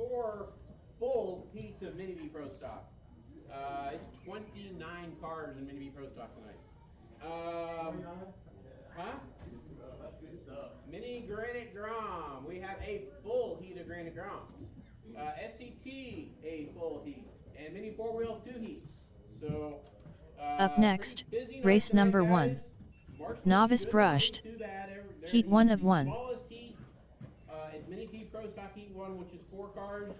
4 full heats of Mini V Pro Stock. It's 29 cars in Mini V Pro Stock tonight. Huh? That's good stuff. Mini Granite Grom. We have a full heat of Granite Grom. SCT, a full heat. And Mini 4-wheel 2 heats. So, up next, race number 1. Novice brushed. Heat 1 of 1. Smallest heat is Mini T Pro Stock Heat 1, which is 4 cars.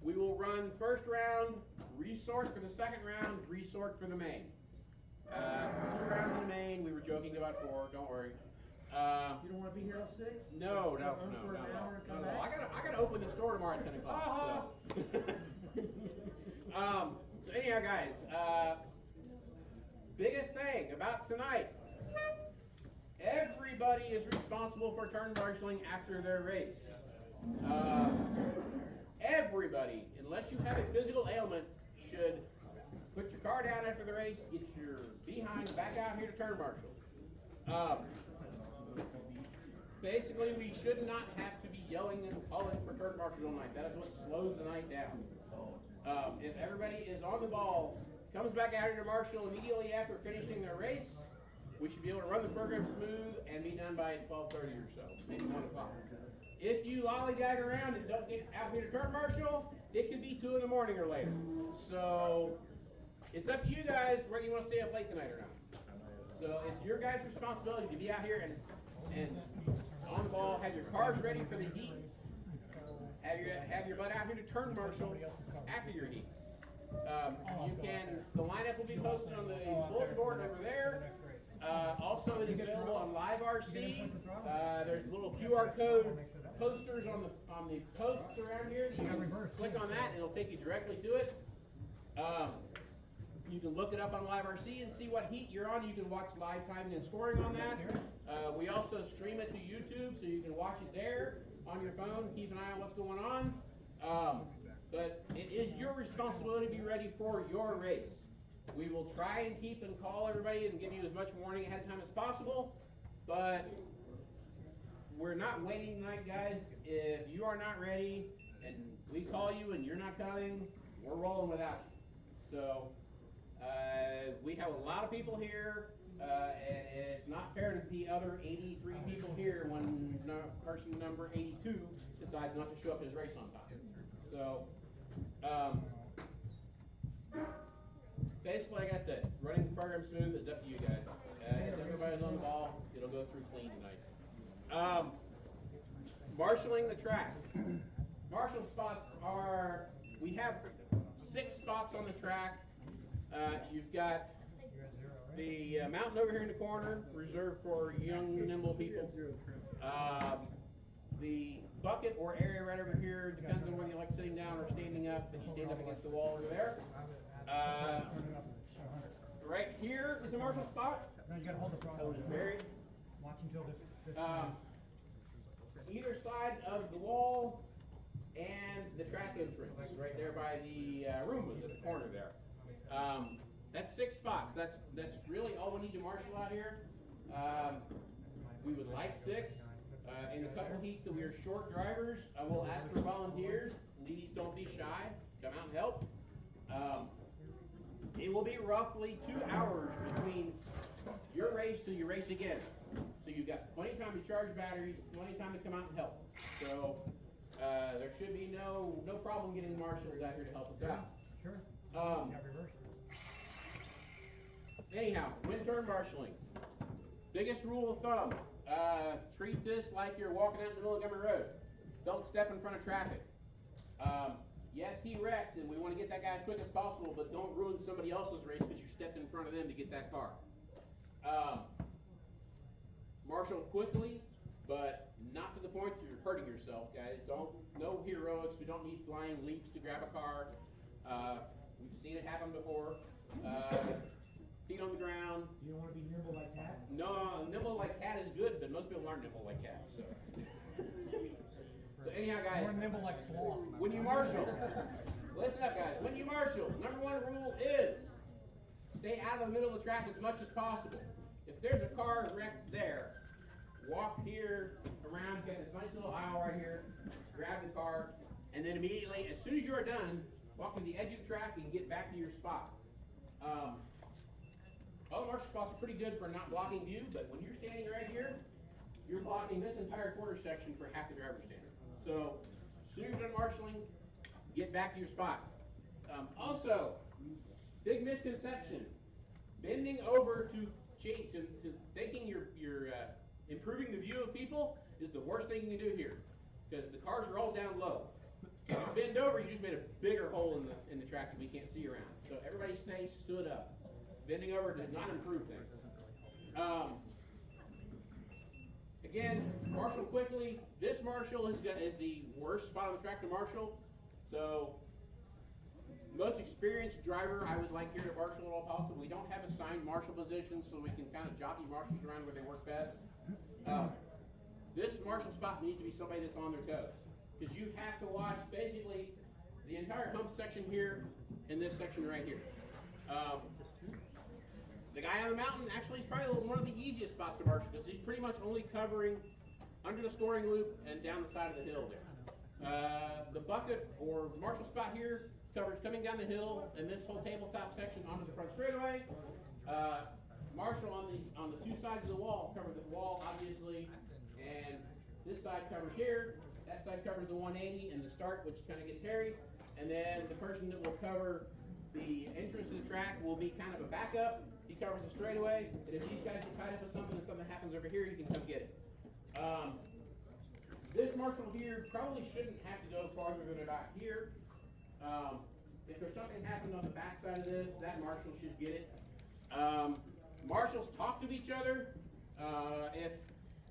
We will run first round, resort for the second round, resort for the main. 2 rounds in the main. We were joking about 4. Don't worry. You don't want to be here till 6? No. I gotta open the store tomorrow at 10 o'clock. So anyhow, guys, biggest thing about tonight: everybody is responsible for turn marshaling after their race. Everybody, unless you have a physical ailment, should put your car down after the race, get your behind back out here to turn marshal. Basically, we should not have to be yelling and calling for turn marshals all night. That is what slows the night down. If everybody is on the ball, comes back out here to marshal immediately after finishing their race, we should be able to run the program smooth and be done by 12:30 or so, maybe 1 o'clock. If you lollygag around and don't get out here to turn marshal, it could be 2 in the morning or later. So it's up to you guys whether you want to stay up late tonight or not. So it's your guys' responsibility to be out here and on the ball, have your cars ready for the heat, have your butt out here to turn marshal after your heat. The lineup will be posted on the bulletin board over there. Also, it is available on Live RC. There's little QR code posters on the posts around here. You can click on that and it'll take you directly to it. You can look it up on Live RC and see what heat you're on. You can watch live timing and scoring on that. We also stream it to YouTube, so you can watch it there on your phone. Keep an eye on what's going on. But it is your responsibility to be ready for your race. We will try and keep and call everybody and give you as much warning ahead of time as possible. But we're not waiting tonight, guys. If you are not ready and we call you and you're not coming, we're rolling without you. So we have a lot of people here, and it's not fair to the other 83 people here when person number 82 decides not to show up to his race on time. So basically, like I said, running the program smooth is up to you guys. If everybody's on the ball, it'll go through clean tonight. Marshaling the track. Marshal spots are, we have 6 spots on the track. You've got the mountain over here in the corner, reserved for young, nimble people. The bucket or area right over here, depends on whether you like sitting down or standing up, but you stand up against the wall over there. Right here is a marshal spot. Buried. Either side of the wall and the track entrance, right there by the Roombas at the corner there. That's 6 spots. That's really all we need to marshal out here. We would like 6. In a couple heats that we are short drivers, I will ask for volunteers. Please don't be shy. Come out and help. It will be roughly 2 hours between your race till you race again. So you've got plenty of time to charge batteries, plenty of time to come out and help. So there should be no problem getting marshals out here to help us out. Sure. Anyhow, wind turn marshaling. Biggest rule of thumb, treat this like you're walking out in the middle of Montgomery Road. Don't step in front of traffic. Yes, he wrecked, and we want to get that guy as quick as possible, but don't ruin somebody else's race because you stepped in front of them to get that car. Marshal quickly, but not to the point that you're hurting yourself, guys. No heroics. We don't need flying leaps to grab a car. We've seen it happen before. Feet on the ground. You don't want to be nimble like Cat? No, nimble like Cat is good, but most people aren't nimble like Cat. So, anyhow, guys. More nimble like Sloth. When you marshal, listen up, guys. When you marshal, #1 rule is stay out of the middle of the track as much as possible. If there's a car wrecked there, walk here around, get this nice little aisle right here. then immediately, as soon as you are done, walk to the edge of the track and get back to your spot. All marshal spots are pretty good for not blocking view, but when you're standing right here, you're blocking this entire quarter section for half the driver's stand. So, as soon as you're done marshaling, get back to your spot. Also, big misconception, bending over to thinking you're improving the view of people is the worst thing you can do here, because the cars are all down low. If you bend over, you just made a bigger hole in the track that we can't see around. So everybody stay stood up. Bending over does not improve things. Again, marshal quickly. This marshal is the worst spot on the track to marshal. So, most experienced driver I would like here to marshal at all possible. We don't have assigned marshal positions, so we can kind of jockey marshals around where they work best. This marshal spot needs to be somebody that's on their toes, because you have to watch basically the entire hump section here and this section right here. The guy on the mountain actually is probably one of the easiest spots to marshal, because he's pretty much only covering under the scoring loop and down the side of the hill there. The bucket or marshal spot here covers coming down the hill and this whole tabletop section onto the front straightaway. Marshal on the two sides of the wall cover the wall obviously, and this side covers here. That side covers the 180 and the start, which kind of gets hairy, and then the person that will cover the entrance to the track will be kind of a backup. He covers the straightaway, and if these guys get tied up with something and something happens over here, he can come get it. This marshal here probably shouldn't have to go farther than about here. If there's something happening on the back side of this, that marshal should get it. Marshals talk to each other. If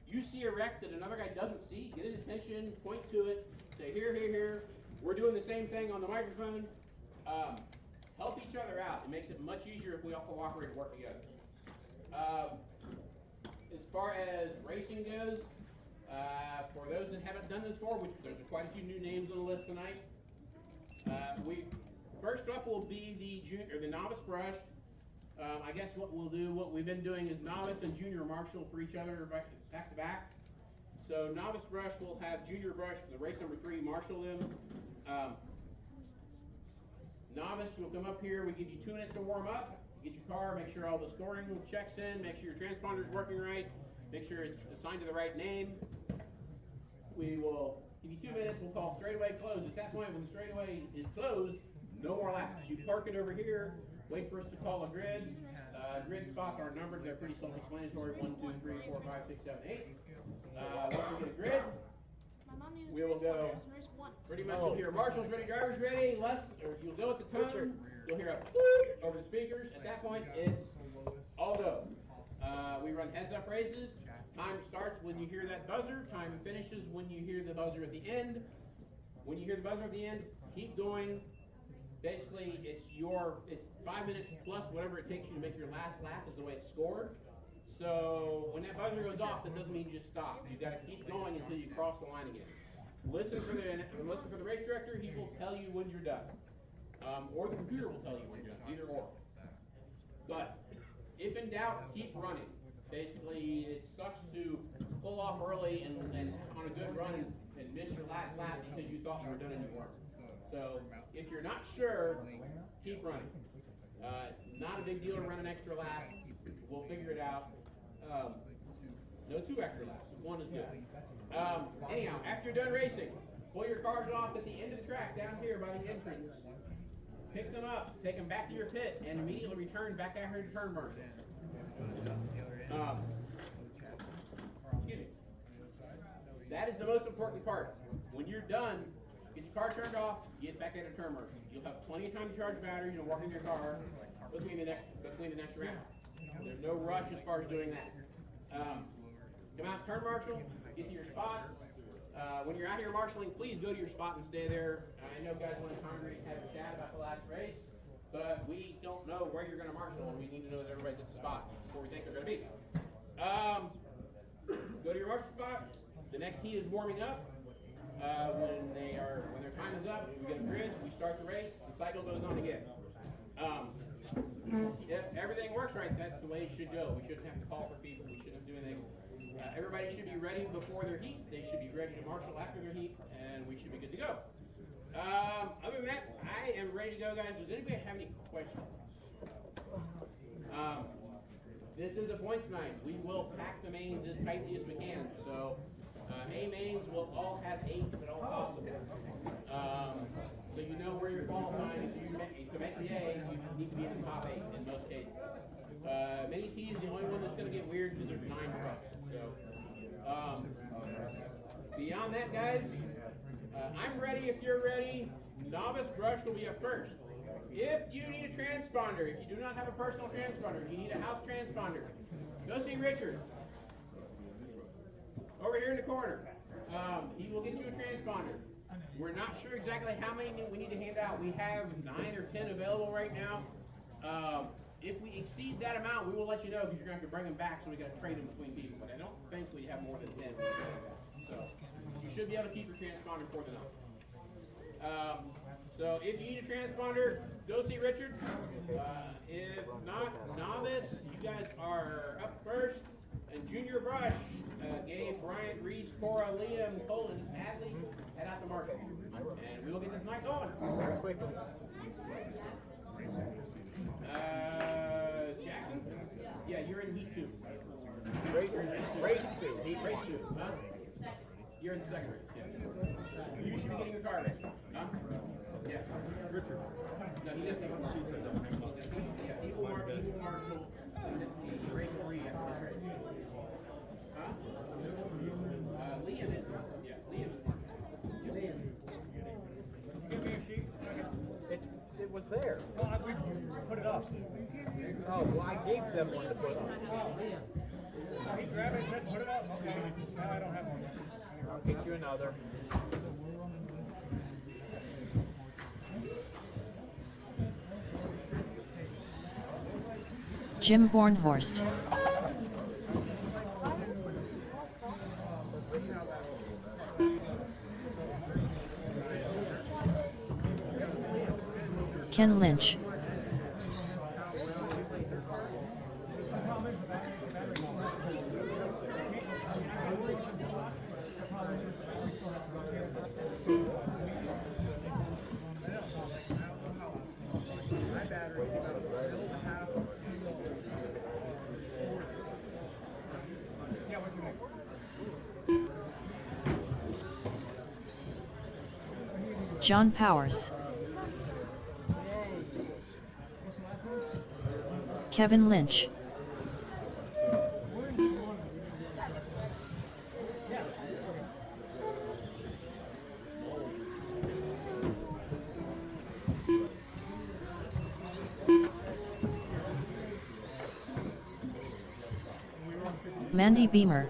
you see a wreck that another guy doesn't see, get his attention, point to it, say here, here, here. We're doing the same thing on the microphone. Help each other out. It makes it much easier if we all cooperate and work together. As far as racing goes, for those that haven't done this before, which there's quite a few new names on the list tonight, first up will be the novice brush. I guess what we've been doing is novice and junior marshal for each other back to back. So novice brush will have junior brush for the race number 3 marshal them. Novice will come up here. We give you 2 minutes to warm up. Get your car, make sure all the scoring checks in, make sure your transponder's working right, make sure it's assigned to the right name. We will give you 2 minutes. We'll call straightaway closed. At that point, when the straightaway is closed, no more laps. You park it over here, wait for us to call a grid. Grid spots are numbered. They're pretty self-explanatory. 1, 2, 3, 4, 5, 6, 7, 8. Once we get a grid, we will go pretty much you'll hear marshals ready, drivers ready, you'll go at the tone, you'll hear a boop over the speakers. At that point, it's all go. We run heads-up races. Time starts when you hear that buzzer. Time finishes when you hear the buzzer at the end. When you hear the buzzer at the end, keep going. Basically, it's 5 minutes plus whatever it takes you to make your last lap is the way it's scored. So when that buzzer goes off, that doesn't mean you just stop. You've got to keep going until you cross the line again. Listen for the race director. He will tell you when you're done, or the computer will tell you when you're done. Either or. But if in doubt, keep running. Basically, it sucks to pull off early and on a good run and miss your last lap because you thought you were done and you weren't. So if you're not sure, keep running. Not a big deal to run an extra lap. We'll figure it out. No 2 extra laps. 1 is good. Anyhow, after you're done racing, pull your cars off at the end of the track down here by the entrance. Pick them up, take them back to your pit, and immediately return back after your turn marshal. Excuse me. That is the most important part. When you're done, get your car turned off, get back at a turn marshal. You'll have plenty of time to charge batteries and walk in your car between the next round. There's no rush as far as doing that. Come out, turn marshal, get to your spots. When you're out here marshaling, please go to your spot and stay there. I know guys want to congregate and have a chat about the last race, but we don't know where you're going to marshal, and we need to know that everybody's at the spot before we think they're going to be. Go to your marshal spot. The next heat is warming up. When their time is up, we get a grid, we start the race, the cycle goes on again. If everything works right, that's the way it should go. We shouldn't have to call for people. We shouldn't have to do anything. Everybody should be ready before their heat. They should be ready to marshal after their heat, and we should be good to go. Other than that, I am ready to go, guys. Does anybody have any questions? This is a points night. We will pack the mains as tightly as we can. So, A mains will all have 8 if at all possible. So you know where you're qualifying. To make the A, you need to be in the top 8 in most cases. Mini T is the only one that's going to get weird because there's 9 trucks. So, beyond that, guys, I'm ready if you're ready. Novice brush will be up first. If you need a transponder, if you do not have a personal transponder, you need a house transponder, go see Richard. Over here in the corner. He will get you a transponder. We're not sure exactly how many we need to hand out. We have 9 or 10 available right now. If we exceed that amount, we will let you know because you're going to have to bring them back, so we got to trade them between people. But I don't think we have more than 10. So you should be able to keep your transponder for the night. So if you need a transponder, go see Richard. If not, novice, you guys are up first. And junior brush, Gabe, Bryant, Reese, Cora, Liam, Colin, Adley, head out to market. And we will get this night going. Very quickly. Jackson? Yeah, you're in heat 2. Race 2. Heat race 2. Huh? You're in the second race. Yeah. You should be getting the car race. Huh? Yes. Richard. No, he doesn't have a yeah, Eagle Marshall, and then the race 3 after this race. Huh? Liam is. Yeah, Liam is Marshall. Liam. Give me a sheet. It was there. Well, we put it up. Oh, well, I gave them one to put on. He grabbed it and said, put it up. Okay. Now I don't have one. I'll get you another. Jim Bornhorst. Ken Lynch. John Powers. Kevin Lynch. Mandy Beamer.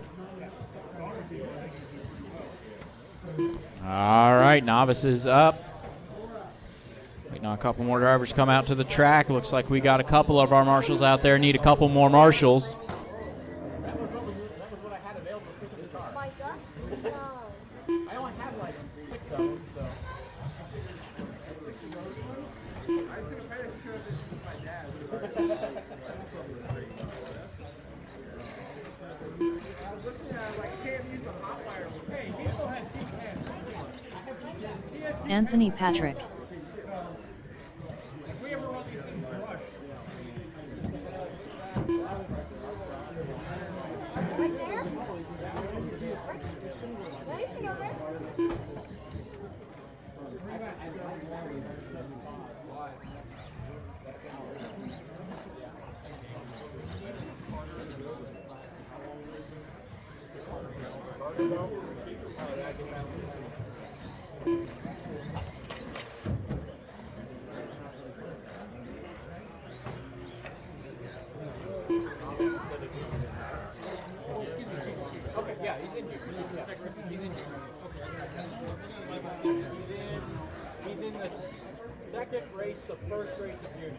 All right, novices up. Waiting on a couple more drivers to come out to the track. Looks like we got a couple of our marshals out there. Need a couple more marshals. That was what I had available to pick in the car. I only had like 6 of them, so. I took a picture of it with my dad. I was looking at like, I can't use the hot wire. Hey, he still has deep hands. Anthony Patrick. If we ever run these things brush. Right there? Anything over there? Okay, yeah, he's in here. He's in the second race. He's in here. Okay. He's in the second race, the first race of junior.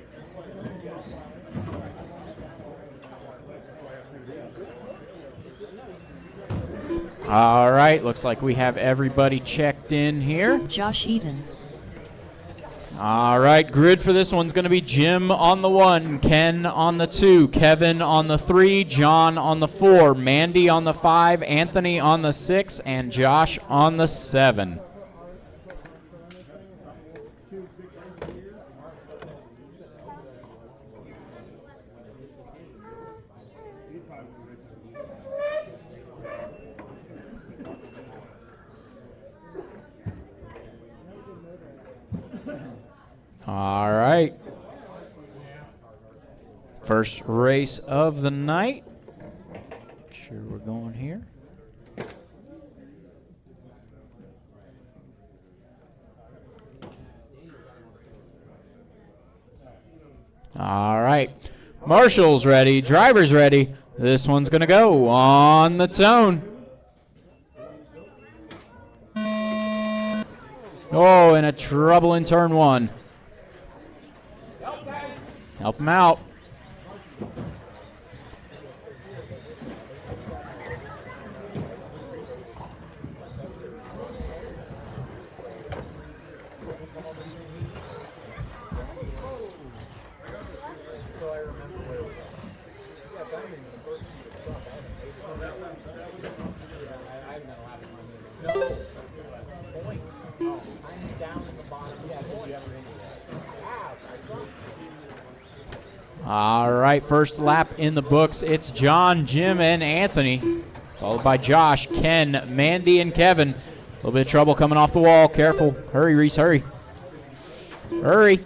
All right, looks like we have everybody checked in here. Josh Eaton. All right, grid for this one's going to be Jim on the 1, Ken on the 2, Kevin on the 3, John on the 4, Mandy on the 5, Anthony on the 6, and Josh on the 7. right. First race of the night. Make sure we're going here. All right. Marshall's ready. Driver's ready. This one's going to go on the tone. Oh, and a trouble in turn one. Help him out. All right, first lap in the books. It's John, Jim, and Anthony, followed by Josh, Ken, Mandy, and Kevin. A little bit of trouble coming off the wall. Careful. Hurry, Reese, hurry. Hurry.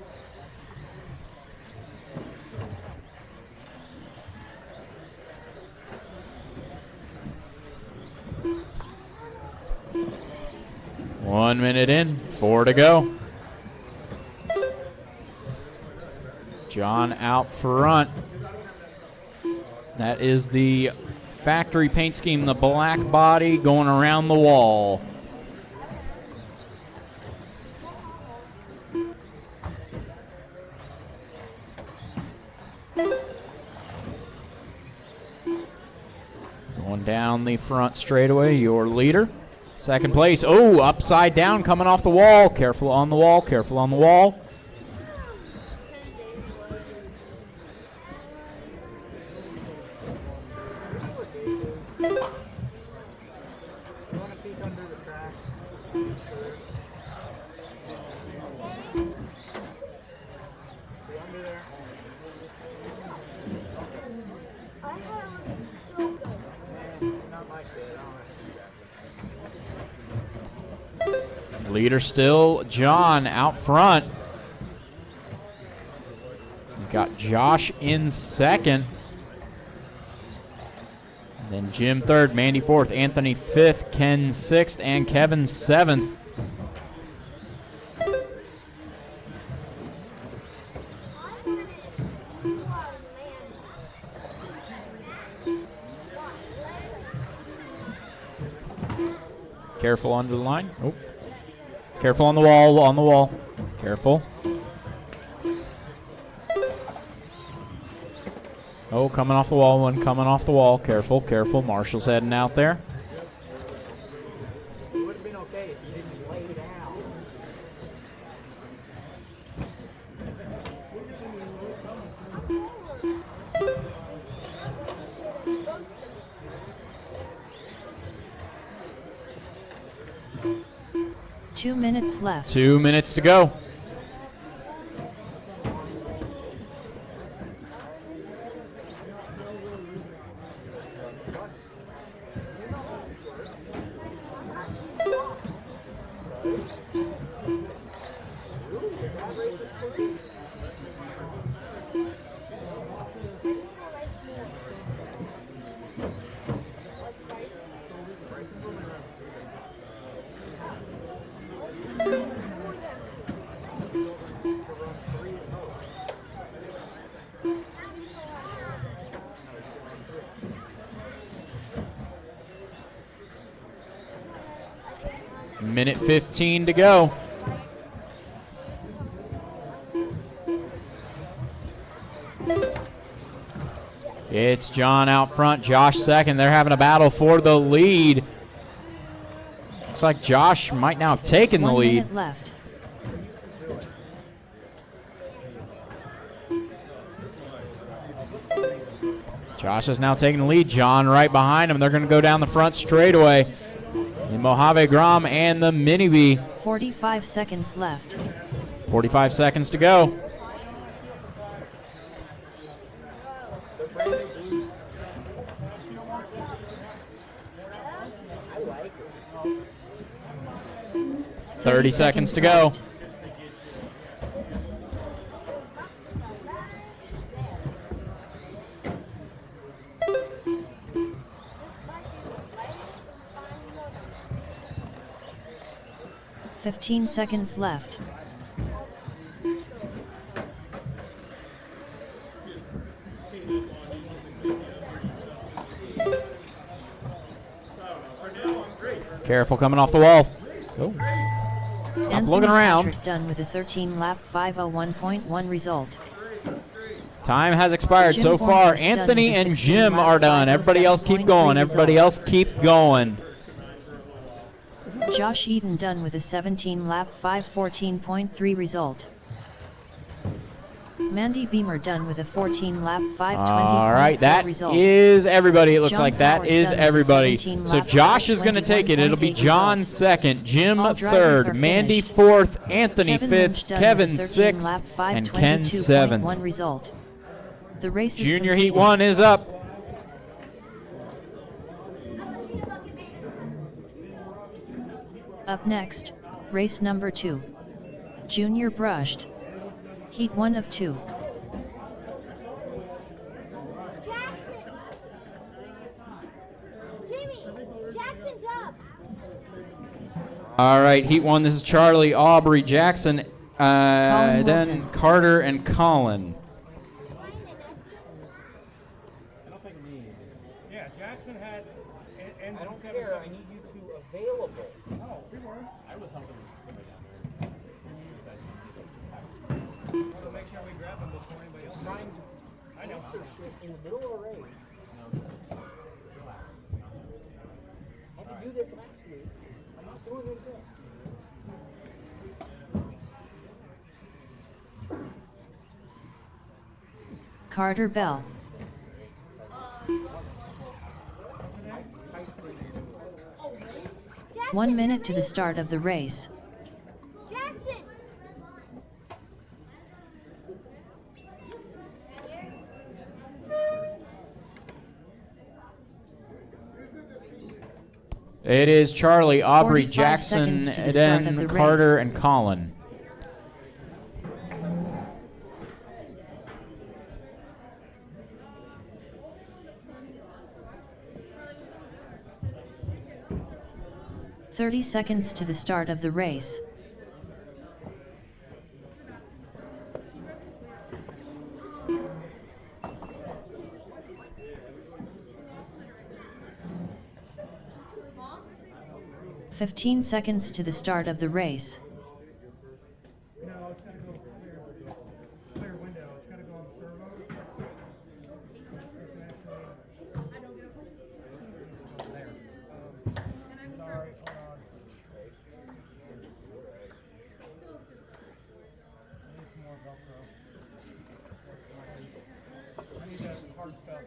One minute in, 4 to go. John out front. That is the factory paint scheme, the black body going around the wall. Going down the front straightaway, your leader. Second place, oh, upside down coming off the wall. Careful on the wall, careful on the wall. Leader still John out front. You've got Josh in second. Then Jim third, Mandy fourth, Anthony fifth, Ken sixth, and Kevin seventh. Careful under the line. Oh. Careful on the wall, on the wall. Careful. Oh, coming off the wall, one coming off the wall. Careful, careful. Marshall's heading out there. It would have been okay if you didn't lay down. Two minutes left. 2 minutes to go. Minute 15 to go. It's John out front, Josh second. They're having a battle for the lead. Looks like Josh might now have taken the 1 lead. minute left. Josh is now taking the lead. John right behind him. They're going to go down the front straightaway. The Mojave Grom and the Mini Bee. 45 seconds left. 45 seconds to go. I like it. 30 seconds to go. 15 seconds left. Careful coming off the wall. Oh. Stop Anthony looking around. Patrick done with a 13-lap 5:01.1 result. Time has expired Jim so far. Warner's done Anthony with a and Jim 16-lap are done. Everybody else keep 5:07.3 going. Everybody result. else keep going. Josh Eaton done with a 17-lap 5:14.3 result. Mandy Beamer done with a 14-lap 5:20.4 All right, that result. is everybody. It looks John like that Powers is done with a everybody. 17 So lap Josh is going to take it. It'll be 21.8 John result. second, Jim All drivers are third, Mandy finished. fourth, Anthony Kevin fifth, Lynch done Kevin with a 13 sixth, lap and Ken 5:22.1 seventh. result. The race is Junior Heat completed. 1 is up. Up next, race number 2. Junior Brushed. Heat 1 of 2. Jamie, Jackson's up. All right, Heat 1, this is Charlie, Aubrey, Jackson, Wilson. then Carter and Colin. Yeah, Jackson had. I don't care. I need you two available. No, we weren't. I was helping somebody down So make sure we grab them before anybody else. Trying to I know. answer shit in the middle of a race. I had to do this last week. I'm not doing it again. Carter Bell. 1 minute to the start of the race. Jackson. It is Charlie, Aubrey, 45 Jackson, seconds to the start of then the Carter race. and Colin. "30 seconds to the start of the race. "15 seconds to the start of the race. No, it's gotta go clear window. It's gotta go on the servo. It's actually there. Sorry, hold on. I need some more Velcro. I need that hard stuff.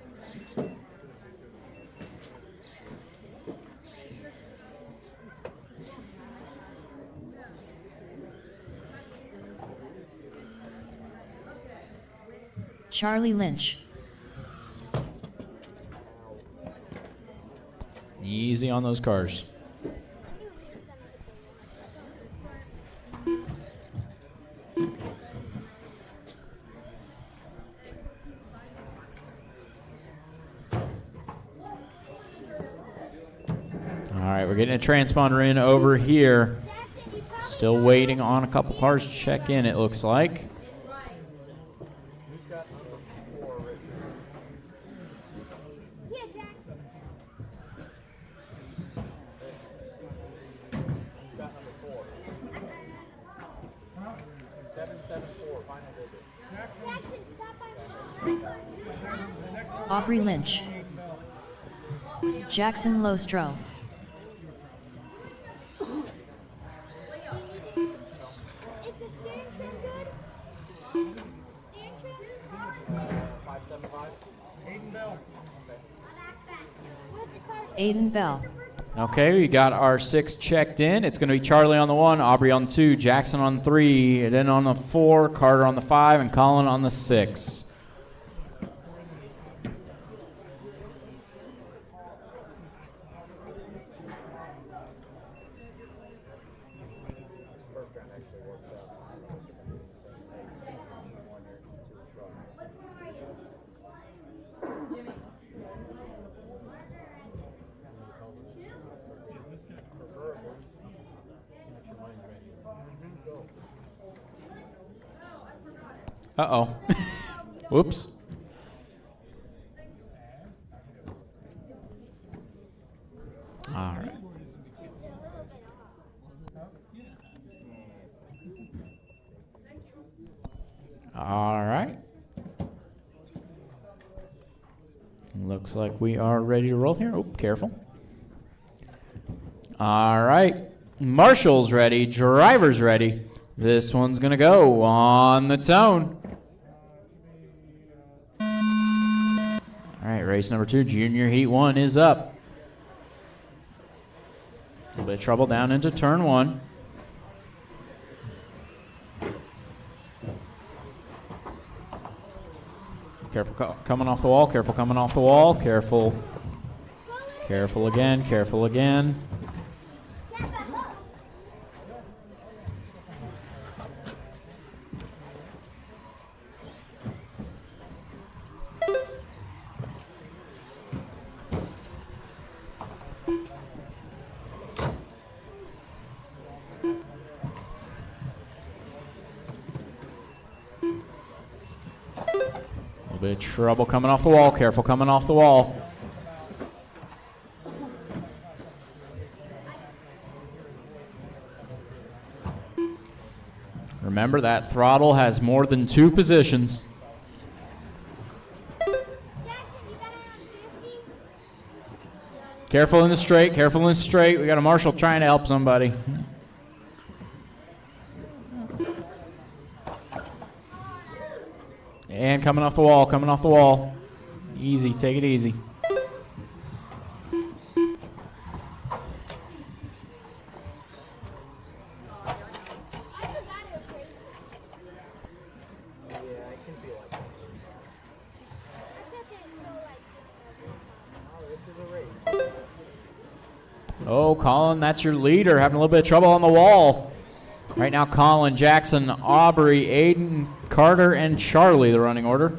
Charlie Lynch. Easy on those cars. All right, we're getting a transponder in over here. Still waiting on a couple cars to check in, it looks like. Who's got number 4, Richard? Yeah, Jackson. Who's got number 4? 774, final digit. Jackson, stop by. Aubrey Lynch. Jackson Lostro. Is the steering trim good? Steering trim? 575? Hayden Bell. What's the car? Aiden Bell. Okay, we got our 6 checked in. It's going to be Charlie on the 1, Aubrey on the 2, Jackson on the 3, and then on the 4, Carter on the 5, and Colin on the 6. First round actually works out. I don't know if they're going to do the same race. One year into the truck. Preferably. Get your mind ready. Uh-oh. Whoops. All right. All right. Looks like we are ready to roll here. Oh, careful. All right. Marshall's ready. Driver's ready. This one's going to go on the tone. All right, race number 2, junior heat 1 is up. A little bit of trouble down into turn 1. Careful coming off the wall, careful coming off the wall, careful. Careful again, careful again. A little bit of trouble coming off the wall, careful coming off the wall. Remember, that throttle has more than 2 positions. Careful in the straight, careful in the straight. We got a Marshall trying to help somebody. And coming off the wall, coming off the wall. Easy, take it easy. Oh, Colin, that's your leader, having a little bit of trouble on the wall. Right now, Colin, Jackson, Aubrey, Aiden, Carter, and Charlie, the running order.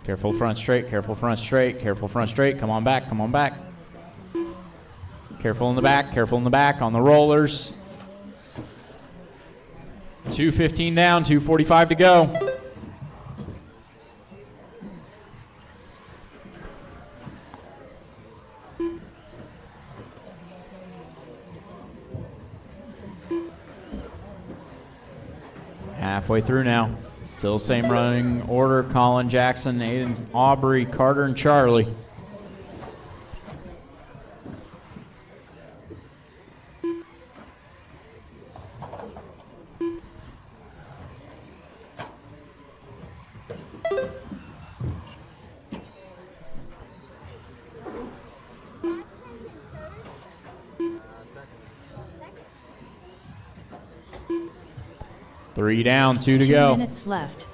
Careful front straight, careful front straight, careful front straight. Come on back, come on back. Careful in the back on the rollers. 2:15 down, 2:45 to go. Halfway through now. Still same running order. Colin, Jackson, Aiden, Aubrey, Carter, and Charlie. Three down, 2 to go. 2 minutes left.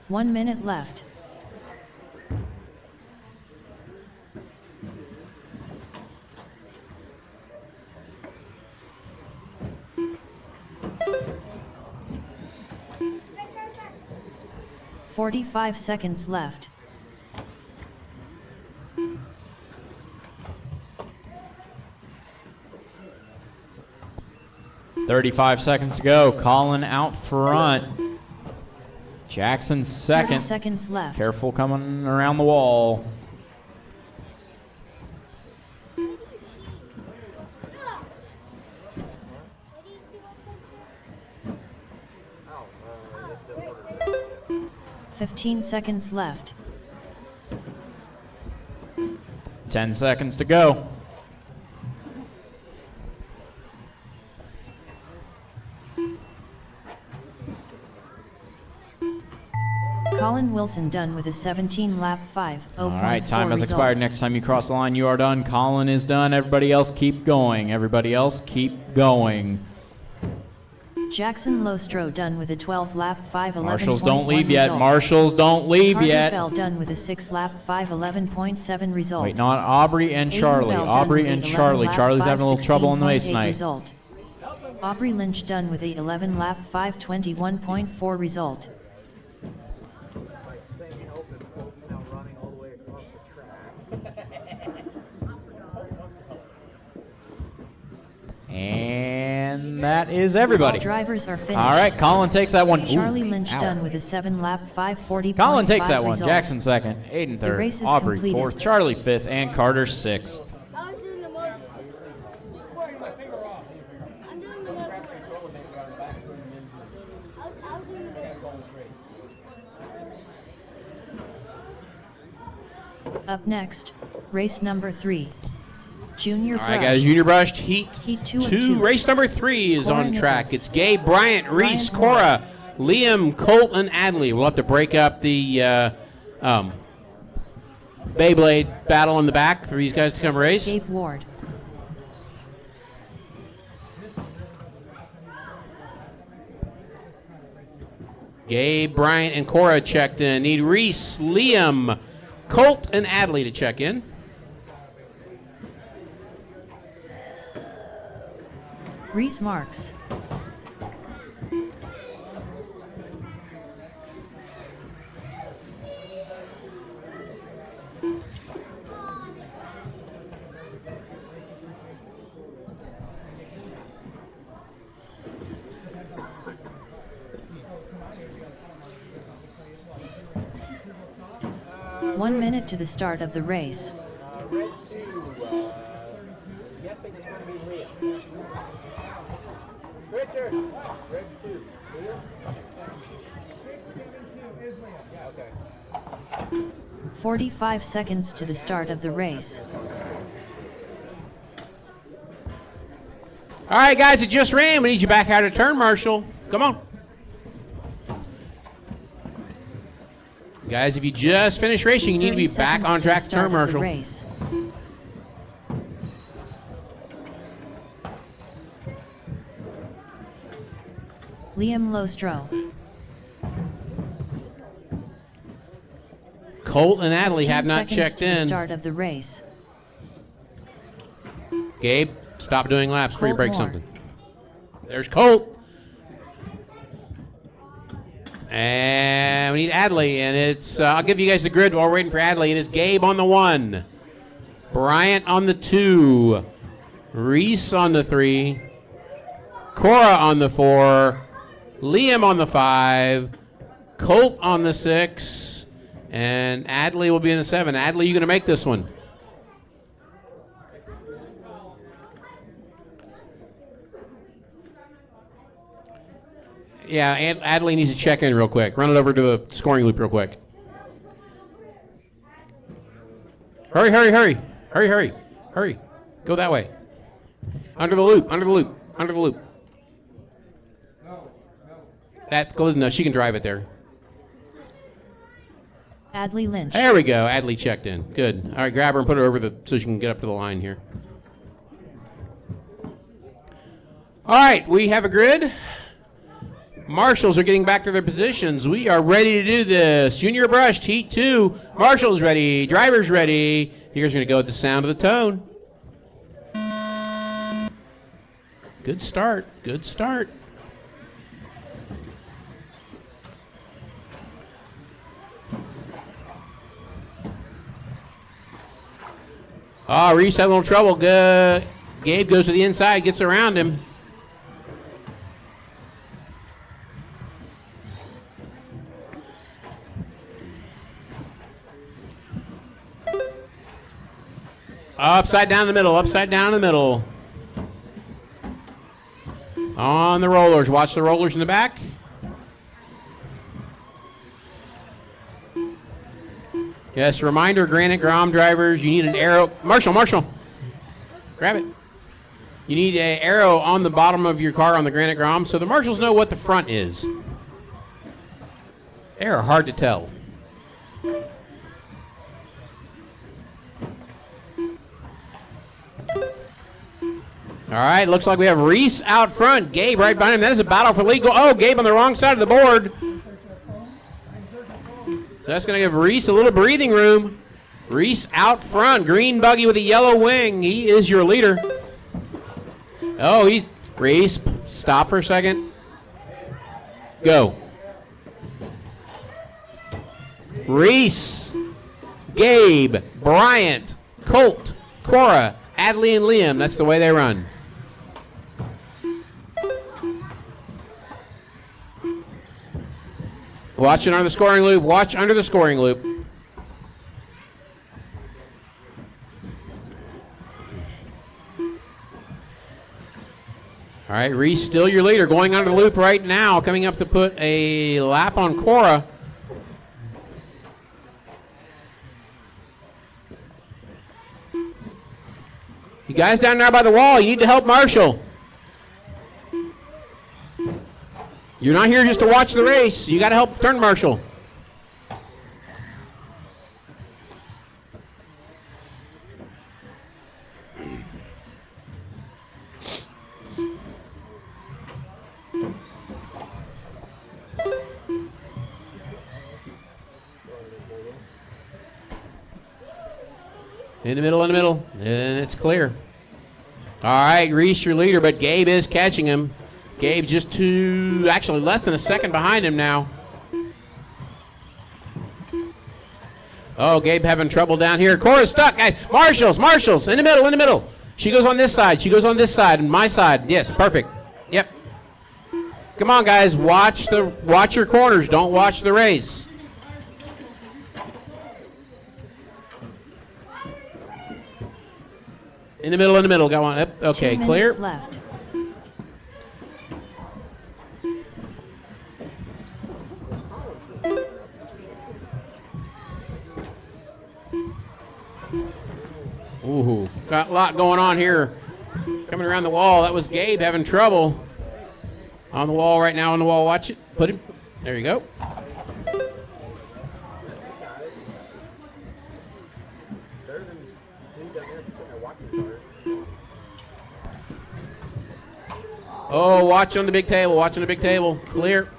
One minute left. "45 seconds left. 35 seconds to go. Colin out front. Jackson 30 second. seconds left. Careful coming around the wall. Oh, 15 seconds left. 10 seconds to go. Colin Wilson done with a 17-lap 5. All right, time has expired. Next time you cross the line, you are done. Colin is done. Everybody else keep going. Everybody else keep going. Jackson Lostro done with a 12-lap 5. Marshals don't leave yet. Marshals don't leave Carter yet. Bell done with a 6-lap 5. 11.7 result. Wait, not Aubrey and Charlie. Bell done Aubrey with and a Charlie. 11-lap Charlie's 5, having a little trouble in the race 16.8 tonight. result. Aubrey Lynch done with a 11-lap 5. 21.4 result. like saying help and folks now running all the way across the track. And that is everybody. All drivers are finished. All right, Colin takes that one. Ooh, Charlie Lynch ow. done with a 7-lap 5:40. Colin takes that one. Result. Jackson second. Aiden third. race is Aubrey completed. fourth. Charlie fifth. And Carter sixth. I was doing the most. I'm doing the most. I was doing the most. Up next, race number 3. Junior All right, Brush. guys, Junior Brushed Heat Heat 2 of 2. 2. Race number 3 is Cora on track. Nichols. It's Gabe, Bryant, Reese, Ryan Cora, Liam, Colt, and Adley. We'll have to break up the Beyblade battle in the back for these guys to come race. Gabe Ward. Gabe, Bryant, and Cora checked in. Need Reese, Liam, Colt, and Adley to check in. Reese Marks. One minute to the start of the race. Red 2, guessing it's going to be Liam. Richard, Red 2, Liam? Yeah, okay. 45 seconds to the start of the race. All right, guys, it just ran. We need you back out of turn, Marshall. Come on. Guys, if you just finished racing, you need to be 30 back seconds on to the track to start turn, of the Marshall. race. Liam Lostro. Colt and Adley 10 have not seconds checked to the in. start of the race. Gabe, stop doing laps before you Colt break Moore. something. There's Colt. And we need Adley, and it's, I'll give you guys the grid while we're waiting for Adley. It is Gabe on the 1, Bryant on the 2, Reese on the 3, Cora on the 4, Liam on the 5, Colt on the 6, and Adley will be in the 7. Adley, you going to make this one? Yeah, Adley needs to check in real quick. Run it over to the scoring loop real quick. Hurry, hurry, hurry. Hurry, hurry. Hurry. Go that way. Under the loop, under the loop, under the loop. That goes, no, she can drive it there. Adley Lynch. There we go. Adley checked in. Good. All right, grab her and put her over so she can get up to the line here. All right, we have a grid. Marshals are getting back to their positions. We are ready to do this. Junior Brushed, Heat 2. Marshals ready. Drivers ready. Here's going to go with the sound of the tone. Good start. Good start. Reese had a little trouble. Gabe goes to the inside, gets around him. Upside down in the middle, upside down in the middle. On the rollers. Watch the rollers in the back. Yes, reminder, Granite Grom drivers, you need an arrow. Marshall, grab it. You need an arrow on the bottom of your car on the Granite Grom so the marshals know what the front is. They're hard to tell. All right, looks like we have Reese out front. Gabe right behind him. That is a battle for lead. Oh, Gabe on the wrong side of the board. So that's going to give Reese a little breathing room. Reese out front. Green buggy with a yellow wing. He is your leader. Oh, Reese, stop for a second. Go. Reese, Gabe, Bryant, Colt, Cora, Adley, and Liam. That's the way they run. Watch it under the scoring loop. Watch under the scoring loop. All right, Reese, still your leader. Going under the loop right now. Coming up to put a lap on Cora. You guys down there by the wall, you need to help Marshall. You're not here just to watch the race. You got to help turn Marshall. In the middle, and it's clear. All right, Reese, your leader, but Gabe is catching him. Gabe just actually less than a second behind him now. Oh, Gabe having trouble down here. Cora's stuck. Hey, Marshall's, in the middle. She goes on this side, and my side. Yes, perfect. Yep. Come on, guys, watch your corners. Don't watch the race. In the middle. Go on. Yep. Okay, 2 minutes clear. left. Ooh, got a lot going on here. Coming around the wall. That was Gabe having trouble. On the wall right now, on the wall. Watch it. Put him. There you go. Oh, watch on the big table. Clear.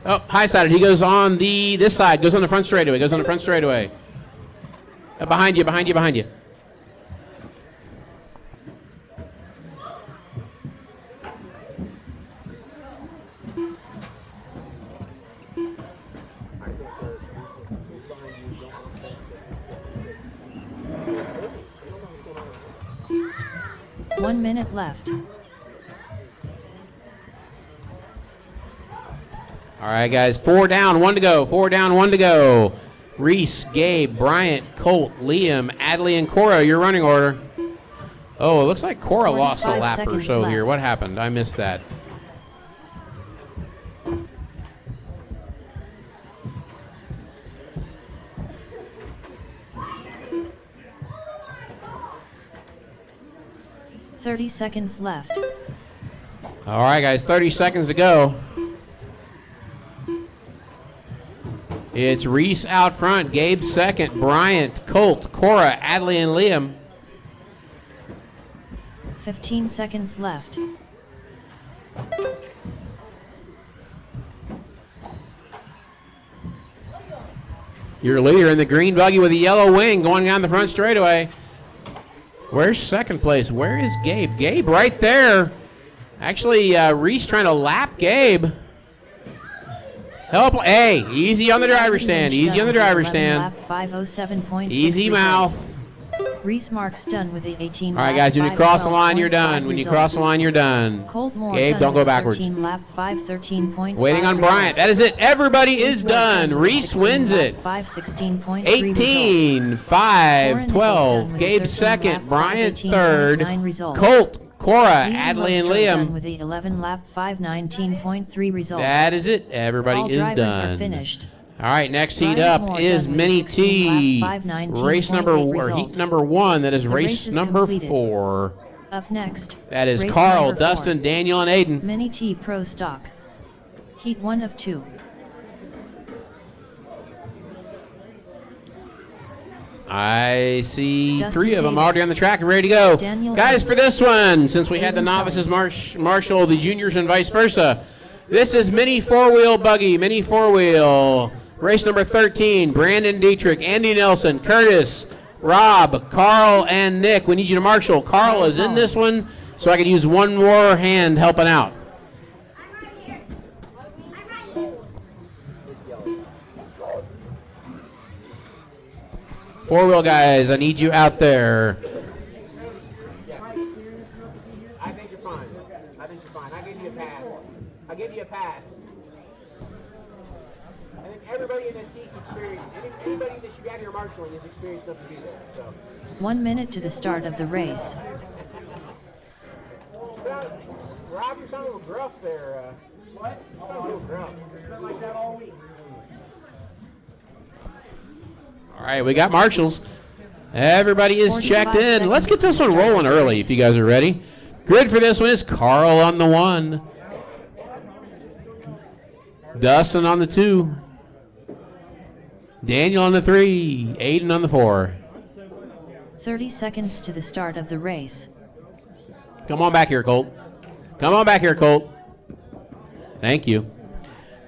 Oh, high-sided. He goes on this side. Goes on the front straightaway. Behind you. One minute left. All right, guys, 4 down, 1 to go. Reese, Gabe, Bryant, Colt, Liam, Adley, and Cora, your running order. Oh, it looks like Cora lost a 45 lap or seconds so left. here. What happened? I missed that. "30 seconds left. All right, guys, 30 seconds to go. It's Reese out front, Gabe second, Bryant, Colt, Cora, Adley, and Liam. 15 seconds left. Your leader in the green buggy with a yellow wing going down the front straightaway. Where's second place? Where is Gabe? Gabe right there. Actually, Reese trying to lap Gabe. Help! Hey, easy on the driver's stand. Easy on the driver's stand. Lap 5:07.6 Easy results. mouth. Reese Marks done with the 18 All right, lap guys, when you cross the line, you're 5:12.5 done. When you result. cross the line, you're done. Colt Moore Gabe, done don't with go the backwards. 13 lap 5:13.5 Waiting on result. Bryant. That is it. Everybody is done. Reese wins it. 5:16.3 18, 5, 12. Gabe second. Bryant third. Colt, Cora, Adley, and Done Liam. with the 11 lap 5:19.3 result. That is it. Everybody All is drivers are done. finished. All right, next heat Bryant up Moore is done with Mini 16 T. lap 5:19.8 Race number or result. heat number 1. That is The race race is number completed. 4. Up next. That is race Carl, number 4. Dustin, Daniel, and Aiden. Mini T Pro Stock. Heat 1 of 2. I see Dustin 3 of them Davis. already on the track and ready to go. Daniel Guys, Davis. for this one, since we had the Aiden novices marshal, the juniors, and vice versa, this is Mini 4-wheel buggy, Mini 4-wheel. Race number 13, Brandon Dietrich, Andy Nelson, Curtis, Rob, Carl, and Nick. We need you to marshal. Carl is in this one, so I could use one more hand helping out. Four-wheel guys, I need you out there. I think you're fine. I think you're fine. I give you a pass. I give you a pass. I think everybody in this heat's experienced. Anybody that you got here marshaling is experienced enough to do that. So. 1 minute to the start of the race. Rob, you sound a little gruff there. What? You sound a little gruff. It's been like that all week. All right, we got marshals. Everybody is checked in. Let's get this one rolling early if you guys are ready. Grid for this one is Carl on the 1. Dustin on the 2. Daniel on the 3. Aiden on the 4. 30 seconds to the start of the race. Come on back here, Colt. Come on back here, Colt. Thank you.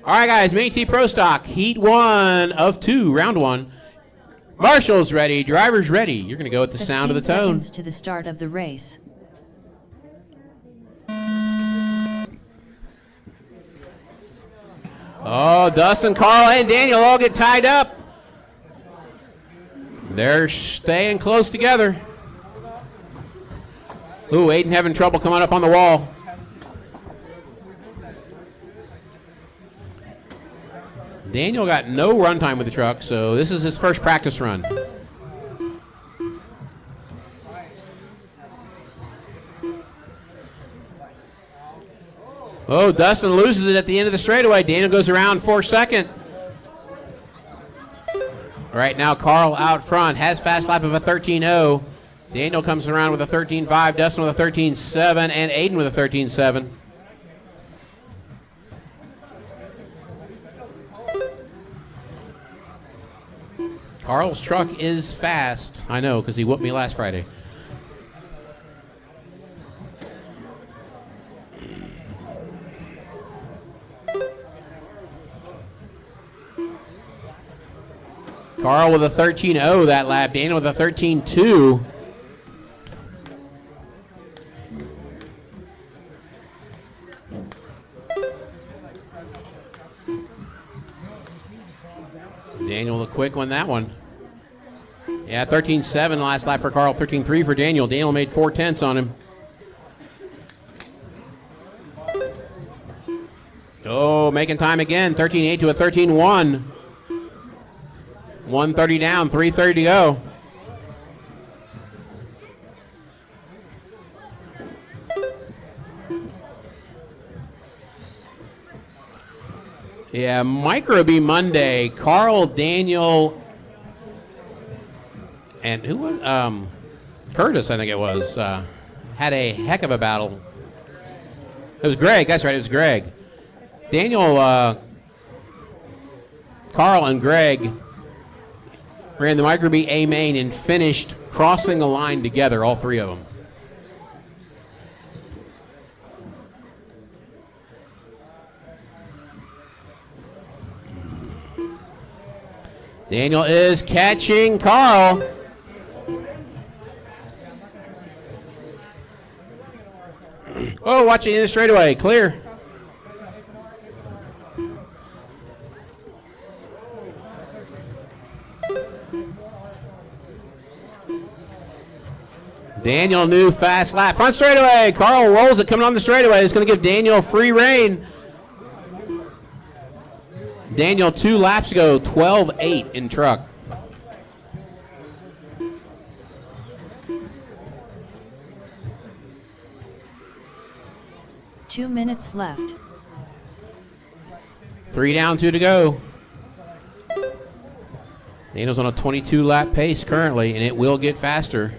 All right, guys, Mini T Pro Stock, Heat 1 of 2, round 1. Marshals ready, drivers ready. You're going to go with the sound of the 15 tone. seconds to the start of the race. Oh, Dustin, Carl, and Daniel all get tied up. They're staying close together. Ooh, Aiden having trouble coming up on the wall. Daniel got no run time with the truck, so this is his first practice run. Oh, Dustin loses it at the end of the straightaway. Daniel goes around for second. Right now, Carl out front has fast lap of a 13.0. Daniel comes around with a 13.5, Dustin with a 13.7, and Aiden with a 13.7. Carl's truck is fast. I know, because he whooped me last Friday. Carl with a 13.0 that lap. Daniel with a 13.2. Daniel the quick one, that one. Yeah, 13.7 last lap for Carl, 13.3 for Daniel. Daniel made 4/10 on him. Oh, making time again, 13.8 to a 13.1. 1:30 down, 3:30 to go. Yeah, Micro B Monday. Carl, Daniel, and who was Curtis? I think it was had a heck of a battle. It was Greg. That's right. It was Greg. Daniel, Carl, and Greg ran the Micro B A main and finished crossing the line together. All three of them. Daniel is catching Carl. Oh, watching in the straightaway. Clear. Daniel, new fast lap. Front straightaway. Carl rolls it coming on the straightaway. It's going to give Daniel free reign. Daniel 2 laps ago, 12.8 in truck. Two minutes left. 3 down, 2 to go. Daniel's on a 22 lap pace currently, and it will get faster.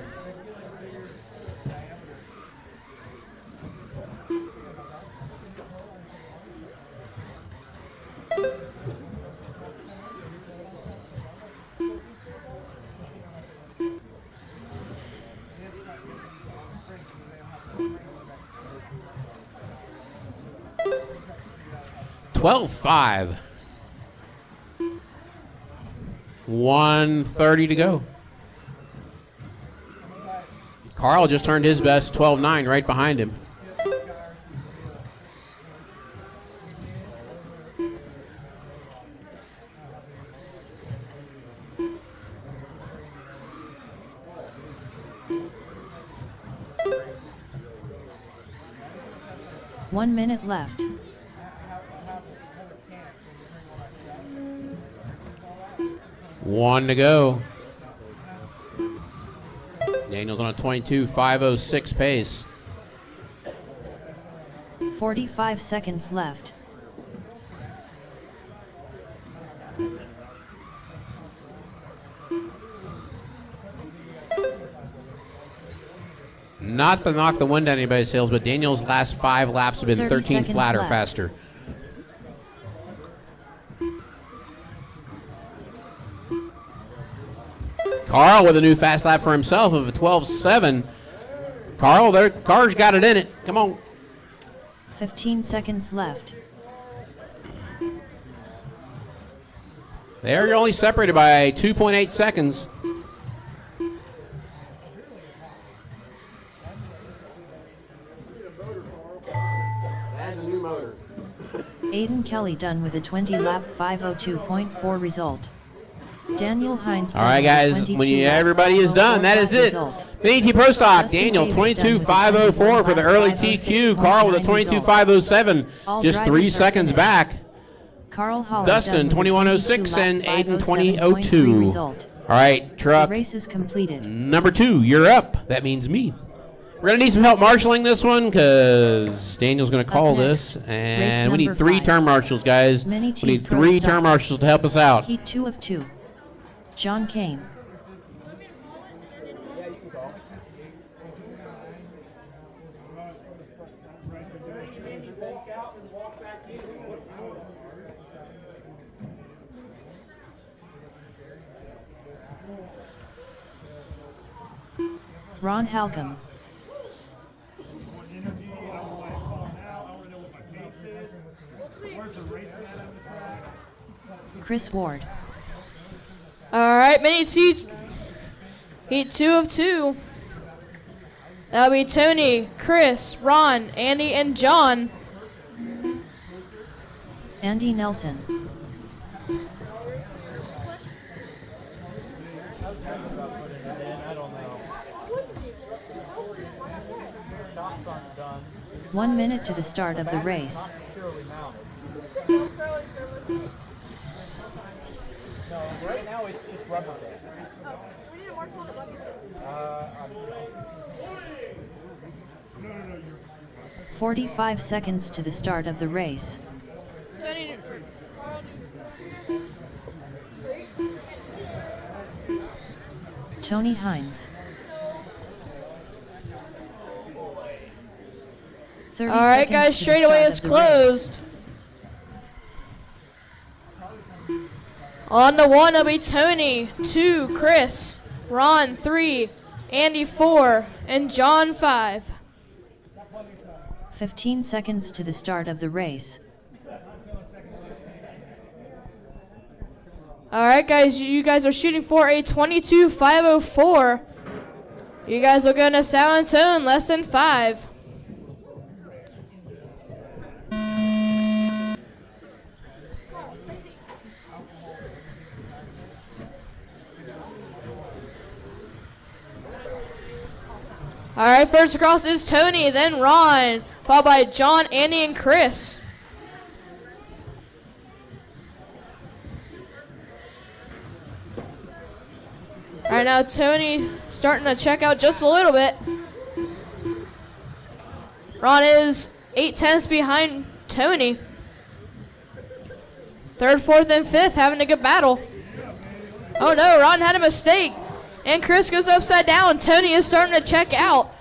$12.5. 1:30 to go. Carl just turned his best, 12.9, right behind him. One minute left. One to go. Daniel's on a 22.506 pace. 45 seconds left. Not to knock the wind out of anybody's sails, but Daniel's last 5 laps have been 30 13 seconds flat or left. faster. Carl with a new fast lap for himself of a 12.7. Carl, their car's got it in it. Come on. 15 seconds left. They're only separated by 2.8 seconds. That's a new motor. Aiden Kelly done with a 20-lap 5:02.4 result. Daniel Hines. All right, guys, when everybody is done, that is it. BT Pro Stock, Daniel 22.504 for the early TQ. Carl with a 22.507, just 3 seconds back. Carl Holler Dustin 21.06 and Aiden 20.02. All right, truck Race is completed. number 2, you're up. That means me. We're going to need some help marshaling this one because Daniel's going to call this, and we need 3 turn marshals, guys. We need 3 turn marshals to help us out. Heat 2 of 2. John Kane. Ron Halcomb. Chris Ward. All right, Heat 2 of 2. That'll be Tony, Chris, Ron, Andy, and John. Andy Nelson. One minute to the start of the race. Right now it's just rubber bands. We need a marshal on the buggy. 45 seconds to the start of the race. Tony Hines. 30 All right, seconds guys, to the straightaway start is of the closed. On the 1, it'll be Tony, 2, Chris, Ron, 3, Andy, 4, and John, 5. 15 seconds to the start of the race. All right, guys, you guys are shooting for a 22.504. You guys will go into San Antonio in less than 5. All right, first across is Tony, then Ron, followed by John, Andy, and Chris. All right, now Tony starting to check out just a little bit. Ron is 8/10 behind Tony. Third, fourth, and fifth having a good battle. Oh no, Ron had a mistake. And Chris goes upside down. Tony is starting to check out.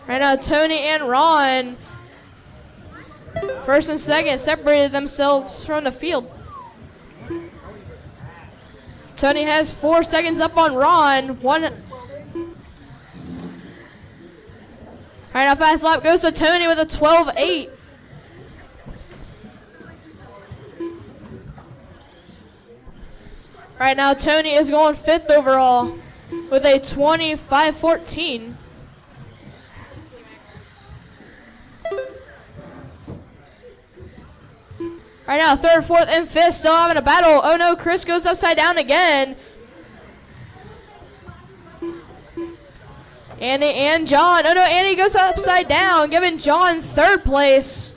Right now, Tony and Ron, first and second, separated themselves from the field. Tony has 4 seconds up on Ron. All right, now fast lap goes to Tony with a 12.8. Right now, Tony is going 5th overall with a 25.14. Right now, third, fourth, and fifth still having a battle. Oh no, Chris goes upside down again. Andy and John. Oh no, Andy goes upside down, giving John third place.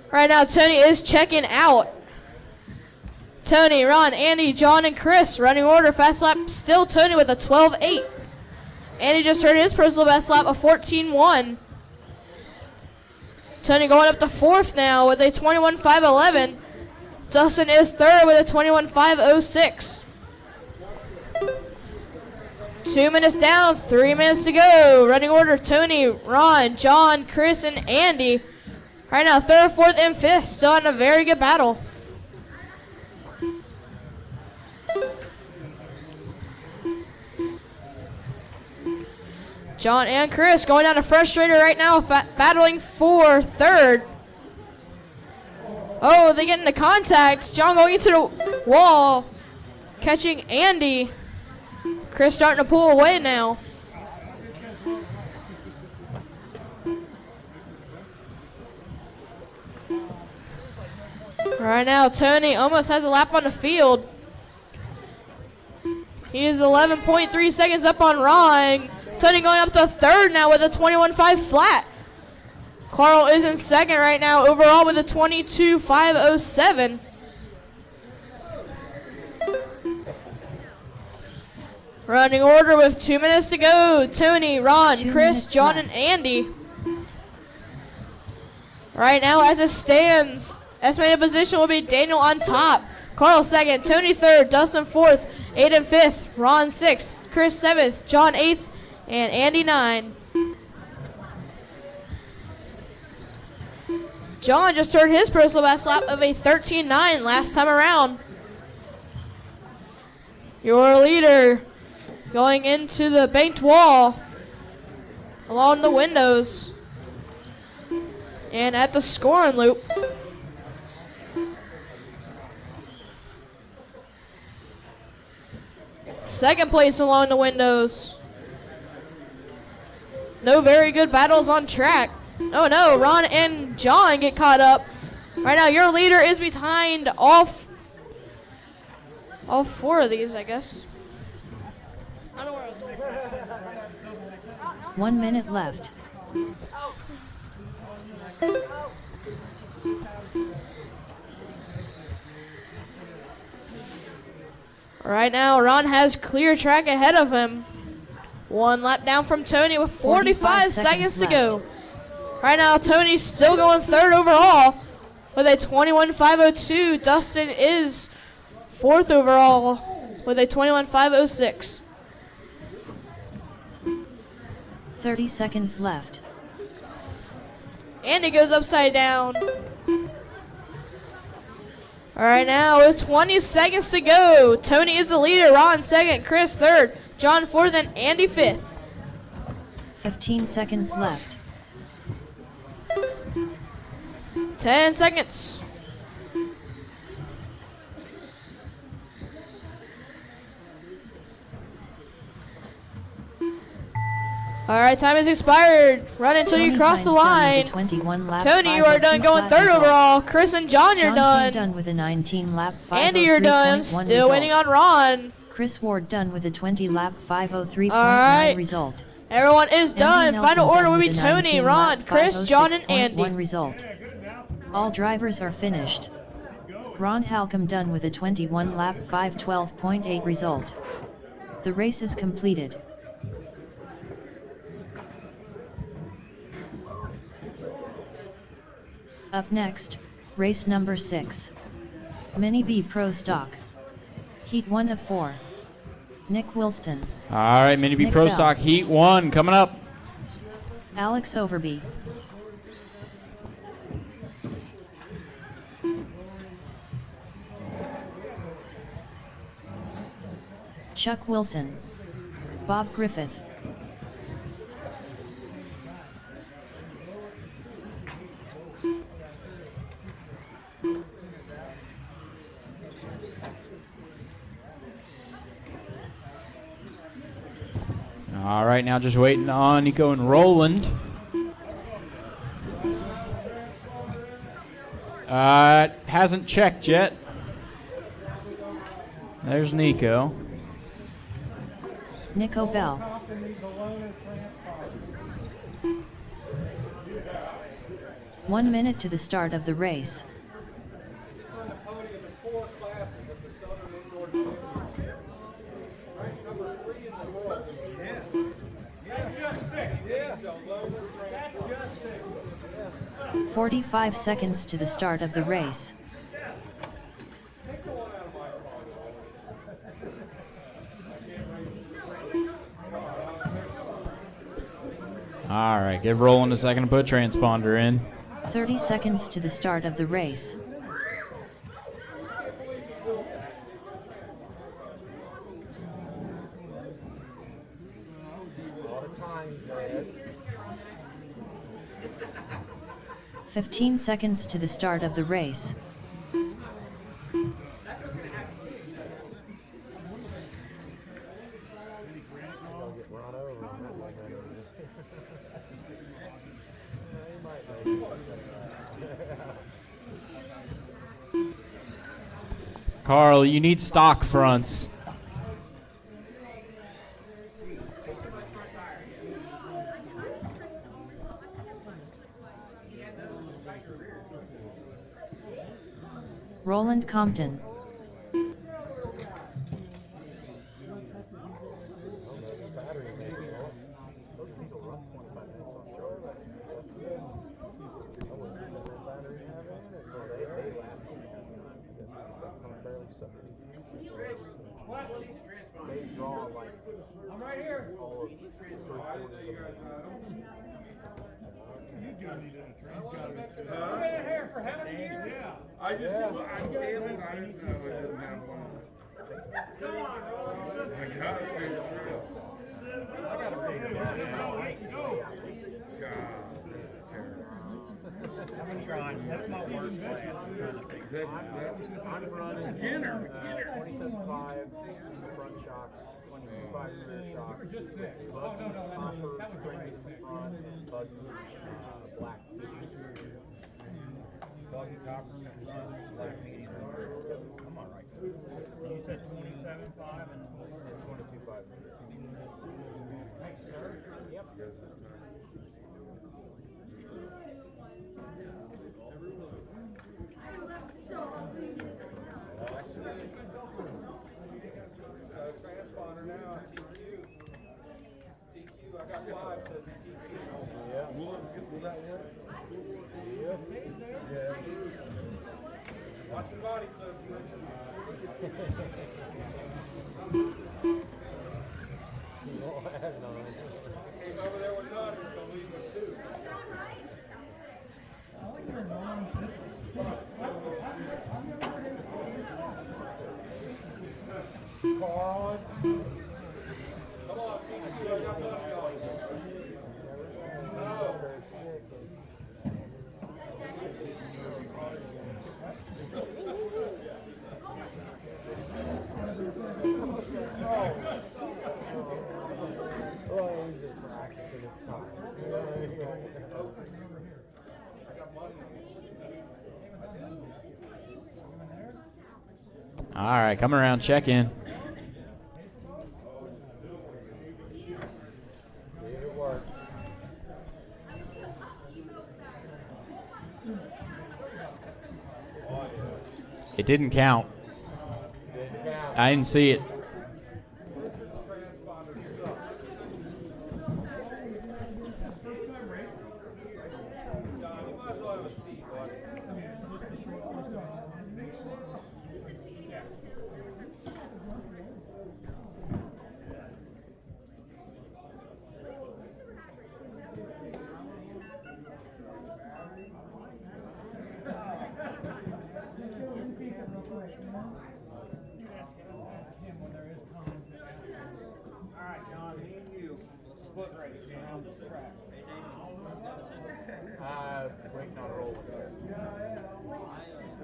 Right now, Tony is checking out. Tony, Ron, Andy, John, and Chris running order. Fast lap still Tony with a 12.8. Andy just earned his personal best lap of 14.1. Tony going up to fourth now with a 21.511. Dustin is third with a 21.506. 2 minutes down, 3 minutes to go. Running order, Tony, Ron, John, Chris, and Andy. Right now, third, fourth, and fifth still in a very good battle. John and Chris going down to frustrator right now, battling for third. Oh, they get into contact. John going into the wall, catching Andy. Chris starting to pull away now. Right now, Tony almost has a lap on the field. He is 11.3 seconds up on Ron. Tony going up to third now with a 21.5 flat. Carl is in second right now overall with a 22.507. Running order with 2 minutes to go. Tony, Ron, Chris, John, and Andy. Right now, as it stands, estimated position will be Daniel on top. Carl second, Tony third, Dustin fourth, Aiden fifth, Ron sixth, Chris seventh, John eighth, and Andy 9. John just earned his personal best lap of a 13.9 last time around. Your leader going into the banked wall along the windows and at the scoring loop. Second place along the windows. No very good battles on track. Oh no, Ron and John get caught up. Right now, your leader is behind all four of these, I guess. I don't know where else. 1 minute left. Right now, Ron has clear track ahead of him. 1 lap down from Tony with 45 seconds to go. Right now, Tony's still going third overall with a 21.502. Dustin is fourth overall with a 21.506. 30 seconds left. Andy goes upside down. All right, now with 20 seconds to go. Tony is the leader. Ron second, Chris third, John fourth, and Andy fifth. 15 seconds left. 10 seconds. All right, time has expired. Run until you Tony cross the Hines done line. with a 21 lap, Tony, you are done 5:02 going flat third result. overall. Chris and John, you're John King done. done with a 19 lap, 5:03.1 Andy, you're done. Still result. waiting on Ron. Chris Ward done with a 20 lap, 5:03.9 All right. result. Everyone is Andy done. Nelson Final order done will be with a Tony, 19 Ron, lap, Chris, John, and 5:06.1 Andy. result. All drivers are finished. Ron Halcomb done with a 21 lap, 5:12.8 result. The race is completed. Up next, race number 6. Mini B Pro Stock. Heat 1 of 4. Nick Wilson. All right, Mini B Nick Pro Bell. Stock Heat 1 coming up. Alex Overby. Chuck Wilson. Bob Griffith. All right, now just waiting on Nico and Roland. Hasn't checked yet. There's Nico. Nico Bell. 1 minute to the start of the race. Yeah. 45 seconds to the start of the race. All right, give Roland a second to put transponder in. 30 seconds to the start of the race. A lot of time, Dad. 15 seconds to the start of the race. I'll get run over on that one. He might make it. Carl, you need stock fronts. Roland Compton. Battery may be low. Those things will run 25 minutes on charge. I wouldn't have that battery have on it. No, they last a long time because it's barely sucking. They draw like I'm right here. all of 3/4 of them. You do need a transponder. I'm right here for heaven's sake. Yeah. I just, I can't, I didn't know I didn't have one. Come on, Roland. I got it, it's real. I got a big one. Go. God, this is terrible. I'm trying. That's my work plan. I'm running Beginner. 27.5 front shocks, 22.5 rear shocks. You were just sick. Oh, Buggy, no, copper, that was the springs race. in front, buggy, black teeth. Buggy copper, black medium. I'm all right. You said 27.5 and 22.5 rear. Hey, sir. Yep. Transponder now, TQ. TQ, I got 5 says TQ. Yeah. Will that work? Yeah. Watch your body clip. Came over there with Nutters, don't leave with 2. Carl. Come on, TQ, I got money on you. No. All right, coming around, check in. It didn't count. I didn't see it.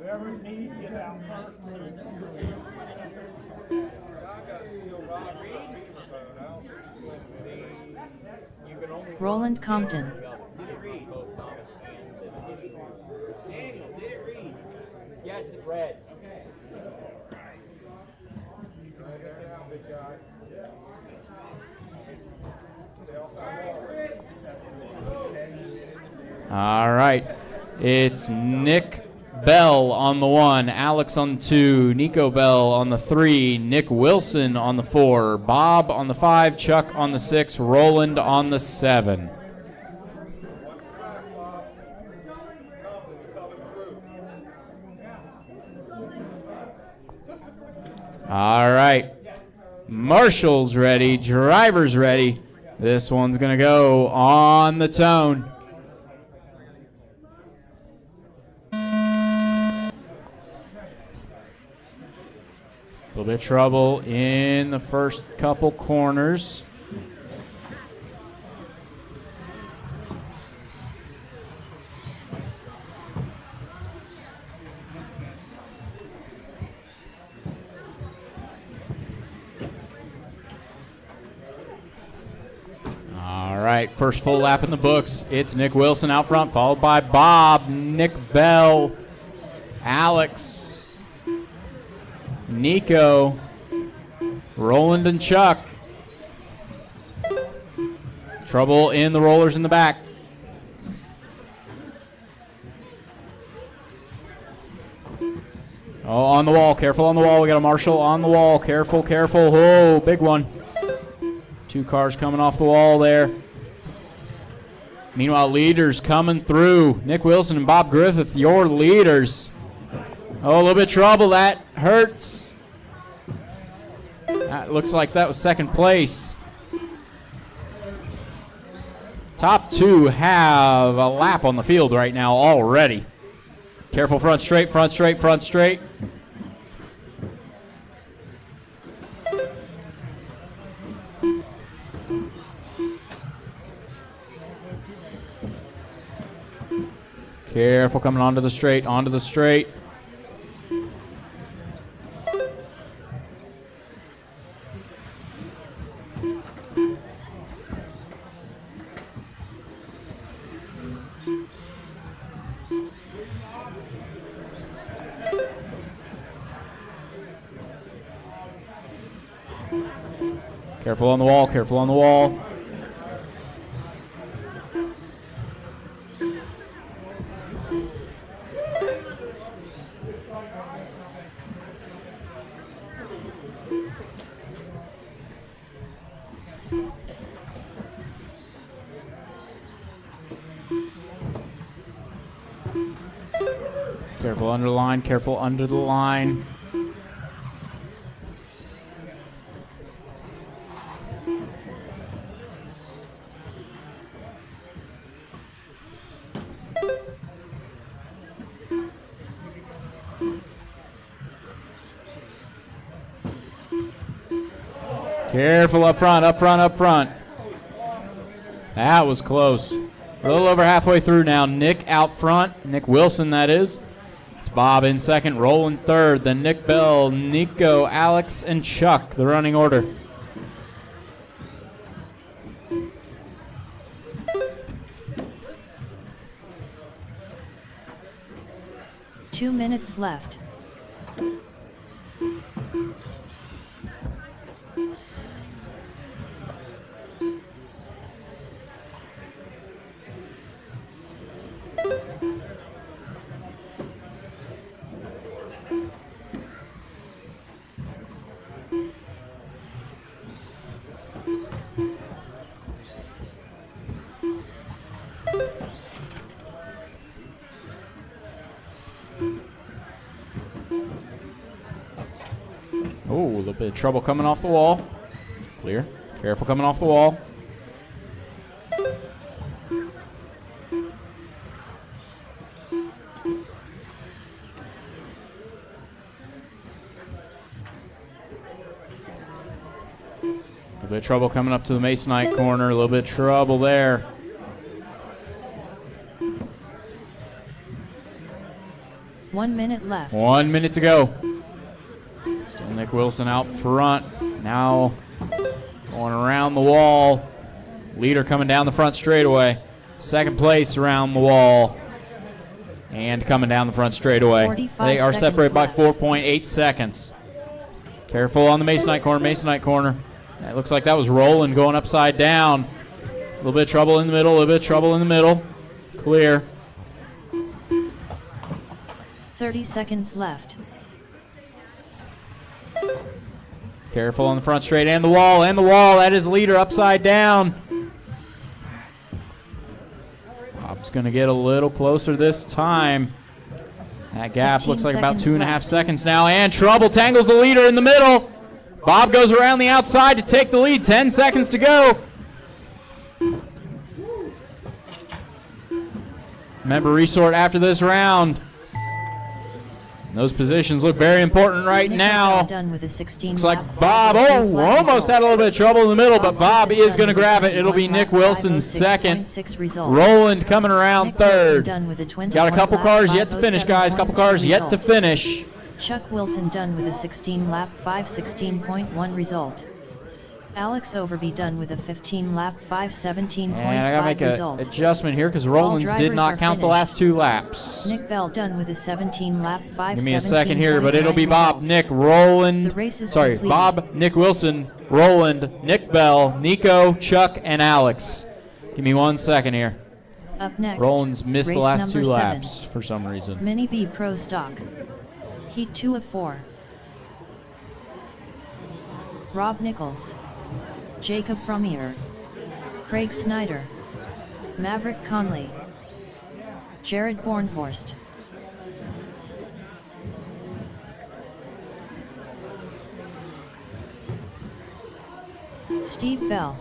Whoever needs to get out first. Roland Compton. Daniel, did it read? Yes, it read. Okay. All right. It's Nick Bell on the 1, Alex on the 2, Nico Bell on the 3, Nick Wilson on the 4, Bob on the 5, Chuck on the 6, Roland on the 7. All right. Marshall's ready, driver's ready. This one's going to go on the tone. A little bit of trouble in the first couple corners. All right, first full lap in the books. It's Nick Wilson out front, followed by Bob, Nick Bell, Alex, Nico, Roland, and Chuck. Trouble in the rollers in the back. Oh, on the wall. Careful on the wall. We got a Marshall on the wall. Careful, careful. Oh, big one. Two cars coming off the wall there. Meanwhile, leaders coming through. Nick Wilson and Bob Griffith, your leaders. Oh, a little bit of trouble. That hurts. That looks like that was second place. Top two have a lap on the field right now already. Careful, front straight, front straight, front straight. Careful coming onto the straight, onto the straight. Careful on the wall, careful on the wall. Careful under the line, careful under the line. Careful up front, up front, up front. That was close. A little over halfway through now. Nick out front. Nick Wilson, that is. It's Bob in second, Roland third. Then Nick Bell, Nico, Alex, and Chuck, the running order. 2 minutes left. Oh, a little bit of trouble coming off the wall. Clear. Careful coming off the wall. A little bit of trouble coming up to the Masonite corner. A little bit of trouble there. One minute left. 1 minute to go. Still Nick Wilson out front. Now going around the wall. Leader coming down the front straightaway. Second place around the wall. And coming down the front straightaway. They are separated by 4.8 seconds. Careful on the Masonite corner, Masonite corner. It looks like that was Roland going upside down. A little bit of trouble in the middle, a little bit of trouble in the middle. Clear. 30 seconds left. Careful on the front straight and the wall, and the wall. That is leader upside down. Bob's going to get a little closer this time. That gap looks like about 2.5 seconds now, and trouble tangles the leader in the middle. Bob goes around the outside to take the lead. 10 seconds to go. Remember, resort after this round. Those positions look very important right now. Done with a 16 Looks like Bob, almost had a little bit of trouble in the middle, but Bob is going to grab it. It'll be Nick Wilson second. Roland coming around third. Got a couple cars yet to finish, guys. Couple cars yet to finish. Chuck Wilson done with a 16-lap 5:16.1 result. Alex Overby done with a 15-lap 5:17.5 And I got to make result. an adjustment here because Rollins did not count the last 2 laps. Nick Bell done with a 17-lap 5:17.9 Give me a second here, but it'll be Bob, Nick, Roland. Sorry, Bob, Nick Wilson, Roland, Nick Bell, Nico, Chuck, and Alex. Give me 1 second here. Up next, Rollins missed the last 2 number 7. laps for some reason. Mini B Pro Stock. Heat 2 of 4. Rob Nichols. Jacob Frommier, Craig Snyder, Maverick Conley, Jared Bornhorst, Steve Bell,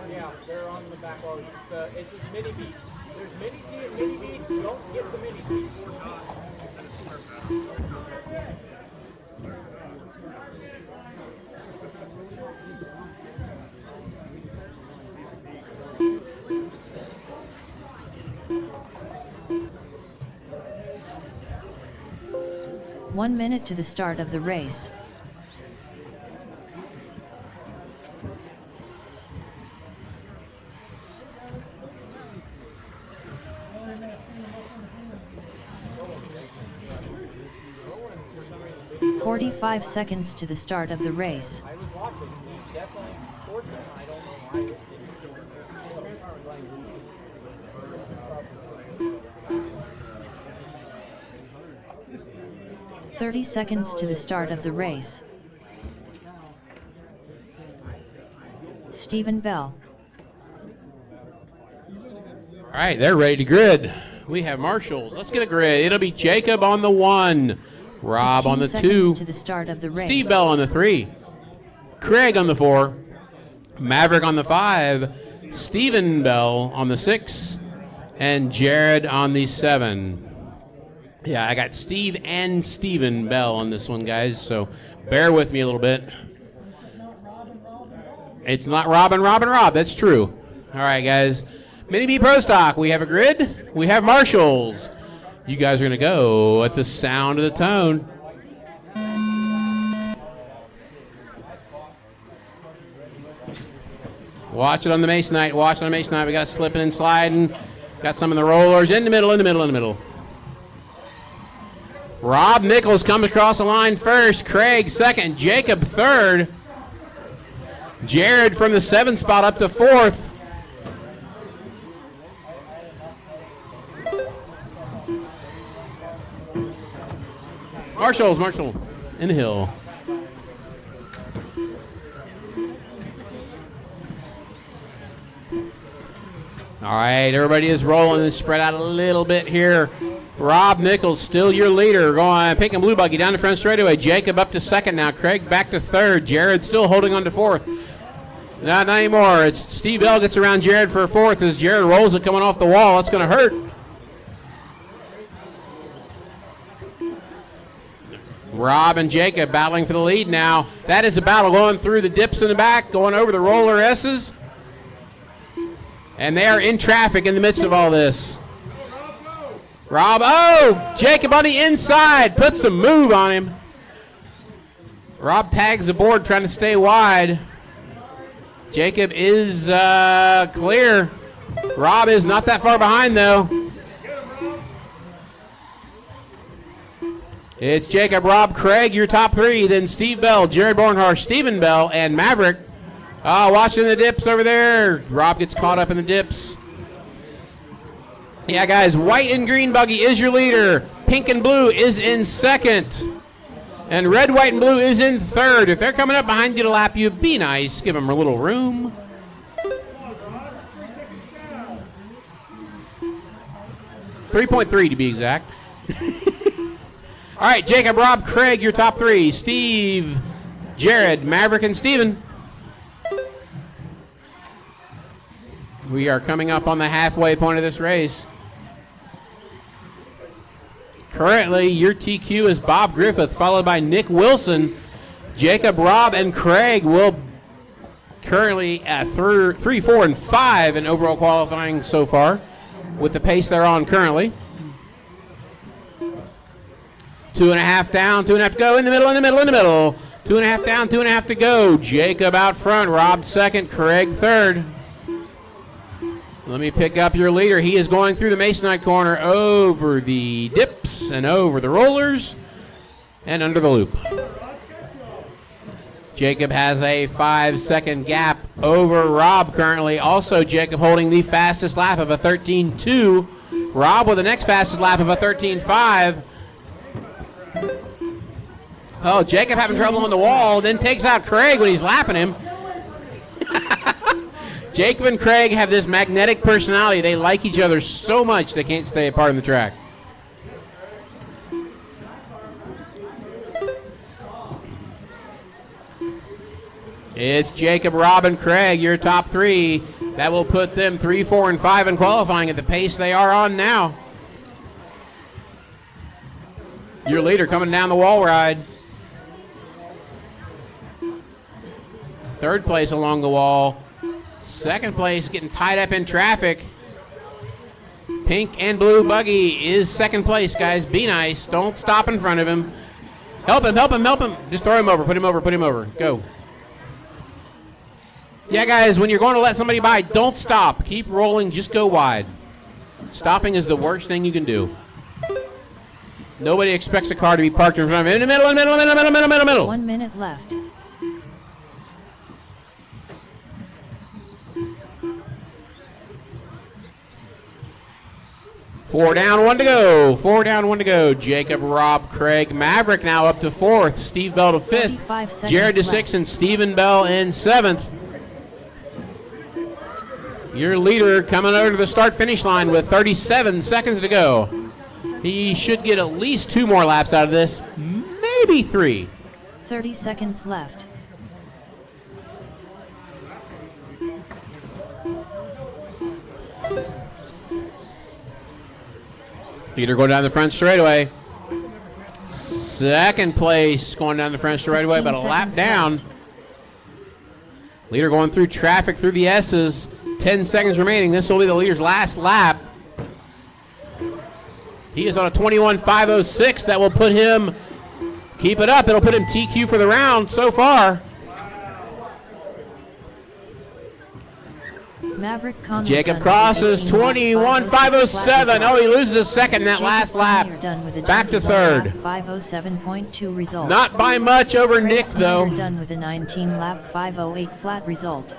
Yeah, they're on the back wall. It's just mini beat. There's mini T and mini beats. Don't get the mini beat. One minute to the start of the race. "45 seconds to the start of the race. I was watching. He definitely scored them. I don't know why. 30 seconds to the start of the race. Stephen Bell. All right, they're ready to grid. We have marshals. Let's get a grid. It'll be Jacob on the 1, Rob on the 2, to the start of the race. Steve Bell on the 3, Craig on the 4, Maverick on the 5, Stephen Bell on the 6, and Jared on the 7. Yeah, I got Steve and Stephen Bell on this one, guys, so bear with me a little bit. It's not Rob and Rob and Rob, that's true. All right, guys. Mini B Pro Stock, we have a grid, we have marshals. You guys are going to go at the sound of the tone. Watch it on the Masonite. Watch it on the Masonite. We got slipping and sliding. Got some in the rollers. In the middle, in the middle, in the middle. Rob Nichols comes across the line first. Craig second. Jacob third. Jared from the 7th spot up to 4th. Marshall in the hill. All right, everybody is rolling and spread out a little bit here. Rob Nichols still your leader. Going pink and blue buggy down the front straightaway. Jacob up to 2nd now. Craig back to 3rd. Jared still holding on to 4th. Not anymore. It's Steve Bell gets around Jared for 4th as Jared rolls it coming off the wall. That's going to hurt. Rob and Jacob battling for the lead now. That is a battle going through the dips in the back, going over the roller S's. And they are in traffic in the midst of all this. Rob, Jacob on the inside, put some move on him. Rob tags the board trying to stay wide. Jacob is clear. Rob is not that far behind though. It's Jacob, Rob, Craig, your top 3. Then Steve Bell, Jared Bornhart, Stephen Bell, and Maverick. Watching the dips over there. Rob gets caught up in the dips. Yeah, guys, white and green buggy is your leader. Pink and blue is in 2nd. And red, white, and blue is in 3rd. If they're coming up behind you to lap you, be nice. Give them a little room. .3 to be exact. All right, Jacob, Rob, Craig, your top 3. Steve, Jared, Maverick, and Steven. We are coming up on the halfway point of this race. Currently, your TQ is Bob Griffith, followed by Nick Wilson. Jacob, Rob, and Craig will currently at 3, 4, and 5 in overall qualifying so far with the pace they're on currently. 2.5 down, 2.5 to go. In the middle, in the middle, in the middle. 2.5 down, 2.5 to go. Jacob out front, Rob 2nd, Craig 3rd. Let me pick up your leader. He is going through the Masonite corner, over the dips and over the rollers and under the loop. Jacob has a 5-second gap over Rob currently. Also, Jacob holding the fastest lap of a 13.2. Rob with the next fastest lap of a 13.5. Oh, Jacob having trouble on the wall, then takes out Craig when he's lapping him. Jacob and Craig have this magnetic personality. They like each other so much they can't stay apart on the track. It's Jacob, Rob, and Craig, your top 3. That will put them 3, 4, and 5 in qualifying at the pace they are on now. Your leader coming down the wall ride. 3rd place along the wall. 2nd place getting tied up in traffic. Pink and blue buggy is 2nd place, guys. Be nice. Don't stop in front of him. Help him, help him, help him. Just throw him over, put him over, put him over. Go. Yeah, guys, when you're going to let somebody by, don't stop. Keep rolling, just go wide. Stopping is the worst thing you can do. Nobody expects a car to be parked in front of him. In the middle, in the middle, in the middle, middle, middle, middle. 1 minute left. Four down, 1 to go. 4 down, 1 to go. Jacob, Rob, Craig, Maverick now up to 4th. Steve Bell to 5th. Jared to 6th, and Stephen Bell in 7th. Your leader coming over to the start-finish line with 37 seconds to go. He should get at least 2 more laps out of this, maybe 3. 30 seconds left. Leader going down the front straightaway. 2nd place going down the front straightaway, but a lap down. Leader going through traffic through the S's. 10 seconds remaining. This will be the leader's last lap. He is on a 21.506. That will put him, keep it up. It'll put him TQ for the round so far. Maverick Conlon Jacob done crosses with 21.507. Oh, he loses a second in that last lap. Back to third. 507.2 result. Not by much over Nick, Craig though. Snyder done with a 19 lap 508 flat result.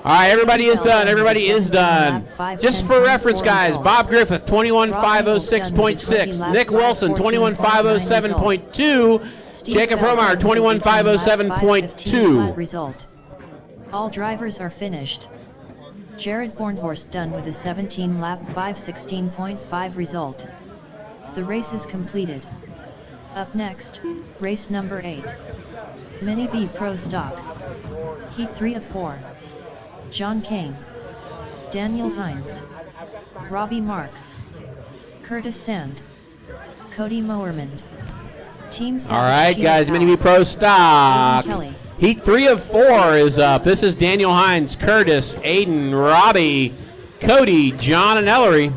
All right, everybody is done. Everybody is done. Just for reference, guys, Bob Griffith, 21.506.6. Nick Wilson, 21.507.2. Jacob Romeyer, 21.507.2. Result. All drivers are finished. Jared Bornhorst done with a 17 lap 516.5 result. The race is completed. Up next, race number 8. Mini B Pro Stock. Heat 3 of 4. John Kane, Daniel Hines, Robbie Marks, Curtis Sand, Cody Mowerman. Team All right, guys, Mini B Pro Stock. Heat 3 of 4 is up. This is Daniel Hines, Curtis, Aiden, Robbie, Cody, John, and Ellery.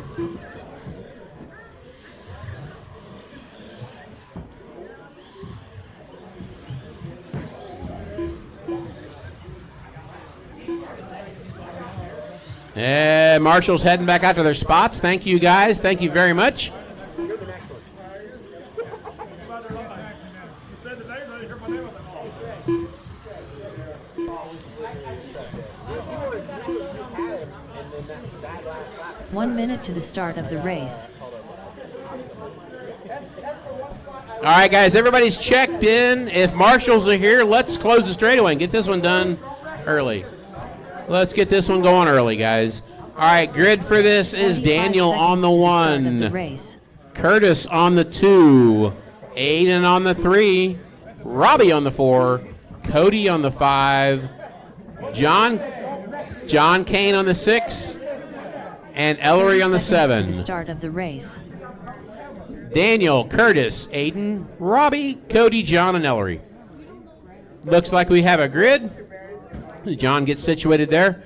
And Marshall's heading back out to their spots. Thank you, guys. Thank you very much. One minute to the start of the race. All right, guys, everybody's checked in. If marshals are here, let's close the straightaway and get this one done early. Let's get this one going early, guys. All right, grid for this is Daniel on the 1, Curtis on the 2, Aiden on the 3, Robbie on the 4, Cody on the 5, John Kane on the 6, and Ellery on the 7. The start of the race. Daniel, Curtis, Aiden, Robbie, Cody, John, and Ellery. Looks like we have a grid. John gets situated there.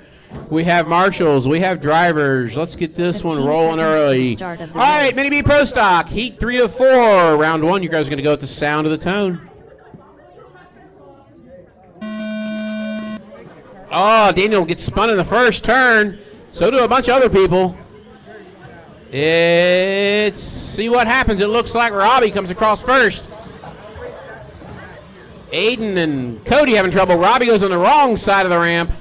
We have marshals. We have drivers. Let's get this one rolling early. All right, Mini B Pro Stock, Heat 3 of 4. Round 1, you guys are going to go with the sound of the tone. Oh, Daniel gets spun in the first turn. So do a bunch of other people. See what happens. It looks like Robbie comes across first. Aiden and Cody having trouble. Robbie goes on the wrong side of the ramp.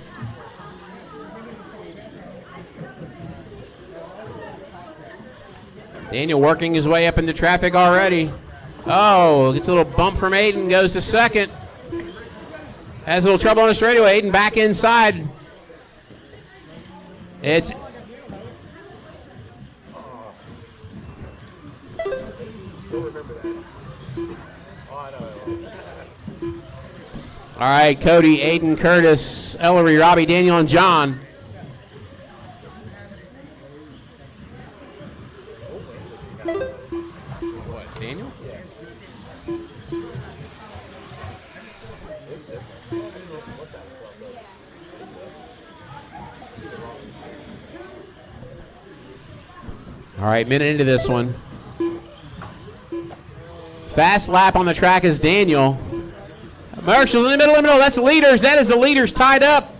Daniel working his way up into traffic already. Oh, gets a little bump from Aiden, goes to second. Has a little trouble on the straightaway. Aiden back inside. It's all right, Cody, Aiden, Curtis, Ellery, Robbie, Daniel, and John. What, Daniel? All right, minute into this one. Fast lap on the track is Daniel. Marshall's in the middle. That's the leaders. That is the leaders tied up.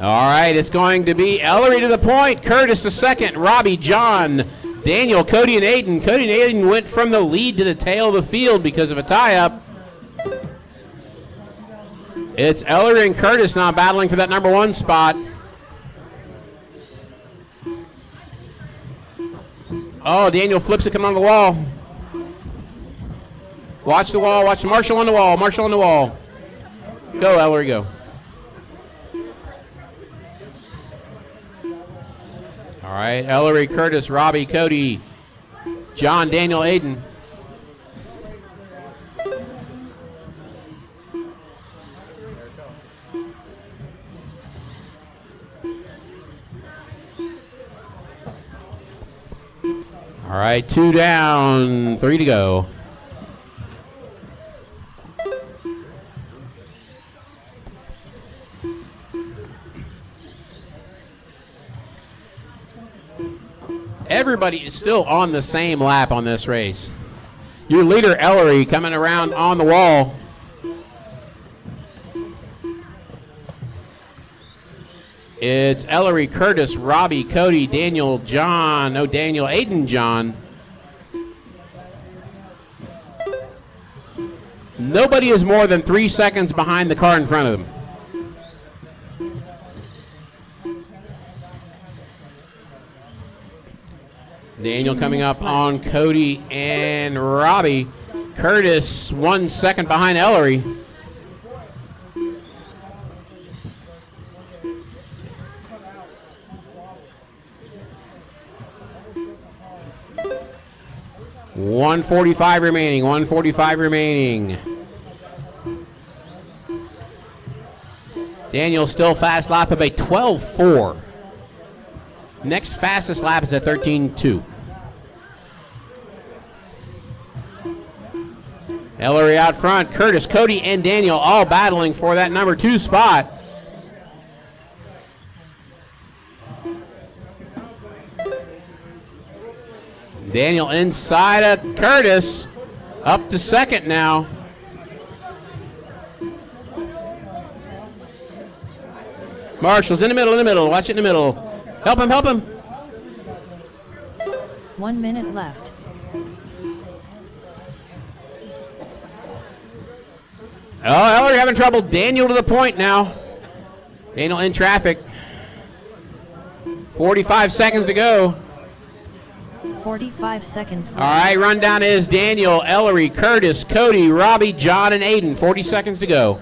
All right, it's going to be Ellery to the point. Curtis to second. Robbie, John, Daniel, Cody, and Aiden. Cody and Aiden went from the lead to the tail of the field because of a tie-up. It's Ellery and Curtis now battling for that number 1 spot. Oh, Daniel flips it coming on the wall. Watch the wall. Watch Marshall on the wall. Marshall on the wall. Go, Ellery, go. All right, Ellery, Curtis, Robbie, Cody, John, Daniel, Aiden. All right, 2 down, 3 to go. Everybody is still on the same lap on this race. Your leader, Ellery, coming around on the wall. It's Ellery, Curtis, Robbie, Cody, Daniel, John. No, Daniel, Aiden, John. Nobody is more than 3 seconds behind the car in front of them. Daniel coming up on Cody and Robbie. Curtis 1 second behind Ellery. .145 remaining, 145 remaining. Daniel still fast lap of a 12.4. Next fastest lap is a 13.2. Ellery out front. Curtis, Cody, and Daniel all battling for that number 2 spot. Daniel inside of Curtis. Up to second now. Marshall's in the middle, Watch it in the middle. Help him, help him. 1 minute left. Oh, Ellery having trouble. Daniel to the point now. Daniel in traffic. 45 seconds to go. 45 seconds left. All right, rundown is Daniel, Ellery, Curtis, Cody, Robbie, John, and Aiden. 40 seconds to go.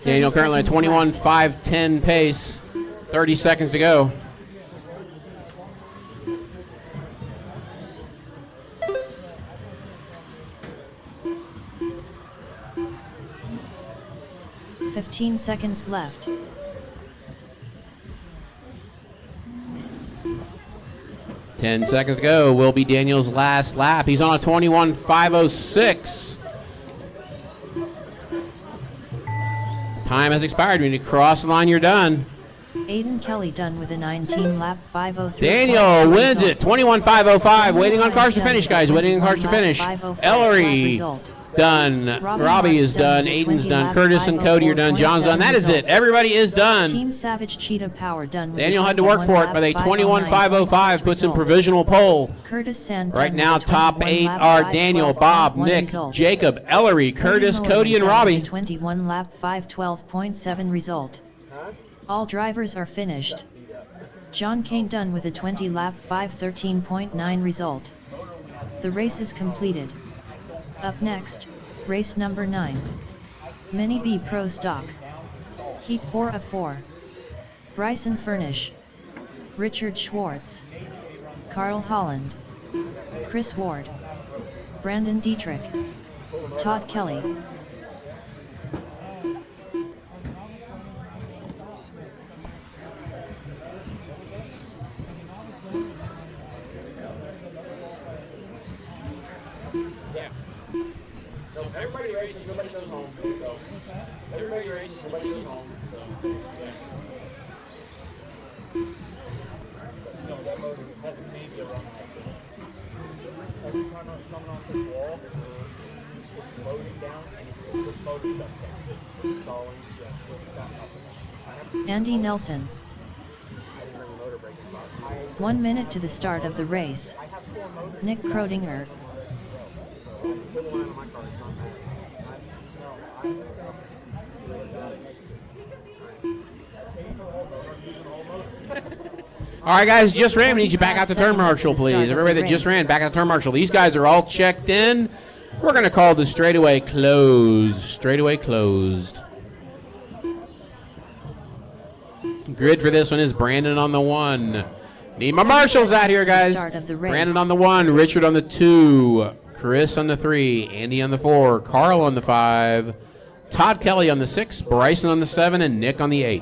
Daniel currently at 21.510 pace. 30 seconds to go. $15 seconds left. Ten seconds to go. Will be Daniel's last lap. He's on a 21.506. Time has expired. When you cross the line, you're done. Aiden Kelly done with a 19-lap 503. Daniel wins it. 21.505. Waiting on cars to finish, guys. Waiting on cars to finish. Ellery done. Robbie is done. Aiden's done. Curtis and Cody are done. John's done. That is it. Everybody is done. Team Savage Cheetah Power done. Daniel had to work for it, but a 21.505 puts in provisional pole. Curtis Sand Right now, top 8 are Daniel, Bob, Nick, Jacob, Ellery, Curtis, Cody, and Robbie. 21 lap 512.7 result. All drivers are finished. John Kane done with a 20 lap 513.9 result. The race is completed. Up next, race number 9. Mini B Pro Stock. Heat 4 of 4. Bryson Furnish. Richard Schwartz. Carl Holland. Chris Ward. Brandon Dietrich. Todd Kelly. Everybody races, nobody goes home. Everybody races, nobody goes home. No, that motor has maybe a run like this. Every time I was coming off the wall, it's loading down and it's motor shuts down. It's stalling, Andy Nelson. 1 minute to the start of the race. Nick Krodinger. All right, guys, just ran. We need you back out to turn marshal, please. Everybody that just ran, back out to turn marshal. These guys are all checked in. We're going to call the straightaway closed. Straightaway closed. Grid for this one is Brandon on the 1. Need my marshals out here, guys. Brandon on the 1, Richard on the 2, Chris on the 3, Andy on the 4, Carl on the 5, Todd Kelly on the 6, Bryson on the 7, and Nick on the 8.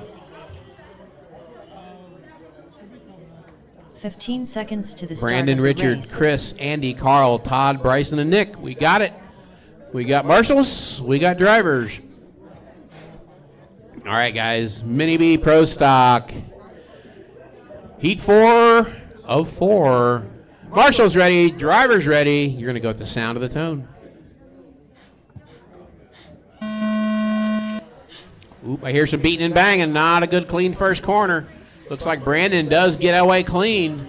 15 seconds to the start Brandon, of the Richard, race. Chris, Andy, Carl, Todd, Bryson, and Nick. We got it. We got marshals. We got drivers. All right, guys. Mini B Pro Stock. Heat 4 of 4. Marshall's ready. Driver's ready. You're going to go with the sound of the tone. Oop, I hear some beating and banging. Not a good clean first corner. Looks like Brandon does get away clean.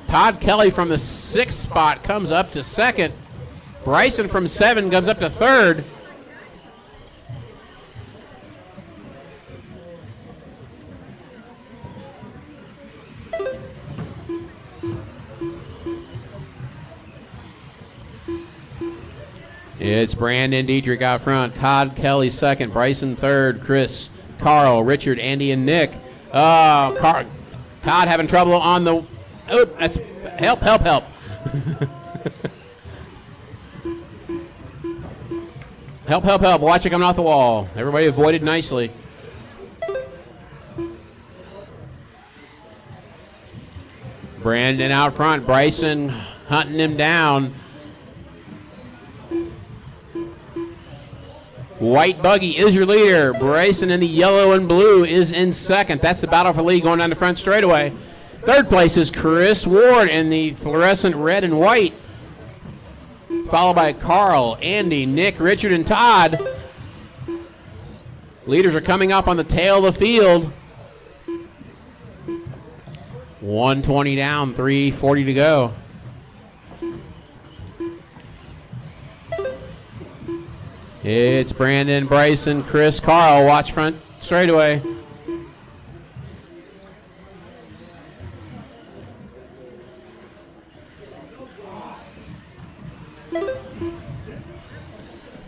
Todd Kelly from the 6th spot comes up to 2nd. Bryson from 7 comes up to 3rd. It's Brandon Dietrich out front. Todd Kelly 2nd. Bryson 3rd. Chris, Carl, Richard, Andy, and Nick. Todd having trouble on the... Oh, that's... Help. help, help. Watch it coming off the wall. Everybody avoided nicely. Brandon out front. Bryson hunting him down. White buggy is your leader. Bryson in the yellow and blue is in 2nd. That's the battle for lead going down the front straightaway. 3rd place is Chris Ward in the fluorescent red and white. Followed by Carl, Andy, Nick, Richard, and Todd. Leaders are coming up on the tail of the field. 120 down, 3:40 to go. It's Brandon, Bryson, Chris, Carl. Watch front straightaway.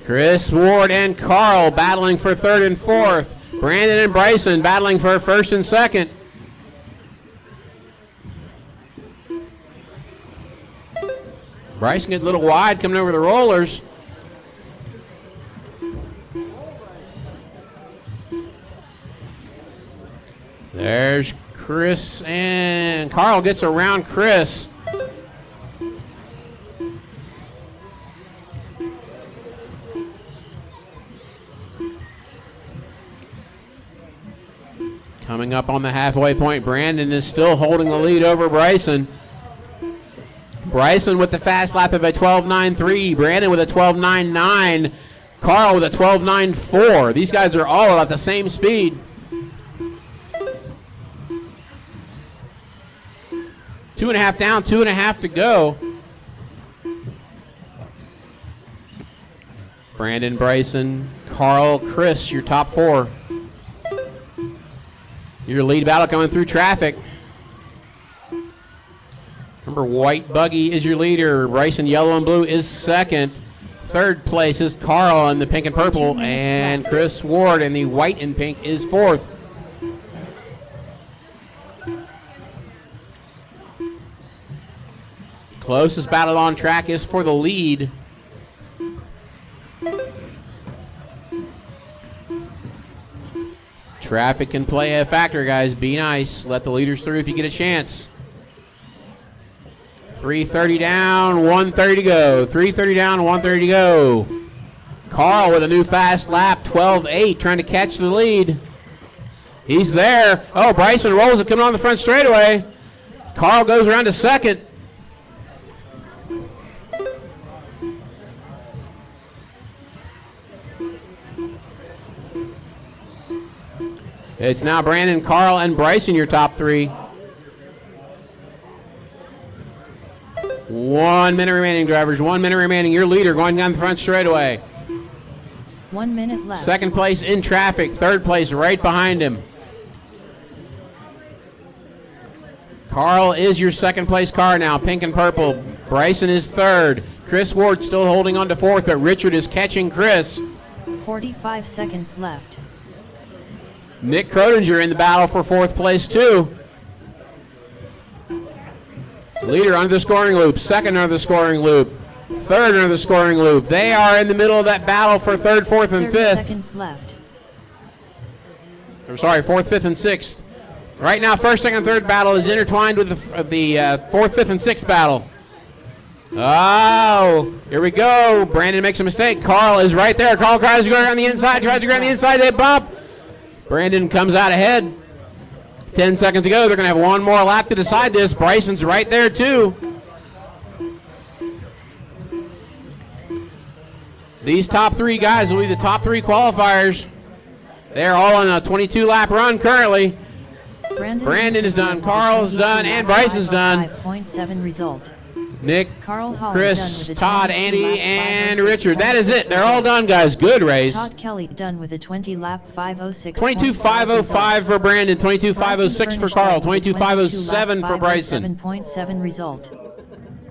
Chris Ward and Carl battling for 3rd and 4th. Brandon and Bryson battling for 1st and 2nd. Bryson gets a little wide coming over the rollers. There's Chris, and Carl gets around Chris. Coming up on the halfway point, Brandon is still holding the lead over Bryson. Bryson with the fast lap of a 12.93. Brandon with a 12.99. Carl with a 12.94. These guys are all at the same speed. 2.5 down, 2.5 to go. Brandon, Bryson, Carl, Chris, your top 4. Your lead battle coming through traffic. Remember, white buggy is your leader. Bryson, yellow and blue, is 2nd. 3rd place is Carl in the pink and purple. And Chris Ward in the white and pink is 4th. Closest battle on track is for the lead. Traffic can play a factor, guys. Be nice. Let the leaders through if you get a chance. 3:30 down, 1:30 to go. 3:30 down, 1:30 to go. Carl with a new fast lap, 12.8, trying to catch the lead. He's there. Oh, Bryson rolls it coming on the front straightaway. Carl goes around to 2nd. It's now Brandon, Carl, and Bryson, your top 3. 1 minute remaining, drivers. 1 minute remaining. Your leader going down the front straightaway. 1 minute left. 2nd place in traffic. 3rd place right behind him. Carl is your 2nd place car now, pink and purple. Bryson is 3rd. Chris Ward still holding on to 4th, but Richard is catching Chris. 45 seconds left. Nick Crotinger in the battle for 4th place too. Leader under the scoring loop, 2nd under the scoring loop, 3rd under the scoring loop. They are in the middle of that battle for 3rd, 4th, and 30 5th. seconds left. I'm sorry, 4th, 5th, and 6th. Right now, 1st, 2nd, 3rd battle is intertwined with the 4th, 5th, and 6th battle. Oh, here we go. Brandon makes a mistake. Carl is right there. Carl tries to go around the inside, They bump. Brandon comes out ahead. 10 seconds to go. They're going to have one more lap to decide this. Bryson's right there, too. These top three guys will be the top three qualifiers. They're all on a 22-lap run currently. Brandon is done, Carl's done, and Bryson's done. 5.7 result. Nick, Carl Hall Chris, done with a Todd, 22 Andy, lap and 506.6 Richard. That is it. They're all done, guys. Good race. Todd Kelly done with a 20-lap 506. 22.505 for Brandon, 22.506 for Carl, 22.507 for Bryson. 7.7 result.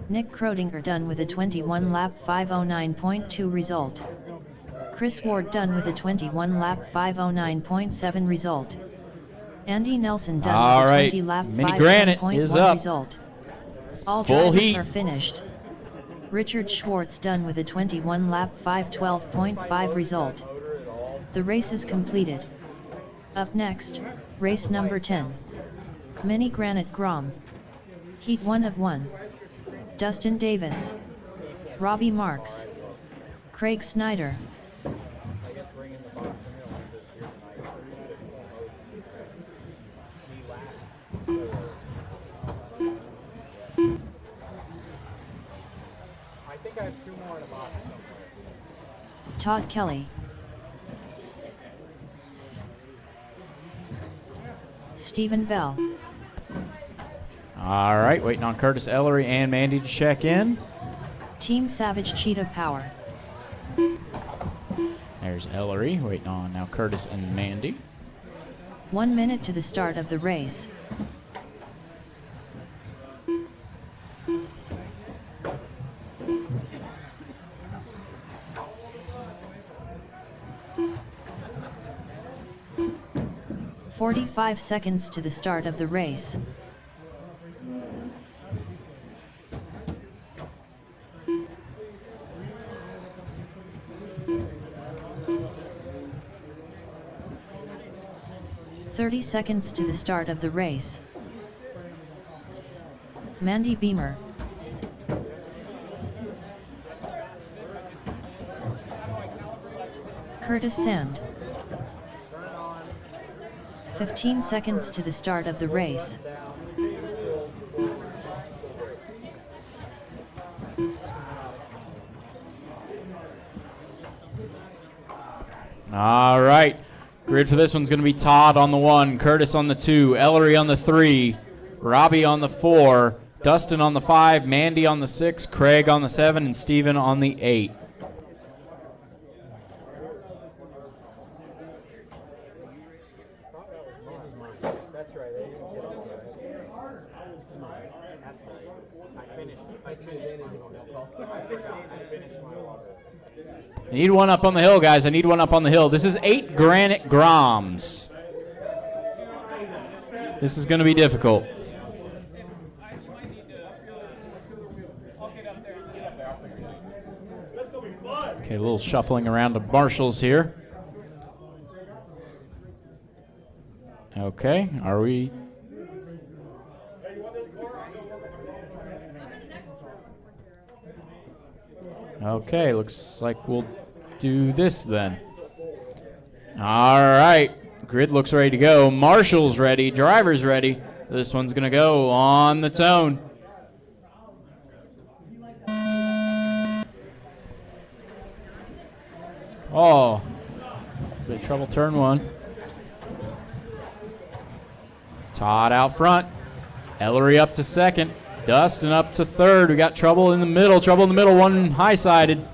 Nick Krodinger done with a 21-lap 509.2 result. Chris Ward done with a 21-lap 509.7 result. Andy Nelson done All with a right. 20-lap Mini Granite is 510.1 up. result. All Full drivers heat. are finished. Richard Schwartz done with a 21-lap 512.5 result. The race is completed. Up next, race number 10. Mini Granite Grom. Heat 1 of 1. Dustin Davis. Robbie Marks. Craig Snyder. I think I have 2 more in a box somewhere. Todd Kelly. Stephen Bell. All right, waiting on Curtis Ellery and Mandy to check in. Team Savage Cheetah Power. There's Ellery, waiting on now Curtis and Mandy. 1 minute to the start of the race. "45 seconds to the start of the race. "30 seconds to the start of the race. Mandy Beamer. Curtis Sand. 15 seconds to the start of the race. All right. Grid for this one's going to be Todd on the 1, Curtis on the 2, Ellery on the 3, Robbie on the 4, Dustin on the 5, Mandy on the 6, Craig on the 7, and Steven on the 8. That's right. They didn't get all that. That's right. I finished my order. I need one up on the hill, guys. I need one up on the hill. This is 8 Granite Groms. This is going to be difficult. Okay, a little shuffling around of marshals here. Okay, are we? Okay, looks like we'll do this then. All right, grid looks ready to go. Marshall's ready, driver's ready. This one's gonna go on the tone. Oh, bit of trouble, turn 1. Todd out front. Ellery up to 2nd. Dustin up to 3rd. We got trouble in the middle. One high-sided.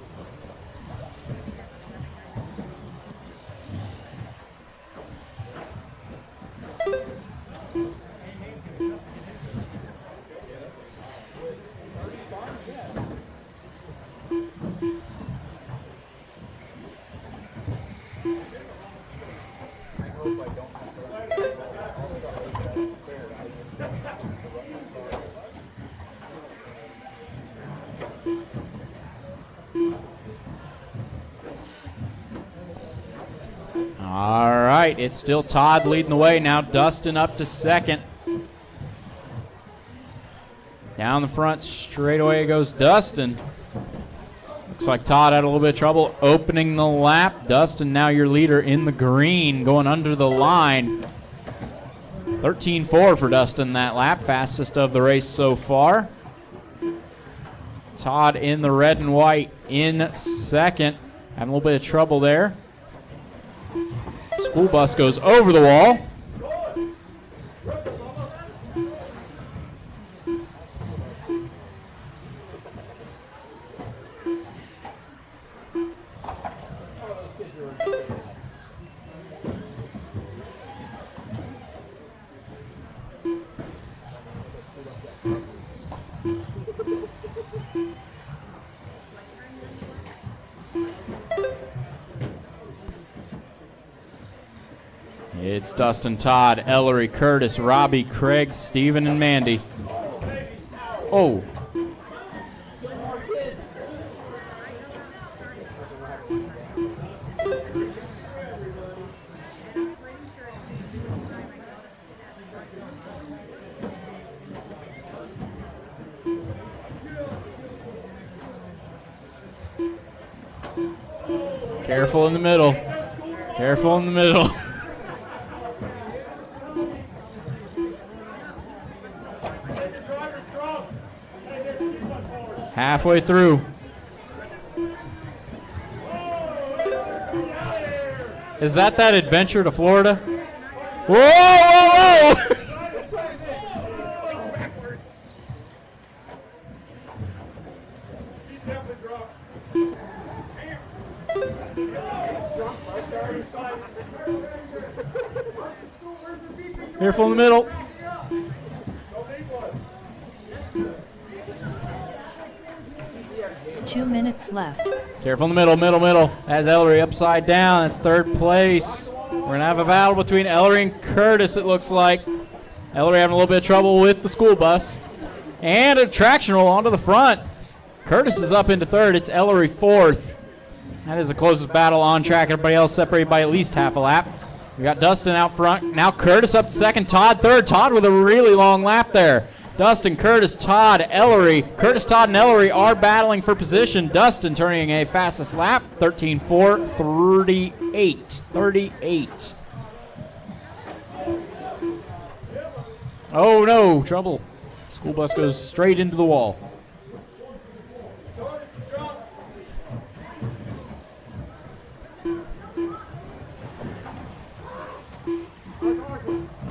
All right, it's still Todd leading the way. Now Dustin up to 2nd. Down the front straightaway goes Dustin. Looks like Todd had a little bit of trouble opening the lap. Dustin, now your leader in the green, going under the line. 13.4 for Dustin that lap, fastest of the race so far. Todd in the red and white in second. Having a little bit of trouble there. School bus goes over the wall. It's Dustin, Todd, Ellery, Curtis, Robbie, Craig, Steven, and Mandy. Oh. Careful in the middle. Careful in the middle. Halfway through. Is that adventure to Florida? Whoa, whoa, whoa! Careful in the middle. 2 minutes left. Careful in the middle, middle. As Ellery upside down. That's third place. We're going to have a battle between Ellery and Curtis, it looks like. Ellery having a little bit of trouble with the school bus. And a traction roll onto the front. Curtis is up into third. It's Ellery fourth. That is the closest battle on track. Everybody else separated by at least half a lap. We got Dustin out front. Now Curtis up to second. Todd third. Todd with a really long lap there. Dustin, Curtis, Todd, Ellery. Curtis, Todd, and Ellery are battling for position. Dustin turning a fastest lap, 13.4, 38. Oh no, trouble. School bus goes straight into the wall.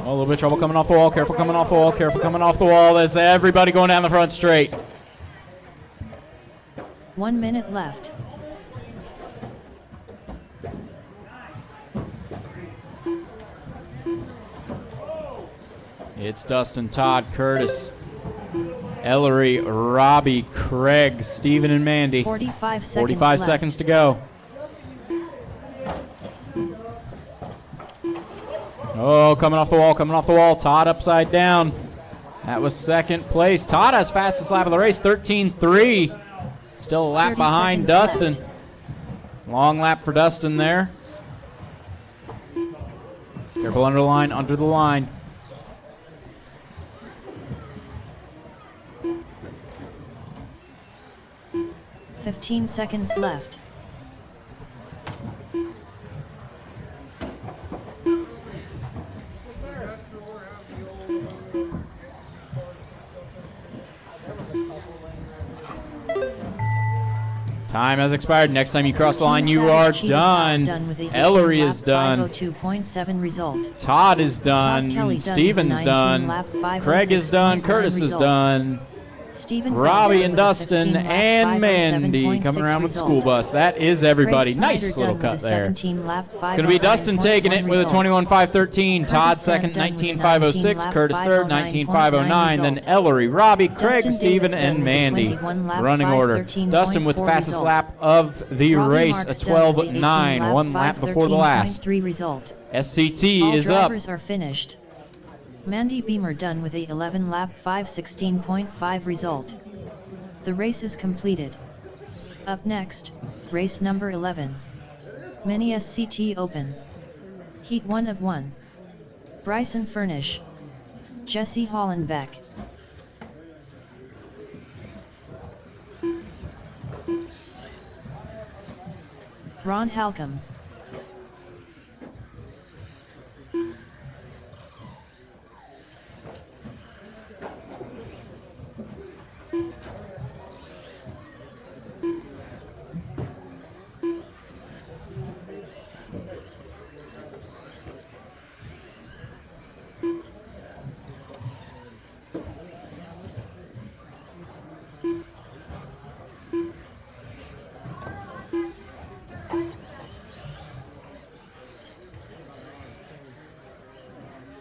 Oh, a little bit of trouble coming off the wall. Careful coming off the wall. Careful coming off the wall. There's everybody going down the front straight. 1 minute left. It's Dustin, Todd, Curtis, Ellery, Robbie, Craig, Steven, and Mandy. 45 seconds 45 left. seconds to go. Oh, coming off the wall, coming off the wall. Todd upside down. That was second place. Todd has fastest lap of the race, 13.3. Still a lap 30 behind seconds Dustin. left. Long lap for Dustin there. Careful under the line, under the line. Fifteen seconds left. Time has expired. Next time you cross the line, you 14 are Savage Cheetah done. done with a Ellery 18 is lap done. 502.7 result. Todd is Todd done. Kelly done Steven's with a 19 done. lap Craig is done. 506.9 Curtis is result. done. Stephen Robbie Bell and with a Dustin 15 lap and Mandy 507.6 coming around with the result. school bus. That is everybody. Craig Nice Snyder little done cut with a there. 17 lap It's going to be Dustin taking it with a 21.513. Todd second, 19.506. Curtis third, 19.509. Then Ellery, Robbie, Craig, Dustin Steven, Davis and done with a Mandy. 21 lap Running order. 513.4 Dustin with the fastest result. lap of the Robbie race, Marks a done with a 12.9. 18 One lap before the last. 513.3 result. SCT All is up. drivers are finished. Mandy Beamer done with a 11 lap 516.5 result. The race is completed. Up next, race number 11. Mini SCT Open. Heat 1 of 1. Bryson Furnish. Jesse Hollenbeck. Ron Halcomb.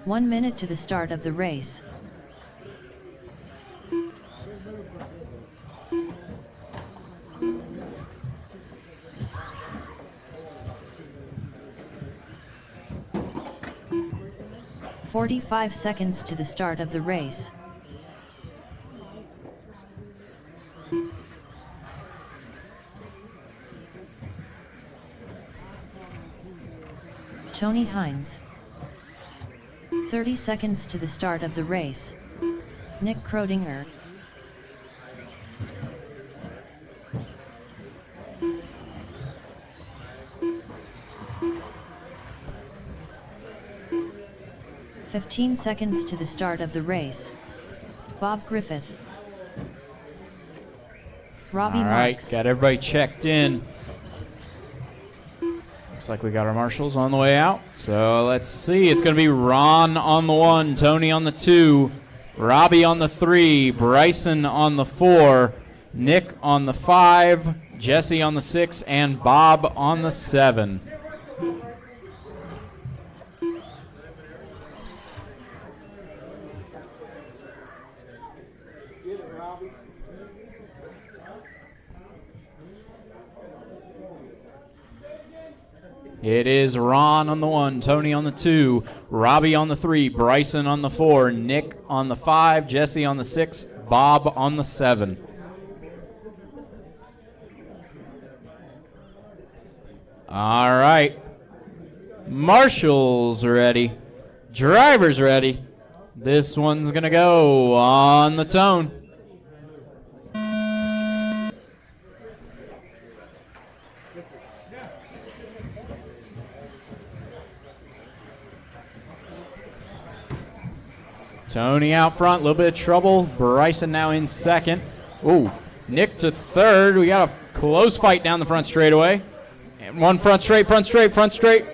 One minute to the start of the race. "45 seconds to the start of the race. Tony Hines. 30 seconds to the start of the race. Nick Krodinger. "15 seconds to the start of the race. Bob Griffith. Robbie All right, Marks. got everybody checked in. Looks like we got our marshals on the way out. So let's see. It's going to be Ron on the 1, Tony on the 2, Robbie on the 3, Bryson on the 4, Nick on the 5, Jesse on the 6, and Bob on the 7. It is Ron on the 1, Tony on the 2, Robbie on the 3, Bryson on the 4, Nick on the 5, Jesse on the 6, Bob on the 7. All right. Marshals ready. Drivers ready. This one's going to go on the tone. Tony out front, a little bit of trouble. Bryson now in second. Ooh, Nick to third. We got a close fight down the front straightaway. And one front straight, front straight, front straight.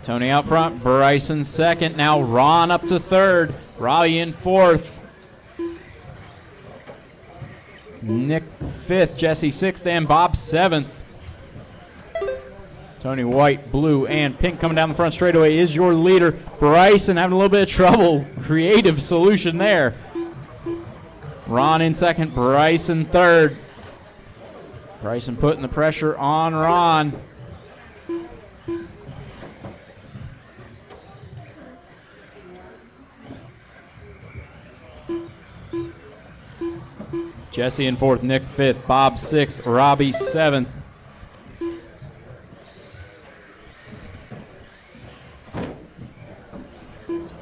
Tony out front, Bryson second. Now Ron up to third. Robbie in fourth. Nick fifth, Jesse sixth, and Bob seventh. Tony white, blue, and pink coming down the front straightaway is your leader. Bryson having a little bit of trouble. Creative solution there. Ron in second, Bryson third. Bryson putting the pressure on Ron. Jesse in fourth, Nick fifth, Bob sixth, Robbie seventh.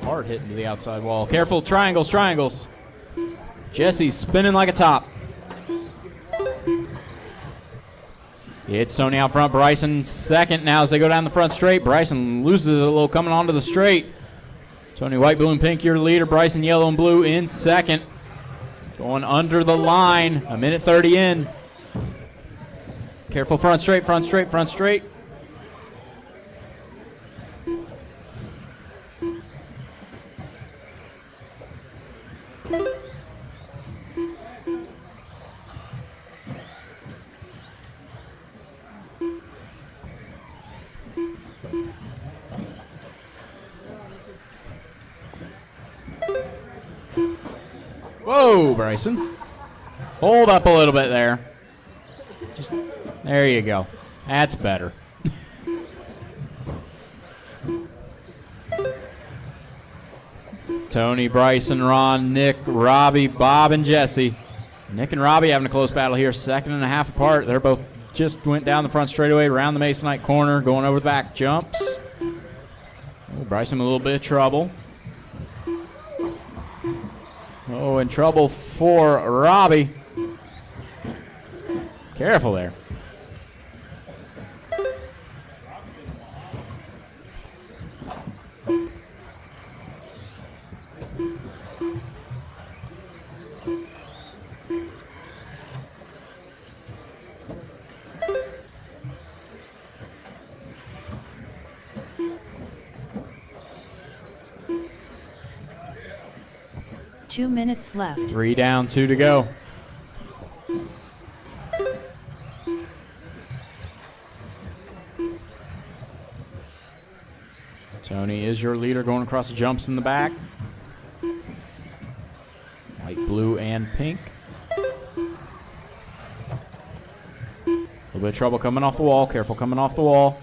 Hard hitting to the outside wall. Careful, triangles, triangles. Jesse's spinning like a top. It's Tony out front, Bryson second now as they go down the front straight. Bryson loses it a little coming onto the straight. Tony white, blue, and pink, your leader. Bryson yellow and blue in second. Going under the line, a minute 30 in. Careful, front straight, front straight, front straight. Whoa, Bryson. Hold up a little bit there. Just there you go. That's better. Tony, Bryson, Ron, Nick, Robbie, Bob, and Jesse. Nick and Robbie having a close battle here, 2.5 apart. They're both just went down the front straightaway, around the Masonite corner, going over the back jumps. Oh, Bryson with a little bit of trouble. Oh, in trouble for Robbie. Careful there. Two minutes left. 3 down, 2 to go. Tony is your leader going across the jumps in the back. Light blue and pink. A little bit of trouble coming off the wall. Careful coming off the wall.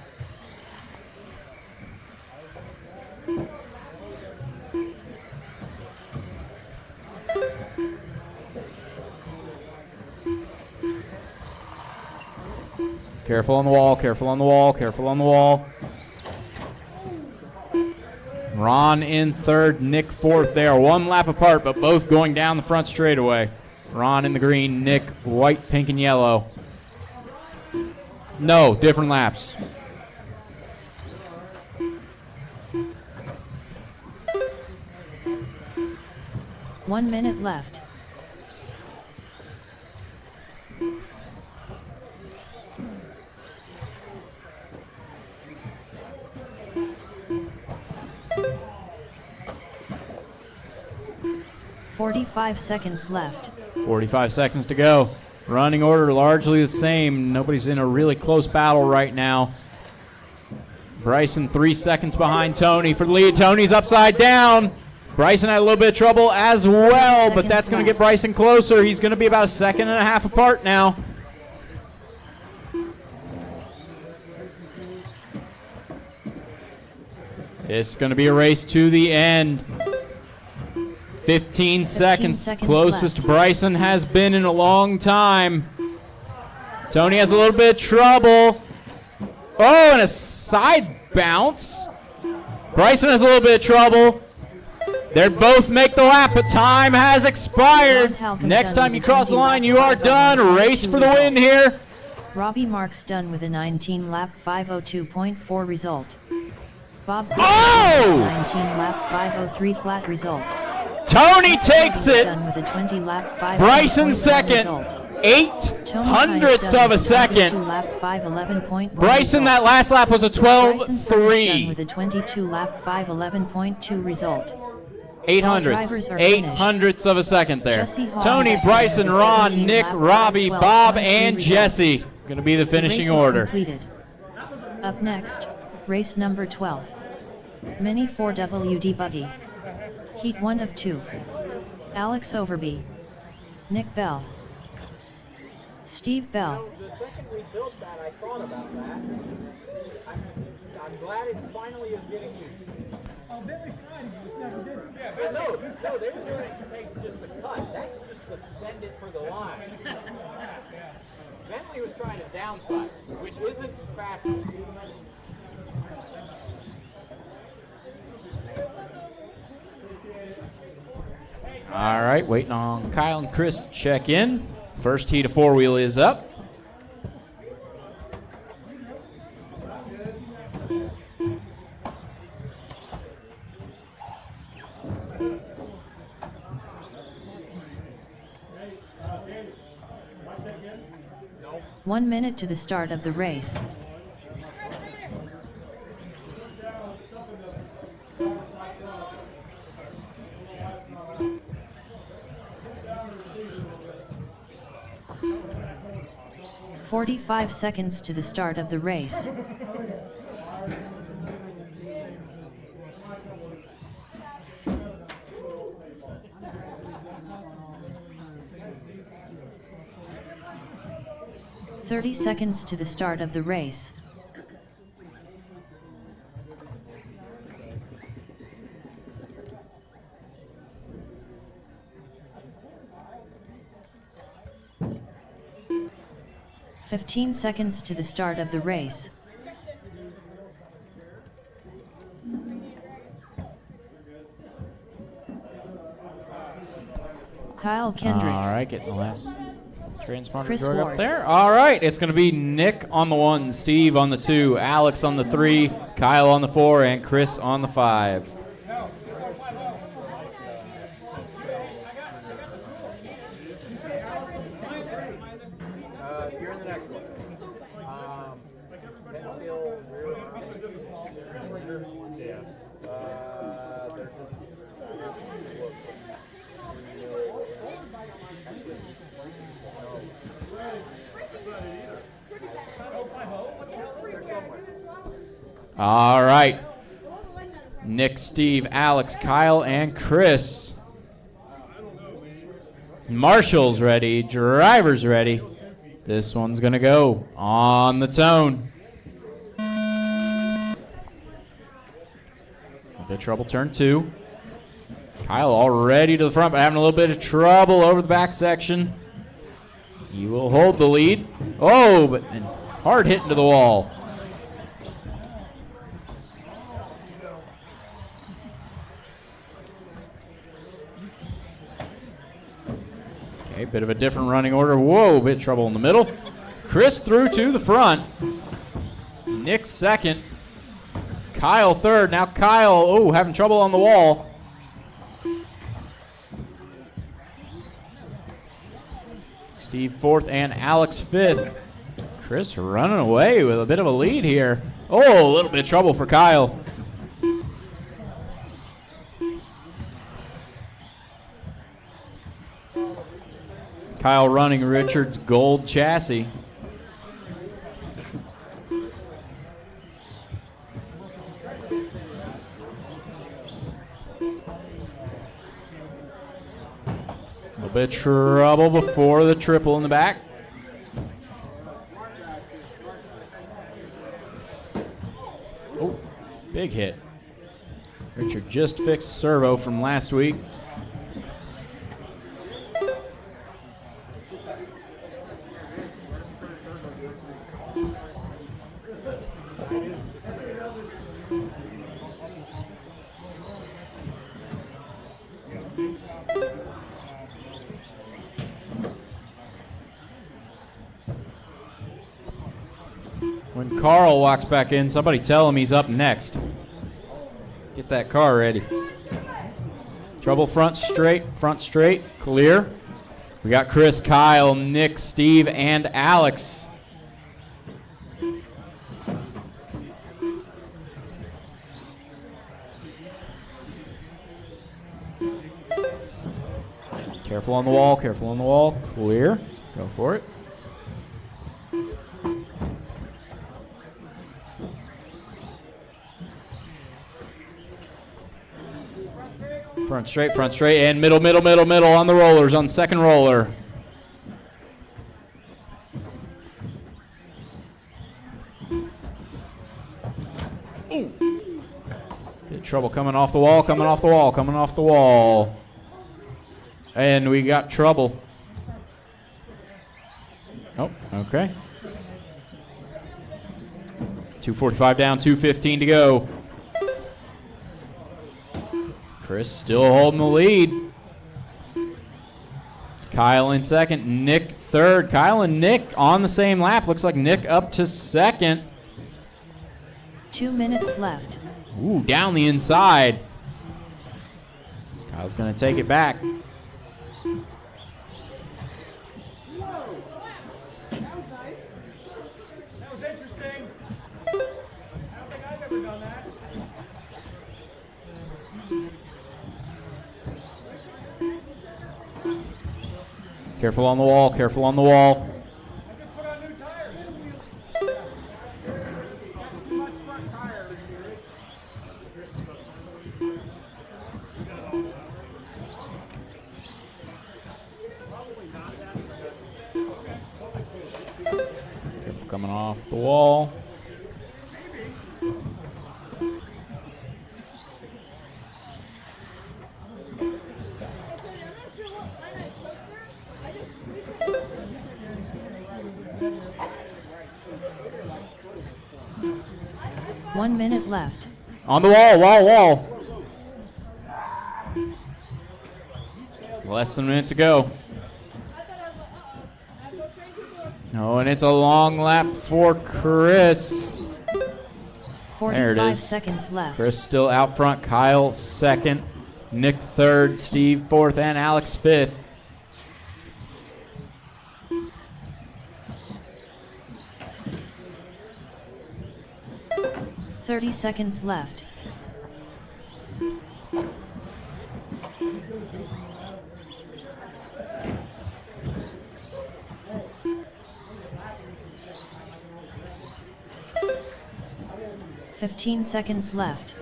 Careful on the wall, careful on the wall, careful on the wall. Ron in third, Nick fourth. They are 1 lap apart, but both going down the front straightaway. Ron in the green, Nick white, pink, and yellow. No, different laps. One minute left. .45 seconds left. 45 seconds to go. Running order largely the same. Nobody's in a really close battle right now. Bryson 3 seconds behind Tony for the lead. Tony's upside down. Bryson had a little bit of trouble as well, but that's going to get Bryson closer. He's going to be about 1.5 seconds apart now. It's going to be a race to the end. 15 seconds, closest left. Bryson has been in a long time. Tony has a little bit of trouble. Oh, and a side bounce. Bryson has a little bit of trouble. They both make the lap, but time has expired. Next time you cross the line, you are done. Race for the win here. Robbie Marks done with a 19-lap 5:02.4 result. Bob 19 lap 5:03 flat result. Tony takes it. Done with a 20-lap 5. Bryson second. 0.08 of a second. Bryson, that last lap was a 12.3. With a 22-lap 5:11.2 result. 800ths of a second there. Tony, Bryson, Ron, Nick, Robbie, Bob, and Jesse going to be the finishing order. Completed. Up next, race number 12. Mini 4WD Buggy. Heat 1 of 2. Alex Overby. Nick Bell. Steve Bell. The second we built that, I thought about that. I'm glad it finally is getting used. Oh, Bentley's trying, he just never did it. Yeah, no, they were doing it to take just the cut. That's just to send it for the line. Bentley was trying to downside, which isn't fast. All right, waiting on Kyle and Chris to check in. First heat of 4-wheel is up. No. 1 minute to the start of the race. .45 seconds to the start of the race. .30 seconds to the start of the race. .15 seconds to the start of the race. Kyle Kendrick. All right, getting the last Transponder Chris drug up Ward. there. All right, it's going to be Nick on the 1, Steve on the 2, Alex on the 3, Kyle on the 4, and Chris on the 5. You're in the next one. Penskill, rear. Yeah. They're just. All right. Nick, Steve, Alex, Kyle, and Chris. Marshall's ready. Driver's ready. This one's going to go on the tone. A bit of trouble, turn 2. Kyle already to the front, but having a little bit of trouble over the back section. He will hold the lead. Oh, but hard hit into the wall. Okay, bit of a different running order. Whoa, bit of trouble in the middle. Chris through to the front. Nick second. It's Kyle third. Now Kyle, oh, having trouble on the wall. Steve fourth and Alex fifth. Chris running away with a bit of a lead here. Oh, a little bit of trouble for Kyle. Kyle running Richard's gold chassis. A little bit of trouble before the triple in the back. Oh, big hit. Richard just fixed servo from last week. When Carl walks back in, somebody tell him he's up next. Get that car ready. Trouble front straight, clear. We got Chris, Kyle, Nick, Steve, and Alex. Careful on the wall, clear. Go for it. Front straight, and middle on the rollers, on second roller. Ooh. Bit of trouble coming off the wall. And we got trouble. Oh, okay. 2:45 down, 2:15 to go. Chris still holding the lead. It's Kyle in second, Nick third. Kyle and Nick on the same lap. Looks like Nick up to second. 2 minutes left. Ooh, down the inside. Kyle's going to take it back. Careful on the wall. Careful coming off the wall. One minute left. On the wall. Less than a minute to go. Oh, and it's a long lap for Chris. There it 45 is. seconds left. Chris still out front. Kyle second. Nick third. Steve fourth. And Alex fifth. "30 seconds left. "15 seconds left.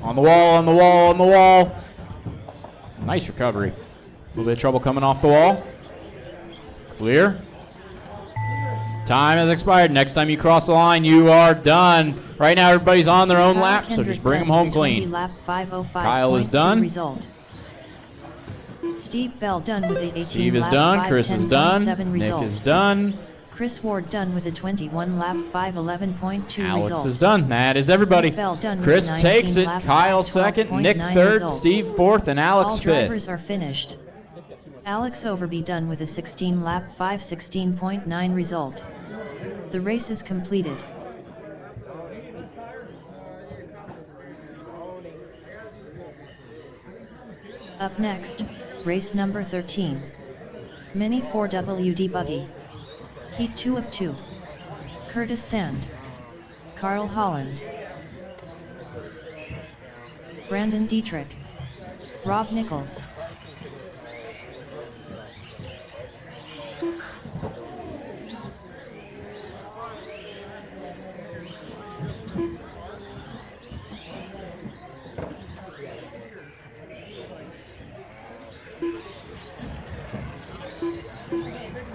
On the wall, on the wall, on the wall. Nice recovery. A little bit of trouble coming off the wall. Clear. Time has expired. Next time you cross the line, you are done. Right now, everybody's on their own Kyle lap, so Kendrick just bring them done home with a 20 clean. lap 5:05.2 Kyle is done. Result. Steve Bell done with a 18 Steve is lap done. Chris is done. 5:10.7 Nick result. is done. Chris Ward done with a 21 lap 5:11.2 Alex result. is done. That is everybody. Steve Bell done with Chris a 19 takes it. lap Kyle second. Nick 5:12.9 third. result. Steve fourth. And Alex All fifth. drivers are finished. Alex Overby done with a 16 lap 5:16.9 result. The race is completed. Up next, race number 13. Mini 4WD Buggy. Heat 2 of 2. Curtis Sand. Carl Holland. Brandon Dietrich. Rob Nichols.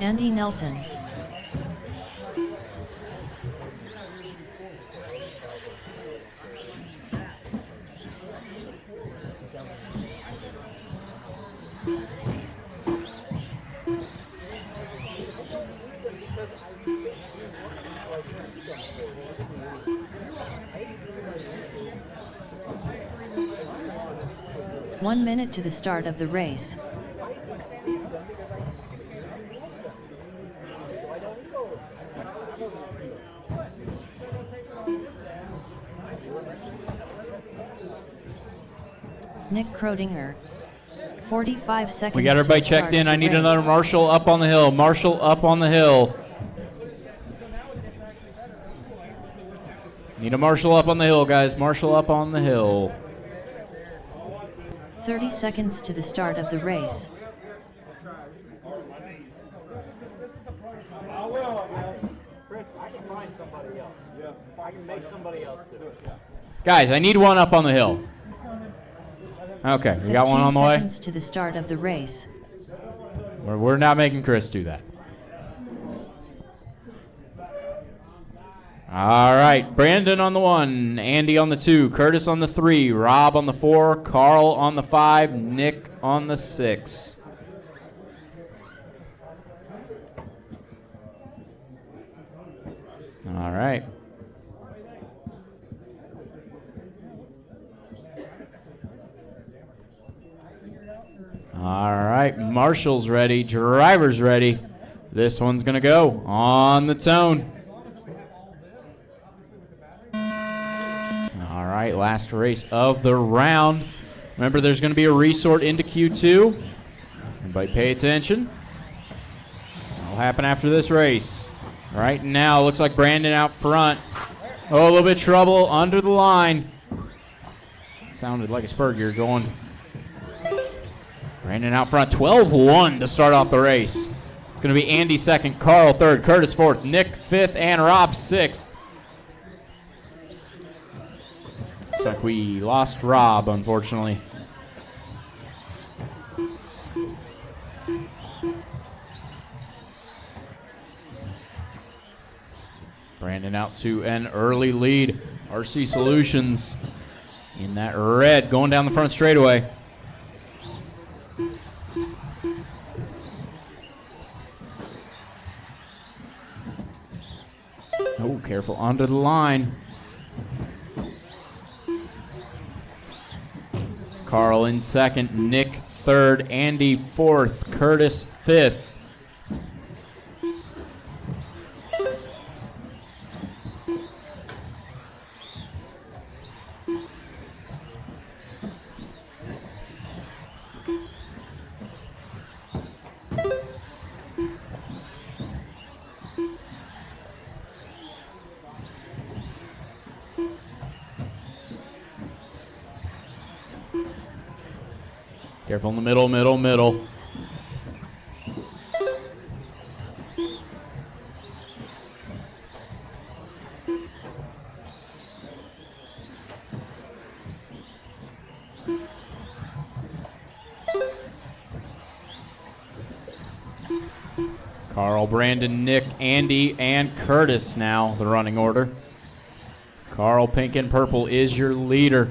Andy Nelson. One minute to the start of the race. Nick Krodinger. 45 seconds. We got everybody to start checked in. the I need race. another Marshall up on the hill. Marshall up on the hill. Need a Marshall up on the hill, guys. Marshall up on the hill. 30 seconds to the start of the race. I will, I guess. Chris, I can find somebody else. Yeah. I can make somebody else do it. Guys, I need one up on the hill. Okay, we got one on the 15 way. seconds to the start of the race. We're not making Chris do that. All right, Brandon on the 1, Andy on the 2, Curtis on the 3, Rob on the 4, Carl on the 5, Nick on the 6. All right. All right, Marshall's ready, driver's ready. This one's gonna go on the tone. All right, last race of the round. Remember, there's gonna be a resort into Q2. Everybody pay attention. What'll happen after this race? Right now, looks like Brandon out front. Oh, a little bit of trouble under the line. Sounded like a spur gear going. Brandon out front, 12-1 to start off the race. It's going to be Andy second, Carl third, Curtis fourth, Nick fifth, and Rob sixth. Looks like we lost Rob, unfortunately. Brandon out to an early lead. RC Solutions in that red going down the front straightaway. Oh, careful under the line. It's Carl in second, Nick third, Andy fourth, Curtis fifth. Careful in the middle, middle. Carl, Brandon, Nick, Andy, and Curtis now the running order. Carl, pink and purple, is your leader.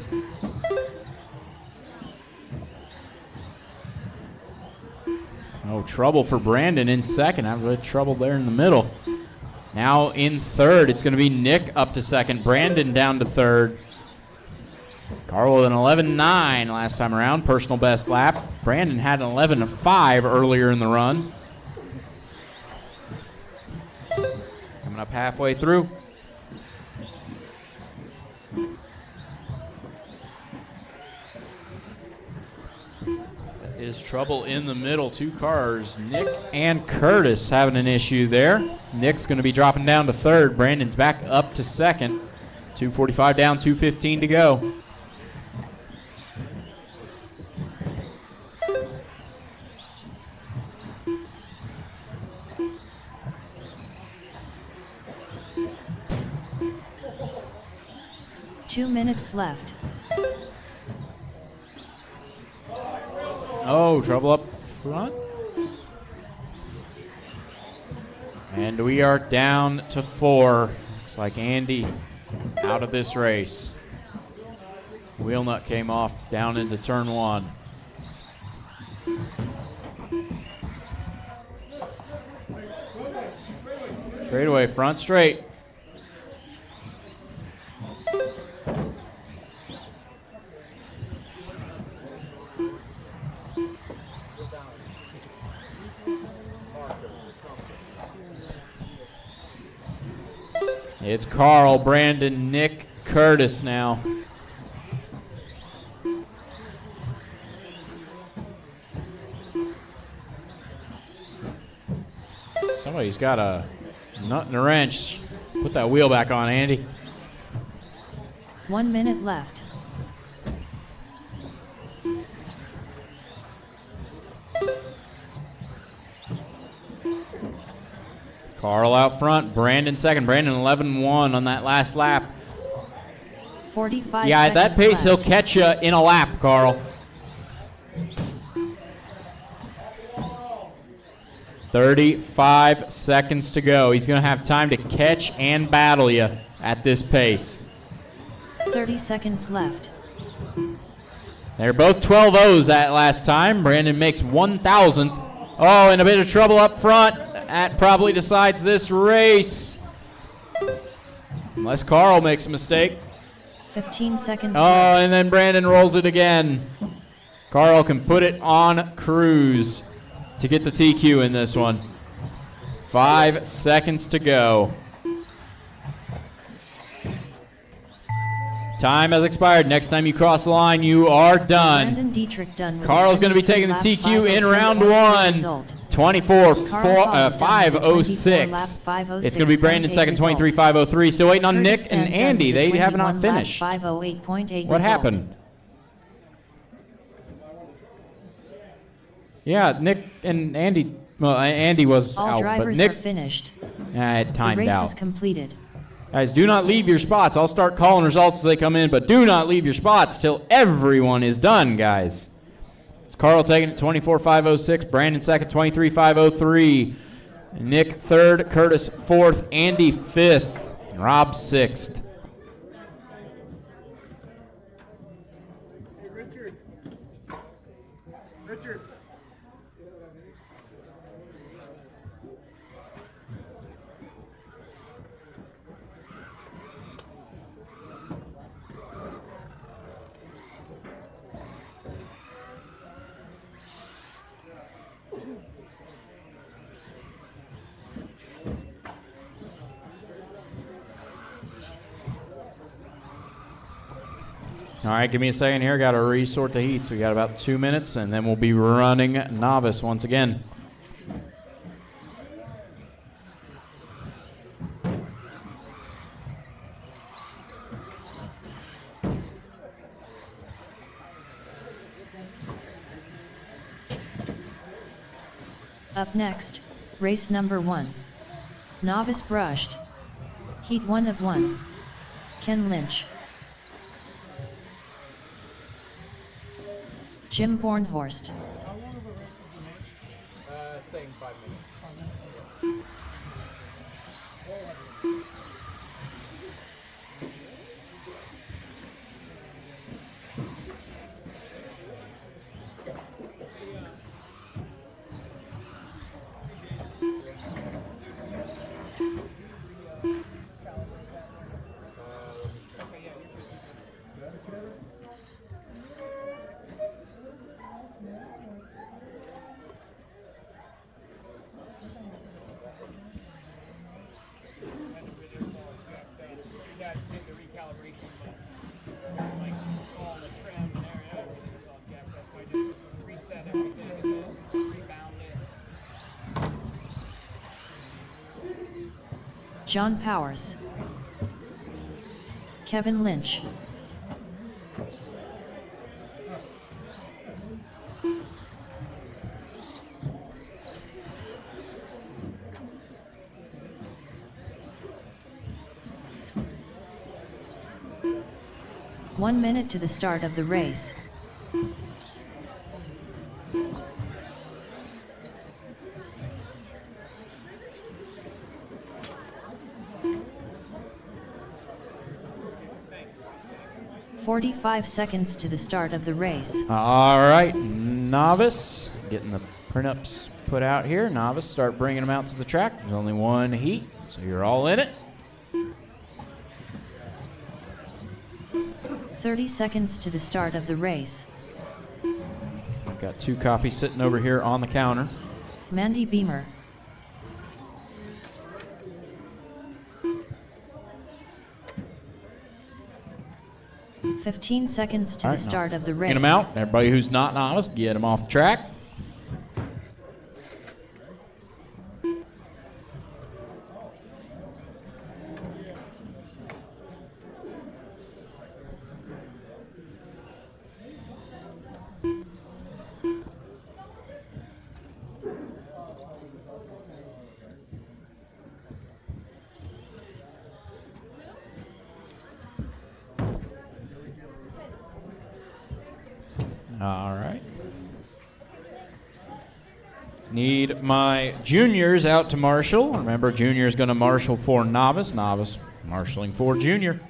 Oh, trouble for Brandon in second. I've had trouble there in the middle. Now in third, it's going to be Nick up to second. Brandon down to third. Carl with an 11.9 last time around, personal best lap. Brandon had an 11.5 earlier in the run. Coming up halfway through. Is trouble in the middle. Two cars, Nick and Curtis having an issue there. Nick's going to be dropping down to third. Brandon's back up to second. 2:45 down, 2:15 to go. Two minutes left. Oh, trouble up front. And we are down to 4. Looks like Andy out of this race. Wheel nut came off down into turn 1. Straightaway, front straight. It's Carl, Brandon, Nick, Curtis now. Somebody's got a nut and a wrench. Put that wheel back on, Andy. 1 minute left. Carl out front, Brandon second. Brandon 11.1 on that last lap. 45 Yeah, at that seconds pace, left. he'll catch you in a lap, Carl. 35 seconds to go. He's going to have time to catch and battle you at this pace. 30 seconds left. They're both 12-0s that last time. Brandon makes 1,000th. Oh, and a bit of trouble up front. That probably decides this race. Unless Carl makes a mistake. 15 seconds Oh, left. and then Brandon rolls it again. Carl can put it on cruise to get the TQ in this one. 5 seconds to go. Time has expired. Next time you cross the line, you are done. Brandon Dietrich done with Carl's a going to be taking the 22 TQ lap in round 5:04 1. result. 5:06. It's going to be Brandon second, 23.503. Still waiting on Nick and Andy. They have not finished. 5:08.8 What result. happened? Yeah, Nick and Andy. Well, Andy was All out, but drivers Nick are finished. had The timed race out. is completed. Guys, do not leave your spots. I'll start calling results as they come in, but do not leave your spots till everyone is done, guys. It's Carl taking it 24.506, Brandon second, 23.503, Nick third, Curtis fourth, Andy fifth, and Rob sixth. Richard. Richard. All right, give me a second here. Got to resort the heats. We got about 2 minutes, and then we'll be running novice once again. Up next, race number 1. Novice brushed. Heat 1 of 1. Ken Lynch. Jim Bornhorst. Saying 5 minutes. John Powers. Kevin Lynch. One minute to the start of the race. "45 seconds to the start of the race." All right, novice, getting the print-ups put out here. Novice, start bringing them out to the track. There's only one heat, so you're all in it. 30 seconds to the start of the race. I've got 2 copies sitting over here on the counter. Mandy Beamer. "15 seconds to the start of the race." Get them out. Everybody who's not novice, get them off the track. All right. Need my juniors out to marshal. Remember, junior is going to marshal for novice. Novice marshaling for junior.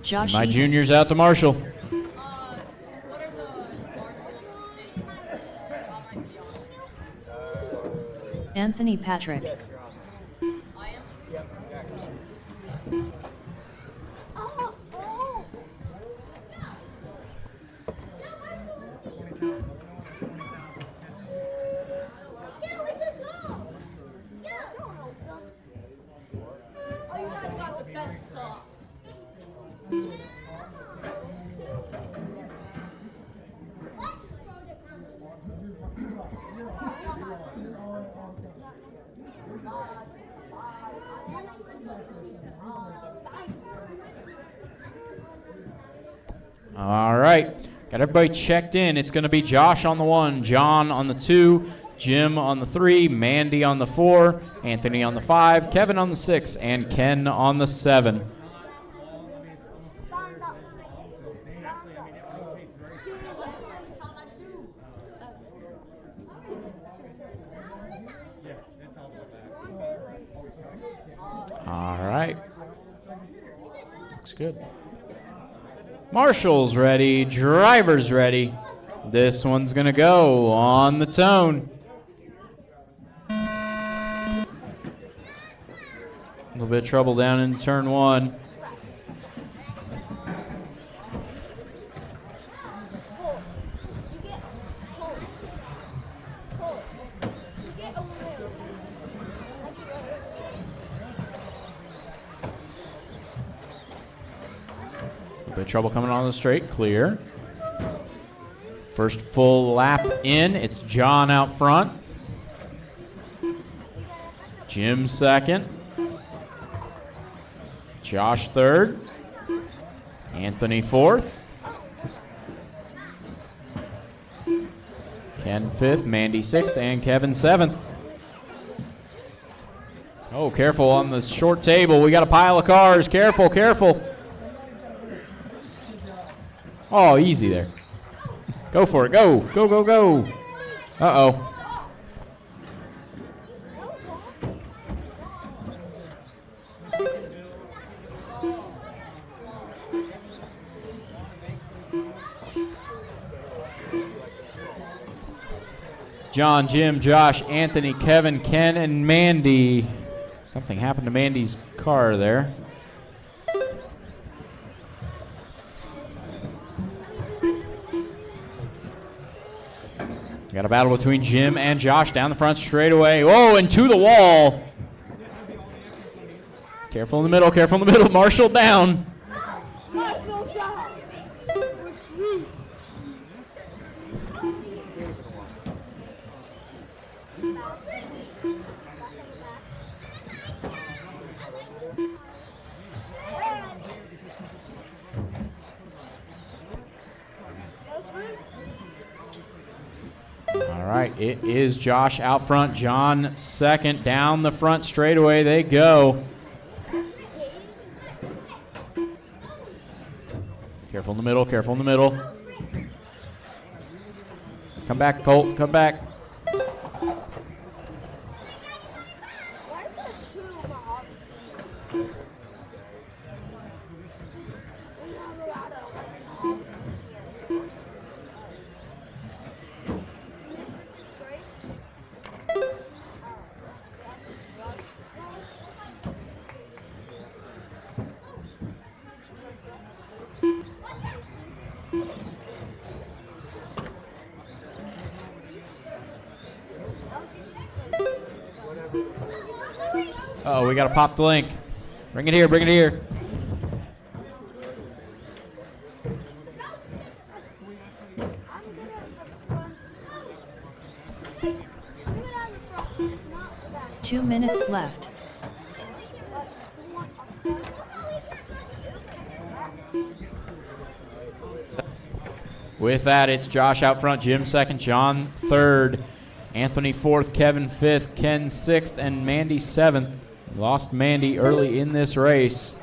Josh. My juniors out to marshal. Anthony Patrick. All right, got everybody checked in. It's going to be Josh on the 1, John on the 2, Jim on the 3, Mandy on the 4, Anthony on the 5, Kevin on the 6, and Ken on the 7. All right, looks good. Marshall's ready, driver's ready. This one's gonna go on the tone. A little bit of trouble down in turn 1. A bit of trouble coming on the straight, clear. First full lap in, it's John out front. Jim second. Josh third. Anthony fourth. Ken fifth, Mandy sixth, and Kevin seventh. Oh, careful on the short table. We got a pile of cars. Careful, careful. Oh, easy there. Go for it. Go, go, go, go. Uh-oh. John, Jim, Josh, Anthony, Kevin, Ken, and Mandy. Something happened to Mandy's car there. Got a battle between Jim and Josh down the front straightaway. Whoa, and to the wall. Careful in the middle, careful in the middle. Marshall down. All right, it is Josh out front, John second. Down the front straightaway they go. Careful in the middle, careful in the middle. Come back, Colt, come back. Uh-oh, we got to pop the link. Bring it here, bring it here. Two minutes left. With that, it's Josh out front, Jim second, John third, Anthony fourth, Kevin fifth, Ken sixth, and Mandy seventh. Lost Mandy early in this race.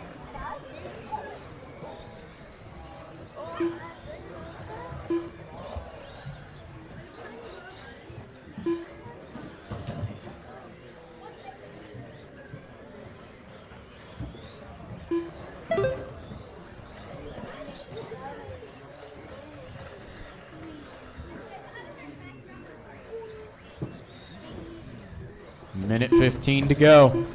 Minute 15 to go.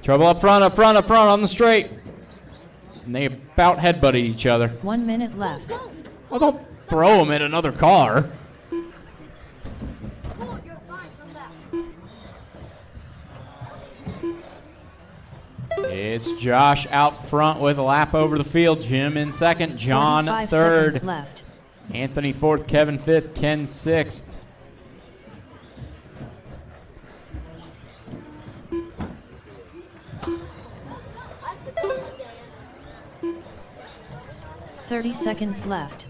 Trouble up front, up front, up front on the straight. And they about headbutted each other. 1 minute left. Well, don't throw them at another car. It's Josh out front with a lap over the field. Jim in second, John third, left. Anthony fourth, Kevin fifth, Ken sixth. .30 seconds left.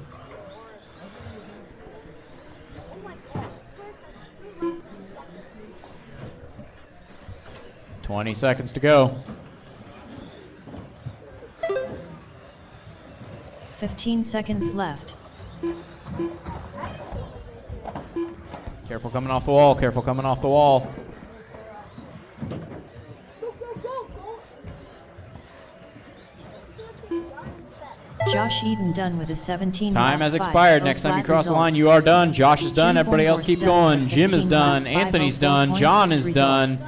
20 seconds to go. 15 seconds left. Careful coming off the wall, careful coming off the wall. Josh Eden done with a 17. Time has expired. Next time you cross the line, you are done. Josh is done. Everybody else keep going. Jim is done. Anthony's done. John is done.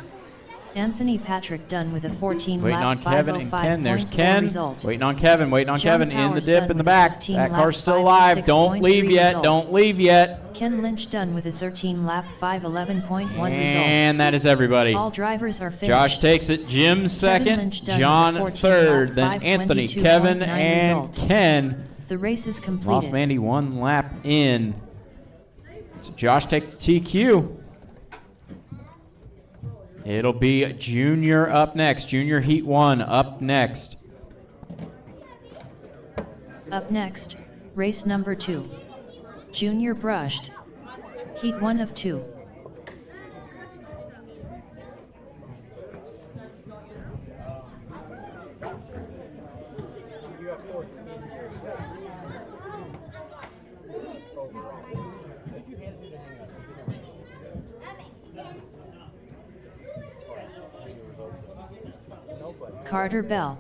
Anthony Patrick done with a 14 Waiting on lap Kevin and Ken. There's 505.4 Ken. result. Waiting on Kevin. Waiting on John Kevin in the Powers dip done in the with a back. 15 That lap car's still alive. Don't 506.3 leave yet. result. Don't leave yet. Ken Lynch done with a 13 lap 511.1 result. And that is everybody. All drivers are finished. Josh takes it. Jim second. Lynch done John with a 14 third. lap Then Anthony, 522.9 Kevin, and result. Ken. The race is Lost completed. Mandy 1 lap in. So Josh takes TQ. It'll be Junior up next. Junior Heat 1 up next. Up next, race number 2. Junior brushed. Heat 1 of 2. Carter Bell.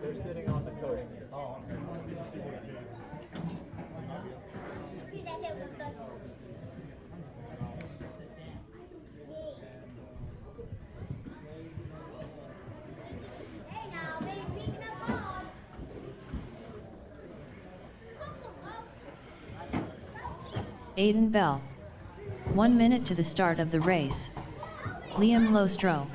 They're sitting on the coach. Aiden Bell. 1 minute to the start of the race. Liam Lostro.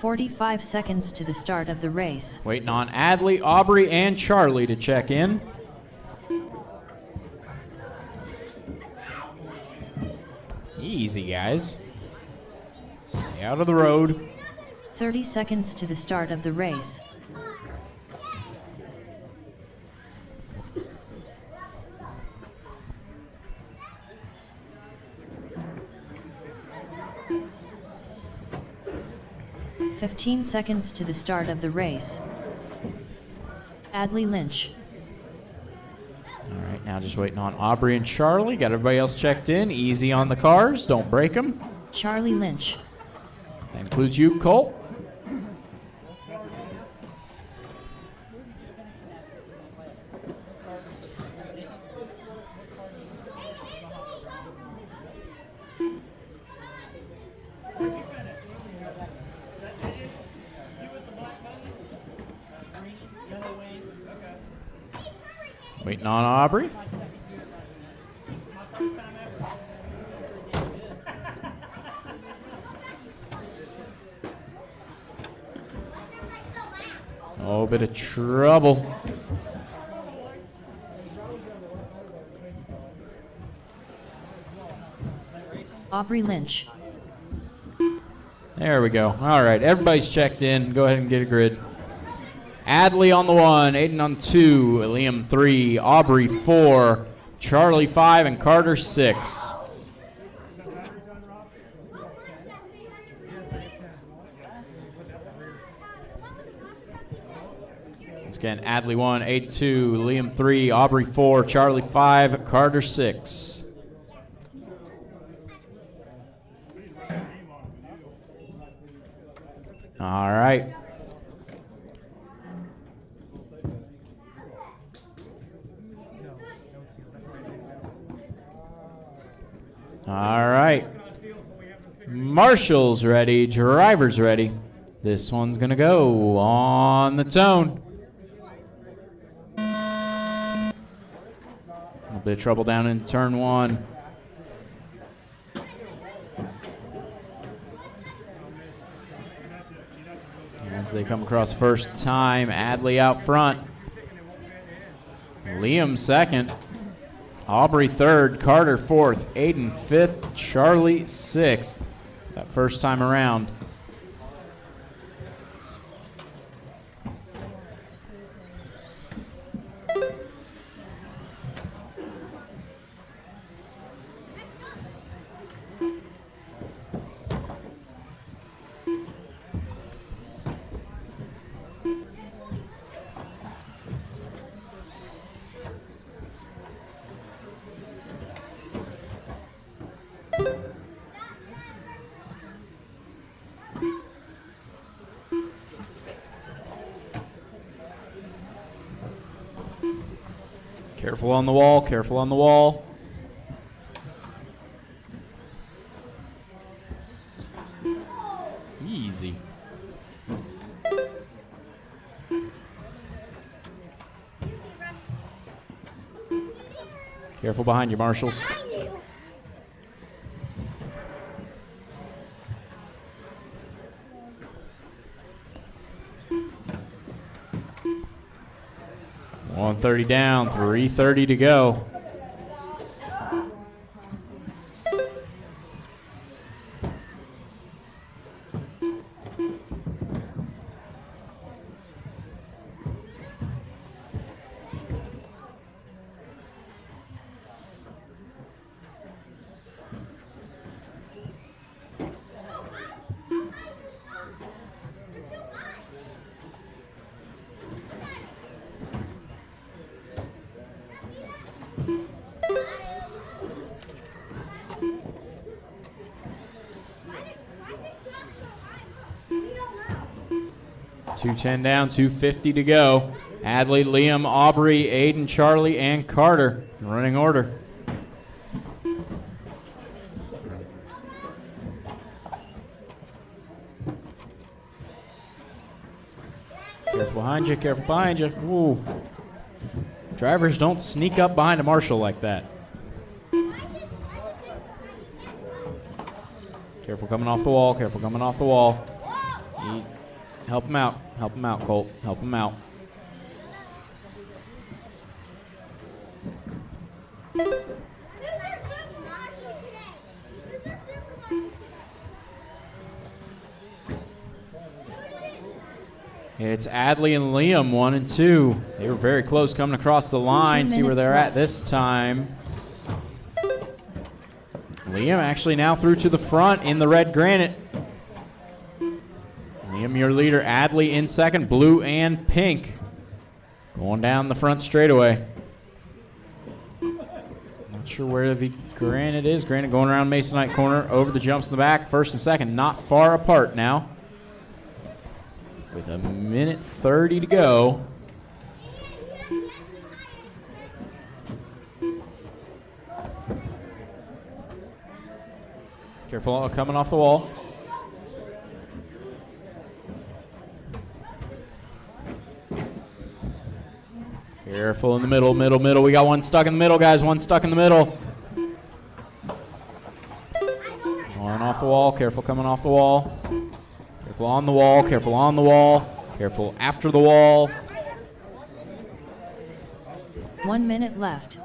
"45 seconds to the start of the race. Waiting on Adley, Aubrey, and Charlie to check in. Easy, guys. Stay out of the road. 30 seconds to the start of the race. "15 seconds to the start of the race. Adley Lynch. All right, now just waiting on Aubrey and Charlie. Got everybody else checked in. Easy on the cars. Don't break them. Charlie Lynch. That includes you, Colt. Waiting on Aubrey. Oh, bit of trouble. Aubrey Lynch. There we go. All right, everybody's checked in. Go ahead and get a grid. Adley on the 1, Aiden on 2, Liam 3, Aubrey 4, Charlie 5, and Carter 6. Once again, Adley 1, Aiden 2, Liam 3, Aubrey 4, Charlie 5, Carter 6. All right. All right. Marshall's ready. Driver's ready. This one's going to go on the tone. A little bit of trouble down in turn 1. As they come across first time, Adley out front. Liam second. Aubrey third, Carter fourth, Aiden fifth, Charlie sixth. That first time around. Careful on the wall, careful on the wall. Easy. Careful behind you, marshals. $130 down, $330 to go. $210 down, $250 to go. Adley, Liam, Aubrey, Aiden, Charlie, and Carter in running order. Careful behind you, careful behind you. Ooh. Drivers don't sneak up behind a marshal like that. Careful coming off the wall, careful coming off the wall. Help him out, Colt, help him out. It's Adley and Liam, 1 and 2. They were very close coming across the line. See where they're at this time. Liam actually now through to the front in the red granite. Liam, your leader. Adley in second, blue and pink. Going down the front straightaway. Not sure where the granite is. Granite going around Masonite corner, over the jumps in the back. First and second, not far apart now. With a minute 30 to go. Careful coming off the wall. Careful in the middle, middle. We got one stuck in the middle, guys. One stuck in the middle. One off the wall. Careful coming off the wall. Careful on the wall. Careful on the wall. Careful after the wall. 1 minute left.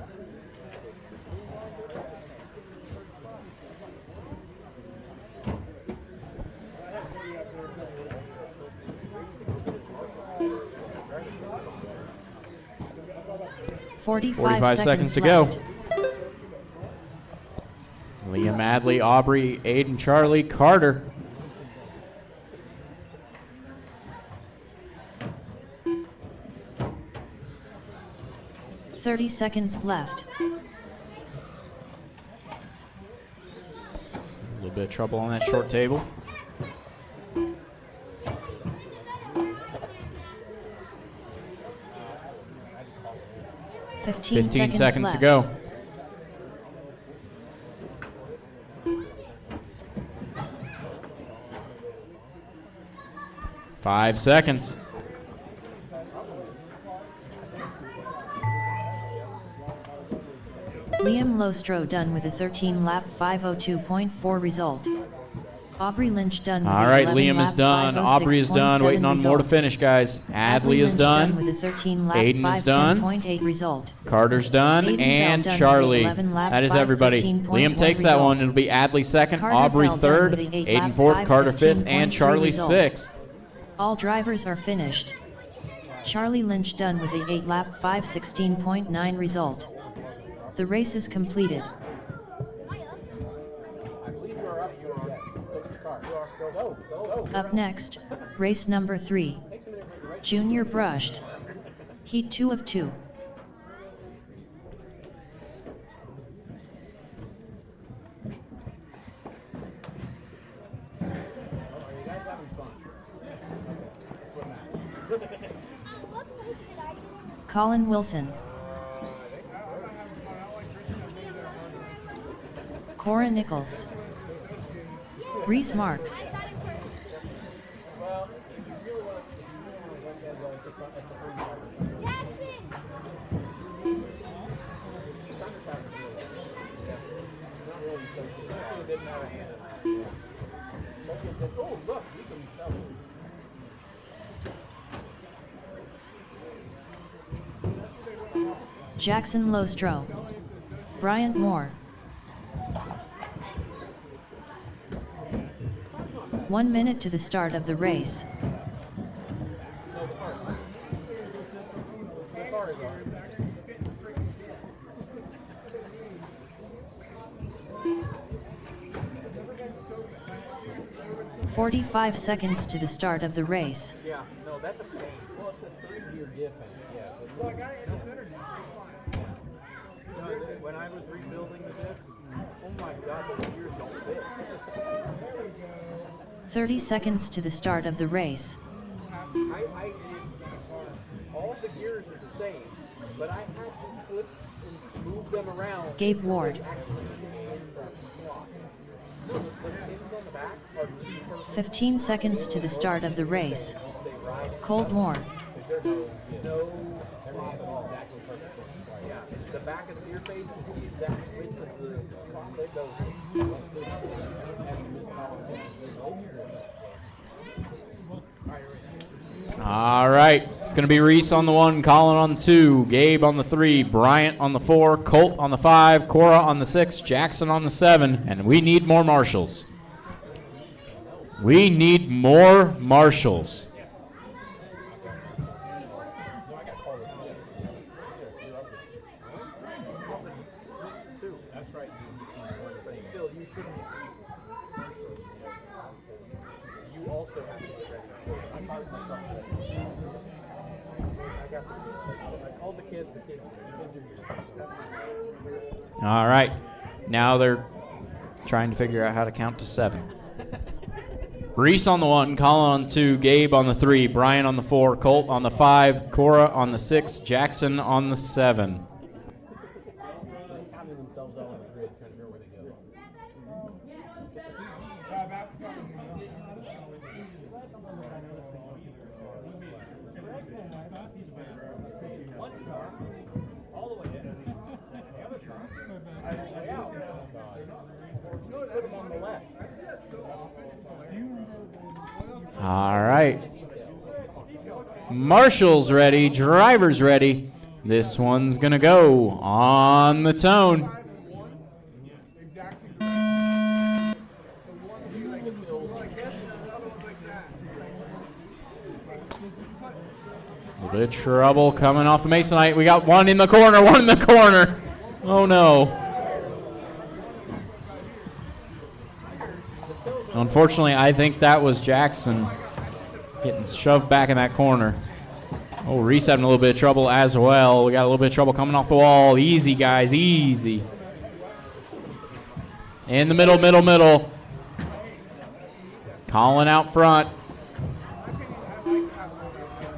$45 seconds to go. Liam, Adley, Aubrey, Aiden, Charlie, Carter. $30 seconds left. A little bit of trouble on that short table. $15 seconds left. to go. Five seconds. Liam Lostro done with a 13-lap 5:02.4 result. Aubrey Lynch done with All right, Liam is done. Aubrey is done. Waiting on more to finish, guys. Adley is done. With a 13-lap Aiden is done. 5:10.8 result. Carter's done. Aiden And Bell done Charlie. with 11-lap That is everybody. 5:13.1 Liam takes that result. one. It'll be Adley second, Carter Aubrey Bell done third, with a 8-lap Aiden fourth, Carter fifth, and 5:15.3 Charlie result. sixth. All drivers are finished. Charlie Lynch done with a 8-lap 5:16.9 result. The race is completed. Up next, race number 3. Junior brushed. Heat 2 of 2. Colin Wilson. Cora Nichols. Reese Marks. Jackson Lostro. Bryant Moore. 1 minute to the start of the race. "45 seconds to the start of the race. Yeah, no, that's a pain. Well, it's a 3-gear diff. Yeah. Well, I got it in the center. When I was rebuilding the diffs, oh my God, those gears don't fit. 30 seconds to the start of the race. All the gears are the same, but I had to flip and move them around. Gabe Ward. 15 seconds to the start of the race. Colt Moore. The back of the gear face is the exact width of the slot that goes. All right, it's going to be Reese on the 1, Colin on the 2, Gabe on the 3, Bryant on the 4, Colt on the 5, Cora on the 6, Jackson on the 7, and we need more marshals. We need more marshals. All right, now they're trying to figure out how to count to 7. Reese on the 1, Colin on the 2, Gabe on the 3, Brian on the 4, Colt on the 5, Cora on the 6, Jackson on the 7. All right. Marshall's ready, driver's ready. This one's going to go on the tone. A little bit of trouble coming off the Masonite. We got one in the corner, one in the corner. Oh, no. Unfortunately, I think that was Jackson getting shoved back in that corner. Oh, Reese having a little bit of trouble as well. We got a little bit of trouble coming off the wall. Easy, guys, easy. In the middle, middle, middle. Colin out front.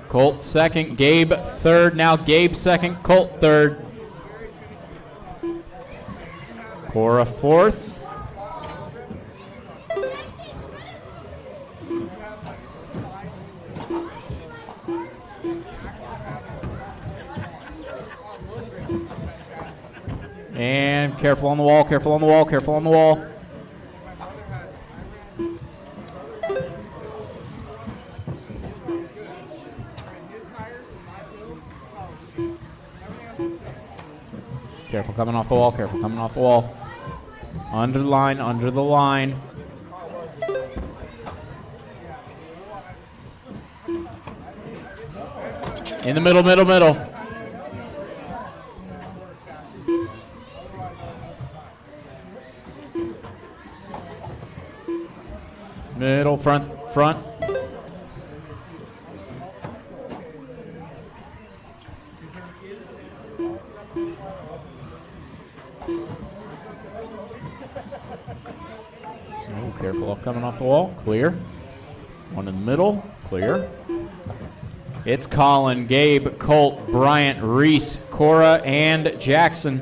Colt second, Gabe third. Now Gabe second, Colt third. Cora fourth. And careful on the wall, careful on the wall, careful on the wall. Careful coming off the wall, careful coming off the wall. Under the line, under the line. In the middle, middle, middle. Middle, front, front. Oh, careful of coming off the wall. Clear. One in the middle. Clear. It's Colin, Gabe, Colt, Bryant, Reese, Cora, and Jackson.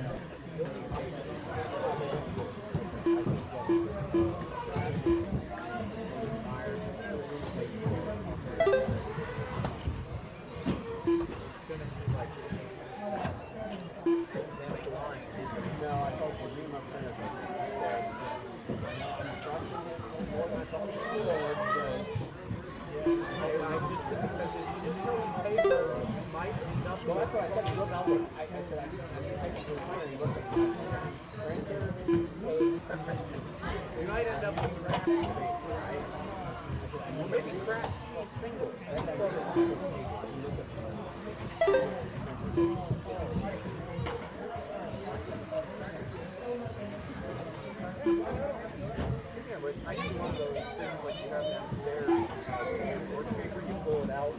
Well, that's what I said. You look out there. I said, I'm technically fine. You look at the right there. We might end up being cracked, right? Well, maybe cracked single. Yeah, but it's actually one of those things like you have downstairs. Work paper, you pull it out.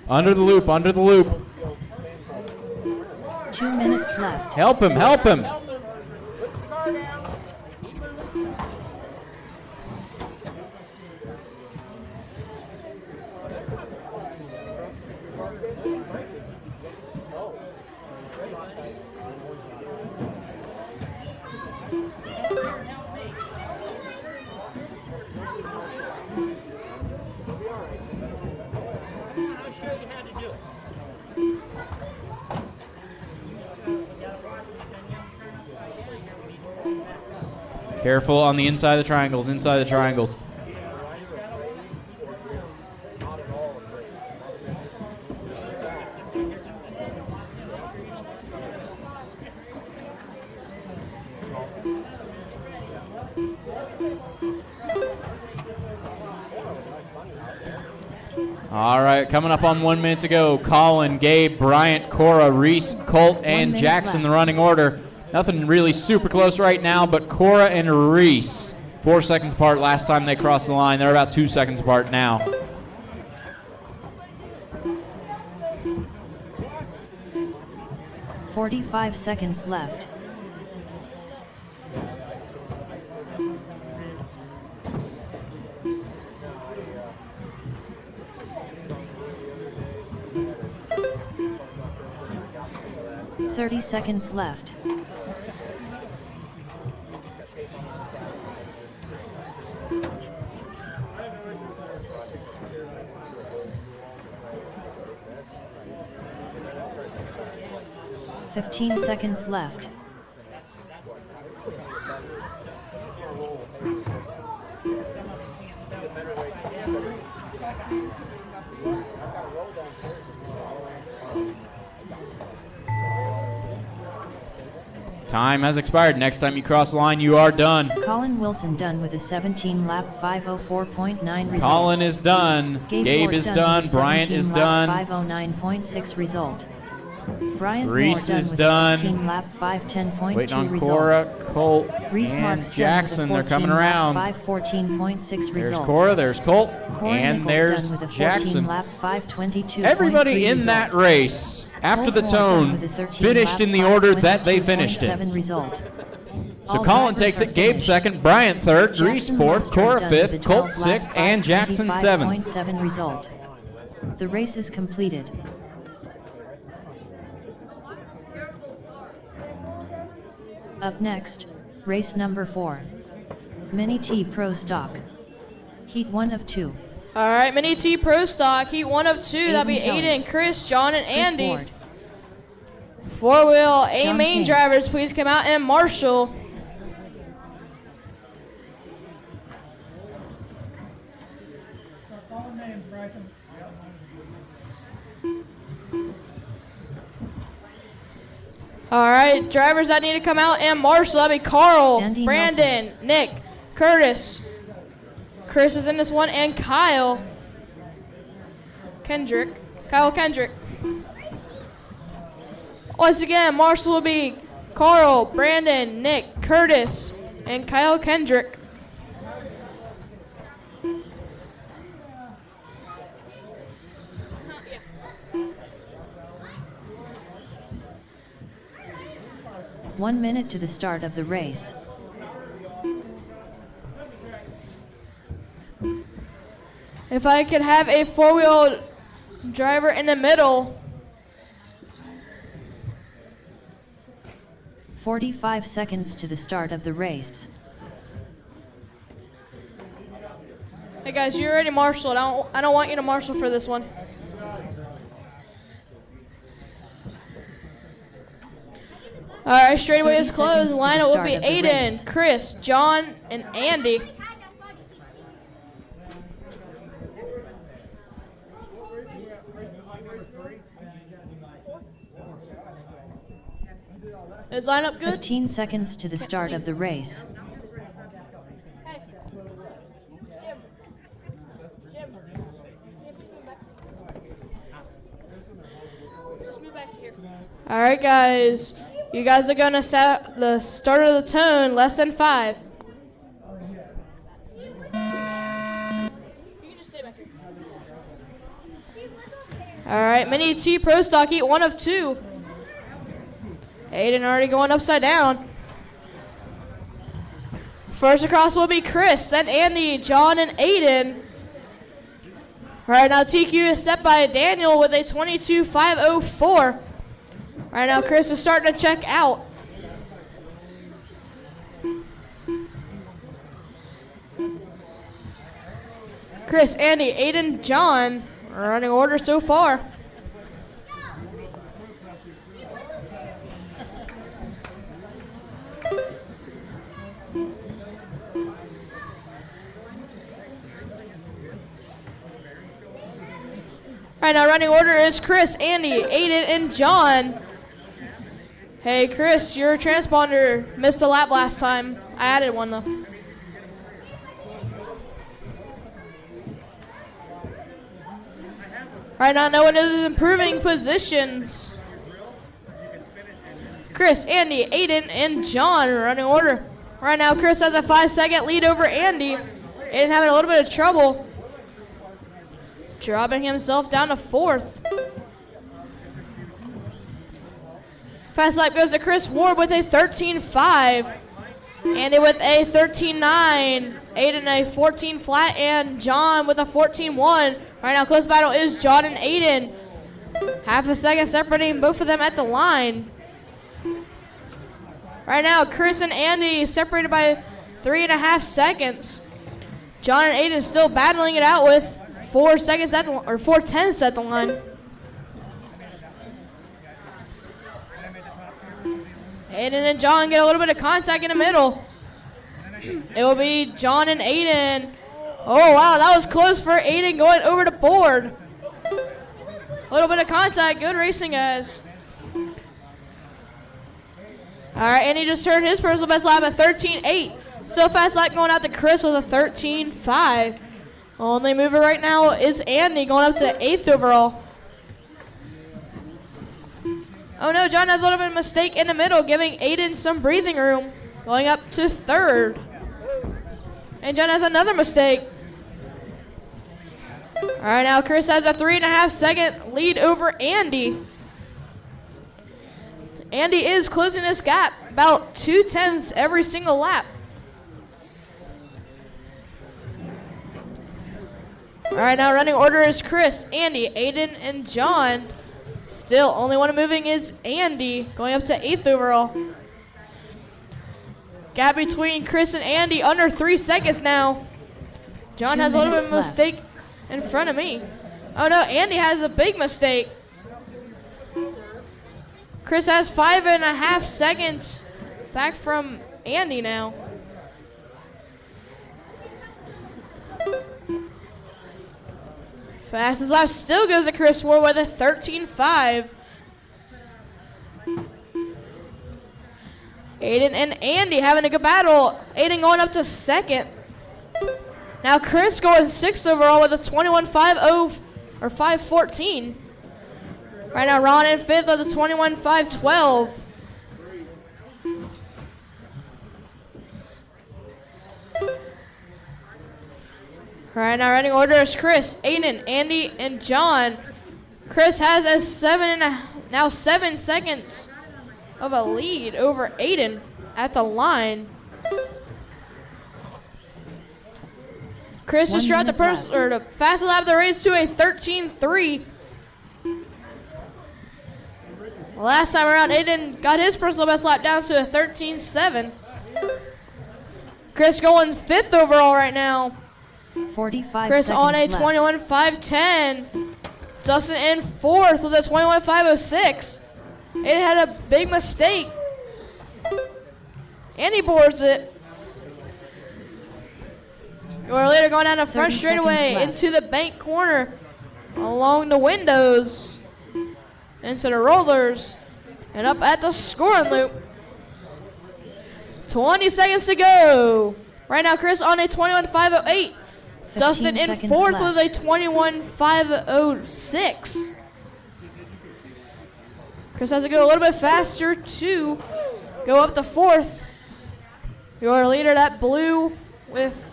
Under the loop, under the loop. 2 minutes left. Help him, help him. Careful on the inside of the triangles, inside the triangles. All right, coming up on 1 minute to go. Colin, Gabe, Bryant, Cora, Reese, Colt, and Jackson, the running order. Nothing really super close right now, but Cora and Reese, 4 seconds apart last time they crossed the line. They're about 2 seconds apart now. "45 seconds left. "30 seconds left. "15 seconds left. Time has expired. Next time you cross the line, you are done. Colin Wilson done with a 17-lap 5:04.9 result. Colin is done. Gabe Ward is with done. a Bryant is 17-lap done. 5:09.6 result. Bryant Reese Moore is done done. with a 14-lap 5:10.2 Waiting on result. Cora, Colt, Reese and Marks Jackson. done They're with a coming 14-lap around. 5:14.6 There's result. Cora, there's Colt, Cora and Nichols there's done with a Jackson. 14-lap 5:22.3 Everybody in result. that race, after the Colt Moore done tone, with a 13-lap finished in the order that they finished 5:22.7 in. result. So All Colin drivers takes are it, Gabe finished. second, Bryant third, Reese Jackson fourth, Lundstrom Cora done with a fifth, Colt 12-lap sixth, and Jackson seventh. 5:25.7 result. The race is completed. Up next, race number 4. Mini T Pro Stock. Heat 1 of 2. All right, Mini T Pro Stock, Heat 1 of 2. That'll be Kelly. Aiden, Chris, John, and Chris Andy. Ward. 4-wheel A John main King. drivers, please come out and marshal. Calling names, Bryson. All right, drivers that need to come out and marshal. That'll be Carl, Andy Brandon, Nick, Curtis. Chris is in this one, and Kyle Kendrick. Once again, marshal will be Carl, Brandon, Nick, Curtis, and Kyle Kendrick. One minute to the start of the race. If I could have a 4-wheel driver in the middle. 45 seconds to the start of the race. Hey guys, you already marshaled. I don't want you to marshal for this one. All right, straightaway is 30 closed. seconds to the Lineup will start be of the Aiden, race. Chris, John, and Andy. Is lineup good? 15 seconds to the start of the race. Hey. Jim. Just move back to here. All right, guys. You guys are going to set the start of the tone, less than 5. You can just stay back here. All right, Mini T Pro Stock Heat 1 of 2. Aiden already going upside down. First across will be Chris, then Andy, John, and Aiden. All right, now TQ is set by Daniel with a 22.504. Right now, Chris is starting to check out. Chris, Andy, Aiden, John are running order so far. All right, now running order is Chris, Andy, Aiden, and John. Hey, Chris, your transponder missed a lap last time. I added one, though. Right now, no one is improving positions. Chris, Andy, Aiden, and John are running order. Right now, Chris has a 5-second lead over Andy. Aiden having a little bit of trouble, dropping himself down to 4th. Fast lap goes to Chris Ward with a 13.5. Andy with a 13.9. Aiden a 14 flat, and John with a 14.1. Right now, close battle is John and Aiden. Half a second separating both of them at the line. Right now, Chris and Andy separated by 3.5 seconds. John and Aiden still battling it out with 4 seconds at the, or 4 tenths at the line. Aiden and John get a little bit of contact in the middle. It will be John and Aiden. Oh, wow, that was close for Aiden going over the board. A little bit of contact. Good racing, guys. All right, Andy just turned his personal best lap at 13.8. Still fast lap going out to Chris with a 13.5. Only mover right now is Andy going up to 8th overall. Oh no, John has a little bit of a mistake in the middle, giving Aiden some breathing room. Going up to 3rd. And John has another mistake. All right, now Chris has a 3.5 second lead over Andy. Andy is closing this gap about 2 tenths every single lap. All right, now running order is Chris, Andy, Aiden, and John. Still, only one moving is Andy, going up to 8th overall. Gap between Chris and Andy under 3 seconds now. John has a little bit of a mistake in front of me. Oh no, Andy has a big mistake. Chris has 5.5 seconds back from Andy now. Fastest lap still goes to Chris Ward with a 13.5. Aiden and Andy having a good battle. Aiden going up to 2nd. Now Chris going 6th overall with a 21.50 or 5.14. Right now Ron in 5th with a 21.512. All right, now running order is Chris, Aiden, Andy, and John. Chris has a 7 seconds of a lead over Aiden at the line. Chris just dropped the fastest lap of the race to a 13.3. Last time around, Aiden got his personal best lap down to a 13.7. Chris going 5th overall right now. 45 Chris seconds on a left. 21.510. Dustin in 4th with a 21.506. Aiden had a big mistake and he boards it. Your leader going down the front 30 straightaway seconds left. into the bank corner, along the windows, into the rollers, and up at the scoring loop. 20 seconds to go. Right now, Chris on a 21.508. Dustin in seconds fourth left. with a 21.506. Chris has to go a little bit faster to go up to fourth. Your leader, that blue with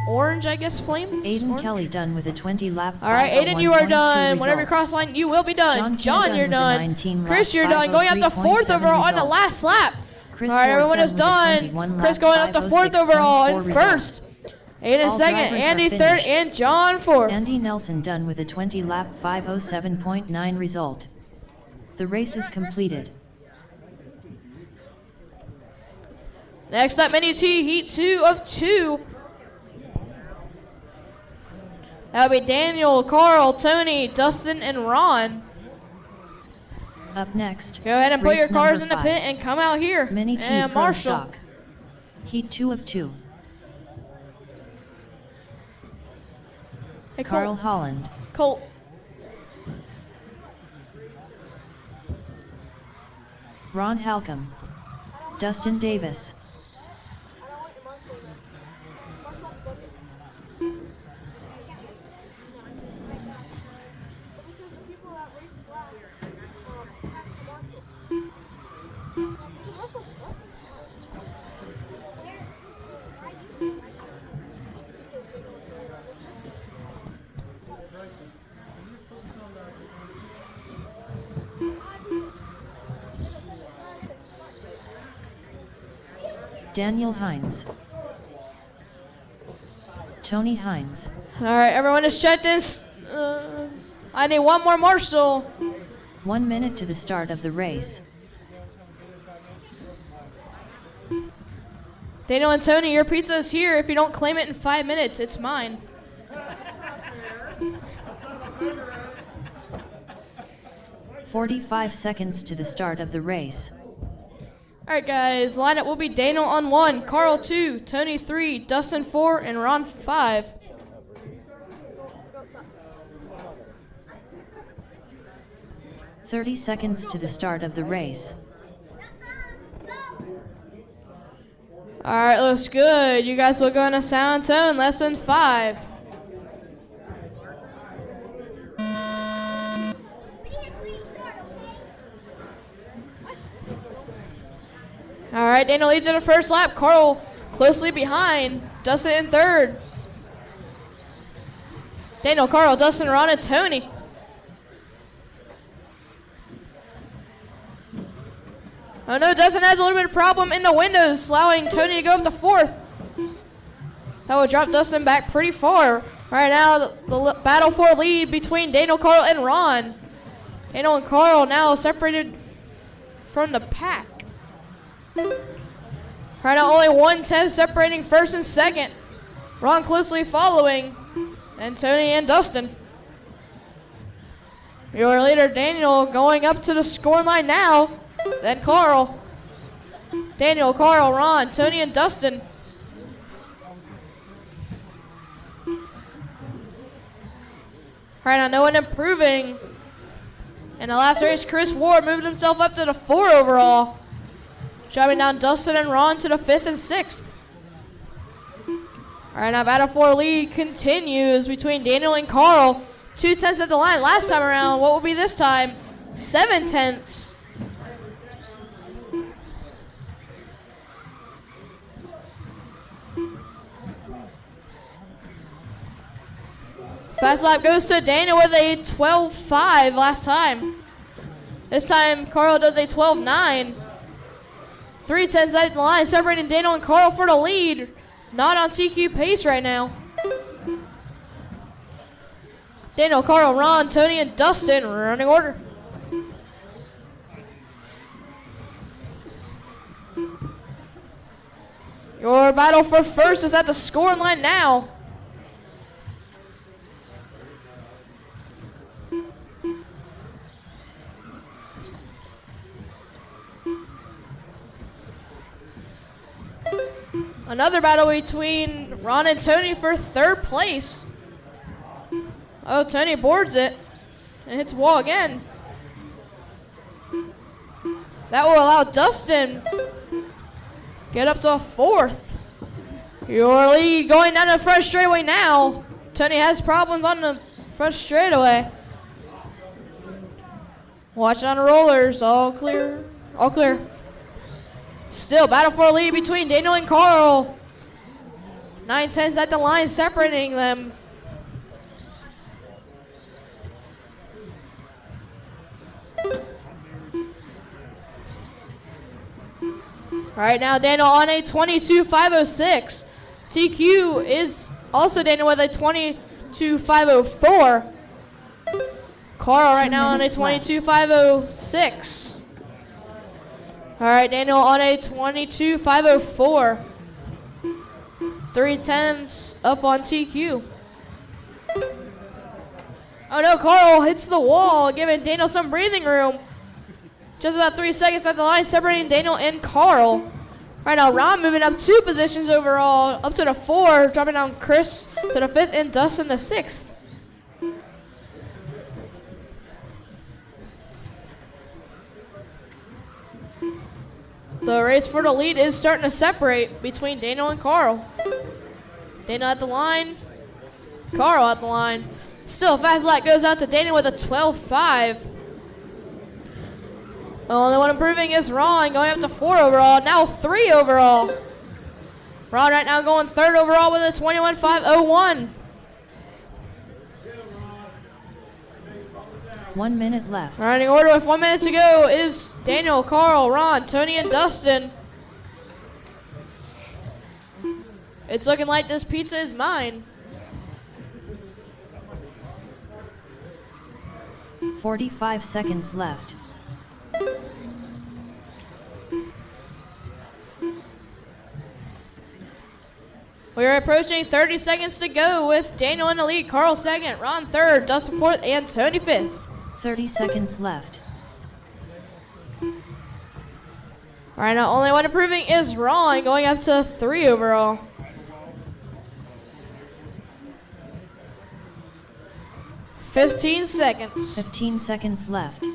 orange, I guess, flames. Aiden Orange? Kelly done with a 20-lap. All right, Aiden, you are done. Whenever you result. cross the line, you will be done. John John, you're with a done. 19 Chris, lap, you're done. Going up to fourth 503.7 overall on the result. last lap. Chris All right, Ford everyone is with a done. 21 Chris lap, going up to fourth 506.4 overall in result. first. Aiden All second, drivers are Andy third, finished. and John fourth. Andy Nelson done with a 20-lap 507.9 result. The race is completed. Next up, Mini T, Heat 2 of 2. That'll be Daniel, Carl, Tony, Dustin, and Ron. Up next, Go ahead and put race your cars number in the 5. pit and come out here. Mini T And Pro Marshall. Stock. Heat 2 of 2. Hey, Carl Colt. Holland. Colt. Ron Halcomb. Dustin Davis. Daniel Hines. Tony Hines. All right, everyone is checked in. I need one more Marshall. 1 minute to the start of the race. Daniel and Tony, your pizza is here. If you don't claim it in 5 minutes, it's mine. 45 seconds to the start of the race. All right, guys. Lineup will be Daniel on 1, Carl 2, Tony 3, Dustin 4, and Ron 5. "30 seconds to the start of the race. All right, looks good. You guys will go in a sound tone, less than 5. All right, Daniel leads in the first lap. Carl closely behind. Dustin in third. Daniel, Carl, Dustin, Ron, and Tony. Oh no, Dustin has a little bit of problem in the windows, allowing Tony to go up to fourth. That will drop Dustin back pretty far. Right now, the battle for lead between Daniel, Carl, and Ron. Daniel and Carl now separated from the pack. Right now, only 1/10 separating first and second. Ron closely following, and Tony and Dustin. Your leader, Daniel, going up to the scoring line now. Then Carl. Daniel, Carl, Ron, Tony, and Dustin. Right now, no one improving. In the last race, Chris Ward moved himself up to the 4 overall, driving down Dustin and Ron to the 5th and 6th. All right, now battle for lead continues between Daniel and Carl. 2/10 at the line last time around. What will be this time? 7/10. Fast lap goes to Daniel with a 12.5 last time. This time, Carl does a 12.9. 3/10 at the line, separating Daniel and Carl for the lead. Not on TQ pace right now. Daniel, Carl, Ron, Tony, and Dustin running order. Your battle for first is at the scoring line now. Another battle between Ron and Tony for third place. Oh, Tony boards it and hits wall again. That will allow Dustin get up to a fourth. Your lead going down the front straightaway now. Tony has problems on the front straightaway. Watch on the rollers, all clear, all clear. Still battle for a lead between Daniel and Carl. 9-10's at the line separating them. All right, now Daniel on a 22.506. TQ is also Daniel with a 22.504. Carl right now on a 22.506. All right, Daniel on a 22.504. 3-10s up on TQ. Oh no, Carl hits the wall, giving Daniel some breathing room. Just about 3 seconds at the line, separating Daniel and Carl. Right now, Ron moving up 2 positions overall, up to the 4, dropping down Chris to the 5th and Dustin the 6th. The race for the lead is starting to separate between Daniel and Carl. Daniel at the line, Carl at the line. Still, fast lap goes out to Daniel with a 12.5. The only one improving is Ron, going up to 4 overall, now 3 overall. Ron right now going 3rd overall with a 21.501. 1 minute left. Running order with 1 minute to go is Daniel, Carl, Ron, Tony, and Dustin. It's looking like this pizza is mine. 45 seconds left. We are approaching 30 seconds to go with Daniel in the lead, Carl 2nd, Ron 3rd, Dustin 4th, and Tony 5th. 30 seconds left. All right, now only one improving is Ron, going up to 3 overall. $15 seconds. 15 seconds left.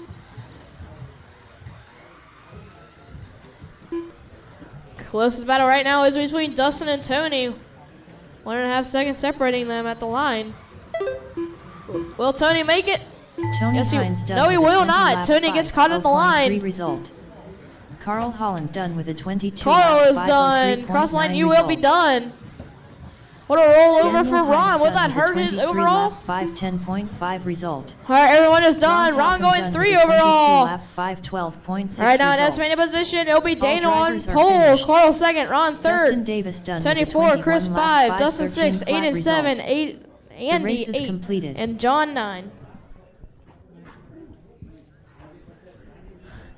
Closest battle right now is between Dustin and Tony. 1.5 seconds separating them at the line. Will Tony make it? Tony Yes, Hines done no, he with a will 20 not. lap Tony gets caught at the 5.03 line. result. Carl Holland done with a 22 Carl lap is done. 5.03.9 Cross line, you will be result. done. What a rollover Daniel for Hines Ron. Will done that with a hurt his 23 overall? lap 5.10.5 result. All right, everyone is done. Ron Kaufman going done 3 with a 22 overall. lap 5.12.6 All right, now in result. estimated position, it'll be Daniel on drivers are pole. finished. Carl 2nd, Ron 3rd. Dustin Davis done Tony with a 4, Chris 21 lap 5, Dustin 6, 8 and 7, 8, Andy race is 8, completed. and John 9.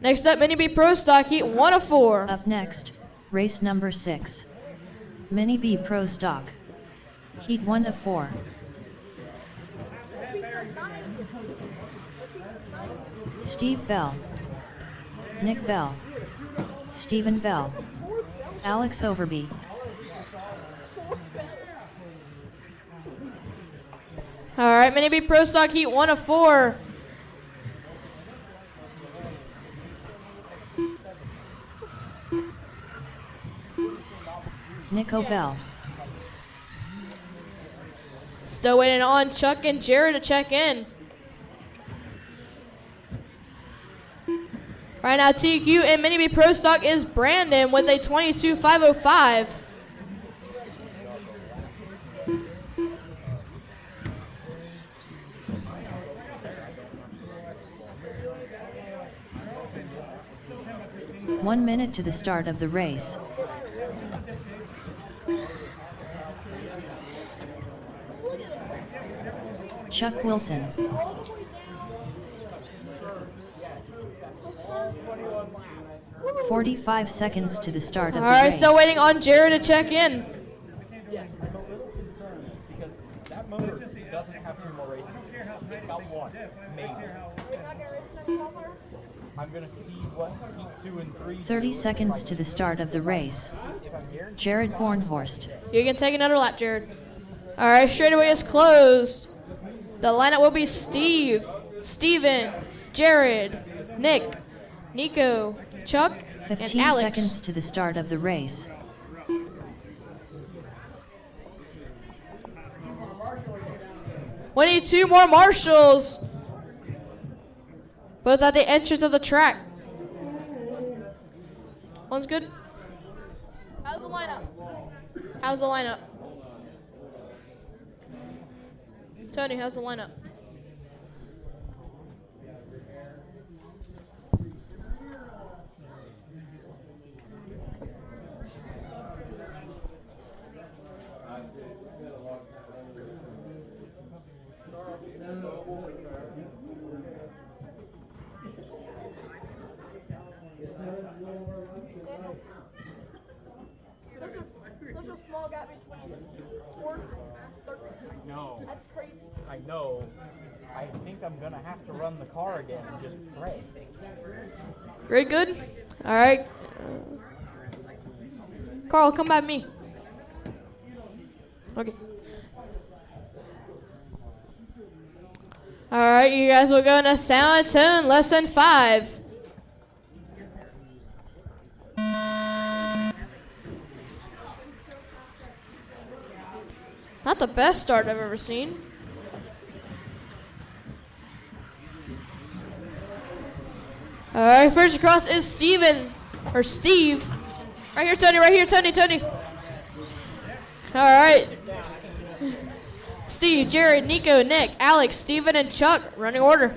Next up, Mini B Pro Stock Heat 1 of 4. Up next, race number 6. Mini B Pro Stock. Heat 1 of 4. Steve Bell. Nick Bell. Stephen Bell. Alex Overby. All right, Mini B Pro Stock Heat 1 of 4. Nico Bell. Still waiting on Chuck and Jared to check in. Right now, TQ and Mini B Pro Stock is Brandon with a 22.505. One minute to the start of the race. Chuck Wilson. "45 seconds to the start of All the right, race. still waiting on Jared to check in. Yes, I'm a little concerned because that motor doesn't have 2 more races. It's got 1, maybe. I'm going to see what heat 2 and 3 30 do. seconds to the start of the race. If Jared Bornhorst. You can take another lap, Jared. All right, straightaway is closed. The lineup will be Steve, Steven, Jared, Nick, Nico, Chuck, and 15 Alex. seconds to the start of the race. We need 2 more marshals. Both at the entrance of the track. One's good. How's the lineup? How's the lineup? Tony, how's the lineup? Such a small gap between 4th and 13th. No. That's crazy. I know. I think I'm gonna have to run the car again and just pray. Grid good? All right. Carl, come by me. Okay. All right, you guys will go into sound and tone lesson 5. Not the best start I've ever seen. All right, first across is Steven, or Steve. Right here, Tony, right here, Tony. All right. Steve, Jared, Nico, Nick, Alex, Steven, and Chuck, running order.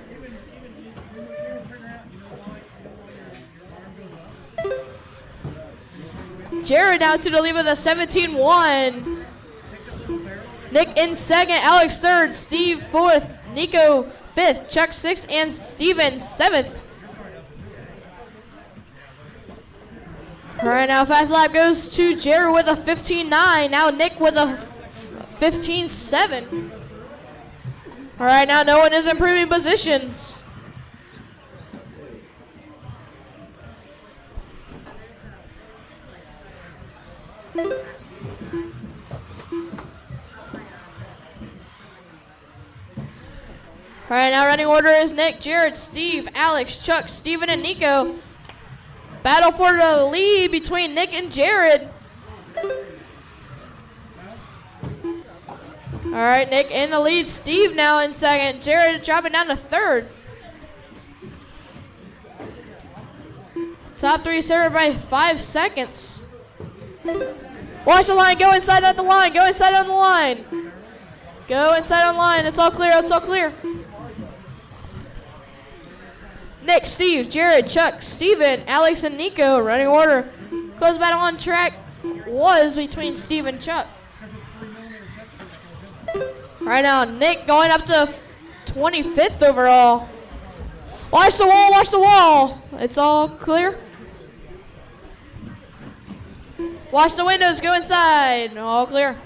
Jared now to the lead with a 17-1. Nick in second, Alex third, Steve fourth, Nico fifth, Chuck sixth, and Steven seventh. All right, now fast lap goes to Jared with a 15-9. Now Nick with a 15-7. All right, now no one is improving positions. All right, now running order is Nick, Jared, Steve, Alex, Chuck, Steven, and Nico. Battle for the lead between Nick and Jared. All right, Nick in the lead. Steve now in second. Jared dropping down to third. Top 3 separated by 5 seconds. Watch the line. Go inside on the line. Go inside on the line. Go inside on the line. It's all clear. It's all clear. Nick, Steve, Jared, Chuck, Steven, Alex, and Nico running order. Close battle on track was between Steve and Chuck. Right now, Nick going up to 25th overall. Watch the wall, watch the wall. It's all clear. Watch the windows, go inside. All clear.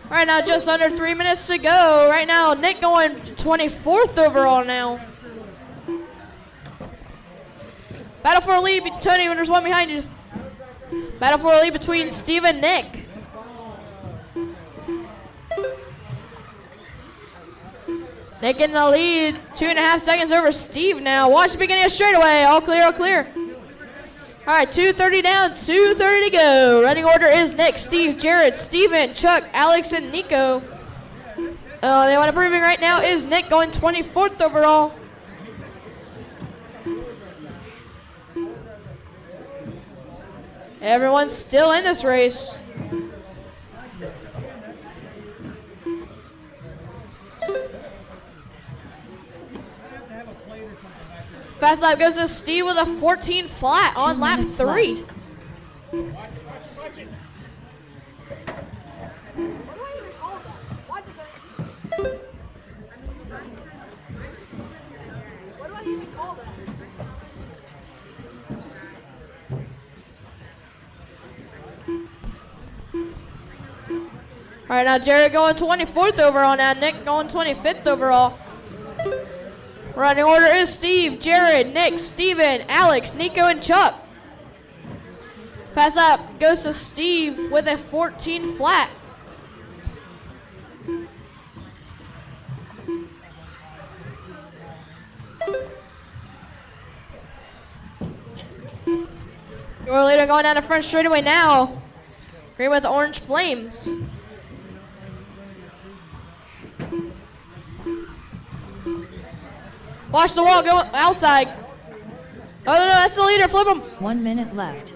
Right now, just under 3 minutes to go. Right now, Nick going 24th overall now. Battle for a lead. Tony, there's one behind you. Battle for a lead between Steve and Nick. Nick in the lead. 2.5 seconds over Steve now. Watch the beginning of straightaway. All clear, all clear. All right, 2:30 down, 2:30 to go. Running order is Nick, Steve, Jared, Steven, Chuck, Alex, and Nico. The one improving right now is Nick going 24th overall. Everyone's still in this race. Fast lap goes to Steve with a 14 flat on lap 3. All right, now Jared going 24th overall. Now Nick going 25th overall. Running order is Steve, Jared, Nick, Steven, Alex, Nico, and Chuck. Pass up goes to Steve with a 14 flat. Your leader going down the front straightaway now. Green with orange flames. Watch the wall go outside. Oh no, that's the leader. Flip him. 1 minute left.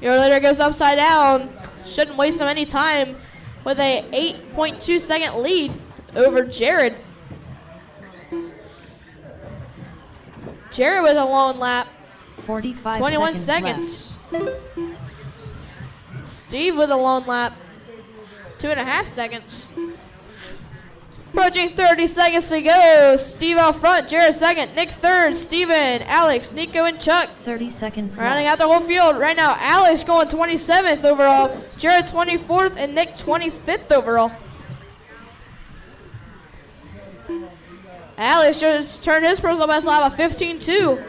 Your leader goes upside down. Shouldn't waste him any time with a 8.2 second lead over Jared. Jared with a long lap. 45 21 seconds seconds. Steve with a long lap. 2.5 seconds. Approaching 30 seconds to go. Steve out front, Jared second, Nick third, Steven, Alex, Nico, and Chuck. 30 seconds Rounding left. out the whole field right now. Alex going 27th overall, Jared 24th, and Nick 25th overall. Alex just turned his personal best lap of 15.2.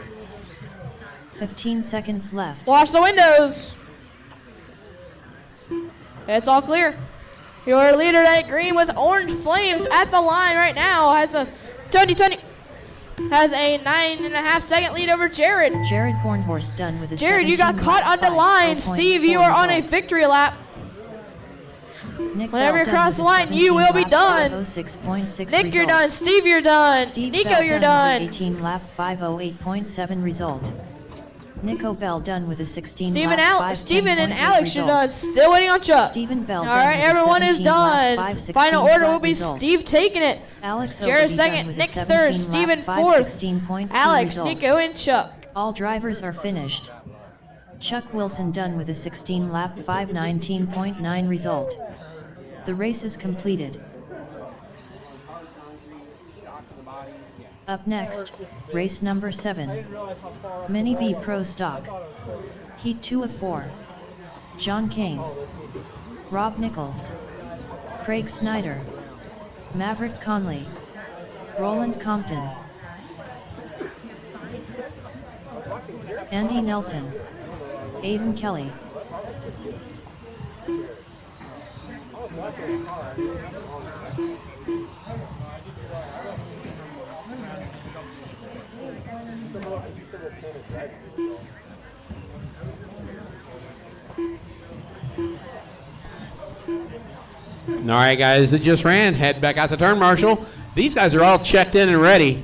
15 seconds left. Wash the windows. It's all clear. Your leader at green with orange flames at the line right now has a Tony has a 9.5 second lead over Jared. Jared Bornhorst done with his Jared, you got 17 caught on the line. 5.4 Steve, you are on a result. victory lap. Nick Whenever Bell you done cross with the a line, you 17 will be lap done. 506.6 Nick, you're result. done. Steve, you're done. Steve Nico, Bell you're done done. with 18 lap 508.7 result. Nico Bell done with a 16 Steven lap and 510.8 Alex, you're result. done. Still waiting on Chuck. Stephen Bell All done right, with a everyone is 17 lap done. 516 Final order flat will be result. Steve taking it. Alex Jared Overby second, done with a Nick 17 third, lap Steven fourth, 516.2 Alex, result. Nico, and Chuck. All drivers are finished. Chuck Wilson done with a 16 lap 519.9 result. The race is completed. Up next, race number 7. Mini B Pro Stock. Heat 2 of 4. John Kane, Rob Nichols, Craig Snyder, Maverick Conley, Roland Compton, Andy Nelson, Aiden Kelly. All right, guys, it just ran. Head back out to turn marshal. These guys are all checked in and ready.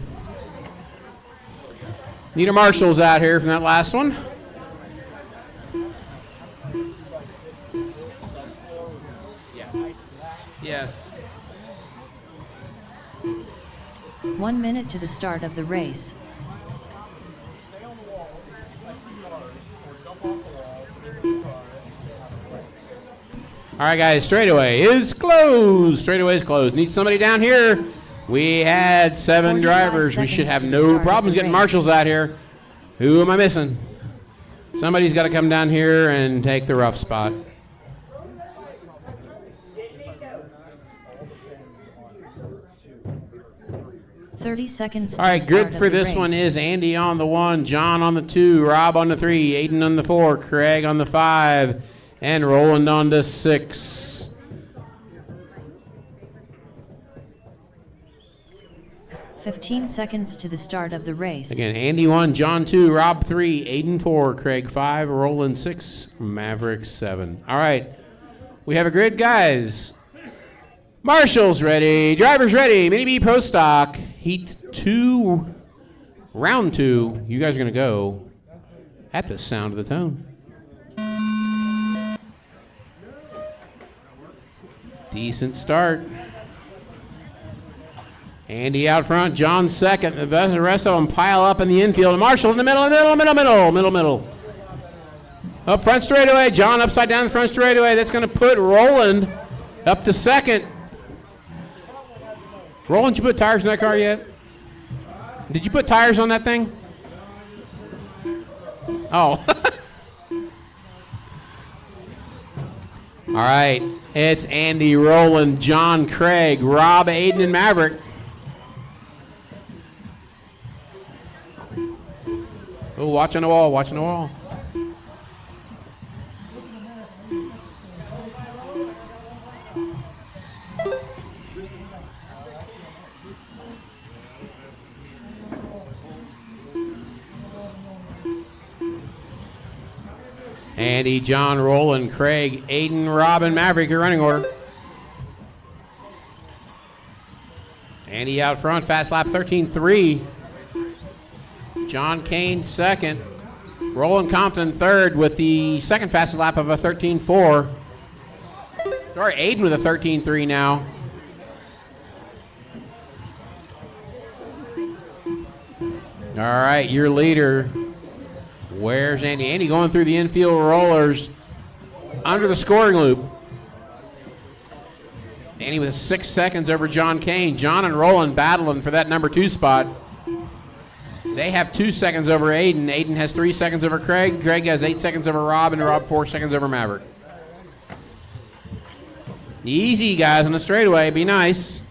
Need our marshals out here from that last one. Yes. 1 minute to the start of the race. All right, guys, straightaway is closed. Straightaway is closed. Need somebody down here. We had 7 drivers. We should have no problems getting marshals out here. Who am I missing? Somebody's got to come down here and take the rough spot. Seconds. All right, good for this one is Andy on the 1, John on the 2, Rob on the 3, Aiden on the 4, Craig on the 5, and Roland on the 6. $15 seconds to the start of the race. Again, Andy 1, John 2, Rob 3, Aiden 4, Craig 5, Roland 6, Maverick 7. All right, we have a grid, guys. Marshals ready, drivers ready, Mini B Pro Stock, Heat 2, Round 2. You guys are going to go at the sound of the tone. Decent start. Andy out front, John second. The rest of them pile up in the infield. Marshall in the middle. Up front straightaway. John upside down the front straightaway. That's going to put Roland up to second. Roland, did you put tires in that car yet? Did you put tires on that thing? Oh. All right. It's Andy, Roland, John, Craig, Rob, Aiden, and Maverick. Oh, watching the wall. Andy, John, Roland, Craig, Aiden, Robin, Maverick, your running order. Andy out front, fast lap 13.3. John Kane second. Roland Compton third with the second fastest lap of a 13.4. Sorry, Aiden with a 13.3 now. All right, your leader. Where's Andy? Andy going through the infield rollers under the scoring loop. Andy with 6 seconds over John Kane. John and Roland battling for that number 2 spot. They have 2 seconds over Aiden. Aiden has 3 seconds over Craig. Craig has 8 seconds over Rob, and Rob 4 seconds over Maverick. Easy, guys, on the straightaway. Be nice.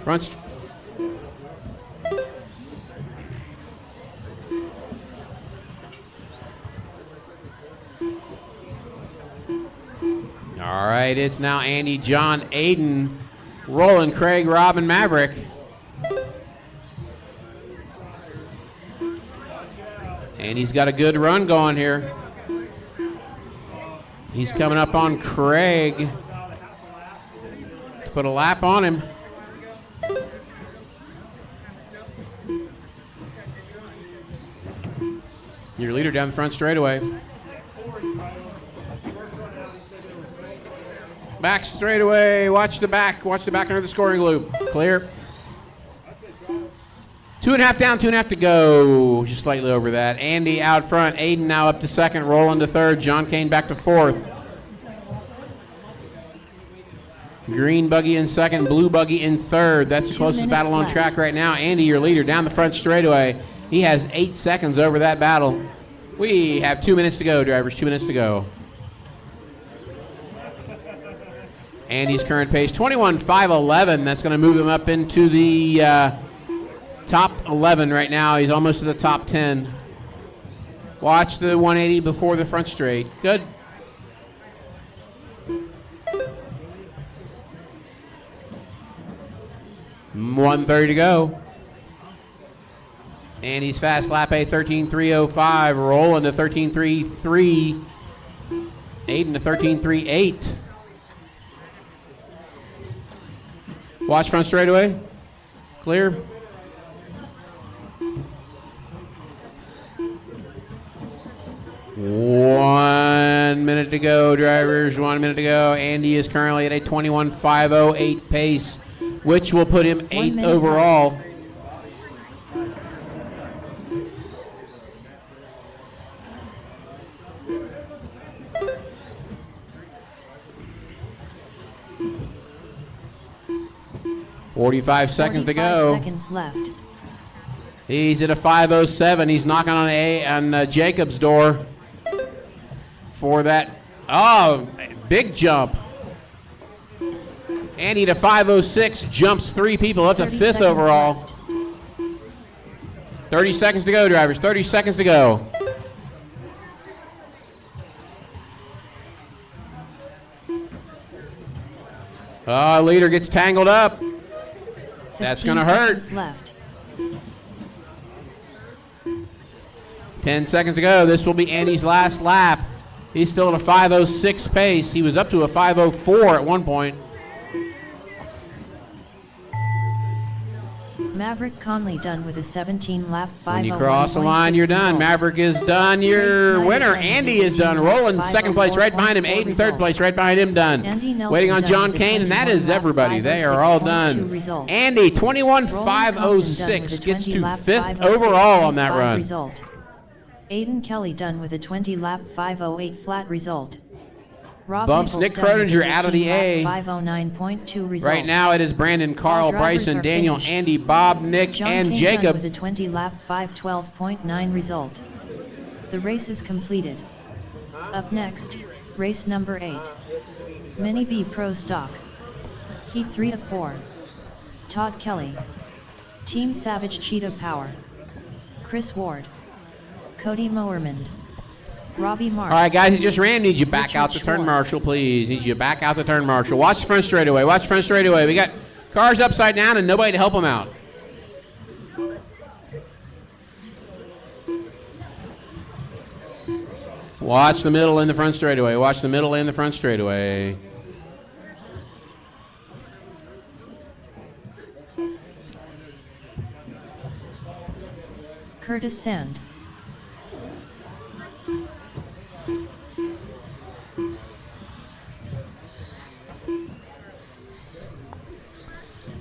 Front. All right, it's now Andy, John, Aiden, Roland, Craig, Rob, and Maverick. And he's got a good run going here. He's coming up on Craig to put a lap on him. Your leader down the front straightaway. Back straightaway. Watch the back. Watch the back under the scoring loop. Clear. 2.5 down, 2.5 to go. Just slightly over that. Andy out front. Aiden now up to second. Roland to third. John Kane back to fourth. Green buggy in second. Blue buggy in third. That's the closest battle on track right now. Andy, your leader, down the front straightaway. He has 8 seconds over that battle. We have 2 minutes to go, drivers. 2 minutes to go. Andy's current pace, 21.511. That's going to move him up into the top 11 right now. He's almost to the top 10. Watch the 180 before the front straight. Good. $1:30 to go. Andy's fast lap A, 13.305. Roland to 13.33. Aiden to 13.38. Watch front straightaway. Clear. One minute to go, drivers. 1 minute to go. Andy is currently at a 21.508 pace, which will put him 8th overall. .45 seconds to go. Seconds left. He's at a 5:07. He's knocking on Jacob's door for that. Oh, big jump. Andy to 5:06 jumps 3 people up to 5th overall. Left. 30 seconds to go, drivers. 30 seconds to go. Leader gets tangled up. That's going to hurt. Left. 10 seconds to go. This will be Andy's last lap. He's still at a 5:06 pace. He was up to a 5:04 at one point. Maverick Conley done with a 17-lap 5:01. When you cross the line, you're done. Maverick is done. Your winner, Andy, is done. Roland, second place right behind him. Aiden, third place right behind him, done. Waiting on John Kane, and that is everybody. They are all done. Andy, 21.506, gets to 5th overall on that run. Aiden Kelly done with a 20-lap 5:08 flat result. Rob Bumps Nichols Nick done with Croninger a out of the A. 5:09.2 result. Right now it is Brandon, Carl, All drivers Bryson, are Daniel, finished. Andy, Bob, Nick, John and Kane Jacob. done with a 20-lap 5:12.9 result. The race is completed. Up next, race number 8. Mini B Pro Stock. Heat 3 of 4. Todd Kelly. Team Savage Cheetah Power. Chris Ward. Cody Mowerman. Robbie Marks. All right, guys, he just ran. Need you back Richard out the turn Schwartz. marshal, please. Need you back out the turn marshal. Watch the front straightaway. Watch the front straightaway. We got Car's upside down and nobody to help him out. Watch the middle and the front straightaway. Watch the middle and the front straightaway. Curtis Sand.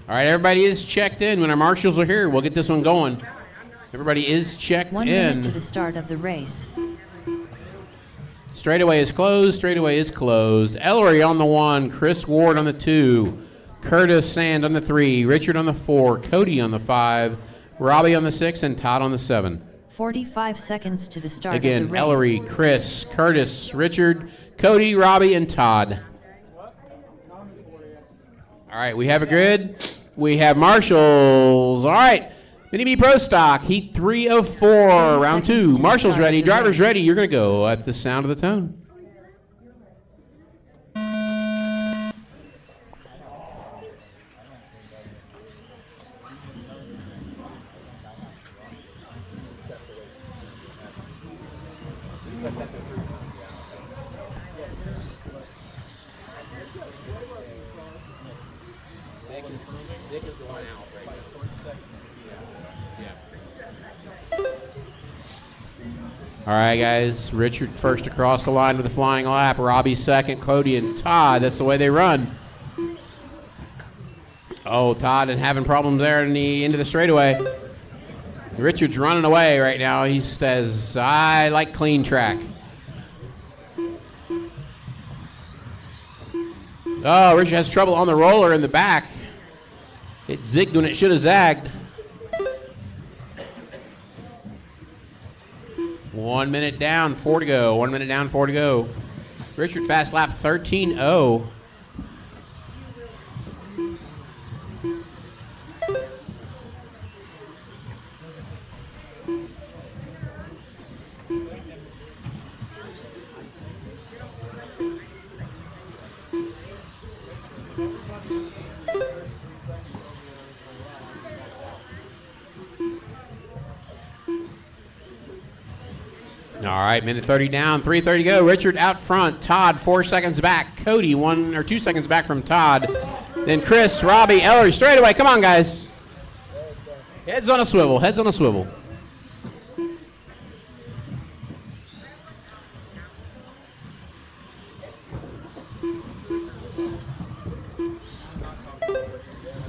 All right, everybody is checked in. When our marshals are here, we'll get this one going. Everybody is checked 1 in. minute to the start of the race. Straightaway is closed. Straightaway is closed. Ellery on the 1. Chris Ward on the 2. Curtis Sand on the 3. Richard on the 4. Cody on the 5. Robbie on the 6. And Todd on the 7. 45 seconds to the start of Again, the race. Ellery, Chris, Curtis, Richard, Cody, Robbie, and Todd. All right, we have a grid. We have marshals. All right, Mini B Pro Stock, Heat 3 of 4, round 2. Marshals ready, drivers ready. You're going to go at the sound of the tone. All right, guys. Richard first across the line with a flying lap. Robbie second. Cody and Todd. That's the way they run. Oh, Todd is having problems there in the end of the straightaway. Richard's running away right now. He says, I like clean track. Oh, Richard has trouble on the roller in the back. It zigged when it should have zagged. 1 minute down, 4 to go. 1 minute down, 4 to go. Richard fast lap 13.0. All right, minute 30 down, 3:30 to go. Richard out front. Todd 4 seconds back. Cody 1 or 2 seconds back from Todd. Then Chris, Robbie, Ellery, straight away. Come on, guys. Heads on a swivel. Heads on a swivel.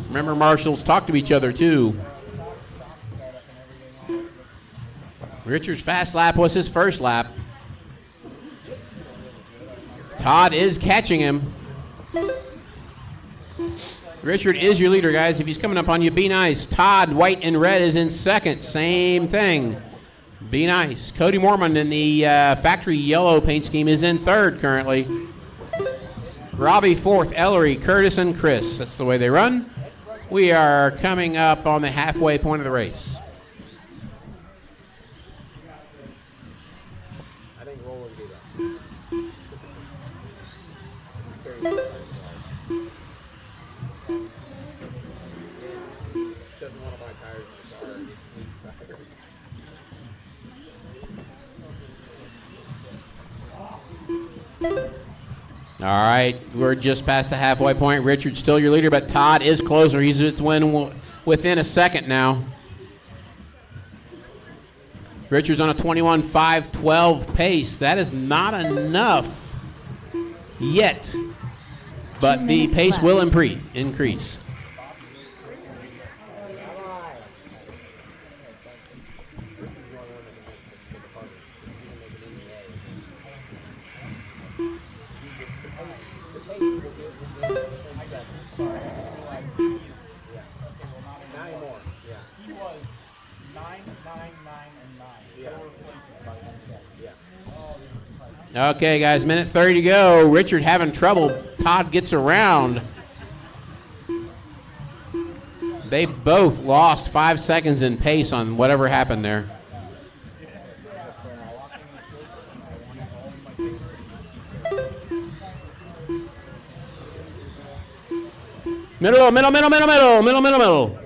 Remember, marshals talk to each other too. Richard's fast lap was his first lap. Todd is catching him. Richard is your leader, guys. If he's coming up on you, be nice. Todd, white and red, is in second. Same thing. Be nice. Cody Mormon in the factory yellow paint scheme is in third currently. Robbie fourth. Ellery, Curtis, and Chris. That's the way they run. We are coming up on the halfway point of the race. All right, we're just past the halfway point. Richard's still your leader, but Todd is closer. He's within a second now. Richard's on a 21.512 pace. That is not enough yet, but the pace will increase. Okay, guys, minute 30 to go. Richard having trouble. Todd gets around. They both lost 5 seconds in pace on whatever happened there. Middle, middle, middle, middle, middle, middle, middle, middle.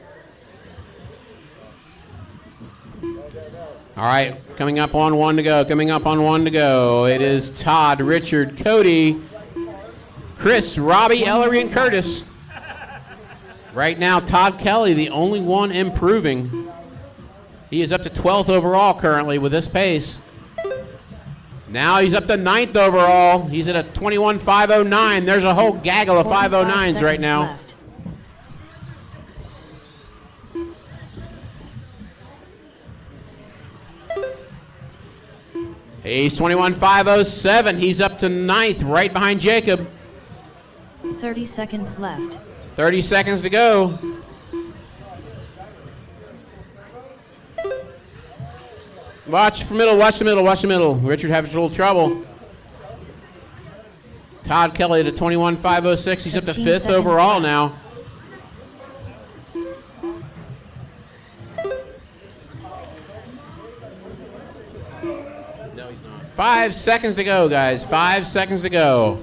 All right, coming up on 1 to go, coming up on 1 to go. It is Todd, Richard, Cody, Chris, Robbie, Ellery, and Curtis. Right now, Todd Kelly, the only one improving. He is up to 12th overall currently with this pace. Now he's up to 9th overall. He's at a 21.509. There's a whole gaggle of 509s right now. Left. He's 21.507. He's up to 9th, right behind Jacob. 30 seconds left. 30 seconds to go. Watch the middle, watch the middle, watch the middle. Richard having a little trouble. Todd Kelly at a 21.506. He's up to 5th overall now. No, he's not. 5 seconds to go, guys. 5 seconds to go.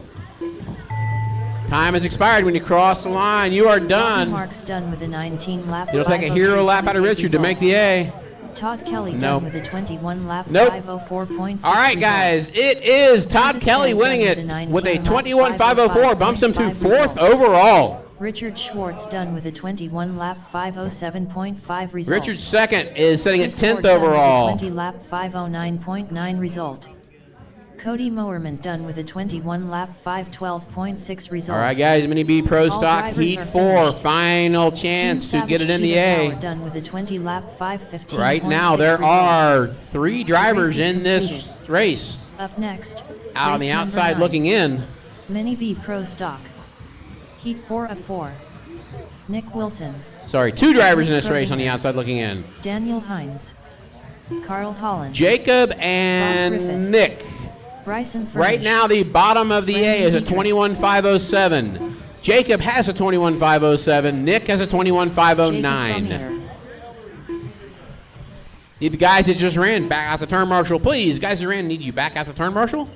Time has expired when you cross the line. You are done. Mark's done with a 19 lap. It'll take a hero lap out of Richard to make the A. Todd Kelly Nope. done with a 21 lap. Nope. 504.6. All right, guys. It is Todd Kelly winning it with a 21.504. Bumps him to 4th overall. Richard Schwartz done with a 21 lap. 507.5 result. Richard's second is sitting at Chris 10th Ford done with a overall. 20 lap. 509.9 result. Cody Mowerman done with a 21 lap. 512.6 result. All right, guys. Mini B Pro All Stock drivers Heat are 4. finished. Final chance Team to get it Savage in the Peter A. Bauer done with a 20 lap. 515. Right now, there are 3 drivers in this race. Up next, Out on race the number outside 9. looking in. Mini B Pro Stock. Heat 4 of 4. Nick Wilson, Sorry, 2 drivers in this race on the outside looking in. Daniel Hines, Carl Holland, Jacob Bob Griffith. and Nick. Bryson Furnish. Right now, the bottom of the A is a 21.507. Jacob has a 21.507. Nick has a Jacob 21.509. Frommeyer. Need the guys that just ran back out the turn marshal, please. Guys that ran, need you back out the turn marshal.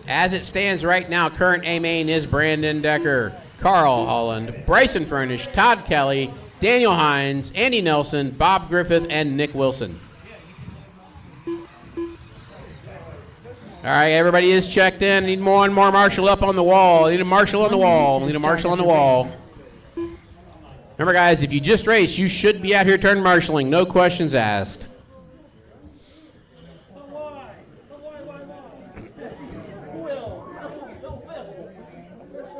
As it stands right now, current A main is Brandon Decker, Carl Holland, Bryson Furnish, Todd Kelly, Daniel Hines, Andy Nelson, Bob Griffith, and Nick Wilson. All right, everybody is checked in. Need more and more marshal up on the wall. Need a marshal on the wall. Need a marshal on the wall. Remember, guys, if you just race, you should be out here turn marshaling. No questions asked.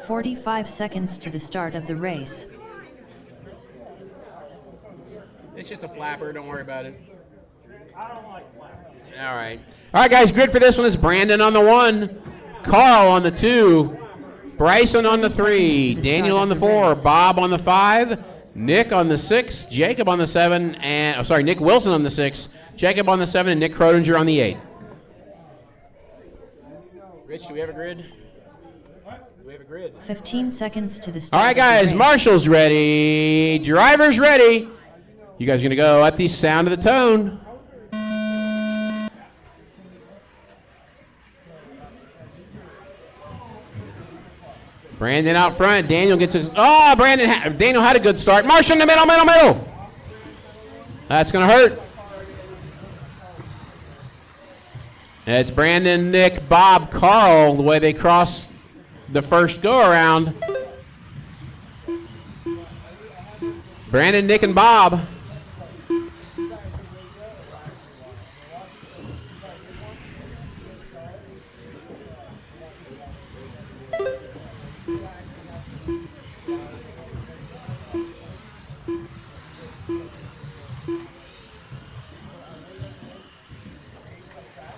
45 seconds to the start of the race. It's just a flapper. Don't worry about it. I don't like flappers. All right. All right, guys. Grid for this one is Brandon on the 1, Carl on the 2, Bryson on the 3, Daniel on the 4, Bob on the 5, Nick on the 6, Jacob on the 7, and Nick Wilson on the 6, Jacob on the 7, and Nick Crodinger on the 8. Rich, do we have a grid? Do we have a grid? 15 seconds to the start. All right, of the guys. race. Marshals ready. Drivers ready. You guys are going to go at the sound of the tone. Brandon out front. Daniel gets a... Oh, Daniel had a good start. Marshall in the middle, middle, middle. That's going to hurt. It's Brandon, Nick, Bob, Carl, the way they cross the first go-around. Brandon, Nick, and Bob.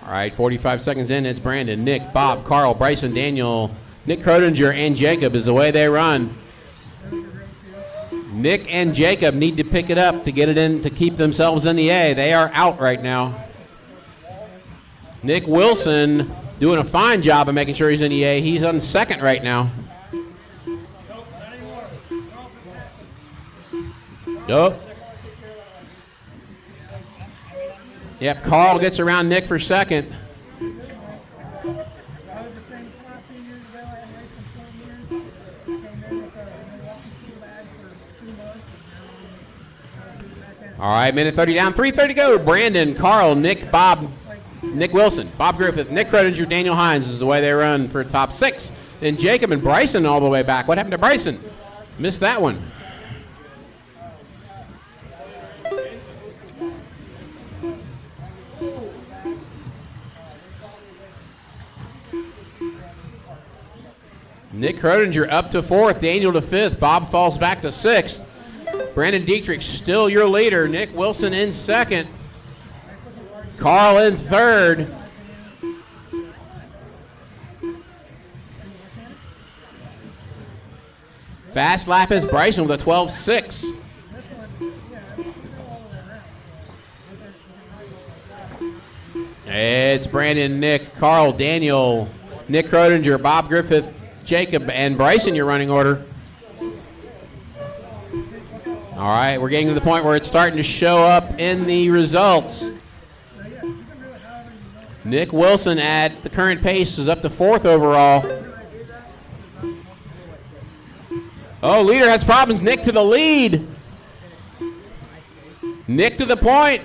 All right, 45 seconds in, it's Brandon, Nick, Bob, Carl, Bryson, Daniel, Nick Crodinger, and Jacob is the way they run. Nick and Jacob need to pick it up to get it in to keep themselves in the A. They are out right now. Nick Wilson doing a fine job of making sure he's in the A. He's on second right now. Nope. Yep, Carl gets around Nick for second. All right, minute 30 down, 3:30 to go. Brandon, Carl, Nick, Bob, Nick Wilson, Bob Griffith, Nick Credinger, Daniel Hines is the way they run for top 6. Then Jacob and Bryson all the way back. What happened to Bryson? Missed that one. Nick Credinger up to 4th, Daniel to 5th, Bob falls back to 6th. Brandon Dietrich still your leader. Nick Wilson in 2nd. Carl in 3rd. Fast lap is Bryson with a 12.6. It's Brandon, Nick, Carl, Daniel, Nick Credinger, Bob Griffith, Jacob, and Bryson your running order. All right, we're getting to the point where it's starting to show up in the results. Nick Wilson at the current pace is up to 4th overall. Oh, leader has problems. Nick to the lead. Nick to the point.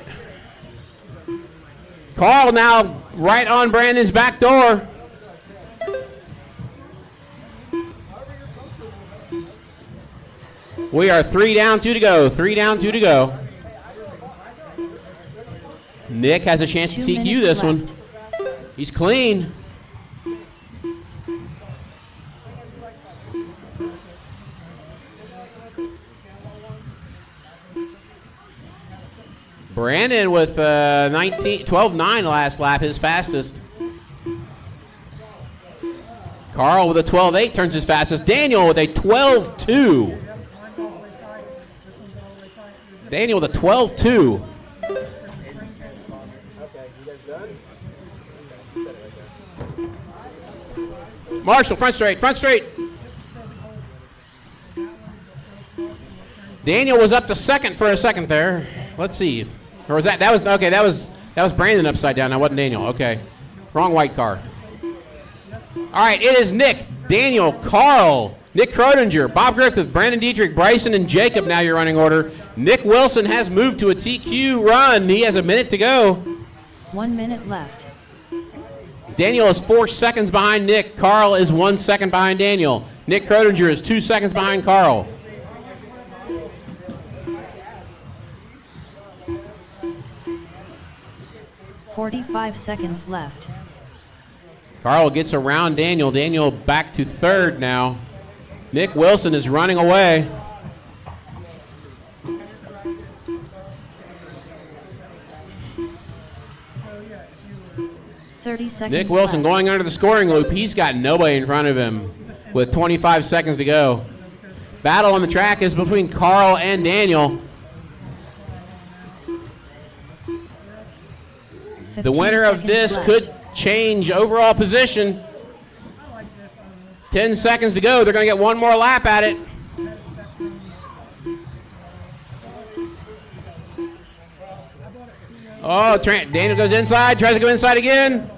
Carl now right on Brandon's back door. We are 3 down, 2 to go. 3 down, 2 to go. Nick has a chance to TQ this one. He's clean. Brandon with 12.9 last lap, his fastest. Carl with a 12.8 turns his fastest. Daniel with a 12.2. Daniel with a 12.2. Marshall, front straight, front straight. Daniel was up to 2nd for a second there. Let's see. Or was that was okay, that was Brandon upside down. That wasn't Daniel. Okay. Wrong white car. All right, it is Nick, Daniel, Carl, Nick Credinger, Bob Griffith, Brandon Dietrich, Bryson, and Jacob now your running order. Nick Wilson has moved to a TQ run. He has a minute to go. 1 minute left. Daniel is 4 seconds behind Nick. Carl is 1 second behind Daniel. Nick Credinger is 2 seconds behind Carl. .45 seconds left. Carl gets around Daniel. Daniel back to 3rd now. Nick Wilson is running away. Nick Wilson left. going under the scoring loop. He's got nobody in front of him with 25 seconds to go. Battle on the track is between Carl and Daniel. The winner of this could change overall position. 10 seconds to go. They're going to get one more lap at it. Oh, Daniel goes inside, tries to go inside again.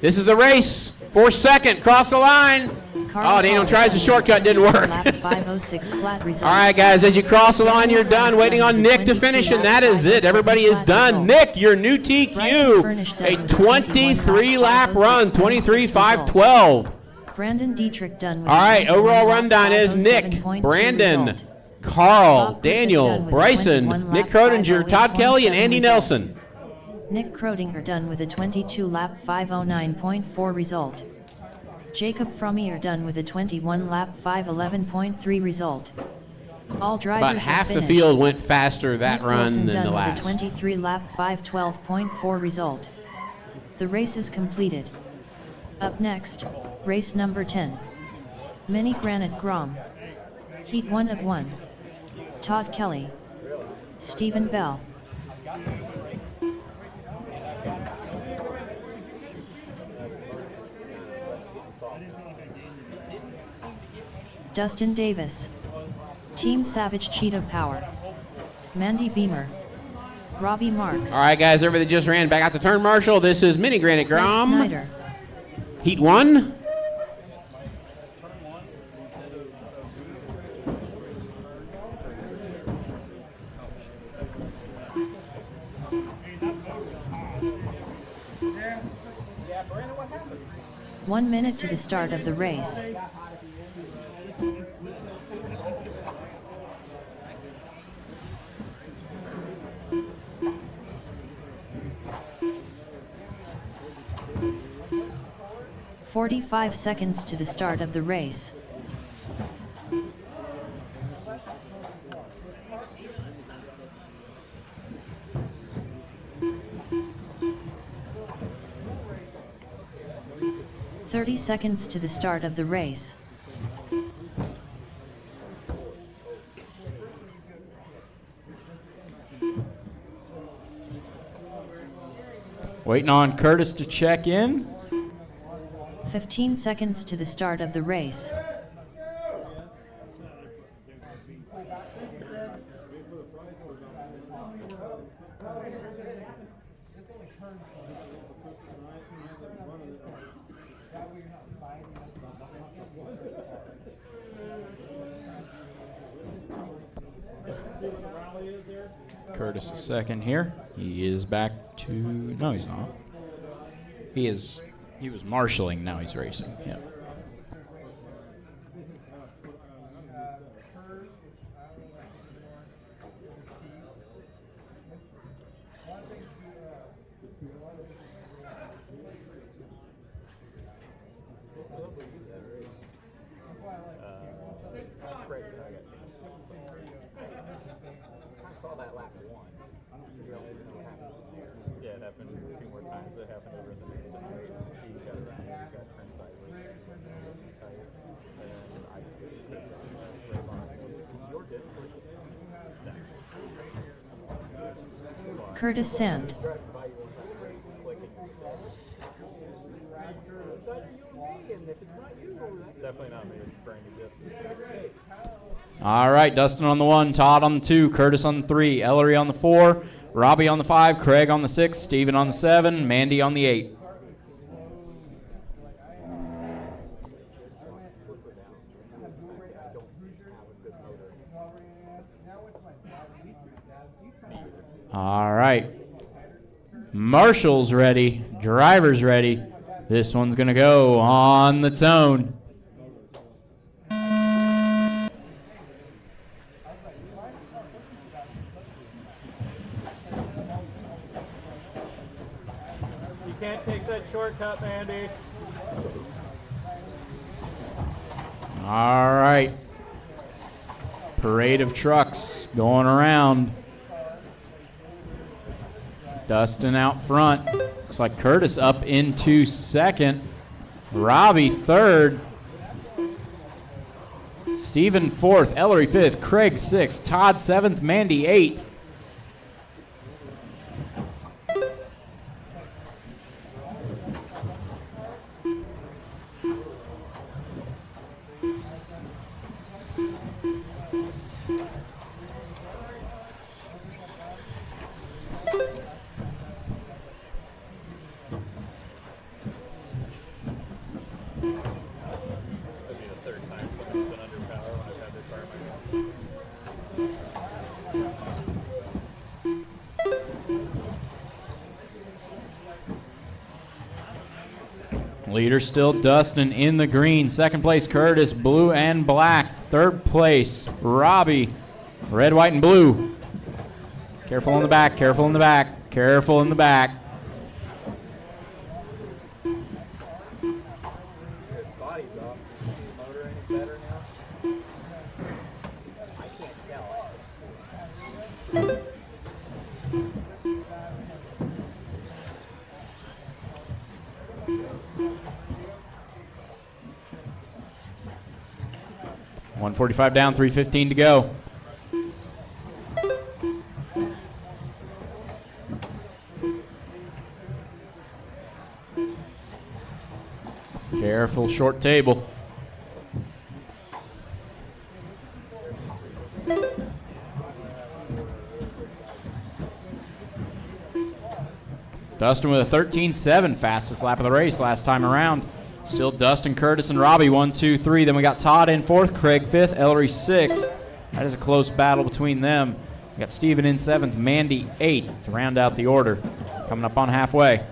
This is the race. 4 second, cross the line. Oh, Daniel tries the shortcut, didn't work. All right, guys, as you cross the line, you're done. Waiting on Nick to finish, and that is it. Everybody is done. Nick, your new TQ, a 23-lap run, 23.512. Brandon Dietrich done with all right, overall rundown is Nick, Brandon, Carl, Daniel, Bryson, Nick Credinger, Todd Kelly, and Andy Nelson. Nick Credinger done with a 22-lap 509.4 result. Jacob Frommier done with a 21-lap 511.3 result. All drivers about half are the finished. field went faster that Nick run Wilson than done the with last. a 23-lap 512.4 result. The race is completed. Up next, race number 10. Mini Granite Grom. Heat 1 of 1. Todd Kelly. Stephen Bell. Dustin Davis. Team Savage Cheetah Power. Mandy Beamer. Robbie Marks. All right, guys, everybody just ran back out to turn marshal. This is Mini Granite Grom. Snyder. Heat 1. 1 minute to the start of the race. "45 seconds to the start of the race. "30 seconds to the start of the race. Waiting on Curtis to check in. 15 seconds to the start of the race. Curtis a second here. He is back to, no he's not. He was marshalling, now he's racing. Yeah. I saw that lap one. Yeah, it happened 2 more times. It happened over the night. He got around, he got turned sideways. And I right behind him. Your did. Curtis Sand. Definitely not me. It's spraying the All right, Dustin on the 1, Todd on the 2, Curtis on the 3, Ellery on the 4, Robbie on the 5, Craig on the 6, Steven on the 7, Mandy on the 8. All right. Marshall's ready, driver's ready. This one's going to go on the tone. Can't take that shortcut, Mandy. All right. Parade of trucks going around. Dustin out front. Looks like Curtis up into second. Robbie third. Steven fourth. Ellery fifth. Craig sixth. Todd seventh. Mandy eighth. Leader still Dustin in the green. Second place Curtis, blue and black. Third place Robbie, red, white, and blue. Careful in the back, careful in the back, careful in the back. Body's off. Motor any better now? I can't tell. 145 down, 3:15 to go. Careful, short table. Dustin with a 13.7, fastest lap of the race last time around. Still Dustin, Curtis, and Robbie, 1, 2, 3. Then we got Todd in fourth, Craig fifth, Ellery sixth. That is a close battle between them. We got Steven in seventh, Mandy eighth to round out the order. Coming up on halfway.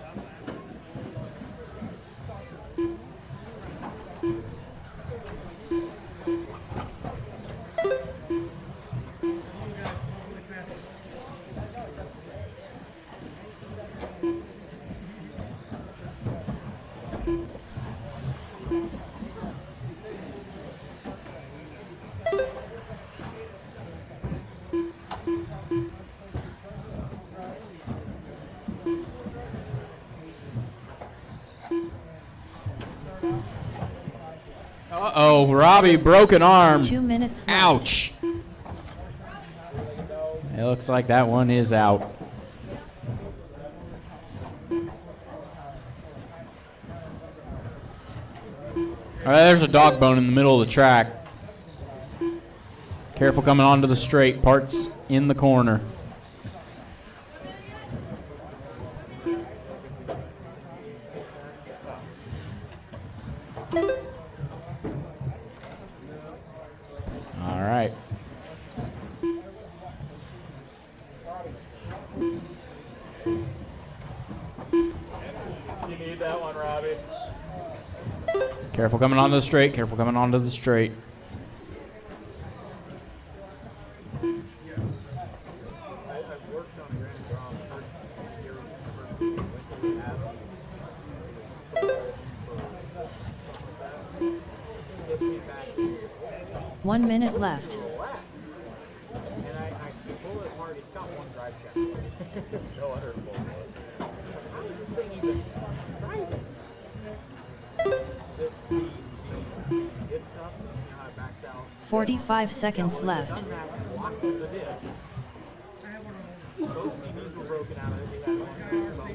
Uh-oh, Robbie, broken arm. 2 minutes left. Ouch. It looks like that one is out. All right, there's a dog bone in the middle of the track. Careful coming onto the straight. Parts in the corner. All right. You need that one, Robbie. Careful coming onto the straight. Careful coming onto the straight. I've worked on Grand Prix first year we have 1 minute left. and I pull it hard. It's got one drive shaft. No wonder it's pulled. How is this thing even driving? It's tough. You know how it backs out. 45 seconds left. Locked in the disc. Both CDs were broken out of it. They had one.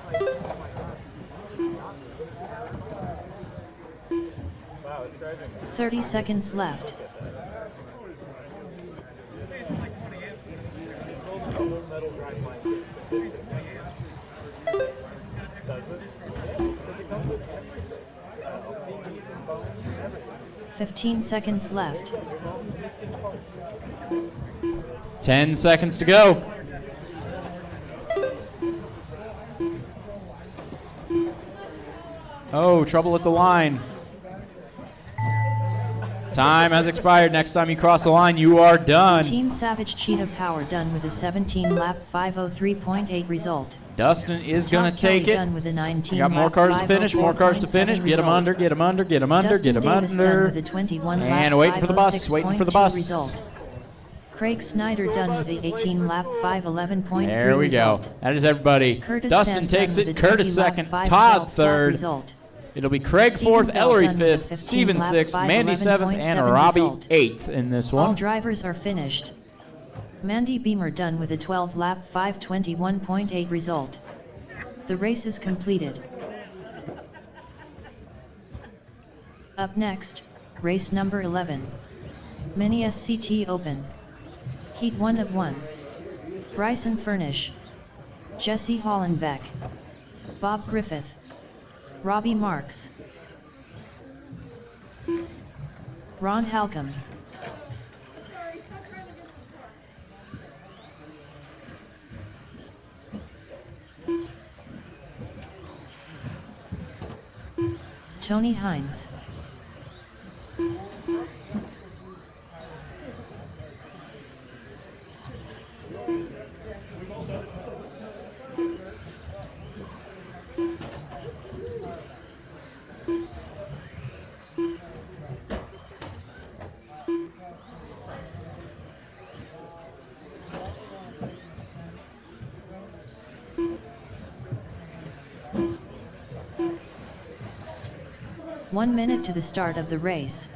Like, oh my God. Wow, it's driving. 30 seconds left. They sold us a little metal drive blanket. So this is does it? Yeah, because it comes with everything. CDs and bones and everything. 15 seconds left. There's all the missing parts. 10 seconds to go. Oh, trouble at the line. Time has expired. Next time you cross the line, you are done. Team Savage Cheetah Power done with a 17-lap 503.8 result. Dustin is going Top to take Kelly it. done with a 19 Got more lap cars to finish, more cars to 504.7 finish. Get them under, get them under, get them under, get Dustin them Davis done under. with a 21 lap And waiting for the bus, waiting for the bus. Result. Craig Snyder done with a 18 lap 511.3 There we result. go. That is everybody. Curtis Dustin Senn takes done it, with a Curtis 20 lap second, 512 Todd flat third. result. It'll be Craig Stephen fourth, Bell Ellery done with a fifth, 15 Steven lap sixth, Mandy seventh, and 511.7 Robbie result. eighth in this All one. drivers are finished. Mandy Beamer done with a 12 lap 521.8 result. The race is completed. Up next, race number 11. Mini SCT Open. Heat 1 of 1. Bryson Furnish. Jesse Hollenbeck. Bob Griffith. Robbie Marks. Ron Halcomb. Tony Hines. One minute to the start of the race.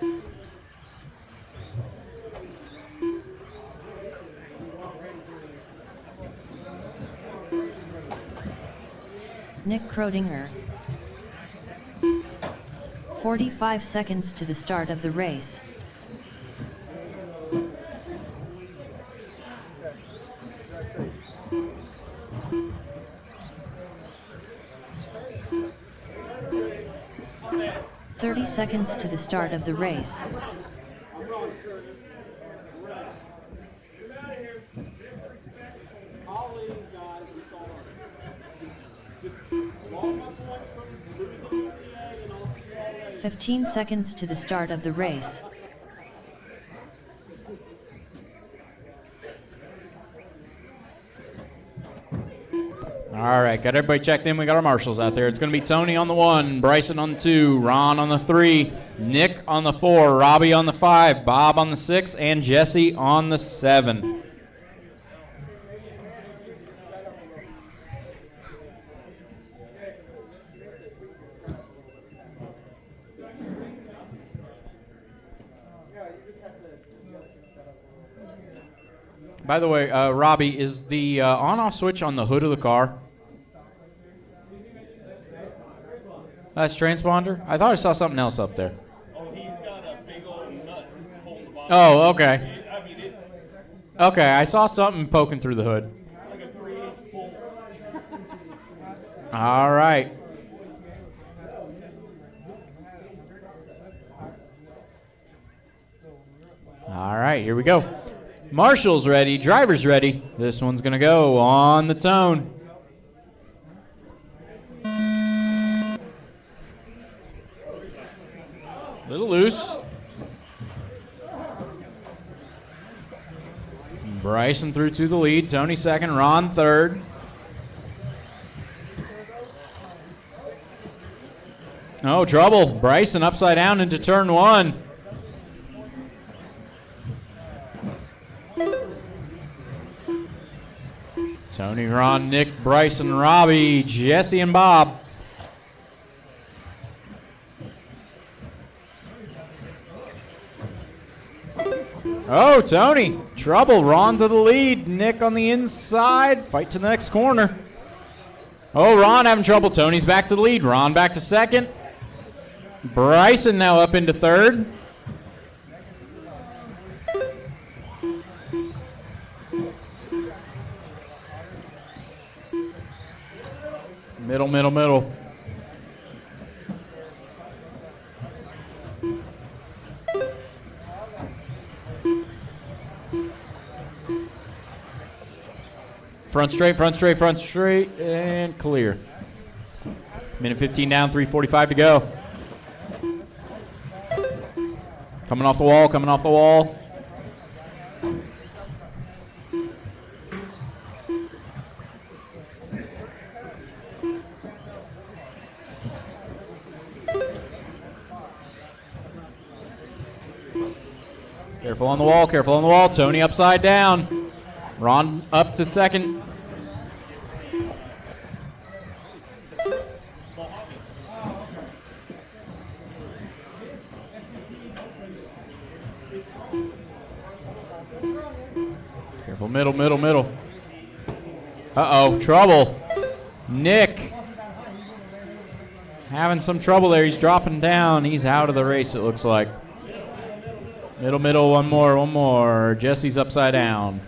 Nick Krodinger. 45 seconds to the start of the race. Seconds to the start of the race. "15 seconds to the start of the race. All right, got everybody checked in. We got our marshals out there. It's going to be Tony on the 1, Bryson on the 2, Ron on the 3, Nick on the 4, Robbie on the 5, Bob on the 6, and Jesse on the 7. By the way, Robbie, is the on-off switch on the hood of the car? That's transponder? I thought I saw something else up there. Oh, he's got a big old nut holding the bottom. Oh, okay. I mean, it's Okay, I saw something poking through the hood. like a 3-inch bolt. All right. All right, here we go. Marshall's ready, driver's ready. This one's going to go on the tone. Little loose. Bryson through to the lead. Tony second, Ron third. Oh, trouble. Bryson upside down into turn one. Tony, Ron, Nick, Bryson, Robbie, Jesse, and Bob. Oh, Tony. Trouble. Ron to the lead. Nick on the inside. Fight to the next corner. Oh, Ron having trouble. Tony's back to the lead. Ron back to second. Bryson now up into third. Middle, middle, middle. Front straight, front straight, front straight, and clear. Minute 15 down, 3:45 to go. Coming off the wall, coming off the wall. Careful on the wall, careful on the wall. Tony upside down. Ron up to second. Careful, middle, middle, middle. Uh-oh, trouble. Nick having some trouble there. He's dropping down. He's out of the race, it looks like. Middle, middle, one more, one more. Jesse's upside down.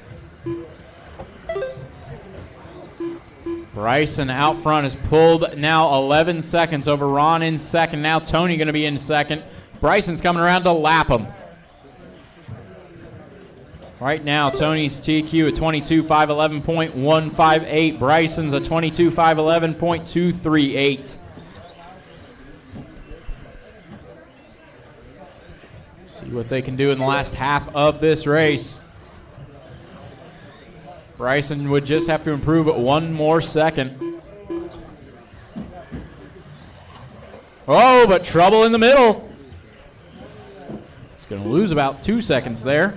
Bryson out front is pulled now 11 seconds over Ron in second. Now Tony going to be in second. Bryson's coming around to lap him. Right now, Tony's TQ at 22.511.158. Bryson's at 22.511.238. See what they can do in the last half of this race. Bryson would just have to improve at one more second. Oh, but trouble in the middle. He's going to lose about 2 seconds there.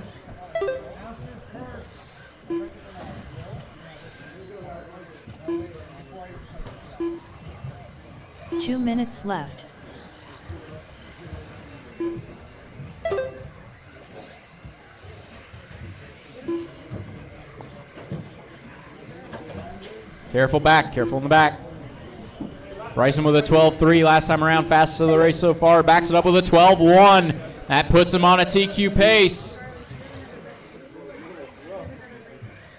Two minutes left. Careful back, careful in the back. Bryson with a 12.3 last time around, fastest of the race so far. Backs it up with a 12.1. That puts him on a TQ pace.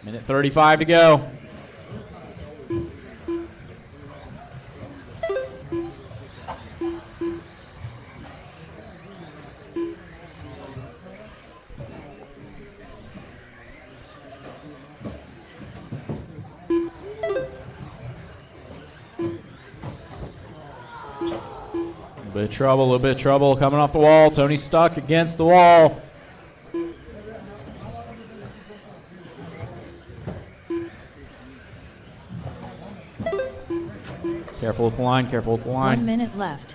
Minute 35 to go. A little bit of trouble coming off the wall. Tony's stuck against the wall. Careful with the line, careful with the line. 1 minute left.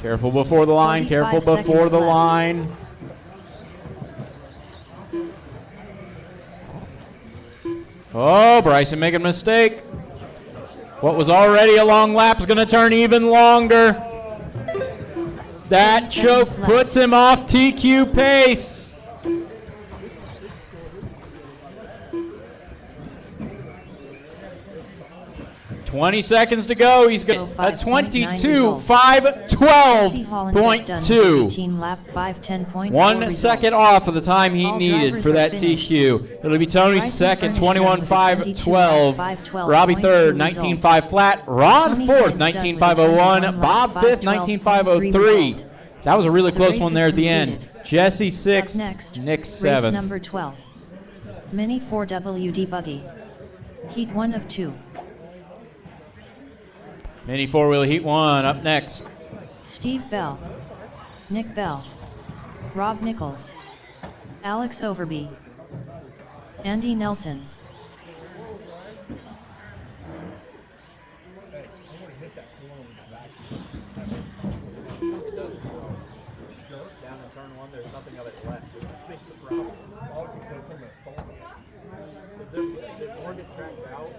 Careful before the line, careful 45 before the seconds left. line. Oh, Bryson making a mistake. What was already a long lap is going to turn even longer. That choke puts him off TQ pace. 20 seconds to go. He's got a 22.512.2. 1 second off of the time he needed for that TQ. It'll be Tony second, 21.512. Robbie third, 19.5 flat. Ron fourth, 19.501. Bob fifth, 19.503. That was a really close one there at the end. Jesse sixth, Nick seventh. Race number 12. Mini 4WD buggy. Heat 1 of 2. Mini four-wheel heat 1 up next. Steve Bell, Nick Bell, Rob Nichols, Alex Overby, Andy Nelson. Down in turn 1, there's nothing of it left. That's the problem. Is there more get tracked out?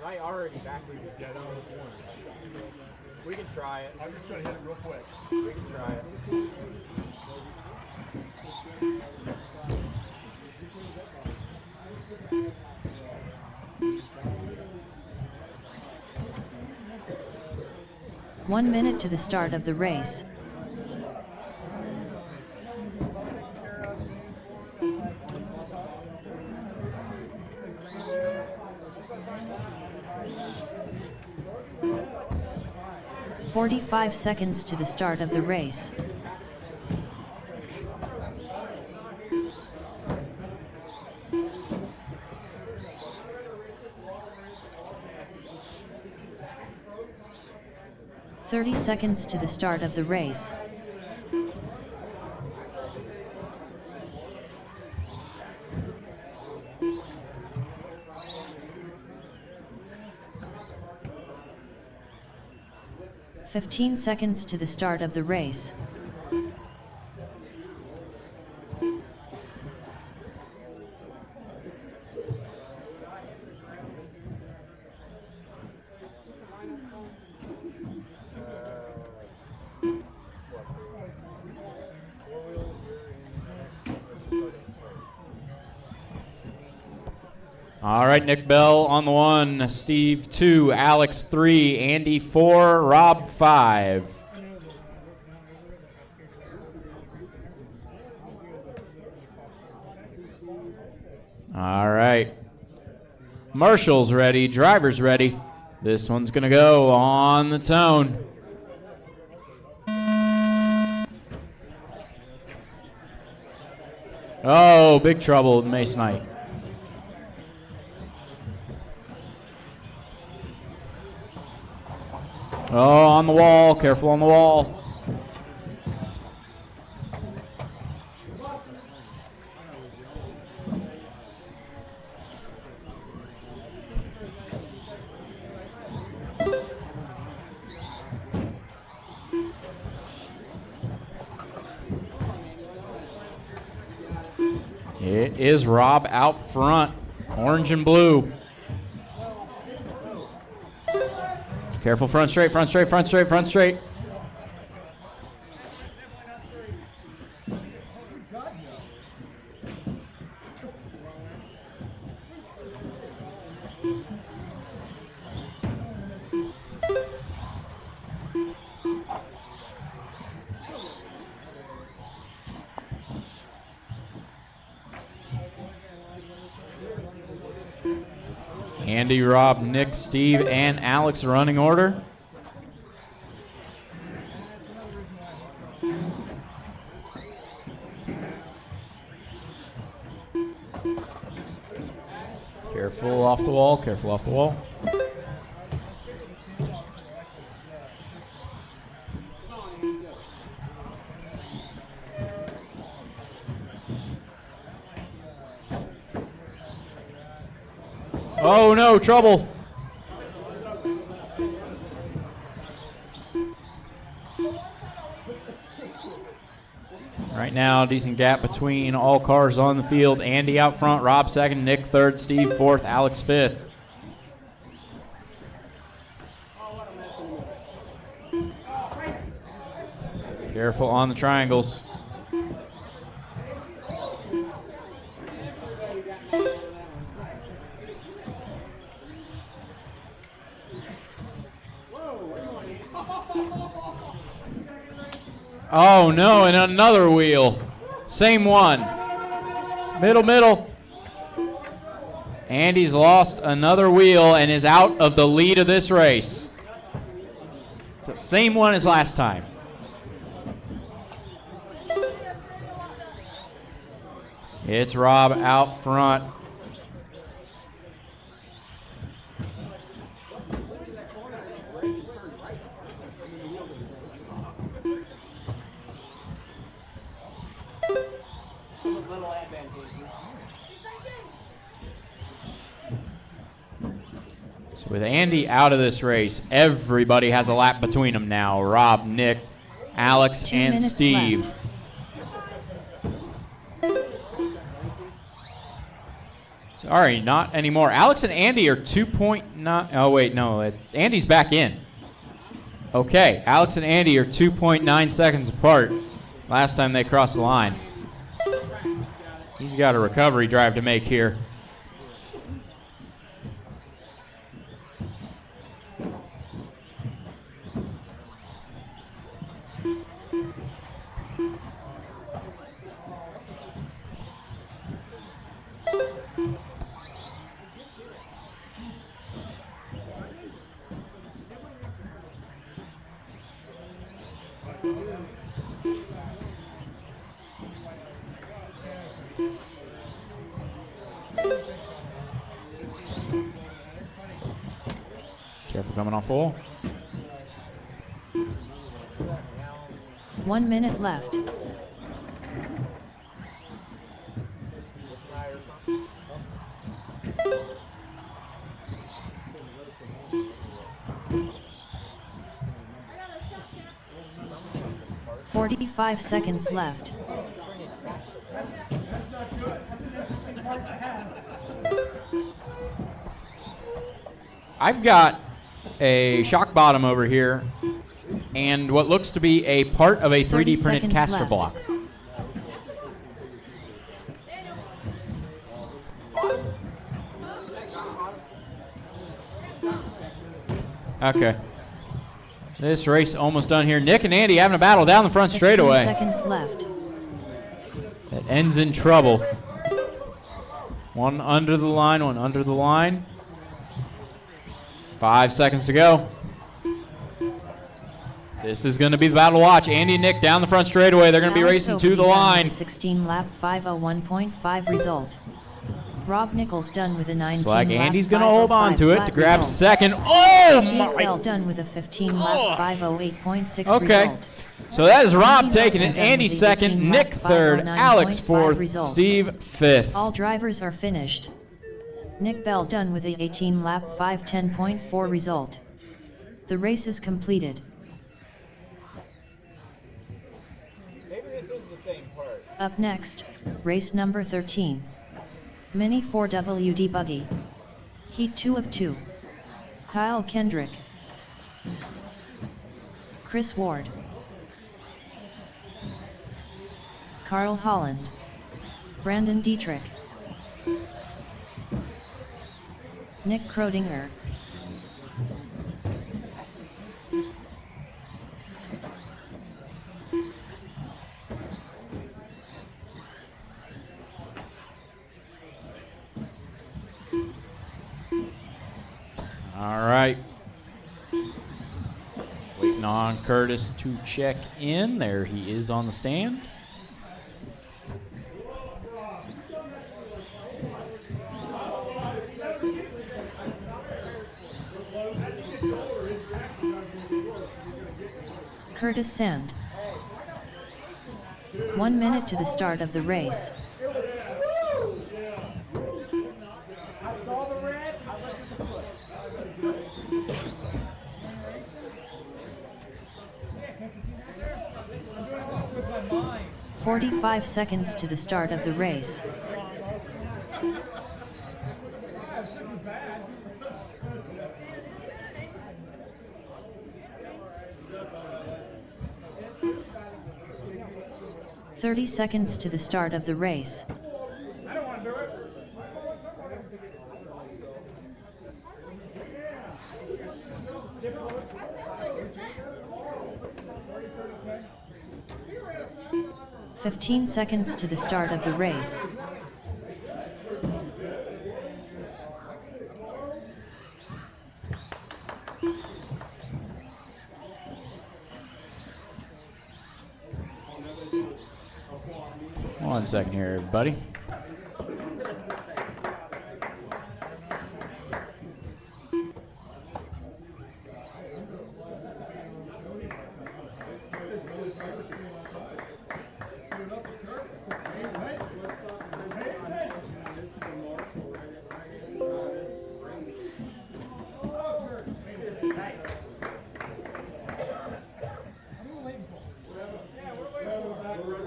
I already backwards dead on the corner. We can try it. I'm just going to hit it real quick. We can try it. One minute to the start of the race. "45 seconds to the start of the race. "30 seconds to the start of the race. "15 seconds to the start of the race. All right, Nick Bell on the 1, Steve 2, Alex 3, Andy 4, Rob 5. All right. Marshall's ready, driver's ready. This one's going to go on the tone. Oh, big trouble with Mace Knight. Oh, on the wall. Careful on the wall. It is Rob out front. Orange and blue. Careful, front straight, front straight, front straight, front straight. Andy, Rob, Nick, Steve, and Alex running order. Careful off the wall, careful off the wall. Oh no, trouble. All right, right now. Decent gap between all cars on the field. Andy out front, Rob second, Nick third, Steve fourth, Alex fifth. Careful on the triangles. Oh no, and another wheel. Same one. Middle. Andy's lost another wheel and is out of the lead of this race. It's the same one as last time. It's Rob out front. So with Andy out of this race, everybody has a lap between them now. Rob, Nick, Alex, 2 and minutes Steve. left. Sorry, not anymore. Alex and Andy are 2.9. Oh, wait, no. Andy's back in. Okay, Alex and Andy are 2.9 seconds apart. Last time they crossed the line. He's got a recovery drive to make here. Careful coming off full. 1 minute left. "45 seconds left. I've got a shock bottom over here and what looks to be a part of a 3D 30 printed seconds caster left. block. Okay. This race almost done here. Nick and Andy having a battle down the front 15 straightaway. seconds left. That ends in trouble. One under the line, one under the line. 5 seconds to go. This is going to be the battle to watch. Andy and Nick down the front straightaway. They're going to be Alex racing to the O'Keefe done line. with a 16 lap 501.5 result. Rob Nichols done with a 19 Looks like lap Andy's going to hold on to it to flat grab result. second. Oh Steve Bell my! done with a 15 lap 508.6 Okay. result. So that is Rob Andy taking Nelson it. done Andy with a second, 18 Nick lap third, 509.5 Alex fourth, result. Steve fifth. All drivers are finished. Nick Bell done with a 18 lap 510.4 result. The race is completed. Maybe this is the same part. Up next, race number 13. Mini 4WD Buggy. Heat 2 of 2. Kyle Kendrick. Chris Ward. Carl Holland. Brandon Dietrich. Nick Krodinger. All right. Waiting on Curtis to check in. There he is on the stand. Curtis Sand. 1 minute to the start of the race. 45 seconds to the start of the race. "30 seconds to the start of the race. I don't want to do it. "15 seconds to the start of the race. One second here, everybody.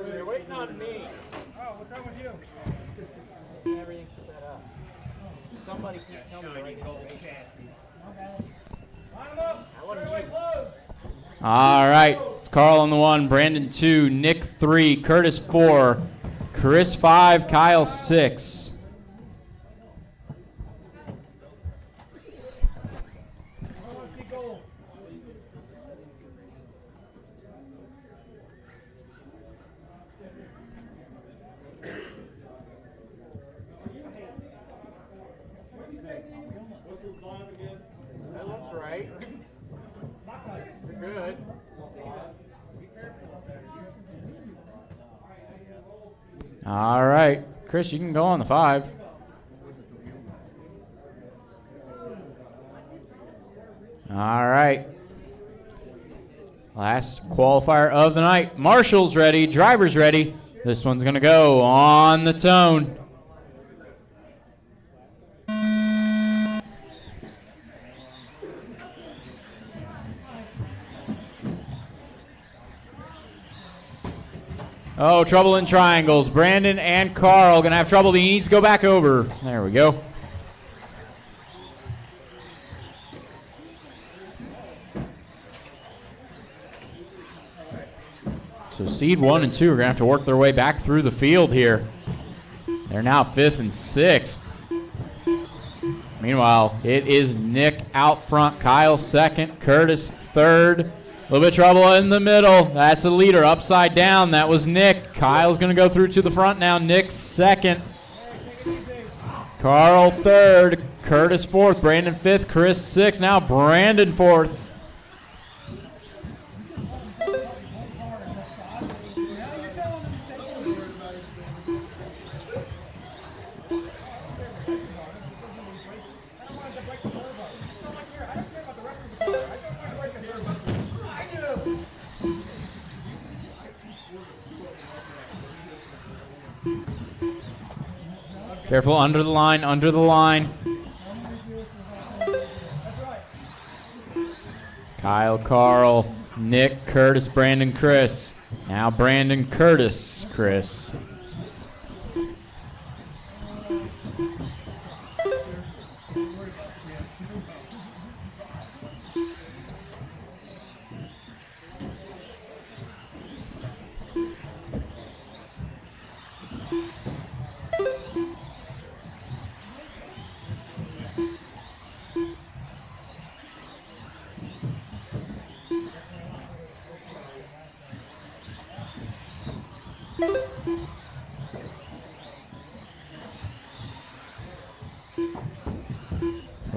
You're waiting on me. Oh, what's wrong with you? Everything's set up. Somebody keep telling me right now. Line them up. I want Fairway you. closed. All right, it's Carl on the 1, Brandon 2, Nick 3, Curtis 4, Chris 5, Kyle 6. That looks right. You're good. All right, Chris, you can go on the 5. All right. Last qualifier of the night. Marshall's ready, driver's ready. This one's going to go on the tone. Oh, trouble in triangles. Brandon and Carl going to have trouble. He needs to go back over. There we go. So seed 1 and 2 are going to have to work their way back through the field here. They're now 5th and 6th. Meanwhile, it is Nick out front, Kyle 2nd, Curtis 3rd. A little bit of trouble in the middle. That's a leader upside down. That was Nick. Kyle's going to go through to the front now. Nick 2nd. Carl 3rd. Curtis 4th. Brandon 5th. Chris 6th. Now Brandon 4th. Careful, under the line, under the line. Kyle, Carl, Nick, Curtis, Brandon, Chris. Now Brandon, Curtis, Chris.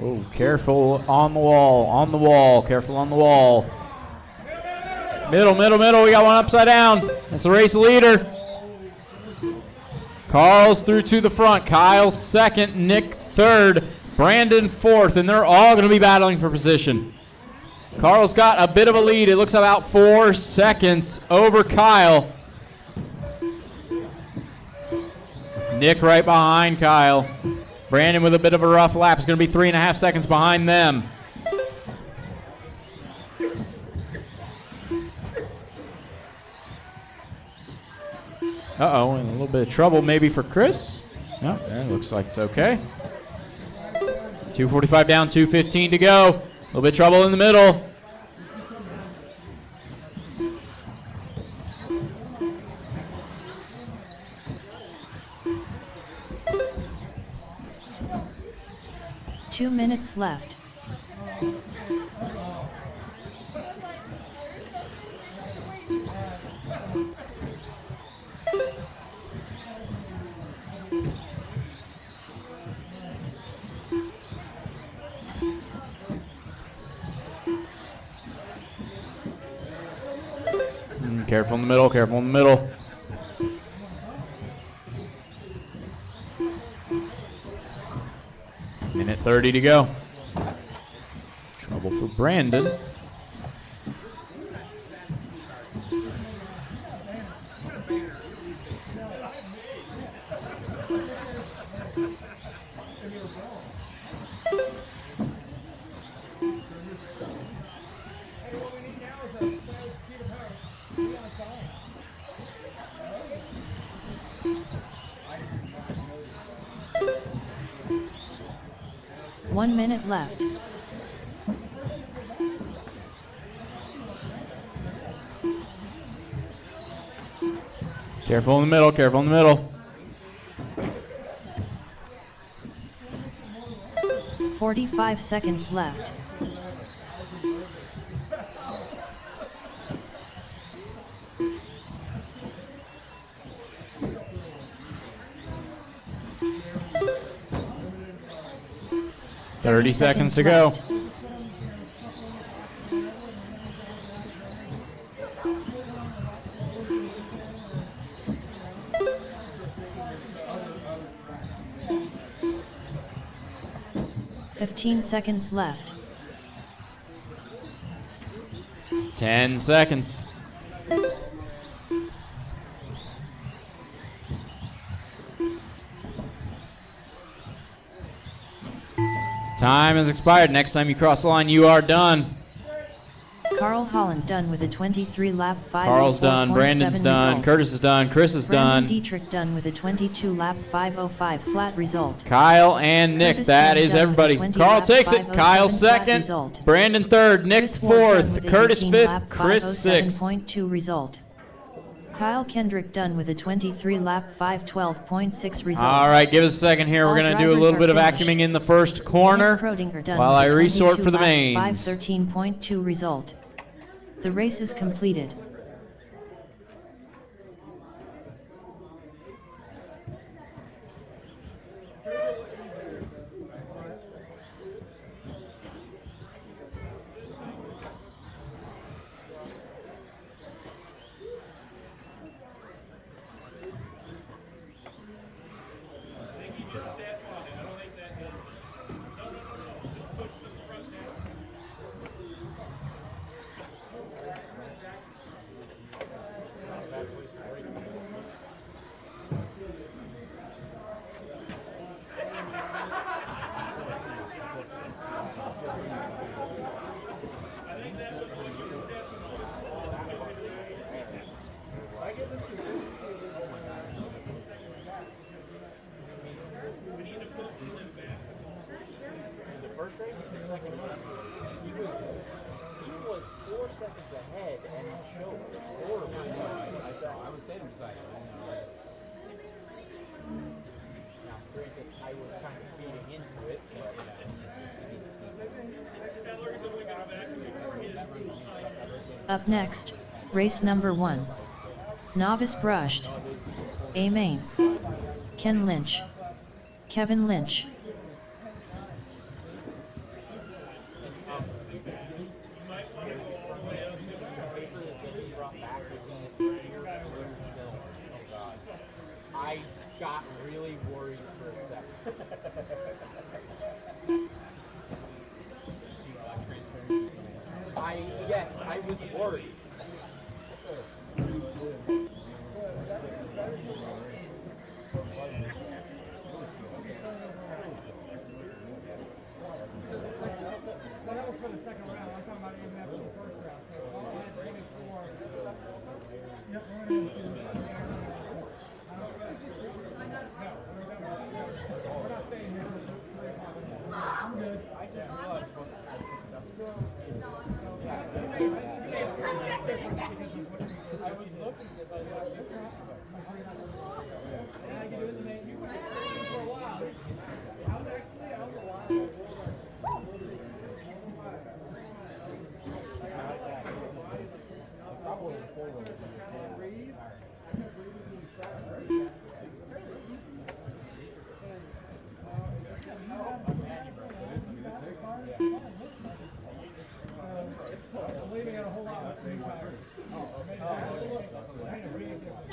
Oh, careful on the wall, careful on the wall. Middle, middle, middle, we got one upside down. That's the race leader. Carl's through to the front, Kyle 2nd, Nick 3rd, Brandon 4th, and they're all going to be battling for position. Carl's got a bit of a lead. It looks about 4 seconds over Kyle. Nick right behind Kyle. Brandon with a bit of a rough lap is going to be 3.5 seconds behind them. Uh-oh, in a little bit of trouble maybe for Chris. No, it looks like it's okay. 2:45 down, 2:15 to go. A little bit of trouble in the middle. Two minutes left. Careful in the middle, careful in the middle. Minute 30 to go. Trouble for Brandon. One minute left. Careful in the middle, careful in the middle. 45 seconds left. Thirty seconds to go. Left. Fifteen seconds left. 10 seconds. Time has expired. Next time you cross the line, you are done. Carl Holland done with a 23-lap 5:04.7 Carl's done. Brandon's done. result. Curtis is done. Chris is done. Brandon Dietrich done with a 22-lap 5:05 flat result. Kyle and Nick. Curtis That King is done with a everybody. 20 Carl lap takes it. 5:07 Kyle flat second. result. Brandon third. Nick Chris Ward done fourth. with a Curtis 18 fifth. lap Chris sixth. 5:07.2 result. Kyle Kendrick done with a 23-lap 5:12.6 result. All right, give us a second here. We're All going to do a drivers little are bit of finished. vacuuming in the first corner Nick Krodinger done while with I a resort for the 22 lap mains. 5:13.2 result. The race is completed. Up next, race number 1. Novice brushed. A main. Ken Lynch. Kevin Lynch. I got really worried for a second. Yes, I was worried. That was for the second round. I'm talking about even after the first round. So all had 24. Yep, we're going to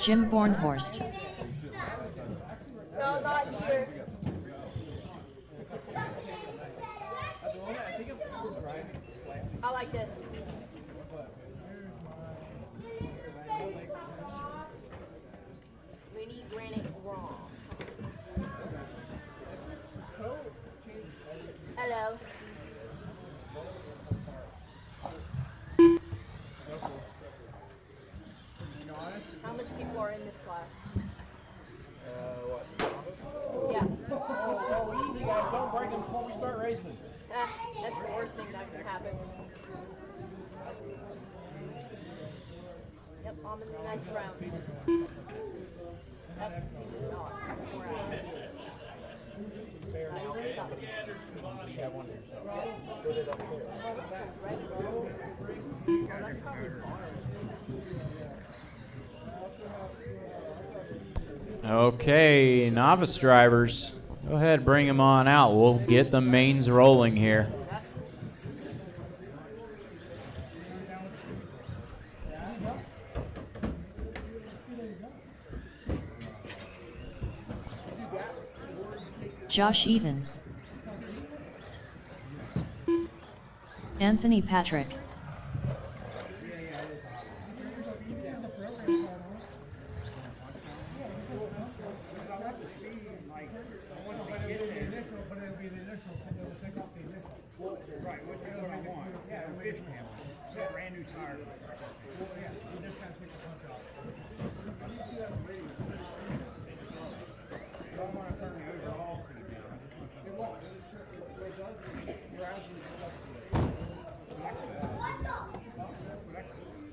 Jim Bornhorst. No, not here. I like this. Mini granite raw. Hello. How much people are in this class? Yeah. Oh, easy, guys. Don't break them before we start racing. That's the worst thing that can happen. Yep, I'm in the next round. That's not right. Okay, novice drivers, go ahead, bring them on out. We'll get the mains rolling here. Josh Even. Anthony Patrick.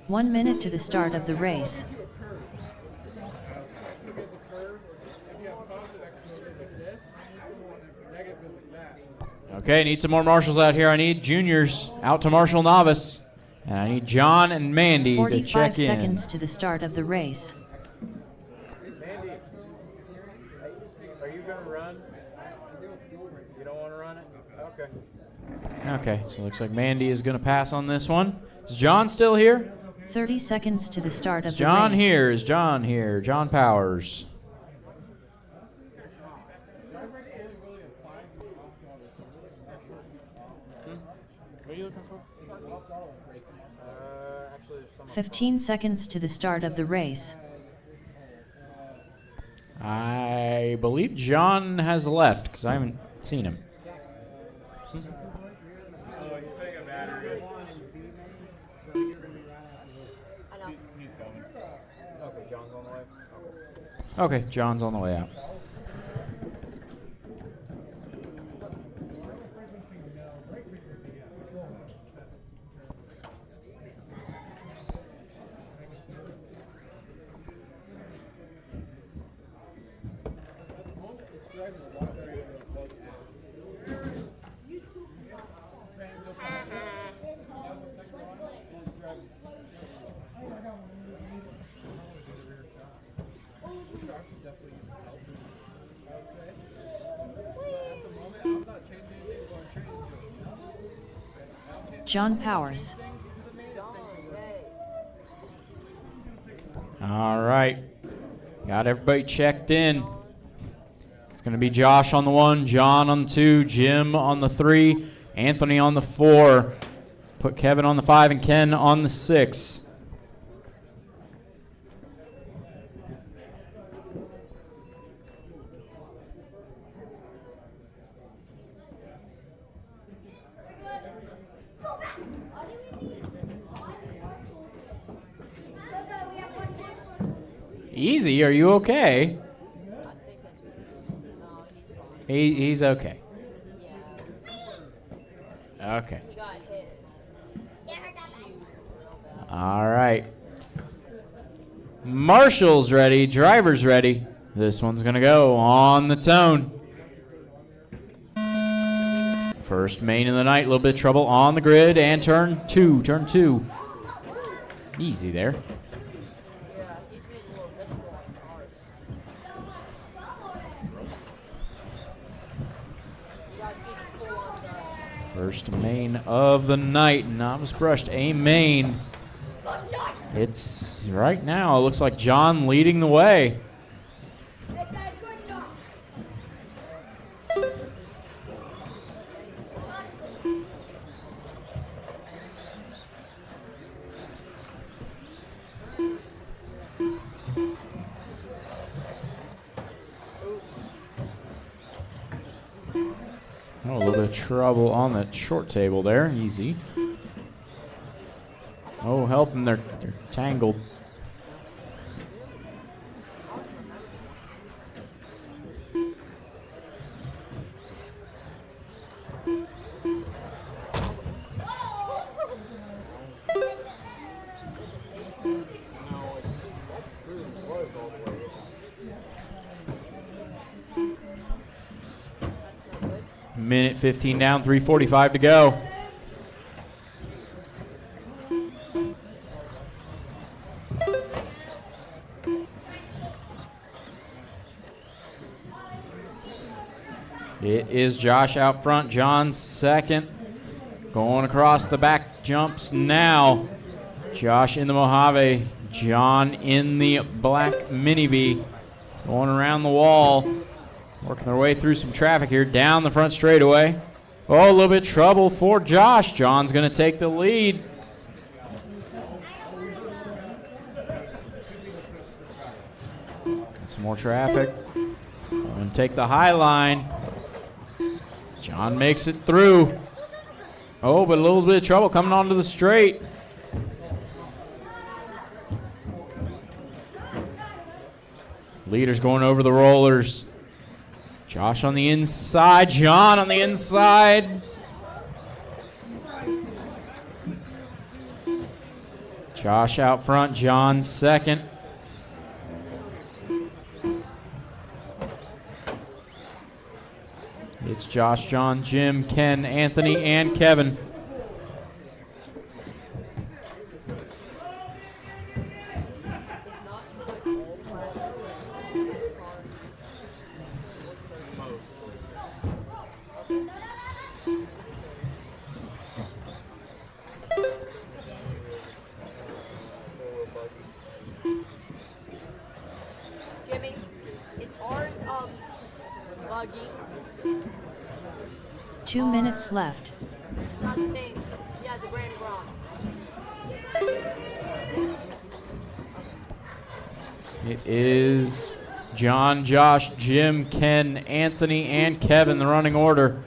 One minute to the start of the race. Okay, need some more marshals out here. I need juniors out to marshal novice. And I need John and Mandy to check 45 in. seconds to the start of the race. Mandy, are you going to run? You don't want to run it? Okay. Okay, so it looks like Mandy is going to pass on this one. Is John still here? 30 seconds to the start of Is the John race. here? Is John here? John Powers. What are you looking for? Actually, there's some. 15 seconds to the start of the race. I believe John has left because I haven't seen him. Okay, John's on the way out. John Powers. All right. Got everybody checked in. It's going to be Josh on the 1, John on the 2, Jim on the 3, Anthony on the 4. Put Kevin on the 5 and Ken on the 6. Easy, are you okay? He's okay. Okay. He got hit. All right. Marshall's ready. Driver's ready. This one's going to go on the tone. First main of the night. A little bit of trouble on the grid. And turn two. Turn two. Easy there. Yeah, he's being a little difficult on cars. First main of the night. Novice brushed a main. It's right now, it looks like John leading the way. Oh, a little bit of trouble on the short table there. Easy. Oh, help them. They're tangled. Minute 15 down, 3:45 to go. It is Josh out front, John second. Going across the back jumps now. Josh in the Mojave, John in the black Mini V. Going around the wall, working their way through some traffic here, down the front straightaway. Oh, a little bit of trouble for Josh. John's going to take the lead. Got some more traffic. Going to take the high line. John makes it through. Oh, but a little bit of trouble coming onto the straight. Leader's going over the rollers. Josh on the inside. John on the inside. Josh out front. John second. It's Josh, John, Jim, Ken, Anthony, and Kevin. Jimmy, is ours buggy? 2 minutes left. Not the thing. Yeah, the Grand Grand. It is John, Josh, Jim, Ken, Anthony, and Kevin, the running order.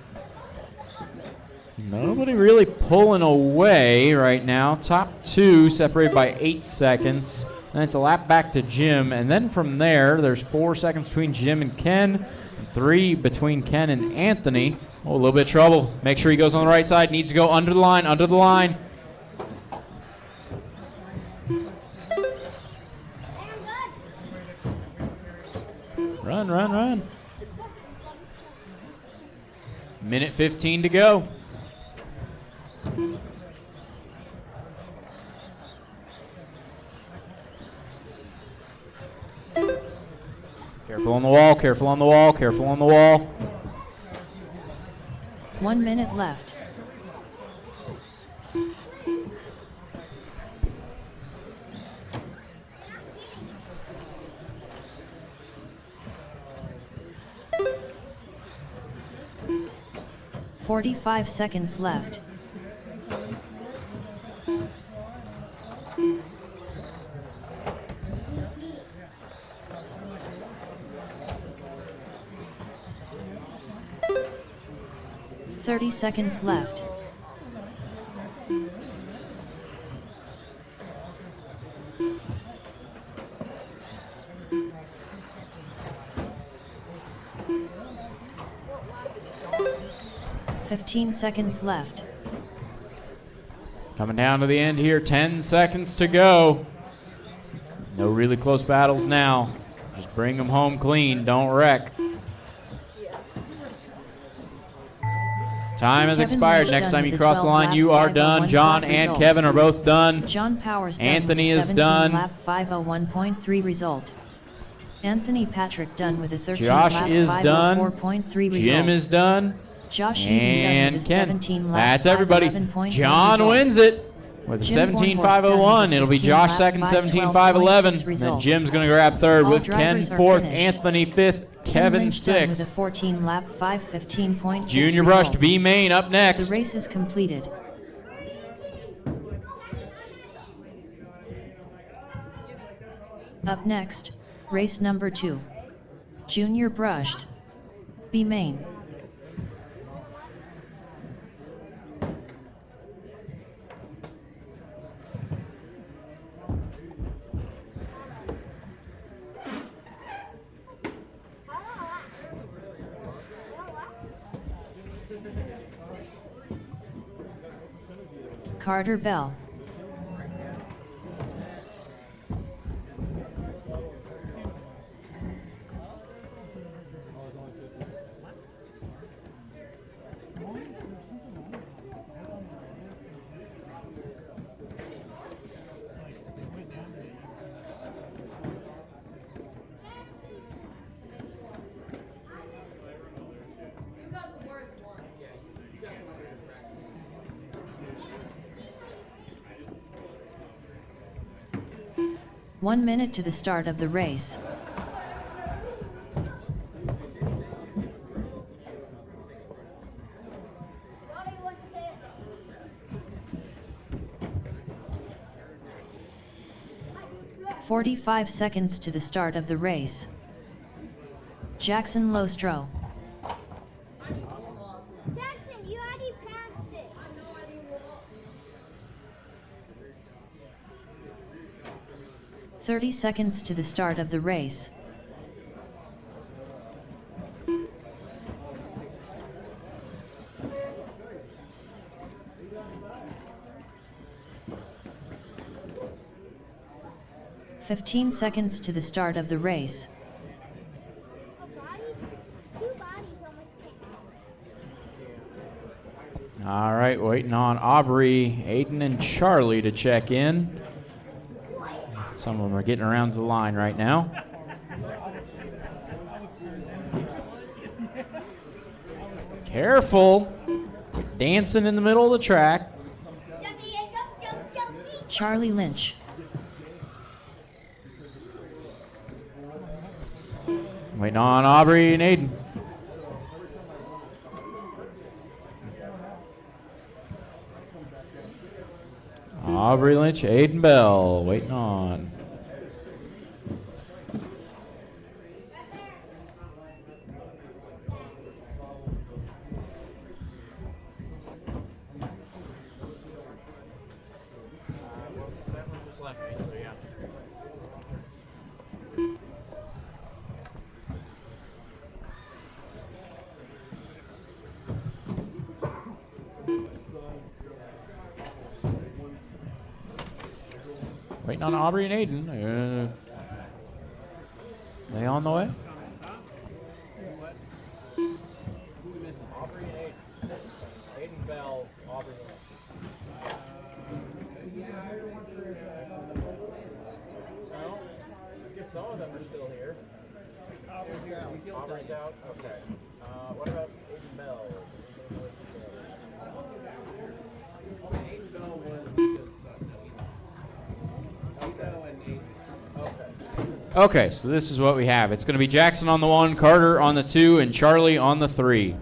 Nobody really pulling away right now. Top two separated by 8 seconds. Then it's a lap back to Jim. And then from there, there's 4 seconds between Jim and Ken. 3 between Ken and Anthony. Oh, a little bit of trouble. Make sure he goes on the right side. Needs to go under the line, under the line. Run, run, run. Minute 15 to go. Careful on the wall, careful on the wall, careful on the wall. 1 minute left. "45 seconds left. "30 seconds left. "15 seconds left. Coming down to the end here, 10 seconds to go. No really close battles now. Just bring them home clean, don't wreck. Time has expired. Next time you cross the line, you are done. John and Kevin are both done. John Powers done Anthony with a is 17 done. lap 501.3 result. Anthony Patrick done with a 13 Josh lap is done. 504.3 result. Jim is done. Josh Eden done And with a Ken. 17 lap That's everybody. 511.1 John result. wins it with a Jim 17.501. It'll be 15 Josh lap second, 512.6 17.511. Then result. Jim's going to grab third All with Ken drivers are fourth, finished. Anthony fifth, Ken Kevin Lynch done with a sixth. 14 lap 515.6 Junior result. brushed B main up next. The race is completed. Up next, race number 2. Junior brushed. B main. Carter Bell. One minute to the start of the race. "45 seconds to the start of the race." Jackson Lostro. Jackson, you already passed it. 30 seconds to the start of the race. "15 seconds to the start of the race." All right, waiting on Aubrey, Aiden, and Charlie to check in. Some of them are getting around to the line right now. Careful. Dancing in the middle of the track. Charlie Lynch. Waiting on Aubrey and Aiden. Aubrey Lynch, Aiden Bell, waiting on. Waiting on Aubrey and Aiden. They on the way? Aubrey and Aiden. Aiden Bell, Aubrey Lynch. No, I guess some of them are still here. Aubrey's out? Okay. What about Aiden Bell? Aiden Bell was Okay, so this is what we have. It's going to be Jackson on the 1, Carter on the 2, and Charlie on the 3.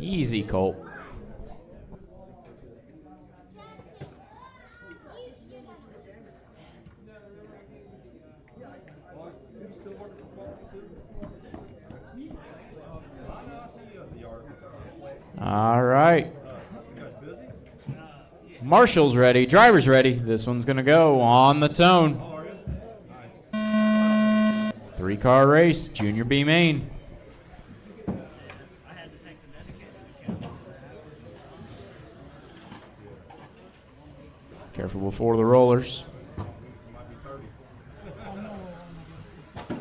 Easy, Colt. All right. Marshall's ready. Driver's ready. This one's going to go on the tone. Three-car race, Junior B main. Careful before the rollers. A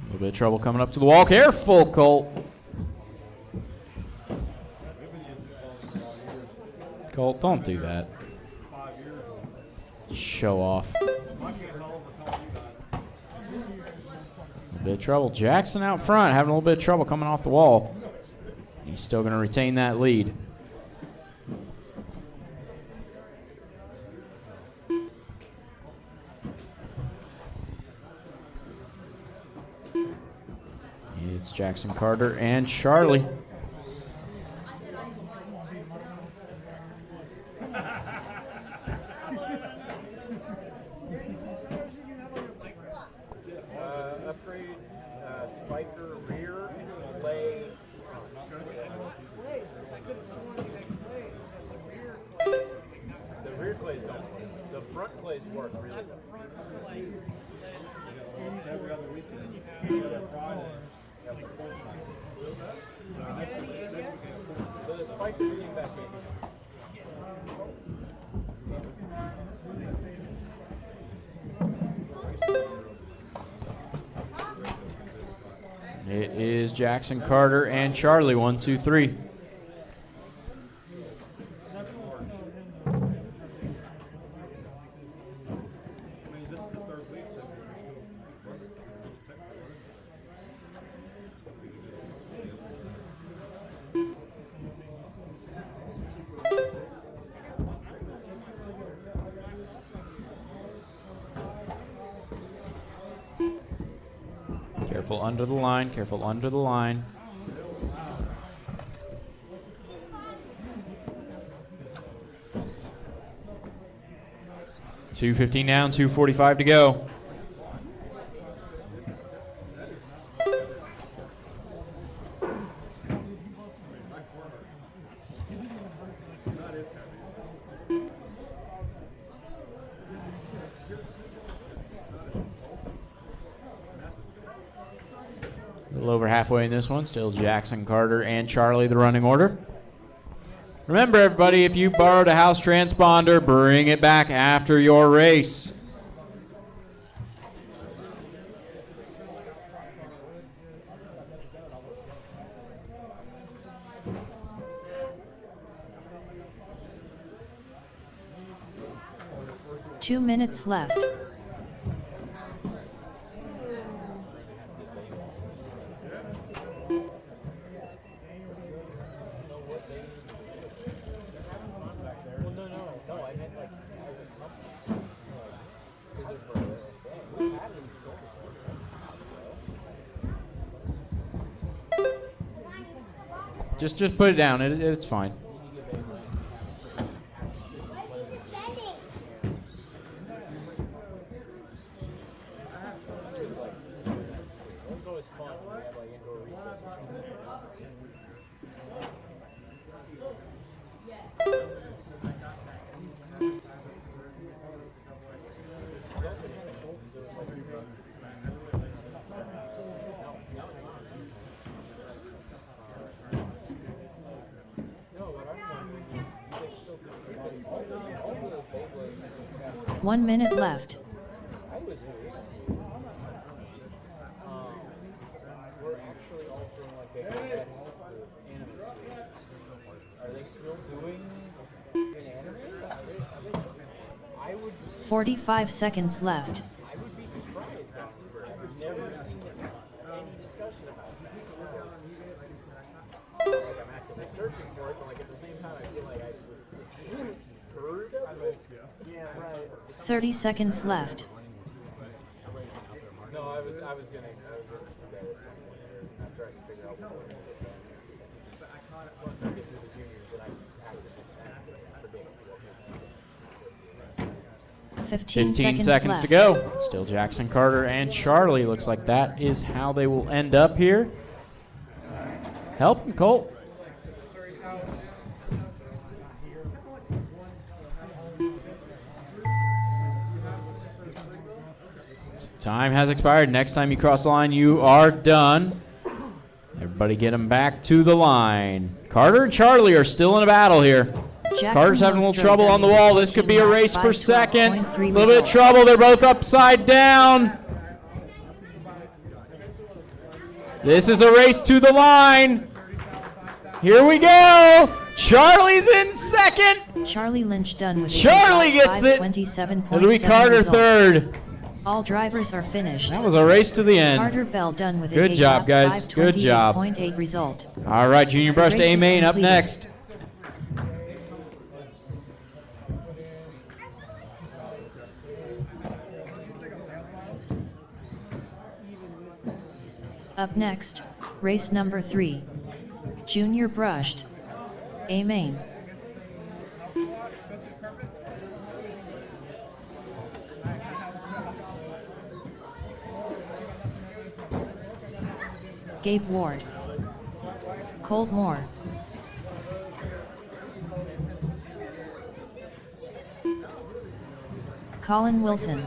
little bit of trouble coming up to the wall. Careful, Colt. Colt, don't do that. Show off. A little bit of trouble. Jackson out front having a little bit of trouble coming off the wall. He's still going to retain that lead. It's Jackson Carter and Charlie. Upgrade spiker rear and lay. The rear clays don't work. The front clays work really well. Every other weekend, Friday. So the spiker getting back in. It is Jackson Carter and Charlie. 1, 2, 3. Careful under the line, careful under the line. $2:15 down, 2:45 to go. A little over halfway in this one. Still Jackson Carter and Charlie, the running order. Remember, everybody, if you borrowed a house transponder, bring it back after your race. Two minutes left. Just put it down. It's fine. One minute left. We're actually altering like a anime. Are they still doing an anime? I would. 45 seconds left. I would be surprised. I've never seen any discussion about that. Like I'm actively searching for it, but like at the same time, I feel like I heard of it. Yeah, right. 30 seconds left. No, I was gonna do that at some point here. I'm trying to figure out what we're gonna get done. Once I get through the juniors, then I have to predict. 15 seconds left. to go. Still Jackson Carter and Charlie. Looks like that is how they will end up here. Help him, Colt. Time has expired. Next time you cross the line, you are done. Everybody get them back to the line. Carter and Charlie are still in a battle here. Jackson Carter's having a little Lostro trouble done on the with wall. This could be a 13 race lap, for second. 512.3 A little bit of result. trouble. They're both upside down. This is a race to the line. Here we go. Charlie's in second. Charlie Lynch done with a Charlie gets it. 27.7 It'll be Carter result. third. All drivers are finished. That was a race to the end. Carter Bell done with a Good gate job, lap guys. Good job. 528.8 result. All right, Junior Brush Race is A-Main up completed. next. Up next, race number 3. Junior Brushed. A-Main. Gabe Ward. Colt Moore. Colin Wilson.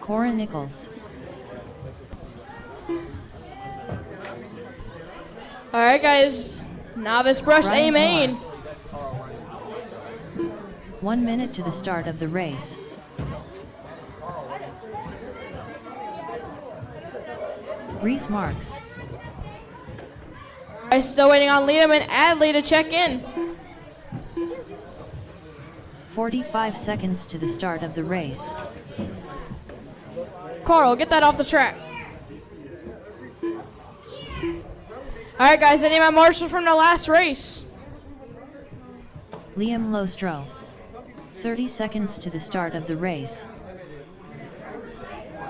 Cora Nichols. All right, guys. Novice brush Brian A-Main. 1 minute to the start of the race. Reese Marks. All right, still waiting on Liam and Adley to check in. 45 seconds to the start of the race. Carl, get that off the track. All right, guys. Any of my marshals from the last race? Liam Lostro. 30 seconds to the start of the race.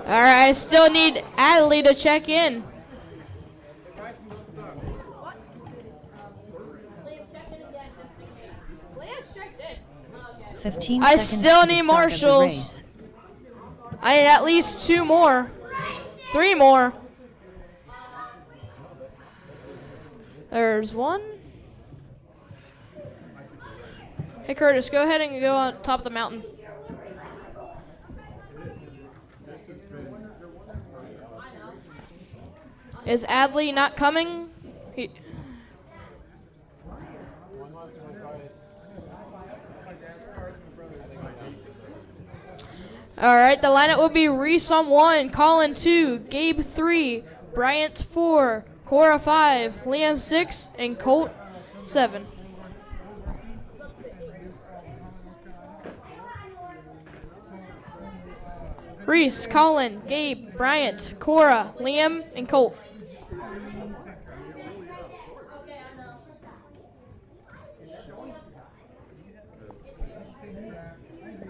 All right, I still need Adley to check in. 15 I seconds still to the need start of the marshals. race. I need at least 2 more. 3 more. There's 1. Hey, Curtis, go ahead and go on top of the mountain. Is Adley not coming? All right, the lineup will be Reese on 1, Colin 2, Gabe 3, Bryant 4, Cora 5, Liam 6, and Colt 7. Reese, Colin, Gabe, Bryant, Cora, Liam, and Colt.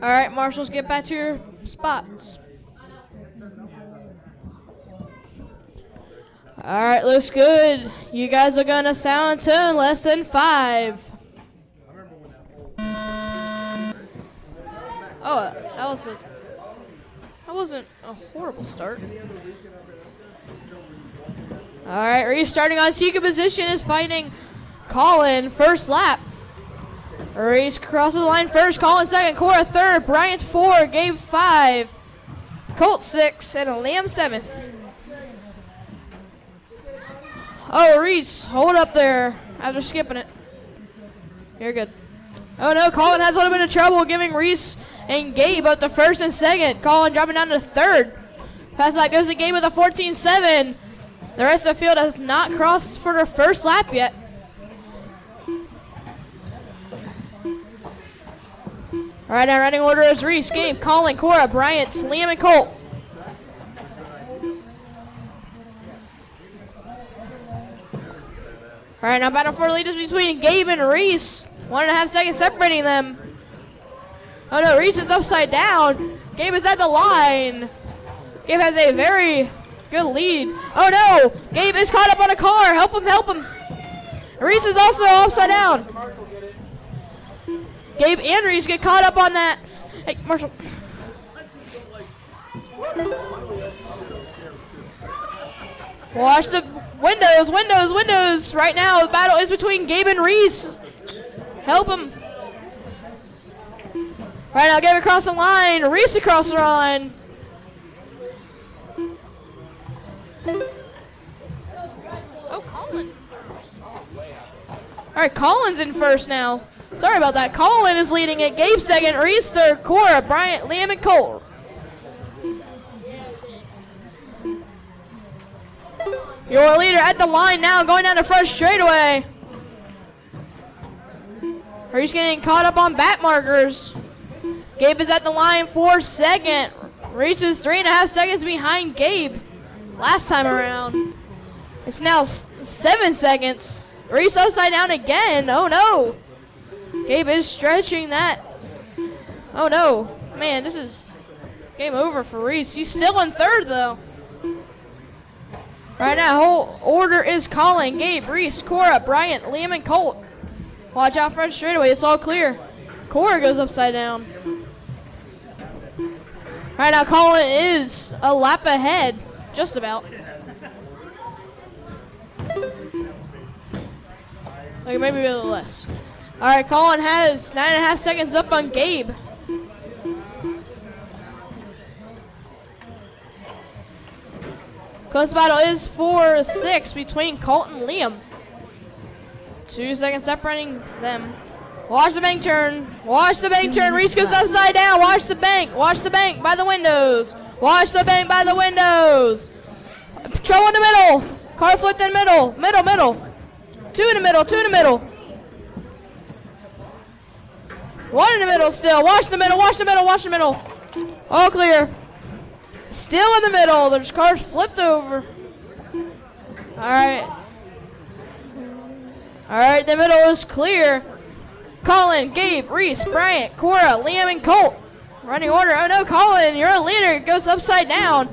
All right, marshals, get back to your spots. All right, looks good. You guys are gonna sound to in less than 5. Oh, that wasn't a horrible start. All right, restarting on Tika position is fighting Colin first lap. Reese crosses the line first, Colin second, Cora third, Bryant 4, Gabe 5, Colt 6, and Liam 7th. Oh, Reese, hold up there after skipping it. You're good. Oh no, Colin has a little bit of trouble giving Reese and Gabe up to first and second. Colin dropping down to third. Past that goes to Gabe with a 14-7. The rest of the field has not crossed for their first lap yet. All right, our running order is Reese, Gabe, Colin, Cora, Bryant, Liam, and Colt. All right, now battle for the lead is between Gabe and Reese. 1.5 seconds separating them. Oh no, Reese is upside down. Gabe is at the line. Gabe has a very good lead. Oh no, Gabe is caught up on a car. Help him, help him. Reese is also upside down. Gabe and Reese get caught up on that. Hey, Marshall. Watch the windows, windows, windows. Right now, the battle is between Gabe and Reese. Help him. Right now, Gabe across the line. Reese across the line. Oh, Collins. All right, Collins in first now. Sorry about that. Colin is leading it. Gabe second. Reese third. Cora, Bryant, Liam, and Cole. Your leader at the line now, going down the front straightaway. Reese getting caught up on bat markers. Gabe is at the line for second. Reese is 3.5 seconds behind Gabe last time around. It's now 7 seconds. Reese upside down again. Oh no. Gabe is stretching that. Oh no. Man, this is game over for Reese. He's still in third though. Right now, whole order is Colin, Gabe, Reese, Cora, Bryant, Liam, and Colt. Watch out front straightaway. It's all clear. Cora goes upside down. Right now, Colin is a lap ahead. Just about. Okay, maybe a little less. All right, Colin has 9.5 seconds up on Gabe. Close battle is 4-6 between Colt and Liam. 2 seconds separating them. Watch the bank turn. Watch the bank turn. Reese goes upside down. Watch the bank. Watch the bank by the windows. Watch the bank by the windows. Trouble in the middle. Car flipped in the middle. Middle, middle. 2 in the middle. 2 in the middle. 1 in the middle still. Watch the middle. Watch the middle. Watch the middle. All clear. Still in the middle. There's cars flipped over. All right. All right, the middle is clear. Colin, Gabe, Reese, Bryant, Cora, Liam, and Colt. Running order. Oh no, Colin, you're a leader. It goes upside down.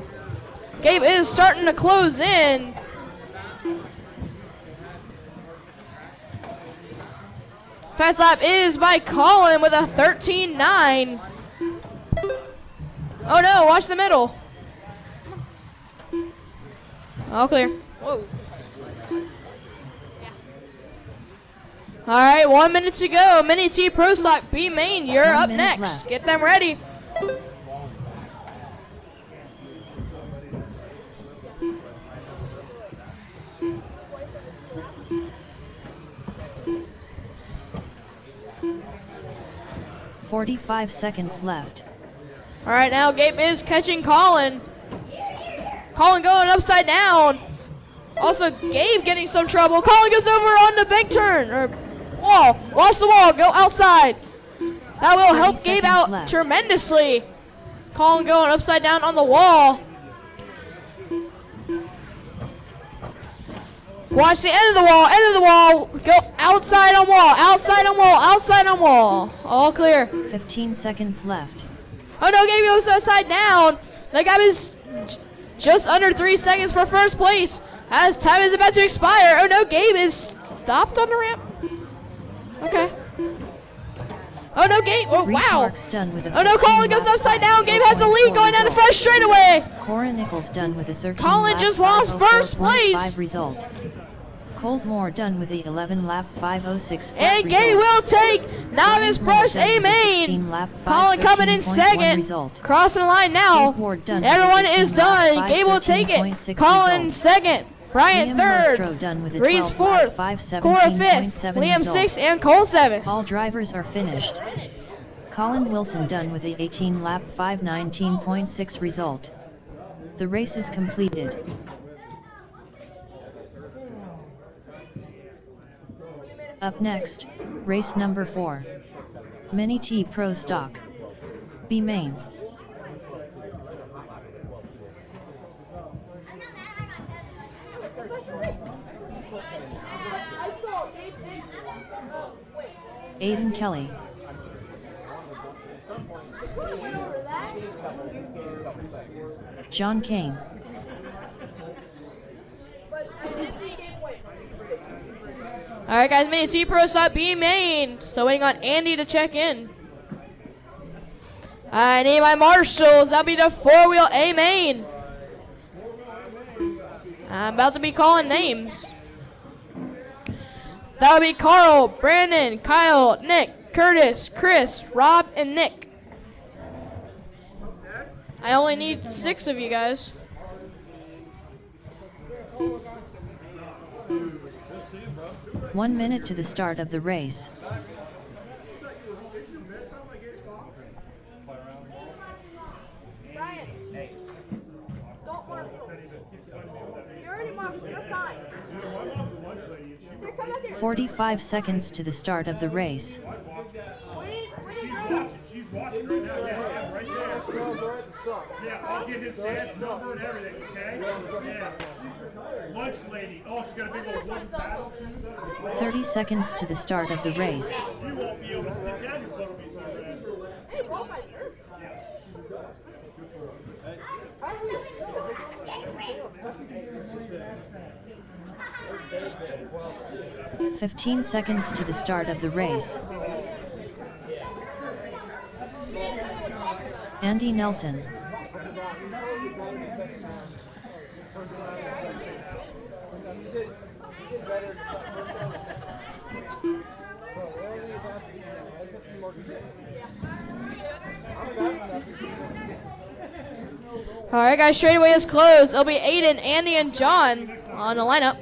Gabe is starting to close in. Fast lap is by Colin with a 13.9. Oh no, watch the middle. All clear. Whoa. All right, 1 minute to go. Mini T Pro Stock B Main, you're up next. Left. Get them ready. "45 seconds left. All right, now Gabe is catching Colin. Colin going upside down. Also, Gabe getting some trouble. Colin goes over on the bank turn, or wall. Watch the wall, go outside. That will help Gabe out left. tremendously. Colin going upside down on the wall. Watch the end of the wall, end of the wall. Go outside on wall, outside on wall, outside on wall. All clear. 15 seconds left. Oh no, Gabe goes upside down. That guy is just under 3 seconds for first place as time is about to expire. Oh no, Gabe is stopped on the ramp. Okay. Oh no, Gabe, oh wow. Done with a Oh no, Colin 13 goes lap upside down. Gabe has the 504 lead going down the result. front straightaway. Cora Nichols done with a 13 Colin lap just lost first 504.5 place. result. Colt Moore done with the 11 lap 506 flat And Gabe will take Novice Brush A Main. Colin coming in second. Result. Crossing the line now. Gabe Ward done with Everyone a 15 is lap done. Gabe will take it. 513.6 Colin result. second. Bryant Liam third. Lostro done with a Reese 12 lap fourth. 517.7 Cora fifth. Liam result. sixth. And Cole seventh. All drivers are finished. Colin Wilson done with a 18 lap 519.6 result. The race is completed. Up next, race number 4. Mini T Pro Stock B Main. Aiden Kelly. John Kane. All right, guys, Mini T Pro stop B main. Still waiting on Andy to check in. I need my marshals. That'll be the 4-wheel A main. I'm about to be calling names. That'll be Carl, Brandon, Kyle, Nick, Curtis, Chris, Rob, and Nick. I only need 6 of you guys. One minute to the start of the race. Brian, don't marshal. You're already marshaled. You're fine. Here, come up here. 45 seconds to the start of the race. She's watching right now. Yeah, right there. Yeah, I'll get his dad's number and everything, okay? Yeah. Lunch lady. Oh, she's got a big old wooden saddle. 30 seconds to the start of the race. You won't be able to sit down. Your butt will be so red. Hey, go back. 15 seconds to the start of the race. Andy Nelson. All right, guys, straightaway is closed. It'll be Aiden, Andy, and John on the lineup.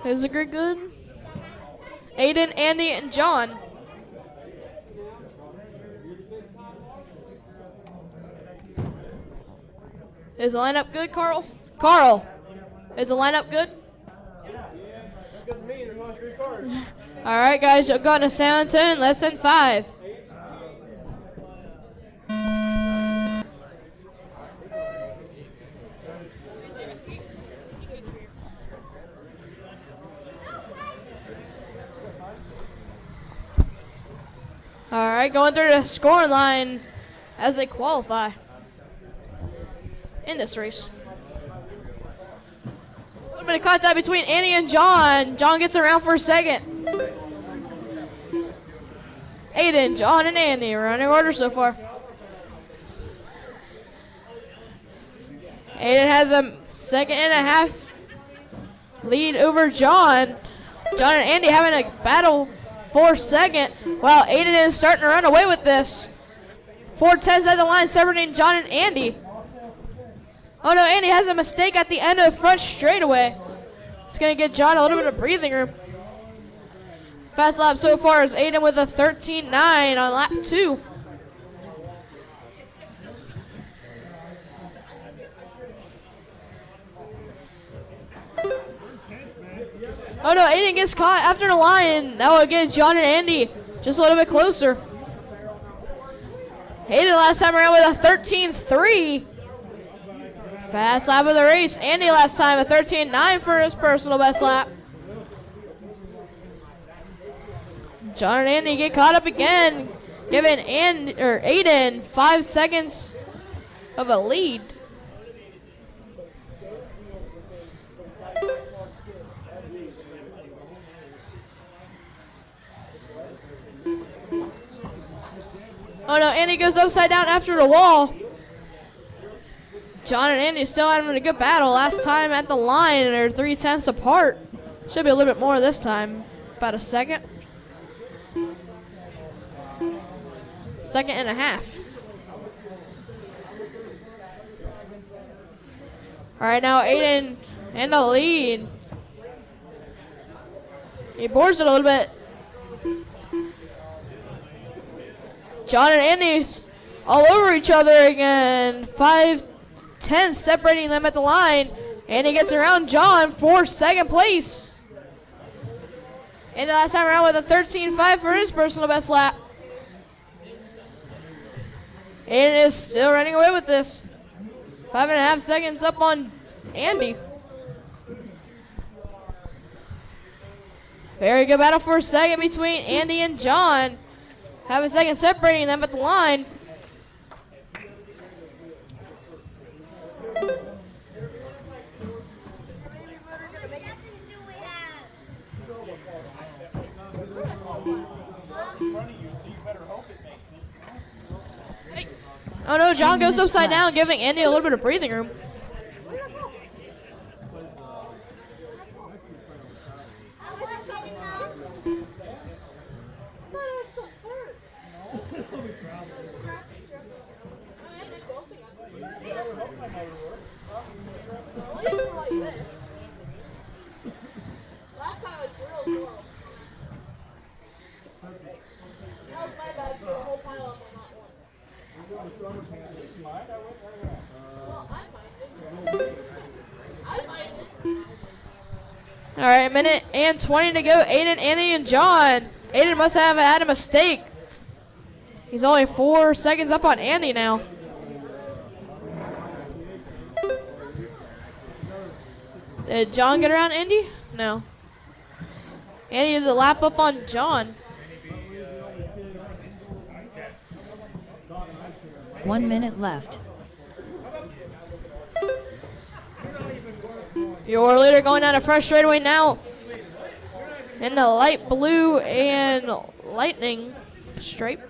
Is the grid good? Aiden, Andy, and John. Is the lineup good, Carl? Carl, is the lineup good? All right, guys, you're going to sound tune, less than 5. All right, going through the scoring line as they qualify in this race. A little bit of contact between Andy and John. John gets around for a second. Aiden, John, and Andy are running order so far. Aiden has a 2.5 lead over John. John and Andy having a battle for second, while Aiden is starting to run away with this. 4:10 at the line separating John and Andy. Oh no, Andy has a mistake at the end of the front straightaway. It's going to get John a little bit of breathing room. Fast lap so far is Aiden with a 13.9 on lap 2. Oh no, Aiden gets caught after the line. That will get John and Andy just a little bit closer. Aiden last time around with a 13.3. Fast lap of the race. Andy last time a 13.9 for his personal best lap. John and Andy get caught up again, giving Aiden 5 seconds of a lead. Oh no, Andy goes upside down after the wall. John and Andy still having a good battle. Last time at the line, they're 3/10 apart. Should be a little bit more this time. About a second. 2.5. All right, now Aiden in the lead. He boards it a little bit. John and Andy all over each other again. 5/10 separating them at the line. Andy gets around John for second place. And last time around with a 13.5 for his personal best lap. Aiden is still running away with this. 5.5 seconds up on Andy. Very good battle for a second between Andy and John. Have a second separating them at the line. Oh no, John goes upside down, giving Andy a little bit of breathing room. All right, a minute and 20 to go. Aiden, Andy, and John. Aiden must have had a mistake. He's only 4 seconds up on Andy now. Did John get around Andy? No. Andy is a lap up on John. 1 minute left. Your leader going down a fresh straightaway now in the light blue and lightning stripe.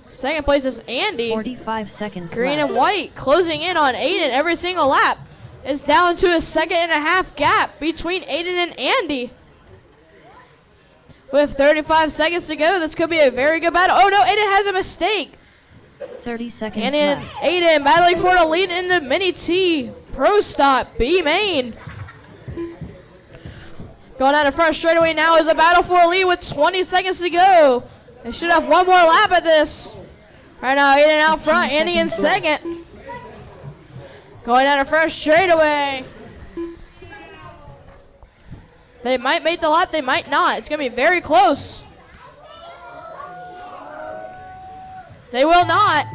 Second place is Andy. 45 seconds Green left. and white closing in on Aiden every single lap. It's down to a 2.5 gap between Aiden and Andy. With 35 seconds to go, this could be a very good battle. Oh no, Aiden has a mistake. 30 seconds And then left. Aiden battling for the lead in the Mini T Pro Stop B main. Going out of front straightaway now is a battle for a lead with 20 seconds to go. They should have one more lap at this. Right now, Aiden out front, Andy in second. Going out of first straightaway. They might make the lap, they might not. It's going to be very close. They will not.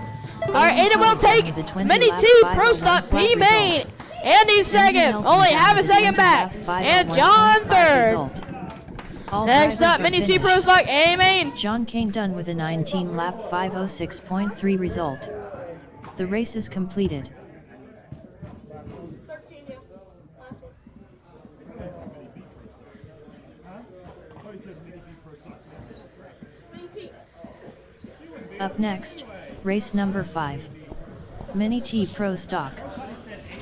All right, Aiden will take Mini T Pro Stop P main. Andy second, only half a second back. And John third. Next up, Mini T Pro Stock A main. John Kane done with a 19 lap 5:06.3 result. The race is completed. Up next, race number 5. Mini T Pro Stock.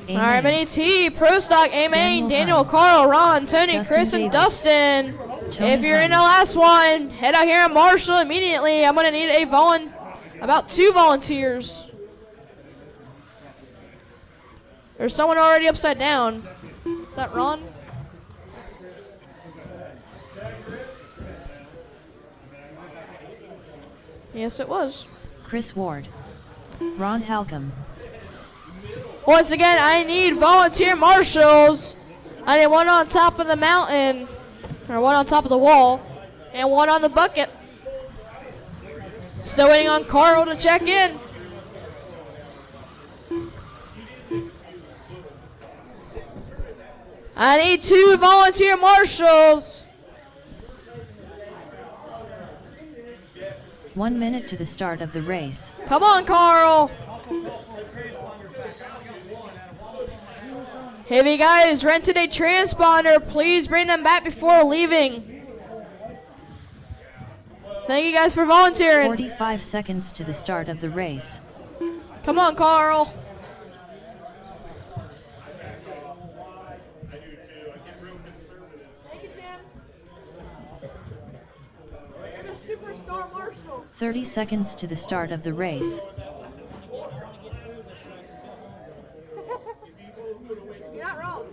All right, Mini T Pro Stock A main. Daniel, Carl, Ron, Tony, Dustin Chris, and Davis. Dustin. Tony If you're in the Hunt. last one, head out here and Marshall immediately. I'm gonna need about 2 volunteers. There's someone already upside down. Is that Ron? Yes, it was. Chris Ward. Ron Halcomb. Once again, I need volunteer marshals. I need one on top of the mountain, or one on top of the wall, and one on the bucket. Still waiting on Carl to check in. I need 2 volunteer marshals. 1 minute to the start of the race. Come on, Carl. If you guys rented a transponder, please bring them back before leaving. Thank you guys for volunteering. 45 seconds to the start of the race. Come on, Carl. Thank you, Jim. You're the superstar marshal. 30 seconds to the start of the race. You're not wrong.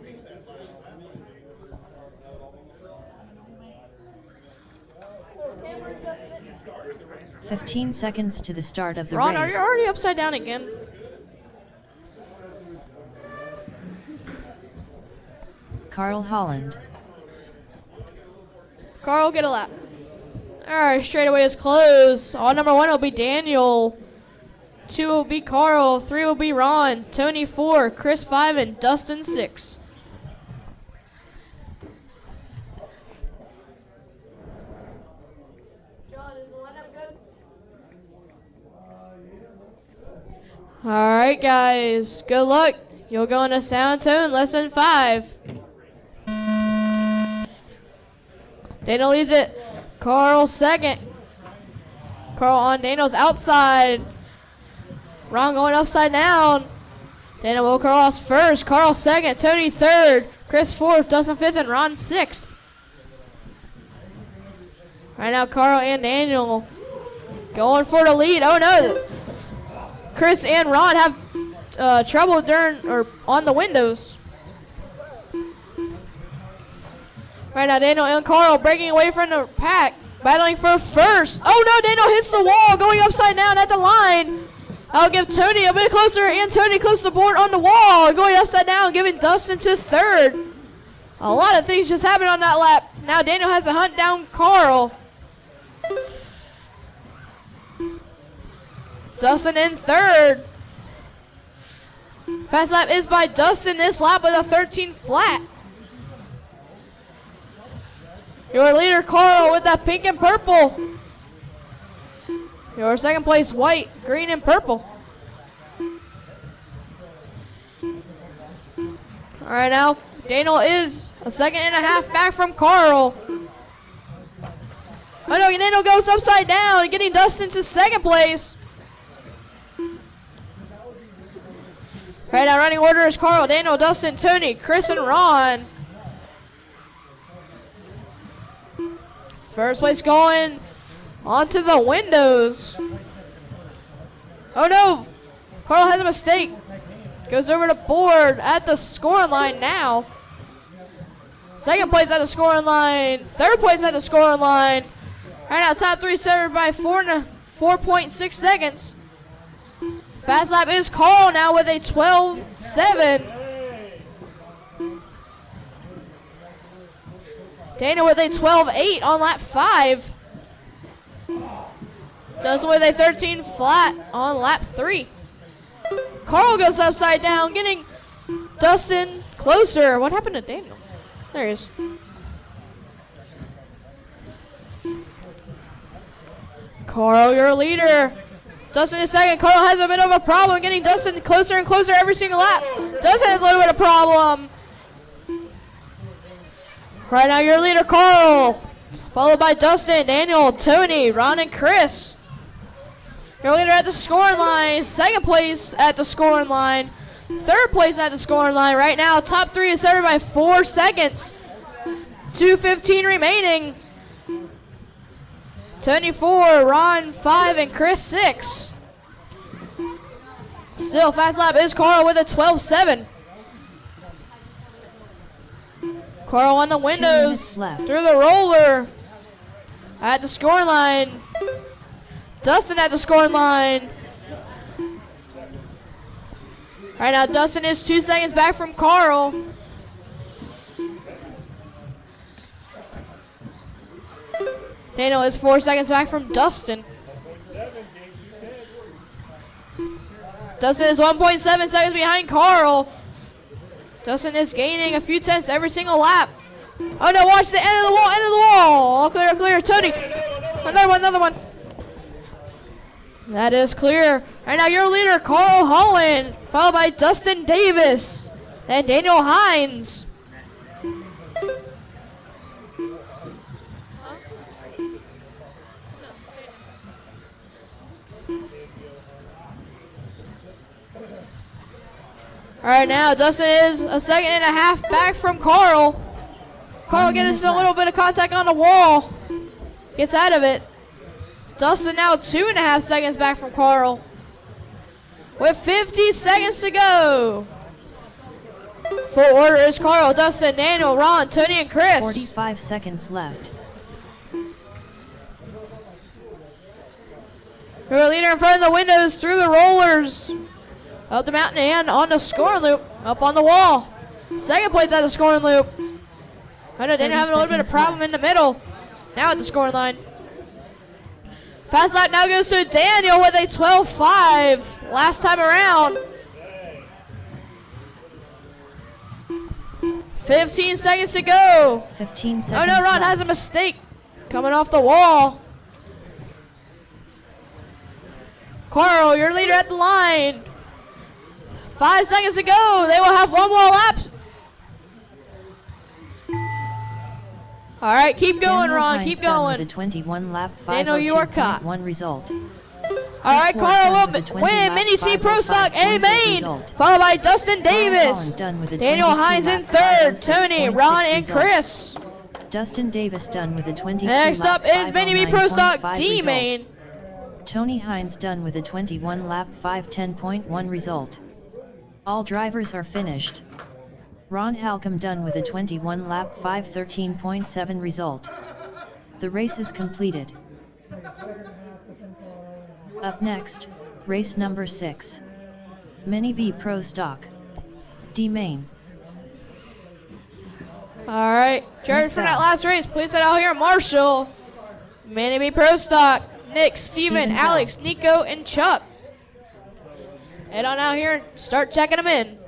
15 seconds to the start of the Ron, race. are you already upside down again? Carl Holland. Carl, get a lap. All right, straightaway is closed. On number 1 will be Daniel. 2 will be Carl. 3 will be Ron. Tony 4, Chris 5, and Dustin 6. All right, guys. Good luck. You'll go into sound tone lesson 5. Daniel leads it. Carl second. Carl on Daniel's outside. Ron going upside down. Daniel will cross first. Carl second. Tony third. Chris fourth. Dustin fifth. And Ron sixth. Right now, Carl and Daniel going for the lead. Oh no! Chris and Ron have trouble on the windows. Right now, Daniel and Carl breaking away from the pack, battling for first. Oh no! Daniel hits the wall, going upside down at the line. I'll give Tony a bit closer, and Tony close to the board on the wall, going upside down, giving Dustin to third. A lot of things just happened on that lap. Now Daniel has to hunt down Carl. Dustin in third. Fast lap is by Dustin this lap with a 13 flat. Your leader Carl with that pink and purple. Your second place white, green, and purple. All right, now Daniel is a second and a half back from Carl. Oh no, Daniel goes upside down, getting Dustin to second place. Right now, running order is Carl, Daniel, Dustin, Tony, Chris, and Ron. First place going onto the windows. Oh no, Carl has a mistake. Goes over the board at the scoring line now. Second place at the scoring line. Third place at the scoring line. Right now, top three separated by 4.6 seconds. Fast lap is Carl now with a 12.7. Daniel with a 12.8 on lap 5. Dustin with a 13 flat on lap 3. Carl goes upside down, getting Dustin closer. What happened to Daniel? There he is. Carl, your leader. Dustin is second. Carl has a bit of a problem getting Dustin closer and closer every single lap. Dustin has a little bit of problem. Right now, your leader, Carl. Followed by Dustin, Daniel, Tony, Ron, and Chris. Your leader at the scoring line. Second place at the scoring line. Third place at the scoring line. Right now, top three is separated by 4 seconds. 2:15 remaining. Tony 4, Ron 5, and Chris 6. Still, fast lap is Carl with a 12.7. Carl on the windows, through the roller. At the scoring line. Dustin at the scoring line. Right now, Dustin is 2 seconds back from Carl. Daniel is 4 seconds back from Dustin. Dustin is 1.7 seconds behind Carl. Dustin is gaining a few tenths every single lap. Oh no, watch the end of the wall, end of the wall. All clear, clear. Tony, another one. That is clear. Right now, your leader, Carl Holland, followed by Dustin Davis, then Daniel Hines. All right, now Dustin is a second and a half back from Carl. Carl gets a little bit of contact on the wall. Gets out of it. Dustin now 2.5 seconds back from Carl. With 50 seconds to go. Full order is Carl, Dustin, Daniel, Ron, Tony, and Chris. 45 seconds left. Your leader in front of the windows, through the rollers. Up the mountain and on the scoring loop. Up on the wall. Second place at the scoring loop. I know Daniel having a little bit of problem in the middle. Now at the scoring line. Fast lap now goes to Daniel with a 12.5 last time around. 15 seconds to go. 15 seconds. Oh no, Ron has a mistake coming off the wall. Carl, your leader at the line. 5 seconds to go. They will have one more lap. All right, keep going, Daniel Ron. Hines Keep done going. with a 21 lap Daniel, you are caught. 502.1 result. All right, Ford Carl done will with a 20 win lap Mini T Pro Stock A 505.6 main, result. followed by Dustin Davis, Holland done with a Daniel 22 Hines in lap third, 506.6 Tony, Ron, and result. Chris. Dustin Davis done with a 22 Next lap up is Mini B Pro Stock 509.5 D result. main. Tony Hines done with a 21 lap 510.1 result. All drivers are finished. Ron Halcomb done with a 21 lap 513.7 result. The race is completed. Up next, race number 6. Mini B Pro Stock D main. All right, Jared, for that last race, please head out here in Marshall. Mini B Pro Stock, Nick, Steven, Bell. Alex, Nico, and Chuck. Head on out here and start checking them in.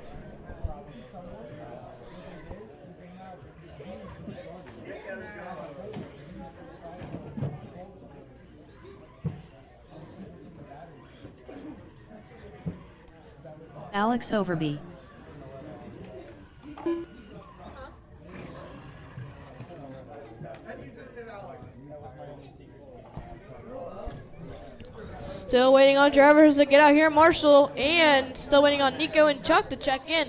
Alex Overby. Still waiting on drivers to get out here in Marshall, and still waiting on Nico and Chuck to check in.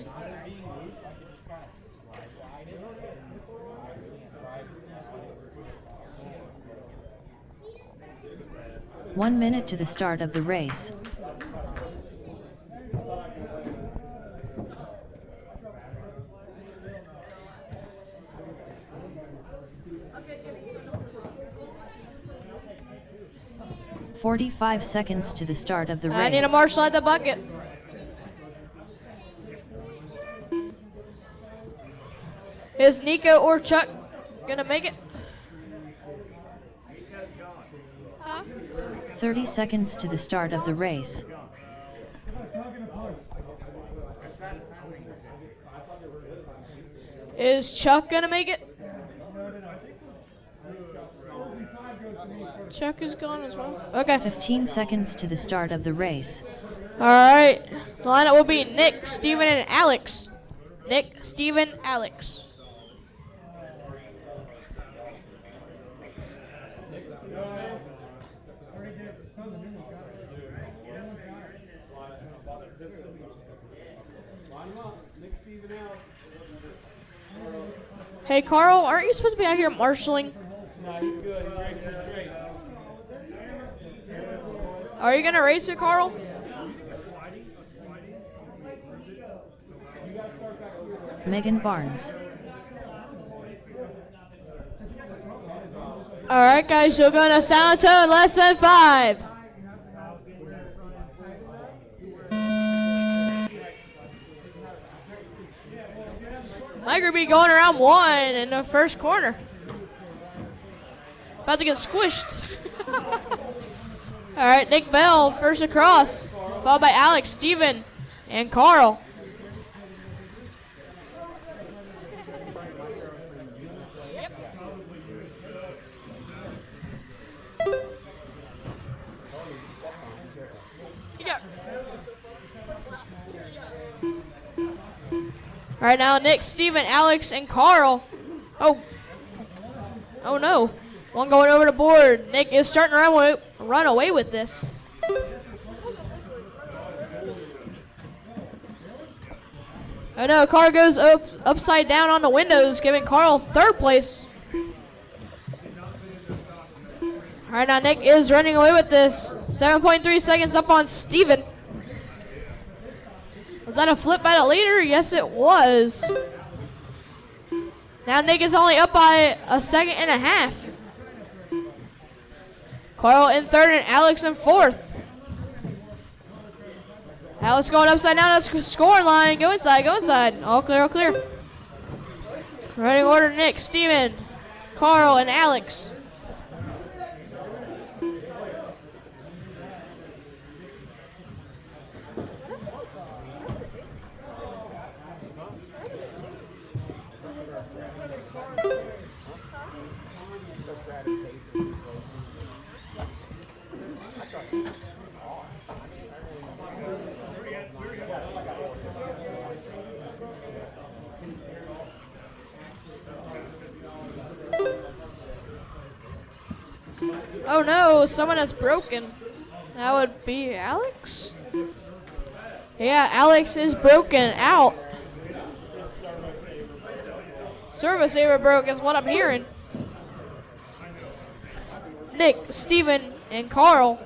One minute to the start of the race. "45 seconds to the start of the race. I need a Marshall at the bucket. Is Nico or Chuck gonna make it? 30 seconds to the start of the race. Is Chuck gonna make it? Chuck is gone as well. Okay. 15 seconds to the start of the race. All right. The lineup will be Nick, Steven, and Alex. Nick, Steven, Alex. Hey, Carl, aren't you supposed to be out here marshalling? No, he's good. He's ready for this race. Are you going to race it, Carl? Megan Barnes. All right, guys, you're going to San Antonio in less than 5. Mike will be going around 1 in the first corner. About to get squished. All right, Nick Bell first across, followed by Alex, Steven, and Carl. All right, now Nick, Steven, Alex, and Carl. Oh no. One going over the board. Nick is starting to run away with this. Oh no, car goes upside down on the windows, giving Carl third place. All right, now Nick is running away with this. 7.3 seconds up on Steven. Was that a flip by the leader? Yes, it was. Now Nick is only up by a second and a half. Carl in third and Alex in fourth. Alex going upside down at the scoring line. Go inside, go inside. All clear, all clear. Running order, Nick, Steven, Carl, and Alex. Oh no, someone has broken. That would be Alex. Yeah, Alex is broken out. Service saver broke is what I'm hearing. Nick, Steven, and Carl.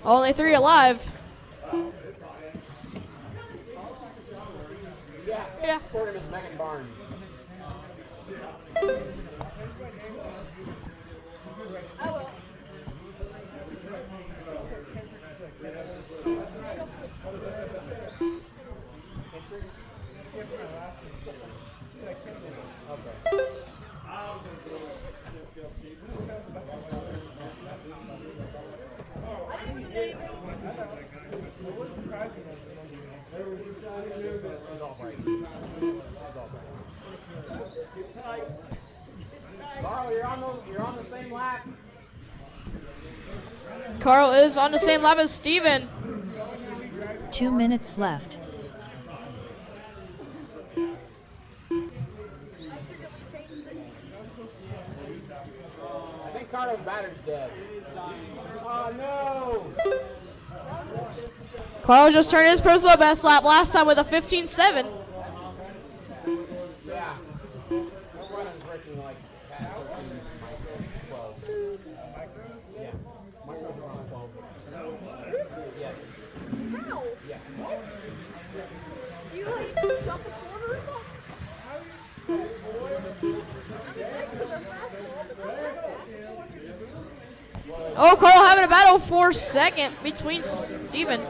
Only 3 alive. Yeah. According to Megan Barnes. I will. Carl, you're on the same lap. Carl is on the same lap as Steven. 2 minutes left. I think Carl's battery's dead. Oh no! Carl just turned his personal best lap last time with a 15.7. Yeah. No running's working like past 13, 12. Yeah. Micro's around 12. Yes. How? Yeah. Do you like jump a corner or something? Oh, Carl having a battle for second between Steven.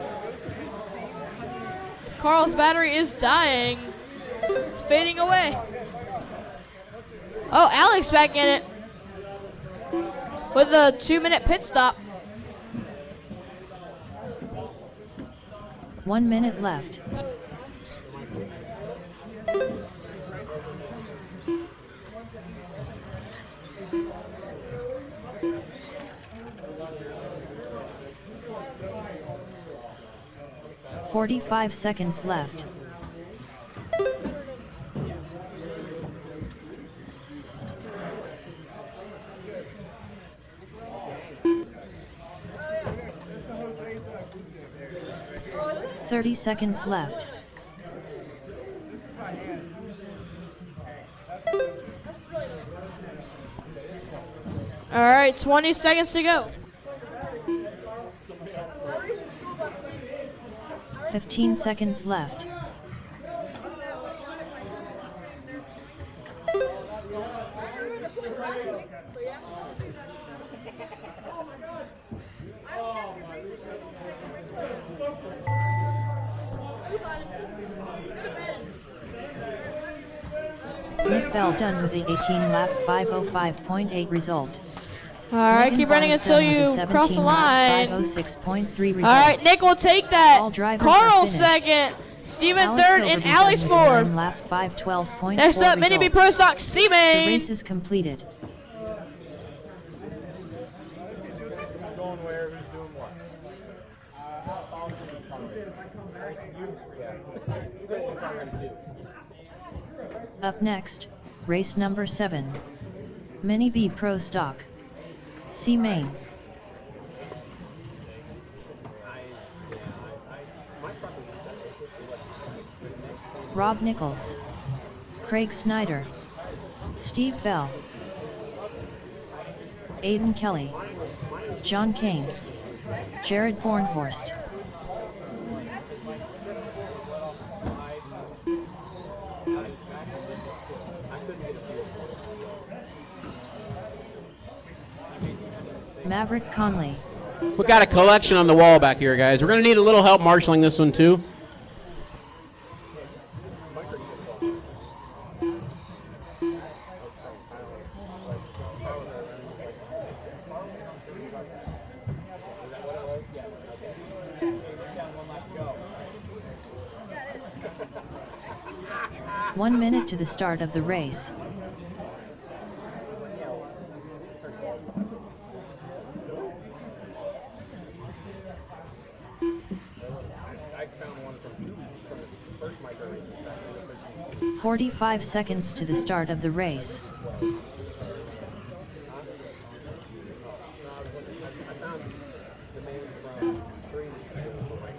Carl's battery is dying. It's fading away. Oh, Alex back in it with a 2-minute pit stop. 1 minute left. "45 seconds left. "30 seconds left. All right, 20 seconds to go. 15 seconds left. Nick Bell done with the 18-lap 5:05.8 result. All right, Megan keep running Barnes until done with you a cross the 17-lap line. 5:06.3 result. All right, Nick will take that. All drivers Carl are finished. second, Steven Alex third, and Silverby Alex done with a fourth. 9-lap 5:12.4 Next up, Mini B result. Pro Stock The C-Main. race is completed. Going where? Who's doing what? Up next, race number 7. Mini B Pro Stock. C-Main. Rob Nichols. Craig Snyder. Steve Bell. Aiden Kelly. John Kane. Jared Bornhorst. Maverick Conley. We got a collection on the wall back here, guys. We're going to need a little help marshaling this one, too. One minute to the start of the race. – 45 seconds to the start of the race. the man from 3 weeks ago for like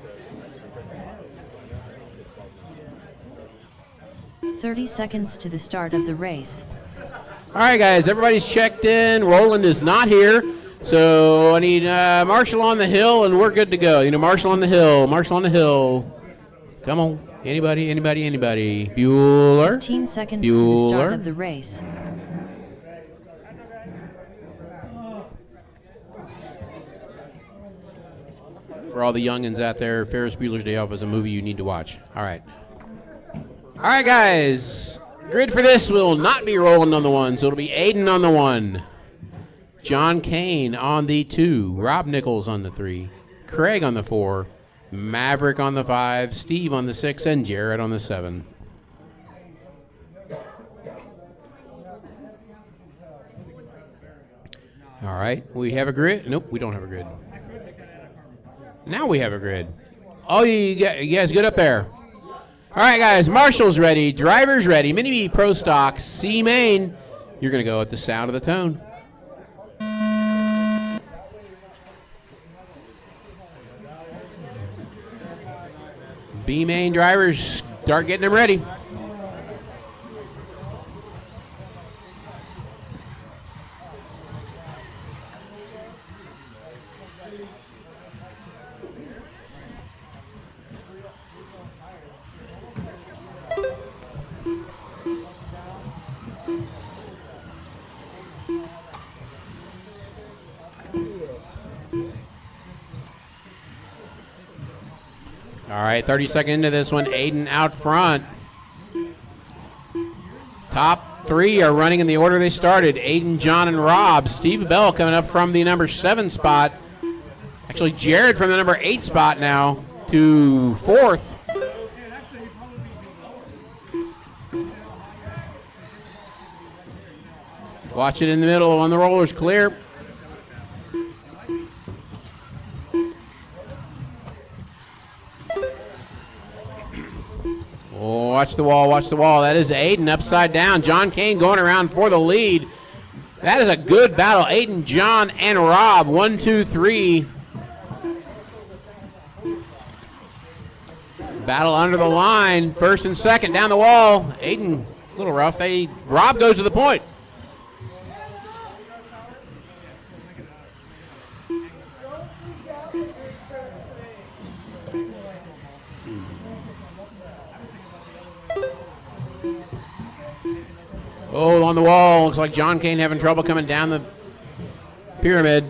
the 30 seconds to the start of the race. All right, guys, everybody's checked in. Roland is not here, so I need Marshall on the hill, and we're good to go. You know, Marshall on the hill, Marshall on the hill. Come on, anybody. Bueller. 15 seconds to the start of the race. For all the youngins out there, Ferris Bueller's Day Off is a movie you need to watch. All right. All right, guys. Grid for this will not be Roland on the 1, so it'll be Aiden on the 1. John Kane on the 2. Rob Nichols on the 3. Craig on the 4. Maverick on the 5. Steve on the 6. And Jared on the 7. All right. We have a grid? Nope, we don't have a grid. Now we have a grid. Oh, you guys good up there? All right, guys, Marshall's ready, driver's ready, Mini B Pro Stock, C main. You're going to go at the sound of the tone. B main drivers, start getting them ready. All right, 30 seconds into this one, Aiden out front. Top 3 are running in the order they started. Aiden, John, and Rob. Steve Bell coming up from the number 7 spot. Actually, Jared from the number 8 spot now to 4th. Watch it in the middle on the rollers, clear. Oh, watch the wall, watch the wall. That is Aiden upside down. John Kane going around for the lead. That is a good battle. Aiden, John, and Rob. 1, 2, 3. Battle under the line. First and second down the wall. Aiden, a little rough. Rob goes to the point. Oh, on the wall. Looks like John Kane having trouble coming down the pyramid.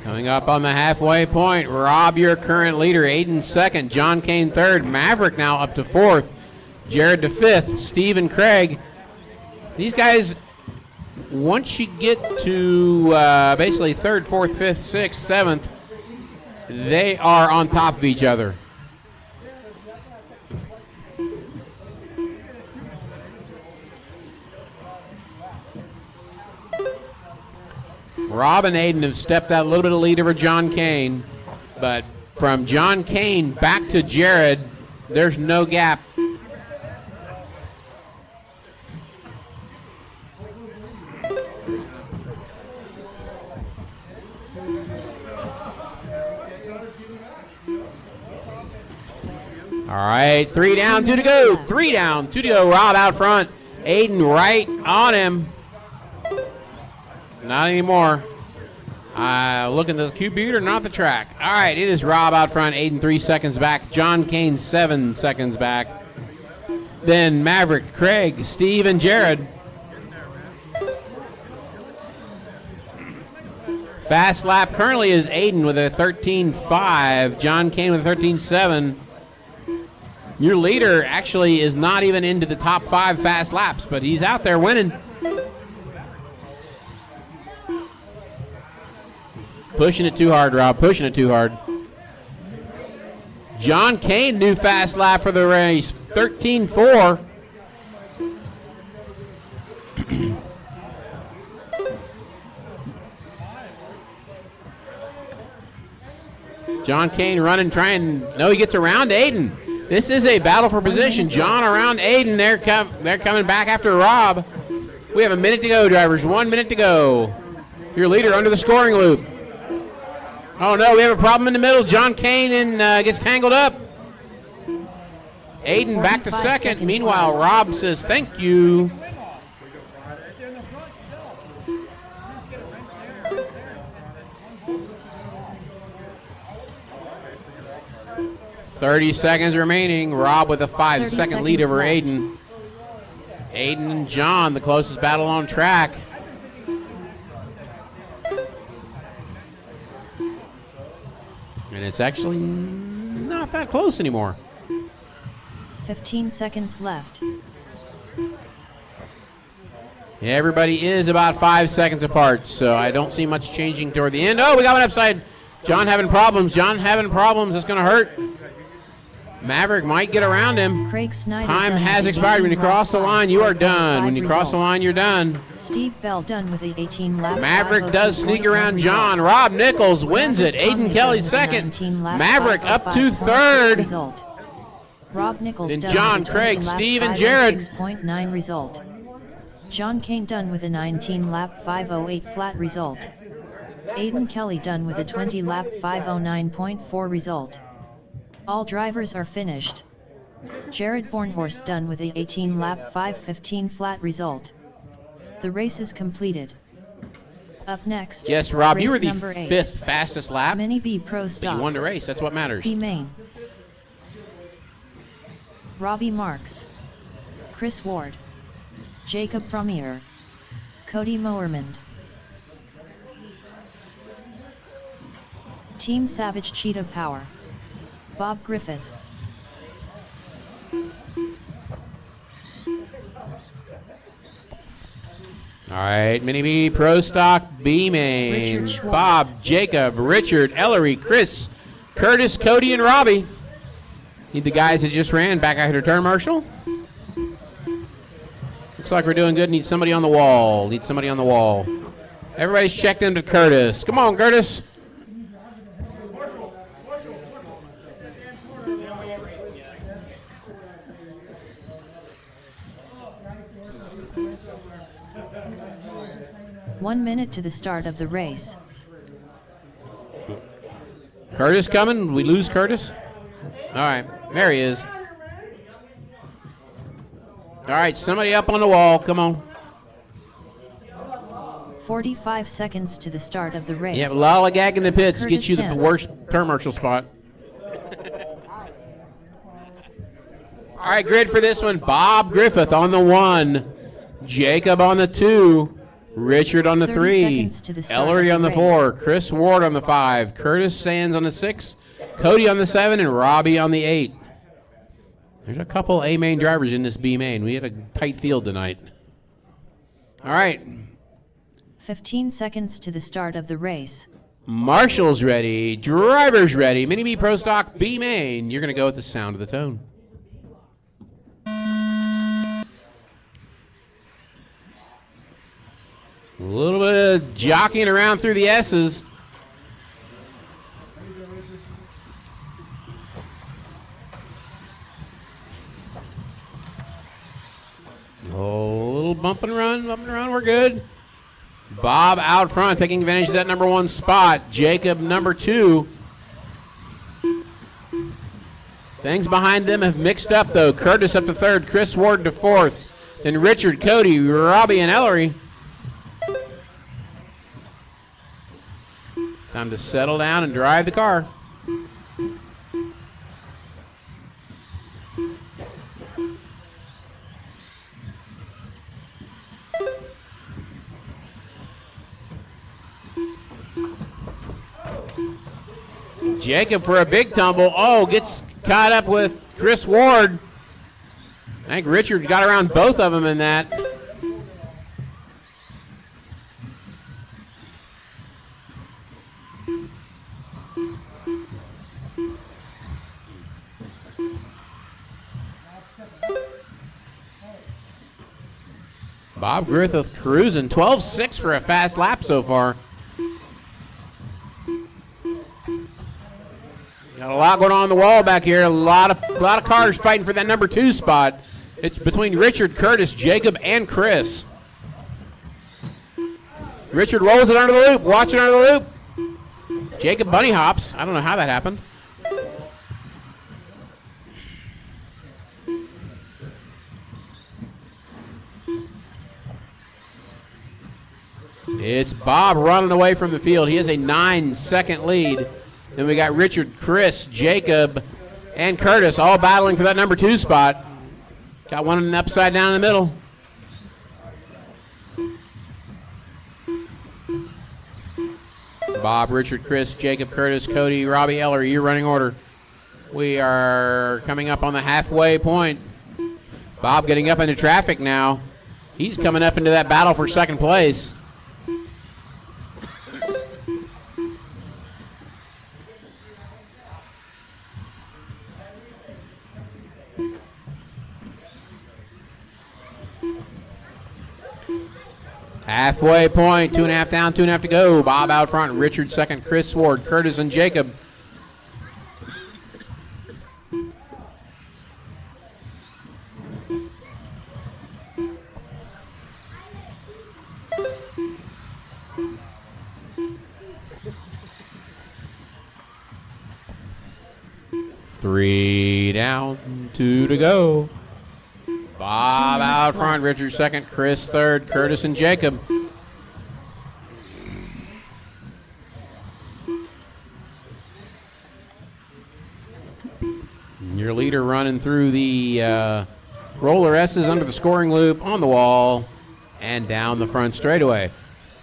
Coming up on the halfway point, Rob, your current leader. Aiden second, John Kane third, Maverick now up to 4th, Jared to 5th, Steve and Craig. These guys, once you get to basically 3rd, 4th, 5th, 6th, 7th, they are on top of each other. Rob and Aiden have stepped out a little bit of lead over John Kane, but from John Kane back to Jared, there's no gap. All right, 3 down, 2 to go. 3 down, 2 to go. Rob out front. Aiden right on him. Not anymore. Looking at the computer, not the track. All right, it is Rob out front. Aiden 3 seconds back. John Kane 7 seconds back. Then Maverick, Craig, Steve, and Jared. Fast lap currently is Aiden with a 13.5. John Kane with a 13.7. Your leader actually is not even into the top 5 fast laps, but he's out there winning. Pushing it too hard, Rob. Pushing it too hard. John Kane, new fast lap for the race. 13.4. John Kane running, trying. No, he gets around Aiden. This is a battle for position. John around Aiden. They're coming back after Rob. We have a minute to go, drivers. 1 minute to go. Your leader under the scoring loop. Oh, no, we have a problem in the middle. John Kane gets tangled up. Aiden back to second. Meanwhile, Rob says thank you. .30 seconds remaining. Rob with a 5-second lead over left. Aiden. Aiden and John, the closest battle on track. And it's actually not that close anymore. 15 seconds left. Yeah, everybody is about 5 seconds apart, so I don't see much changing toward the end. Oh, we got one upside. John having problems. John having problems. It's going to hurt. Maverick might get around him. Craig Snyder Time done has with expired. When you 18 cross the laps, line, you are done. 5 When you cross the result. line, you're done. Steve Bell done with the 18 lap. Maverick does sneak around John. Rob Nichols wins it. Aiden Kelly second. Maverick up to third. Result. Rob Nichols Then done John, with a Craig, 20 lap Steve, and Jared. 506.9 result. John Kane done with a 19 lap 508 flat result. Aiden Kelly done with a 20 lap 509.4 result. All drivers are finished. Jared Bornhorst done with a 18 lap 515 flat result. The race is completed. Up next, Yes, Rob, you were race the number 8. 5th fastest lap. Mini B Pro You Stock. won the race. That's what matters. B Main. Robbie Marks. Chris Ward. Jacob Frommier. Cody Mowermand. Team Savage Cheetah Power. Bob Griffith. All right, Mini B Pro Stock B Main. Richard Schwartz. Bob, Jacob, Richard, Ellery, Chris, Curtis, Cody, and Robbie. Need the guys that just ran back out here to turn, Marshall. Looks like we're doing good. Need somebody on the wall. Need somebody on the wall. Everybody's checked into Curtis. Come on, Curtis. One minute to the start of the race. Curtis coming. We lose Curtis. All right, there he is. All right, somebody up on the wall. Come on. 45 seconds to the start of the race. Yeah, lollygag in the pits Curtis gets you the Kemp. worst turn marshal spot. All right, grid for this one. Bob Griffith on the 1. Jacob on the 2. Richard on the 30 3. seconds to the start Ellery of on the the race. 4. Chris Ward on the 5. Curtis Sands on the 6. Cody on the 7. And Robbie on the 8. There's a couple A main drivers in this B main. We had a tight field tonight. All right. 15 seconds to the start of the race. Marshall's ready. Drivers ready. Mini B Pro Stock B main. You're going to go with the sound of the tone. A little bit of jockeying around through the S's. Oh, a little bump and run, we're good. Bob out front, taking advantage of that number 1 spot. Jacob, number 2. Things behind them have mixed up, though. Curtis up to 3rd, Chris Ward to 4th. Then Richard, Cody, Robbie, and Ellery. Time to settle down and drive the car. Jacob for a big tumble. Oh, gets caught up with Chris Ward. I think Richard got around both of them in that. Bob Griffith cruising 12.6 for a fast lap so far. Got a lot going on the wall back here. A lot of cars fighting for that number 2 spot. It's between Richard, Curtis, Jacob, and Chris. Richard rolls it under the loop. Watch it under the loop. Jacob bunny hops. I don't know how that happened. It's Bob running away from the field. He has a 9-second lead. Then we got Richard, Chris, Jacob, and Curtis all battling for that number 2 spot. Got one upside down in the middle. Bob, Richard, Chris, Jacob, Curtis, Cody, Robbie, Eller, your running order. We are coming up on the halfway point. Bob getting up into traffic now. He's coming up into that battle for second place. Halfway point, 2.5 down, 2.5 to go. Bob out front, Richard second, Chris Ward, Curtis, and Jacob. Three down, 2 to go. Bob out front, Richard second, Chris third, Curtis and Jacob. Your leader running through the roller S's under the scoring loop, on the wall, and down the front straightaway.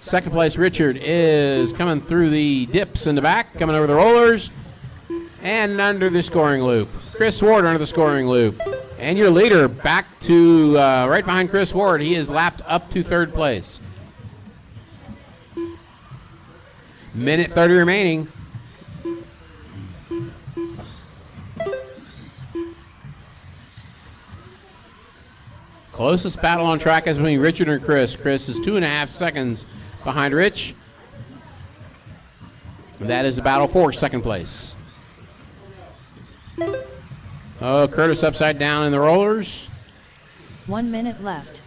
Second place, Richard, is coming through the dips in the back, coming over the rollers, and under the scoring loop. Chris Ward under the scoring loop. And your leader back to right behind Chris Ward. He is lapped up to third place. Minute 30 remaining. Closest battle on track is between Richard and Chris. Chris is 2.5 seconds behind Rich. That is the battle for second place. Oh, Curtis upside down in the rollers. 1 minute left.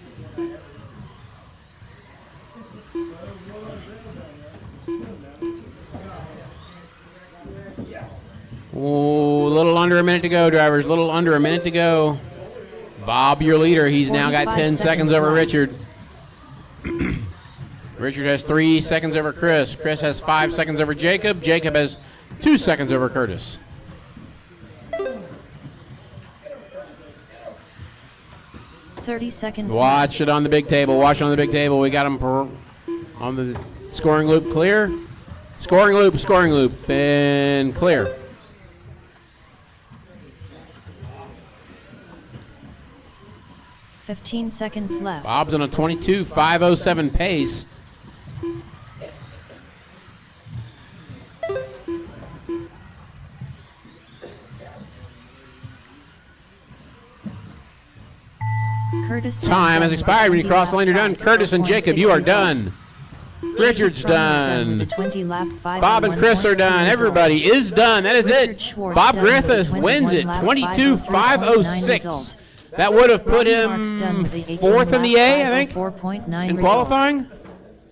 Oh, a little under a minute to go, drivers. A little under a minute to go. Bob, your leader. He's now got 10 seconds over Richard. Richard has 3 seconds over Chris. Chris has 5 seconds over Jacob. Jacob has 2 seconds over Curtis. $30 Watch it on the big table. Watch it on the big table. We got him on the scoring loop clear. Scoring loop, and clear. $15 seconds left. Bob's on a 22.507 pace. Curtis Time has expired. When you cross the line, you're done. Curtis and Jacob, you are done. Richard's done. Bob and Chris are done. Everybody is done. That is it. Bob Griffith wins it, 22.506. That would have put him fourth in the A, I think, in qualifying.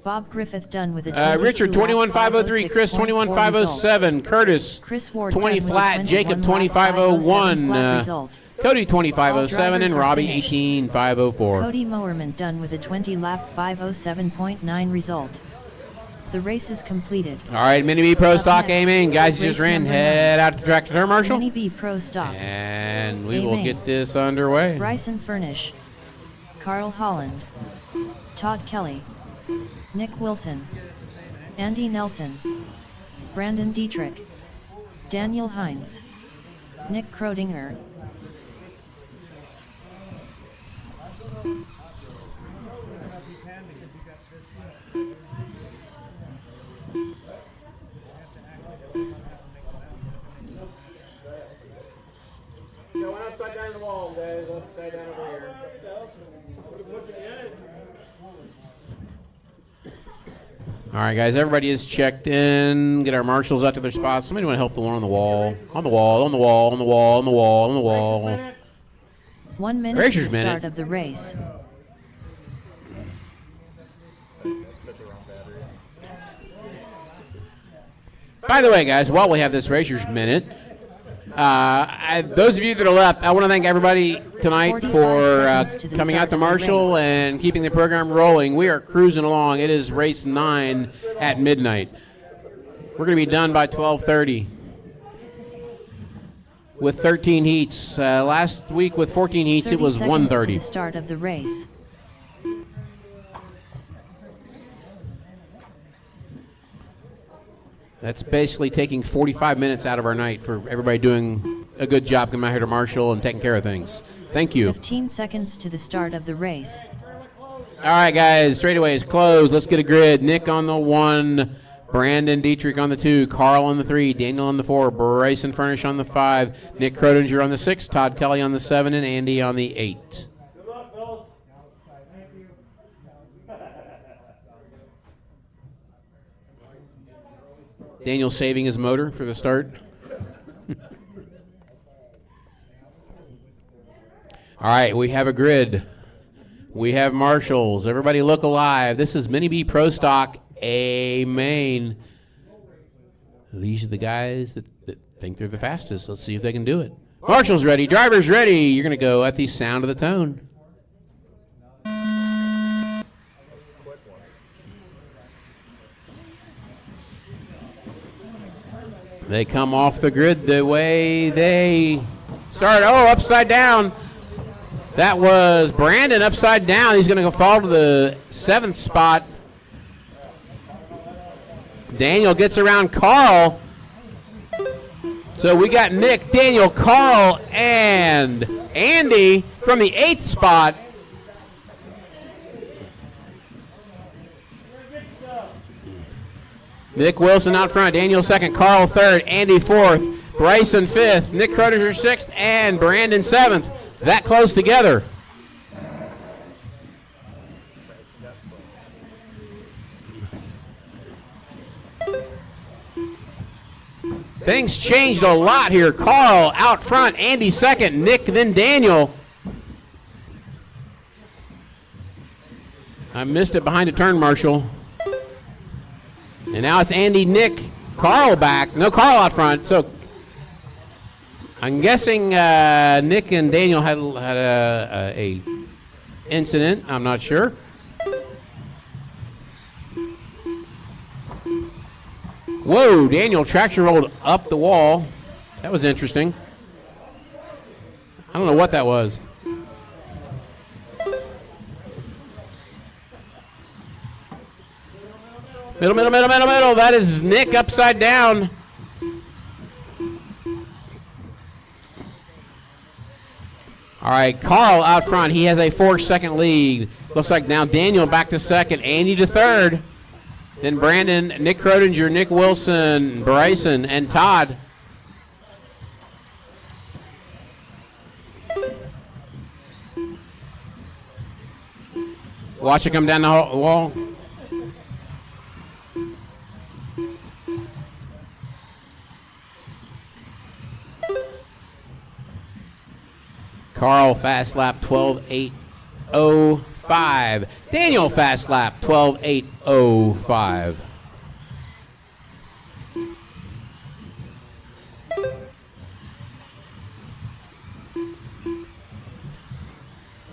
Bob Griffith done with a Richard 21.503, Chris 21.507, Curtis 20 flat, Jacob 25.01. Cody 25.07 and Robbie 18.504. Cody Mowerman done with a 20-lap 507.9 result. The race is completed. All right, Mini B Pro Stock aiming. Guys, you just ran. Head out to the track to turn, Marshall. Mini B Pro Stock. And we will get this underway. Bryson Furnish, Carl Holland, Todd Kelly, Nick Wilson, Andy Nelson, Brandon Dietrich, Daniel Hines, Nick Krodinger. Going upside down the wall, guys. Upside down over here. All right, guys, everybody is checked in. Get our marshals out to their spots. Somebody want to help the one on the wall. On the wall, on the wall, on the wall, on the wall, on the wall. 1 minute Racers to the start minute. of the race. By the way, guys, while we have this Racers Minute, those of you that are left, I want to thank everybody tonight for coming out to Marshall and keeping the program rolling. We are cruising along. It is race 9 at midnight. We're going to be done by 12:30 with 13 heats. Last week with 14 heats, it was 30 seconds to 1:30. the start of the race. That's basically taking 45 minutes out of our night for everybody doing a good job coming out here to Marshall and taking care of things. Thank you. 15 seconds to the start of the race. All right, guys, straightaways closed. Let's get a grid. Nick on the 1, Brandon Dietrich on the 2, Carl on the 3, Daniel on the 4, Bryson Furnish on the 5, Nick Crotinger on the 6, Todd Kelly on the 7, and Andy on the 8. Good luck, fellas. Thank you. Daniel saving his motor for the start. All right, we have a grid. We have marshals. Everybody look alive. This is Mini B Pro Stock A main. These are the guys that think they're the fastest. Let's see if they can do it. Marshals ready. Drivers ready. You're going to go at the sound of the tone. They come off the grid the way they start. Oh, upside down. That was Brandon upside down. He's going to go fall to the 7th spot. Daniel gets around Carl. So we got Nick, Daniel, Carl, and Andy from the 8th spot. Nick Wilson out front, Daniel 2nd, Carl 3rd, Andy 4th, Bryson 5th, Nick Crotinger 6th, and Brandon 7th. That close together. Things changed a lot here. Carl out front, Andy 2nd, Nick, then Daniel. I missed it behind a turn, Marshall. And now it's Andy, Nick, Carl back. No Carl out front. So I'm guessing Nick and Daniel had a incident. I'm not sure. Whoa, Daniel traction rolled up the wall. That was interesting. I don't know what that was. Middle. That is Nick upside down. All right, Carl out front. He has a 4-second lead. Looks like now Daniel back to 2nd, Andy to 3rd. Then Brandon, Nick Crotinger, Nick Wilson, Bryson, and Todd. Watch it come down the wall. Carl fast lap 12:08:05. Daniel fast lap 12:08:05.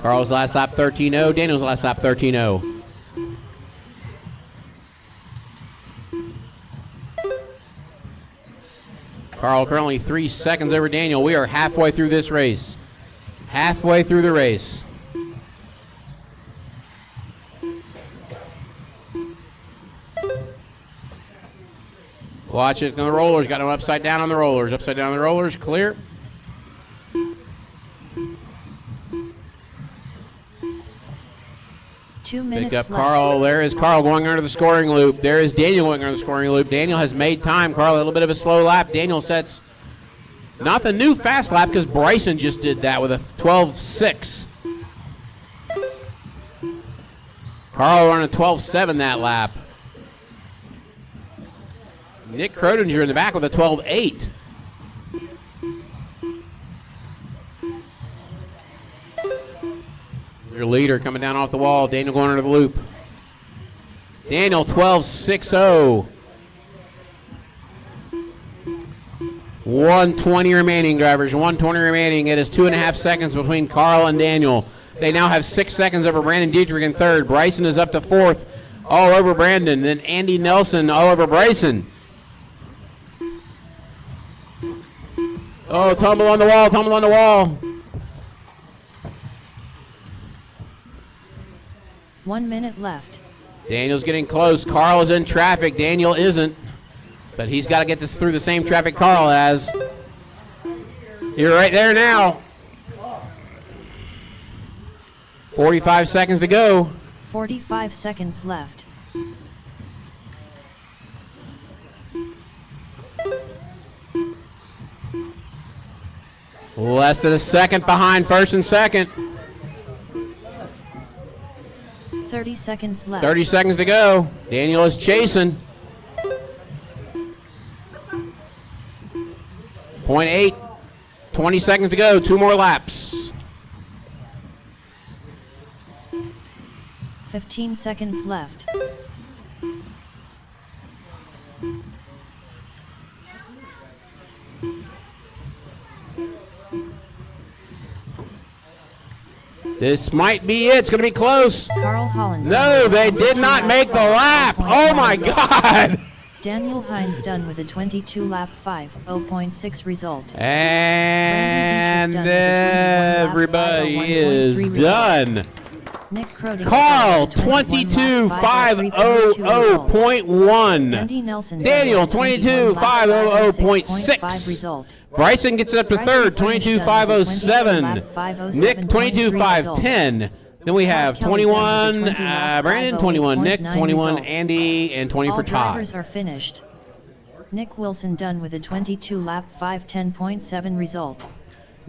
Carl's last lap 13:0. Daniel's last lap 13:0. Carl currently 3 seconds over Daniel. We are halfway through this race. Halfway through the race. Watch it on the rollers. Got him upside down on the rollers. Upside down on the rollers. Clear. Pick up Carl. There is Carl going under the scoring loop. There is Daniel going under the scoring loop. Daniel has made time. Carl, a little bit of a slow lap. Daniel sets not the new fast lap because Bryson just did that with a 12:06. Carl running a 12:07 that lap. Nick Crotinger in the back with a 12.8. Your leader coming down off the wall. Daniel going under the loop. Daniel 12.60. 120 remaining, drivers. 120 remaining. It is 2.5 seconds between Carl and Daniel. They now have 6 seconds over Brandon Dietrich in third. Bryson is up to fourth, all over Brandon. Then Andy Nelson all over Bryson. Oh, tumble on the wall, tumble on the wall. 1 minute left. Daniel's getting close. Carl is in traffic. Daniel isn't. But he's got to get this through the same traffic Carl has. You're right there now. 45 seconds to go. 45 seconds left. Less than a second behind first and second. 30 seconds left. 30 seconds to go. Daniel is chasing. 0.8. 20 seconds to go. 2 more laps. 15 seconds left. This might be it. It's going to be close. Carl Holland. No, they did not make the lap. Oh, my God. Daniel Hines done with a 22-lap 5.0.6 result. And everybody is done. Nick Crotinger. Carl, 22,500.1. Andy Nelson. Daniel, 22,500.6. Result. Bryson gets it up to third, 22,507. Nick, 22,510. Then we have 21, Brandon, 21, Nick, 21, Andy, and 20 for Todd. All drivers are finished. Nick Wilson done with a 22-lap 5:10.7 result.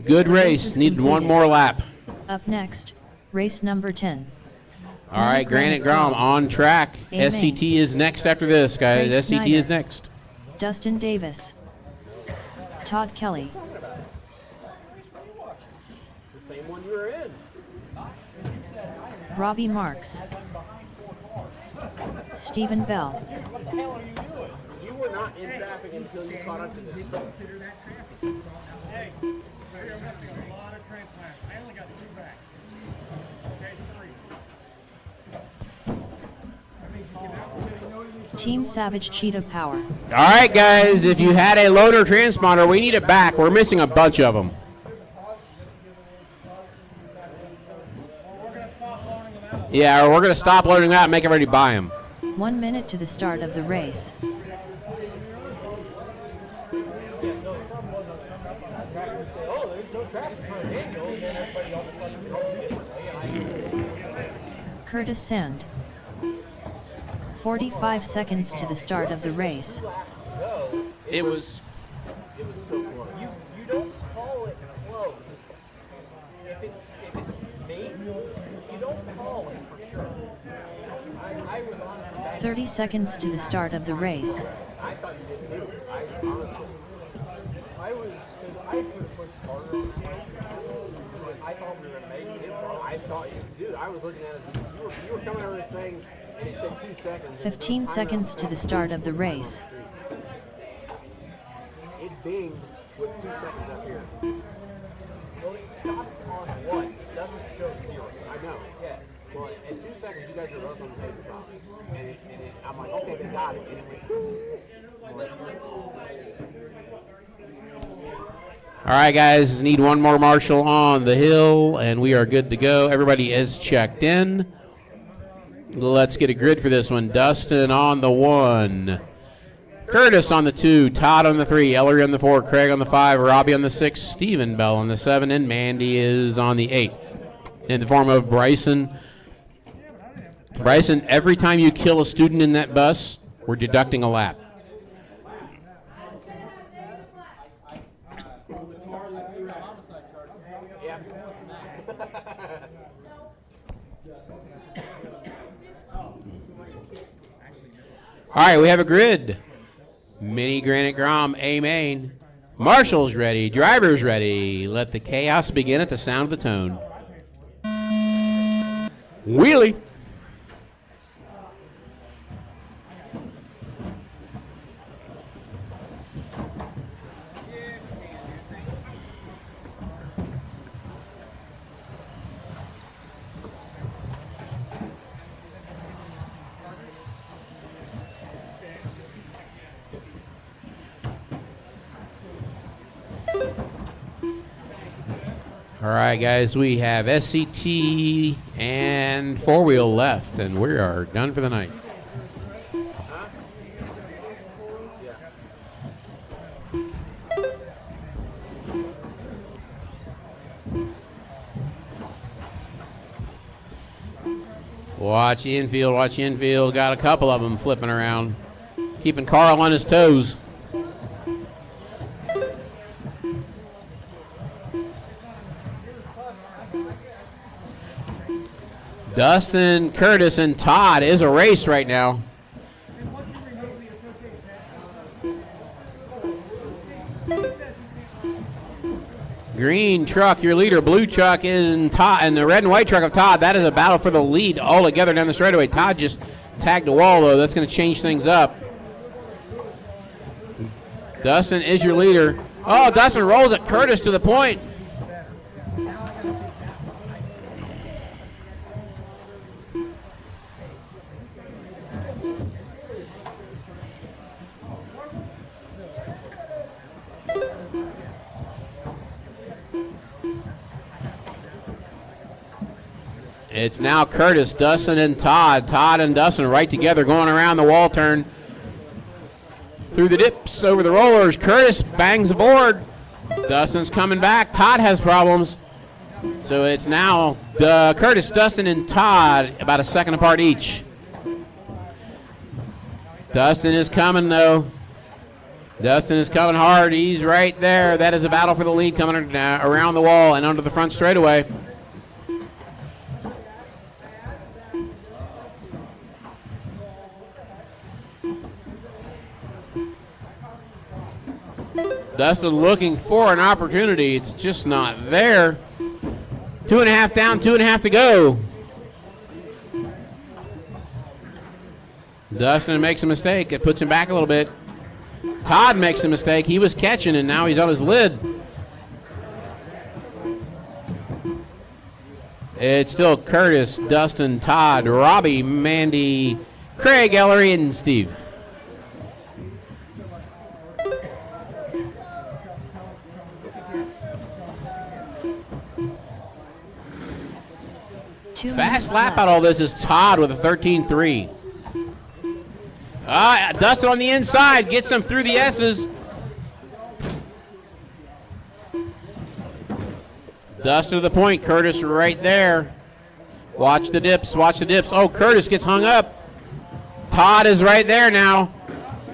Good race. Needed one more lap. Up next, race number 10. All right, Granite Grom on track. Amen. SCT is next after this, guys. Craig SCT Snyder. is next. Dustin Davis. Todd Kelly. The same one you were in. Robbie Marks. Stephen Bell. What the hell are you doing? You were not in traffic until you caught up to this. Consider that traffic. Hey, you're missing a lot of transplants. I only got 2 back. Okay, 3. Team Savage Cheetah Power. All right, guys, if you had a loader transponder, we need it back. We're missing a bunch of them. Yeah, or we're going to stop loading them out and make everybody buy them. 1 minute to the start of the race. Curtis Sand. 45 seconds to the start of the race. It was so close. You don't call it close. If it's made, you don't call it for sure. I was honestly 30 seconds to the start of the race. I thought you did too. I honestly. I could have pushed harder on that. I thought we were gonna make it. I thought you, dude. I was looking at it. You were coming over this thing, and it said 2 seconds. 15 seconds to the start of the race. It dinged with 2 seconds up here. Well, it stops on what? It doesn't show 0. I know. Yeah. Well, at 2 seconds, you guys are both on the tabletop. And I'm like, okay, they got it. And it went. all right, guys, need one more marshal on the hill, and we are good to go. Everybody is checked in. Let's get a grid for this one. Dustin on the 1. Curtis on the 2. Todd on the 3. Ellery on the 4. Craig on the 5. Robbie on the 6. Stephen Bell on the 7. And Mandy is on the 8. In the form of Bryson. Bryson, every time you kill a student in that bus, we're deducting a lap. All right, we have a grid. Mini Granite Grom, A main. Marshall's ready, driver's ready. Let the chaos begin at the sound of the tone. Wheelie. All right, guys, we have SCT and four-wheel left, and we are done for the night. Watch the infield, watch the infield. Got a couple of them flipping around, keeping Carl on his toes. Dustin, Curtis, and Todd is a race right now. Green truck, your leader. Blue truck in Todd, and the red and white truck of Todd. That is a battle for the lead all together down the straightaway. Todd just tagged the wall, though. That's going to change things up. Dustin is your leader. Oh, Dustin rolls it. Curtis to the point. It's now Curtis, Dustin, and Todd. Todd and Dustin right together going around the wall turn. Through the dips, over the rollers. Curtis bangs the board. Dustin's coming back. Todd has problems. So it's now Curtis, Dustin, and Todd about a second apart each. Dustin is coming, though. Dustin is coming hard. He's right there. That is a battle for the lead coming around the wall and under the front straightaway. Dustin looking for an opportunity. It's just not there. 2.5 down, 2.5 to go. Dustin makes a mistake. It puts him back a little bit. Todd makes a mistake. He was catching, and now he's on his lid. It's still Curtis, Dustin, Todd, Robbie, Mandy, Craig, Ellery, and Steve. Fast lap out all this is Todd with a 13.3. Dustin on the inside gets him through the S's. Dustin to the point. Curtis right there. Watch the dips. Watch the dips. Oh, Curtis gets hung up. Todd is right there now.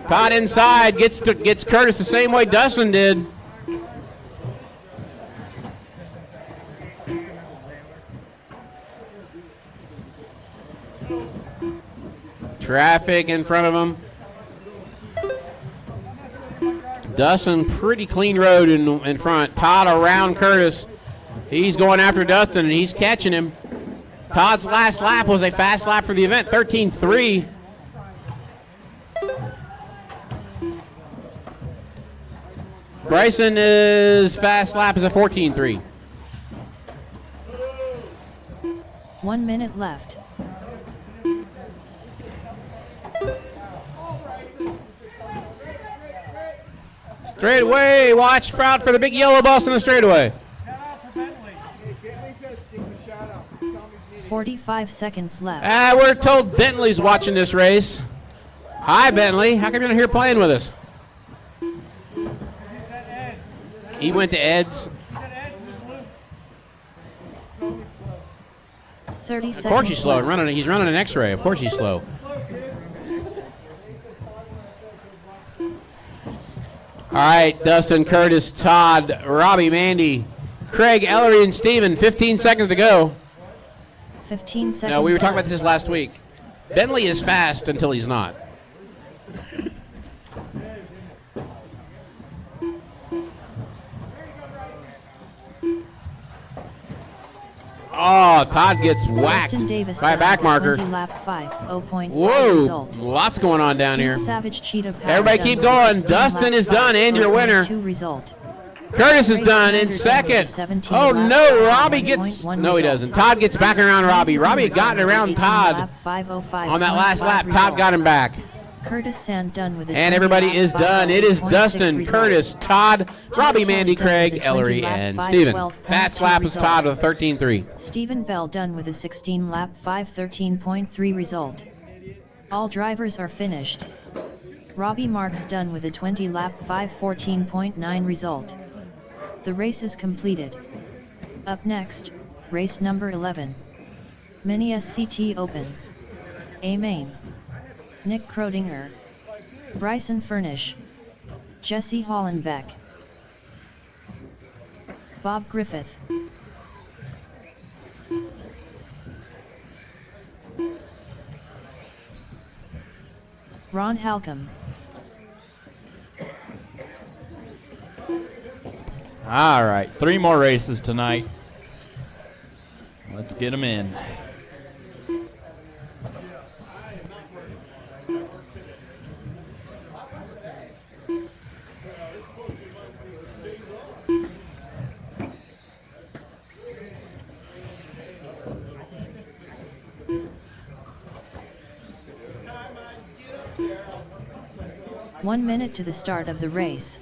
Todd inside gets Curtis the same way Dustin did. Traffic in front of him. Dustin, pretty clean road in front. Todd around Curtis. He's going after Dustin, and he's catching him. Todd's last lap was a fast lap for the event, 13.3. Bryson's fast lap is a 14.3. 1 minute left. Straightaway, watch out for the big yellow bus in the straightaway. 45 seconds left. We're told Bentley's watching this race. Hi, Bentley. How come you're not here playing with us? He went to Ed's. 30 seconds. Of course he's slow. He's running an X-ray. Of course he's slow. All right, Dustin, Curtis, Todd, Robbie, Mandy, Craig, Ellery, and Steven. 15 seconds to go. 15 seconds. No, we were talking about this last week. Bentley is fast until he's not. Oh, Todd gets whacked Justin Davis by a done back with marker. 20 lap 5, 0.5 Whoa, result. lots going on down Team here. Savage Cheetah Power Everybody done keep with a going. 16 Dustin lap is done, 5, and your winner. 0.2 result. Curtis is Race done in Commander second. 17 Oh lap no, 5, Robbie gets, 1.1 no he result. doesn't. Todd gets back around Robbie. Robbie had gotten around 18 Todd lap 505, on that last 0.5 lap. result. Todd got him back. Curtis Sand done with a And 20 everybody lap is 5, done. It is 0.6 Dustin, result. Curtis, Todd, Robbie, Todd Mandy, Kelly done with Craig, a 20 Ellery, lap and 5, Steven. 12.2 Fast lap was result. Todd with 13.3. Stephen Bell done with a 16 lap 5, 13.3 result. All drivers are finished. Robbie Marks done with a 20 lap 5, 14.9 result. The race is completed. Up next, race number 11. Mini SCT Open. A main. Nick Krodinger, Bryson Furnish, Jesse Hollenbeck, Bob Griffith, Ron Halcomb. All right, 3 more races tonight. Let's get them in. One minute to the start of the race.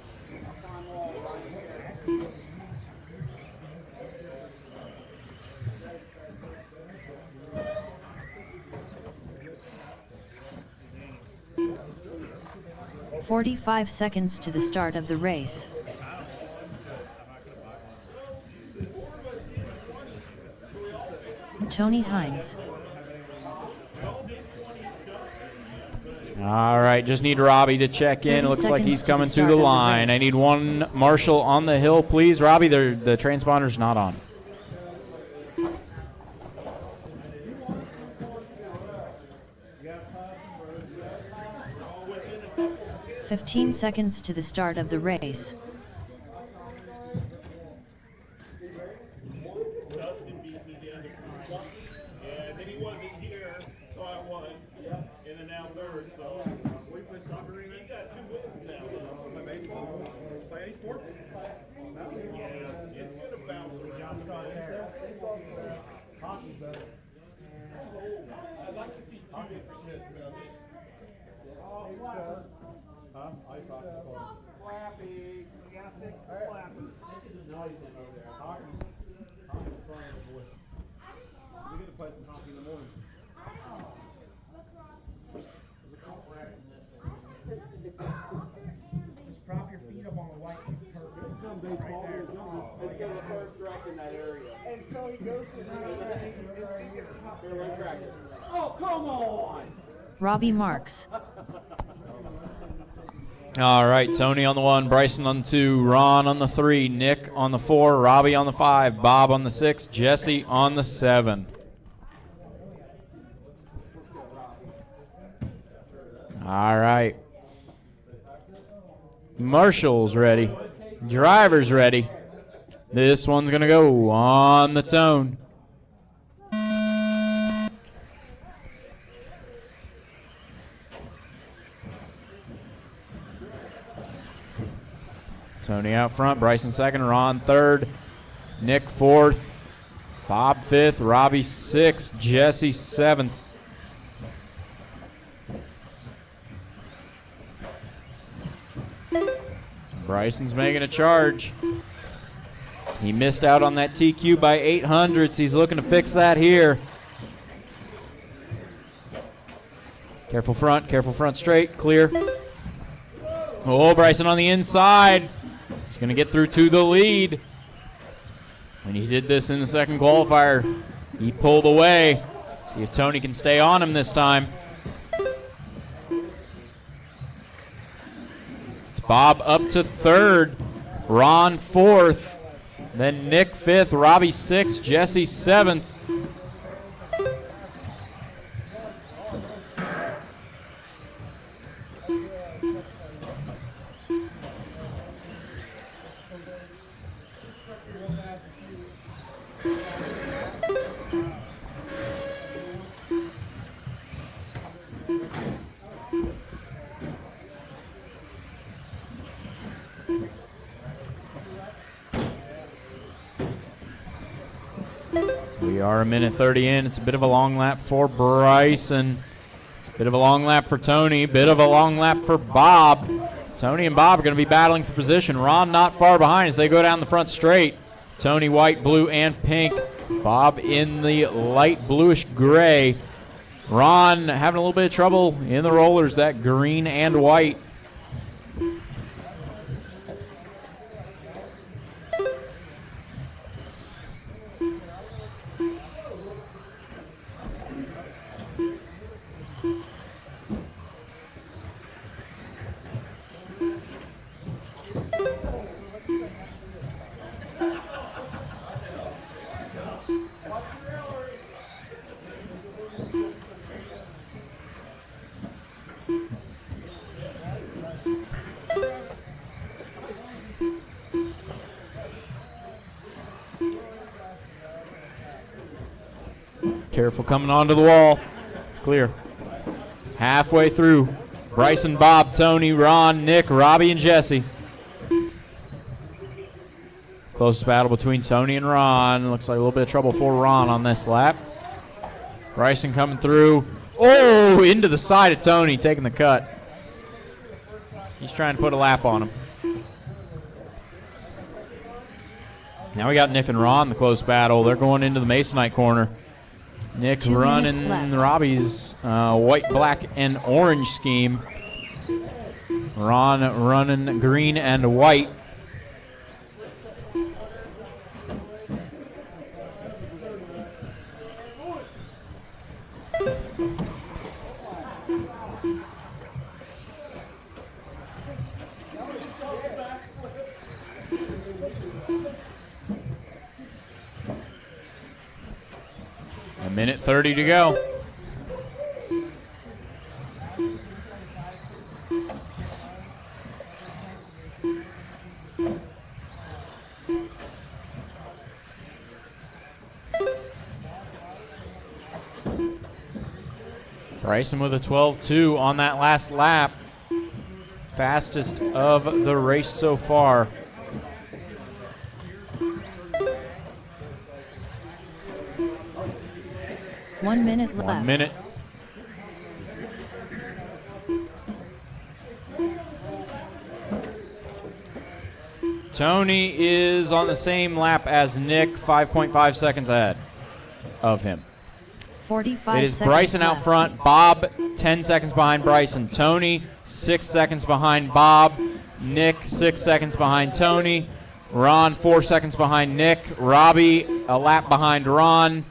"45 seconds to the start of the race. Tony Hines. All right, just need Robbie to check in. 30 Looks like he's seconds to the coming to start the of the line. I race. need one marshal on the hill, please. Robbie, the transponder's not on. "15 seconds to the start of the race. Dustin beat me the other time. And then he wasn't here, so I won. And then now third, so. We play soccer in it? He's got 2 wins now. Play baseball? Play any sports? Yeah, it's good to bounce with John Conner. Hockey's better. I'd like to see 2 different hits. Huh? Ice hockey. Flappy. We gotta fix the flappy. No, he's in over there. Hockey. Hockey's fun, boy. We're gonna play some hockey in the morning. There's a court rack in that thing. Just prop your feet up on the white turf. Some baseball. Right there. It's the first track in that area. And so he goes to the track. Oh, come on! Robbie Marks. All right, Tony on the 1, Bryson on the 2, Ron on the 3, Nick on the 4, Robbie on the 5, Bob on the 6, Jesse on the 7. All right. Marshall's ready. Driver's ready. This one's going to go on the tone. Tony out front, Bryson second, Ron third, Nick fourth, Bob fifth, Robbie sixth, Jesse seventh. Bryson's making a charge. He missed out on that TQ by 800s. He's looking to fix that here. Careful front straight, clear. Oh, Bryson on the inside. He's going to get through to the lead. When he did this in the second qualifier, he pulled away. See if Tony can stay on him this time. It's Bob up to third, Ron fourth, then Nick fifth, Robbie sixth, Jesse seventh. are a minute 30 in. It's a bit of a long lap for Bryson. It's a bit of a long lap for Tony. Bit of a long lap for Bob. Tony and Bob are going to be battling for position. Ron not far behind as they go down the front straight. Tony white, blue, and pink. Bob in the light bluish gray. Ron having a little bit of trouble in the rollers, that green and white. Careful coming onto the wall. Clear. Halfway through. Bryson, Bob, Tony, Ron, Nick, Robbie, and Jesse. Close battle between Tony and Ron. Looks like a little bit of trouble for Ron on this lap. Bryson coming through. Oh, into the side of Tony, taking the cut. He's trying to put a lap on him. Now we got Nick and Ron in the close battle. They're going into the Masonite corner. Nick 2 minutes running left. Robbie's white, black, and orange scheme. Ron running green and white. A minute 30 to go. Bryson with a 12.2 on that last lap. Fastest of the race so far. One minute left. 1 minute. Tony is on the same lap as Nick, 5.5 seconds ahead of him. 45 It is seconds Bryson out left. front, Bob 10 seconds behind Bryson, Tony 6 seconds behind Bob, Nick 6 seconds behind Tony, Ron 4 seconds behind Nick, Robbie a lap behind Ron.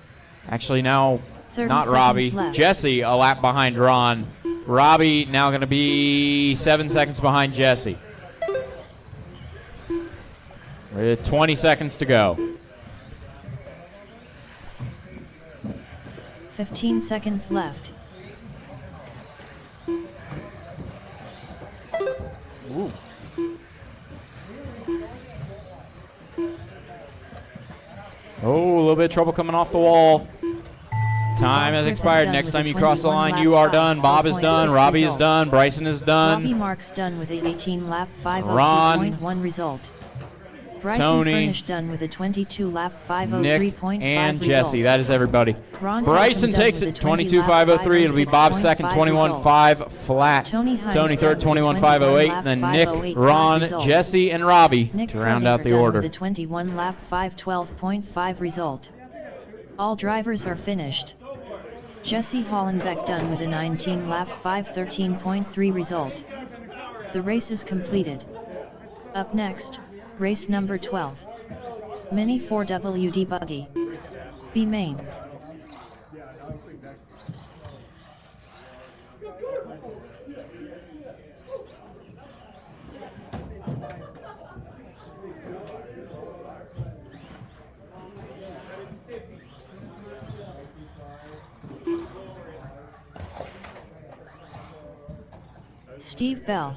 Actually now 30 not seconds Robbie, left. Jesse a lap behind Ron. Robbie now going to be 7 seconds behind Jesse. With 20 seconds to go. 15 seconds left. Ooh. Oh, a little bit of trouble coming off the wall. Time has expired. Next time you cross the line, you are done. Bob is done. Robbie is done. Bryson is Robbie done. Marks done with a 18 lap 502.1 result. Bryson Tony, Furnish done with a 22 lap Nick, 503.5 and result. Jesse. That is everybody. Ron Bryson Hilton takes done it, with a 20 22.503. It'll be Bob second, 21.5 21.5 flat. Tony Hines Tony third, done with a 21.508. 21 And then lap Nick, 508 Ron, result. Jesse, and Robbie Nick to round out the done order. with a 21 lap 512.5 result. All drivers are finished. Jesse Hollenbeck done with a 19 lap 513.3 result. The race is completed. Up next, race number 12. Mini 4WD Buggy. B main. Steve Bell.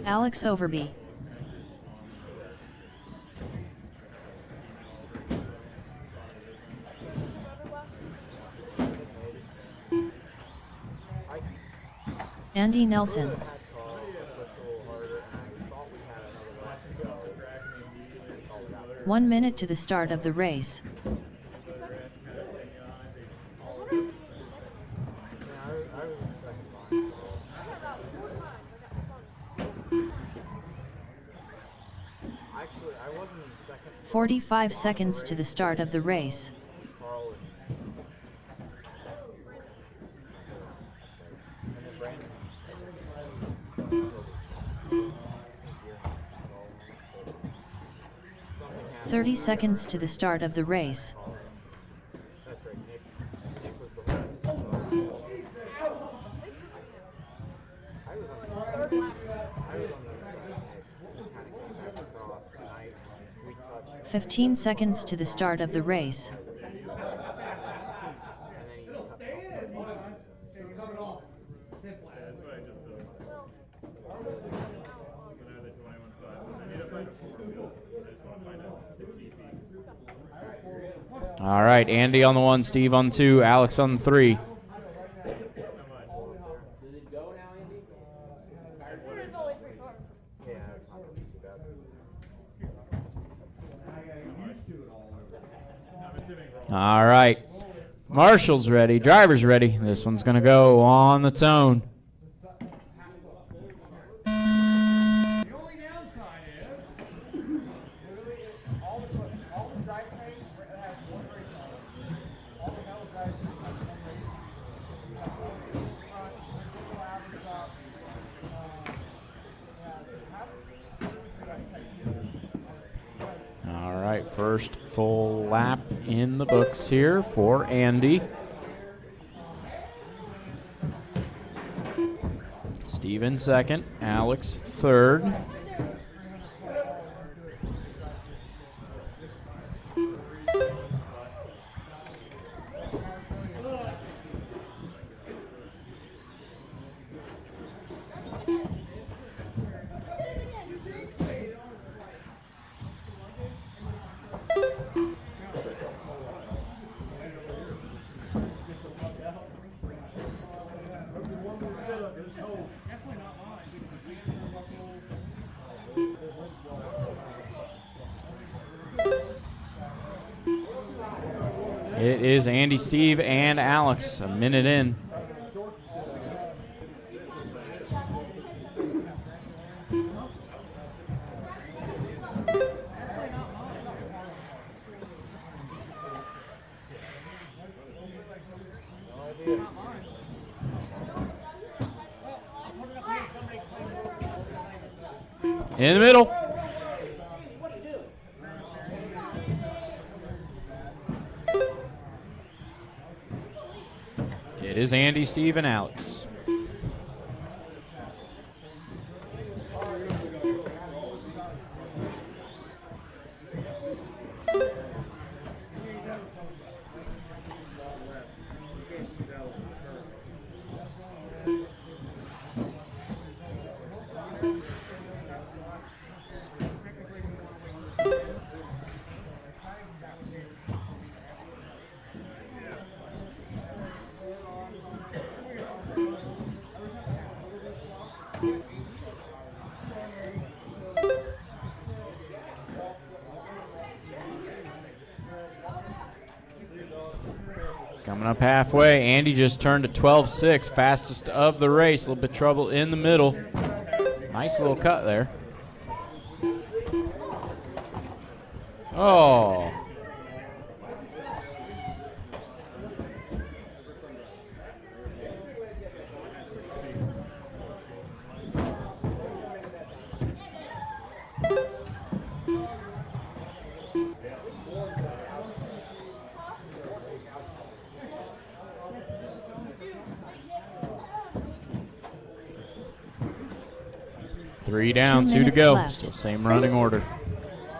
Alex Overby. Andy Nelson. 1 minute to the start of the race. Actually, I wasn't in second. 45 seconds to the start of the race. And then Brandon. 30 seconds to the start of the race. That's right, Nick was the one. I was on the side. I was on the other side. Nick kind of came back across, and we touched. 15 seconds to the start of the race. And then he cut Cut it off. That's what I just did. Another 21.5. I need to find a 4 wheel. I just want to find out the TP. All right, Andy on the 1, Steve on 2, Alex on the 3. Does it go now, Andy? Yeah, it's not going to be too bad. All right, Marshall's ready, driver's ready. This one's going to go on the tone. The only downside is all the drivetrains have one race on them. All the metal drivetrains have one race. You have one front, residual average up. All right, first full lap in the books here for Andy. Steve in second, Alex third. It is Andy, Steve, and Alex, a minute in. In the middle. It is Andy, Steve, and Alex. Coming up halfway, Andy just turned to 12.6, fastest of the race. A little bit of trouble in the middle. Nice little cut there. Oh. Three down, 2 to go. left. Still same running order.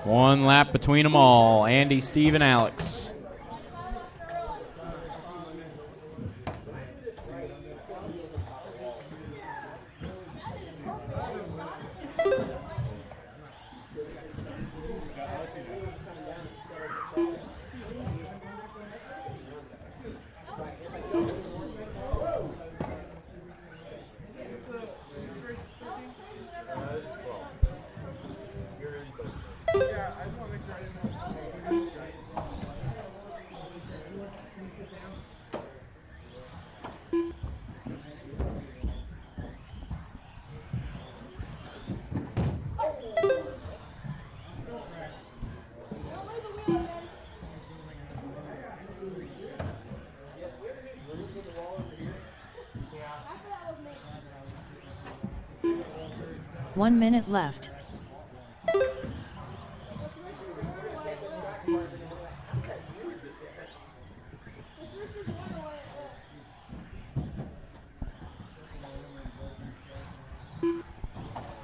One lap between them all. Andy, Steve, and Alex. 1 minute left.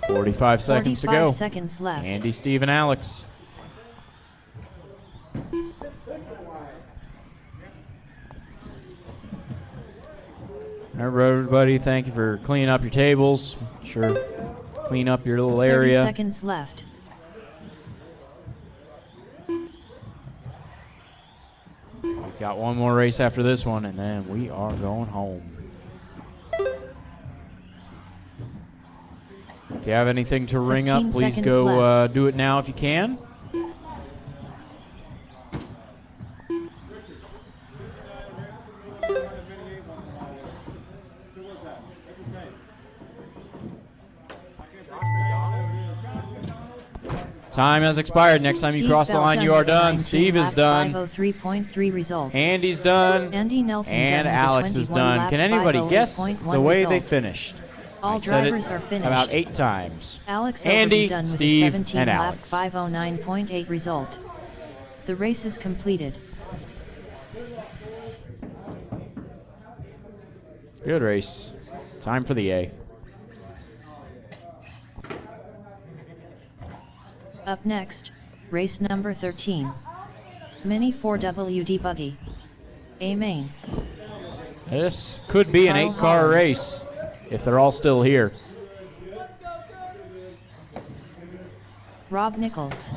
.45 seconds to go. 45 seconds left. Andy, Steve, and Alex. All right, everybody, thank you for cleaning up your tables. Sure, clean up your little 30 area. seconds left. We've got one more race after this one, and then we are going home. If you have anything to ring up, please go do it now if you can. Time has expired. Next time you cross the line, you are done. Steve is done. 503.3 result. Andy's done. Andy Nelson and done Alex is done. Can anybody guess the way they finished? All I said drivers it are finished. about 8 times. Alex Andy, done Steve, with a 17 and lap Alex. 509.8 result. The race is completed. Good race. Time for the A. Up next, race number 13. Mini 4WD buggy. A main. This could be an 8-car race if they're all still here. Rob Nichols.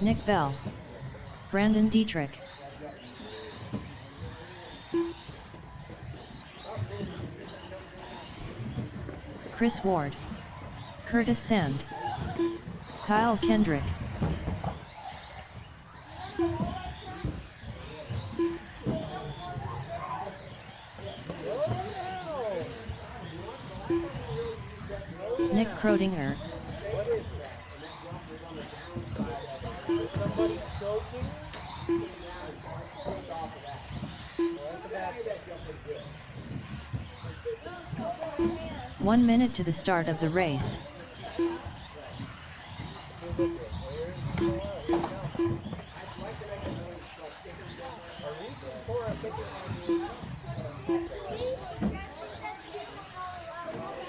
Nick Bell. Brandon Dietrich. Chris Ward. Curtis Sand. Kyle Kendrick. Nick Krodinger. One minute to the start of the race.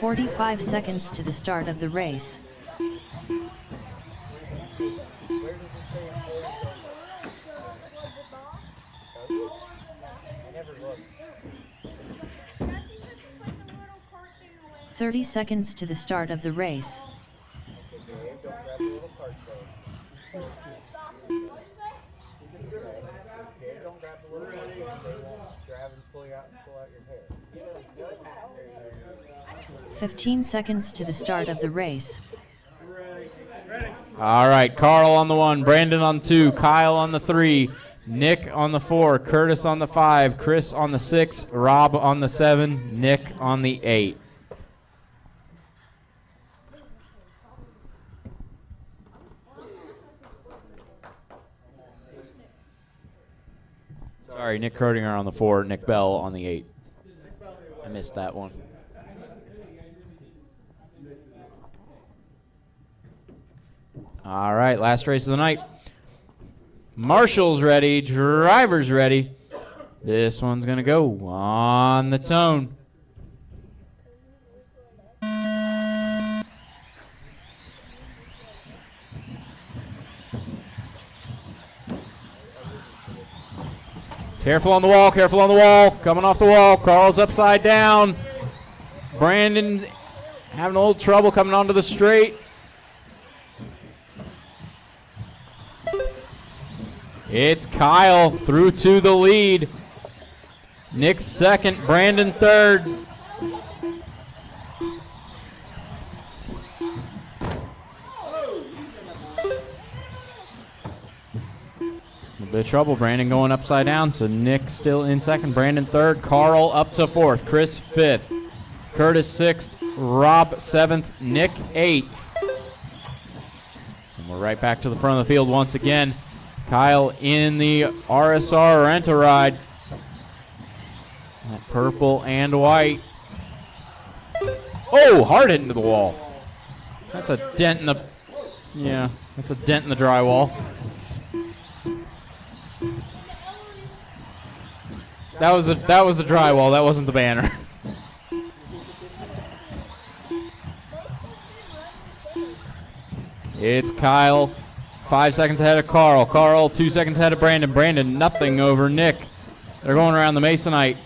.45 seconds to the start of the race. .30 seconds to the start of the race. Don't grab the little part. Grab and pull out your hair. 15 seconds to the start of the race. All right, Carl on the 1, Brandon on 2, Kyle on the 3, Nick on the 4, Curtis on the 5, Chris on the 6, Rob on the 7, Nick on the 8. Sorry, Nick Krodinger on the 4, Nick Bell on the 8. I missed that one. All right, last race of the night. Marshall's ready, driver's ready. This one's going to go on the tone. Careful on the wall, careful on the wall. Coming off the wall, Carl's upside down. Brandon having a little trouble coming onto the straight. It's Kyle through to the lead. Nick second, Brandon third. A bit of trouble, Brandon going upside down, so Nick still in second, Brandon third, Carl up to fourth, Chris fifth, Curtis sixth, Rob seventh, Nick eighth. And we're right back to the front of the field once again. Kyle in the RSR Rent-A-Ride. That purple and white. Oh, hard hit into the wall. That's a dent in the, yeah, that's a dent in the drywall. That was the drywall. That wasn't the banner. It's Kyle, 5 seconds ahead of Carl. Carl, 2 seconds ahead of Brandon. Brandon, nothing over Nick. They're going around the Masonite.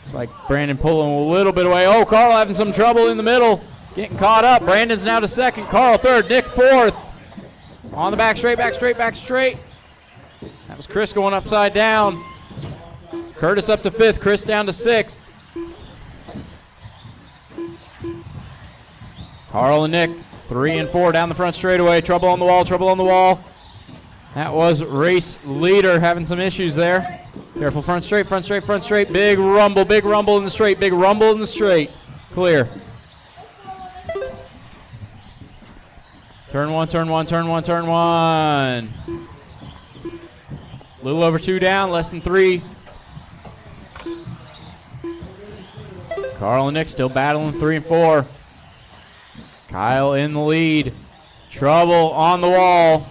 It's like Brandon pulling a little bit away. Oh, Carl having some trouble in the middle. Getting caught up. Brandon's now to second. Carl third. Nick fourth. On the back straight, back straight, back straight. That was Chris going upside down. Curtis up to fifth. Chris down to sixth. Carl and Nick, 3 and 4 down the front straightaway. Trouble on the wall, trouble on the wall. That was race leader having some issues there. Careful, front straight, front straight, front straight. Big rumble in the straight, big rumble in the straight. Clear. Turn one, turn one, turn one, turn one. A little over 2 down, less than 3. Carl and Nick still battling 3 and 4. Kyle in the lead. Trouble on the wall.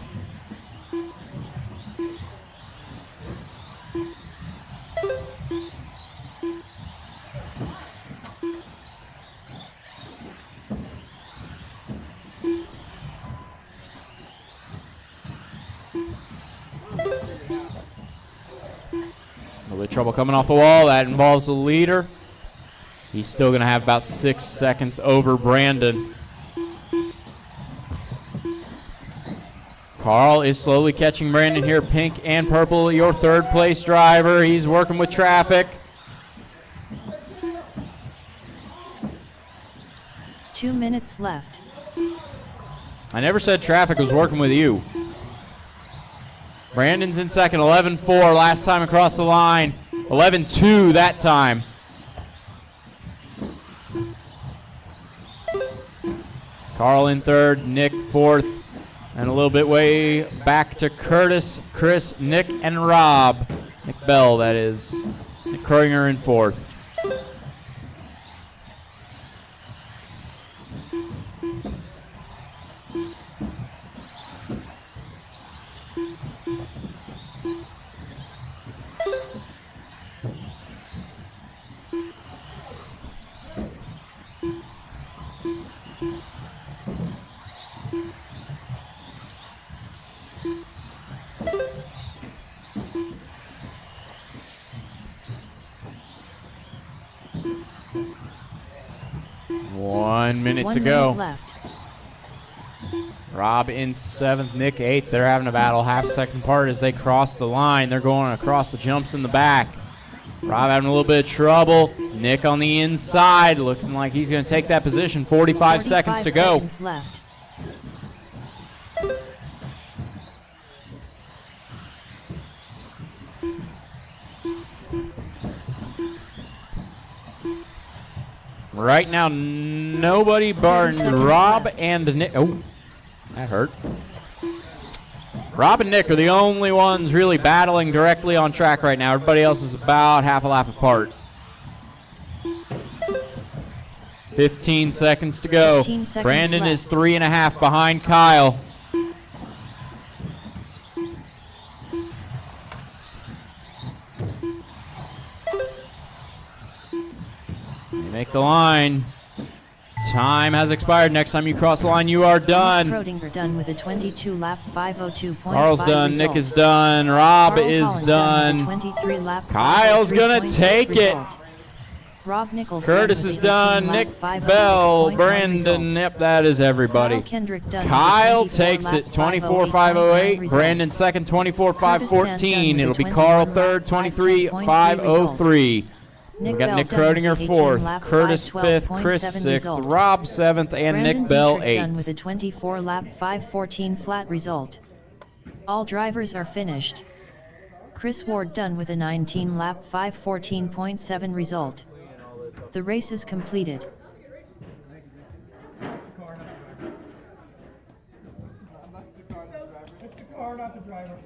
A little bit of trouble coming off the wall. That involves the leader. He's still going to have about 6 seconds over Brandon. Carl is slowly catching Brandon here. Pink and purple, your third place driver. He's working with traffic. 2 minutes left. I never said traffic was working with you. Brandon's in second, 11-4 last time across the line. 11-2 that time. Carl in third, Nick fourth, and a little bit way back to Curtis, Chris, Nick, and Rob. Nick Bell, that is. Nick Kroinger in fourth. One minute to go. Left. Rob in seventh, Nick eighth. They're having a battle half second part as they cross the line. They're going across the jumps in the back. Rob having a little bit of trouble. Nick on the inside, looking like he's going to take that position. 45 seconds to go. Seconds left. Right now, nobody bar Rob and Nick. Oh, that hurt. Rob and Nick are the only ones really battling directly on track right now. Everybody else is about half a lap apart. 15 seconds to go. 15 seconds Brandon left. is 3.5 behind Kyle. Make the line. Time has expired. Next time you cross the line, you are done. Krodinger done with a 22-lap 5:02.5 Carl's done. result. Nick is done. Rob Carl is Holland done. with a 23-lap Kyle's gonna 5:03.6 take it. result. Rob Nichols Curtis done is with a done. 18-lap Nick 5:06.1 Bell, Brandon. result. Yep, that is everybody. Carl Kendrick done with a Kyle 24-lap takes it, 5:08.9 24.508. result. Brandon second, Curtis 24.514. Sand It'll done be with a Carl 21-lap third, 23.503. Nick We got Bell Nick done with Krodinger a fourth, 18-lap Curtis fifth, 5:12.7 Chris sixth, result. Rob seventh, and Brandon Nick Bell Dietrich done eighth. with a 24-lap 5:14 flat result. All drivers are finished. Chris Ward done with a 19-lap 5:14.7 result. The race is completed. It's the car, not the driver.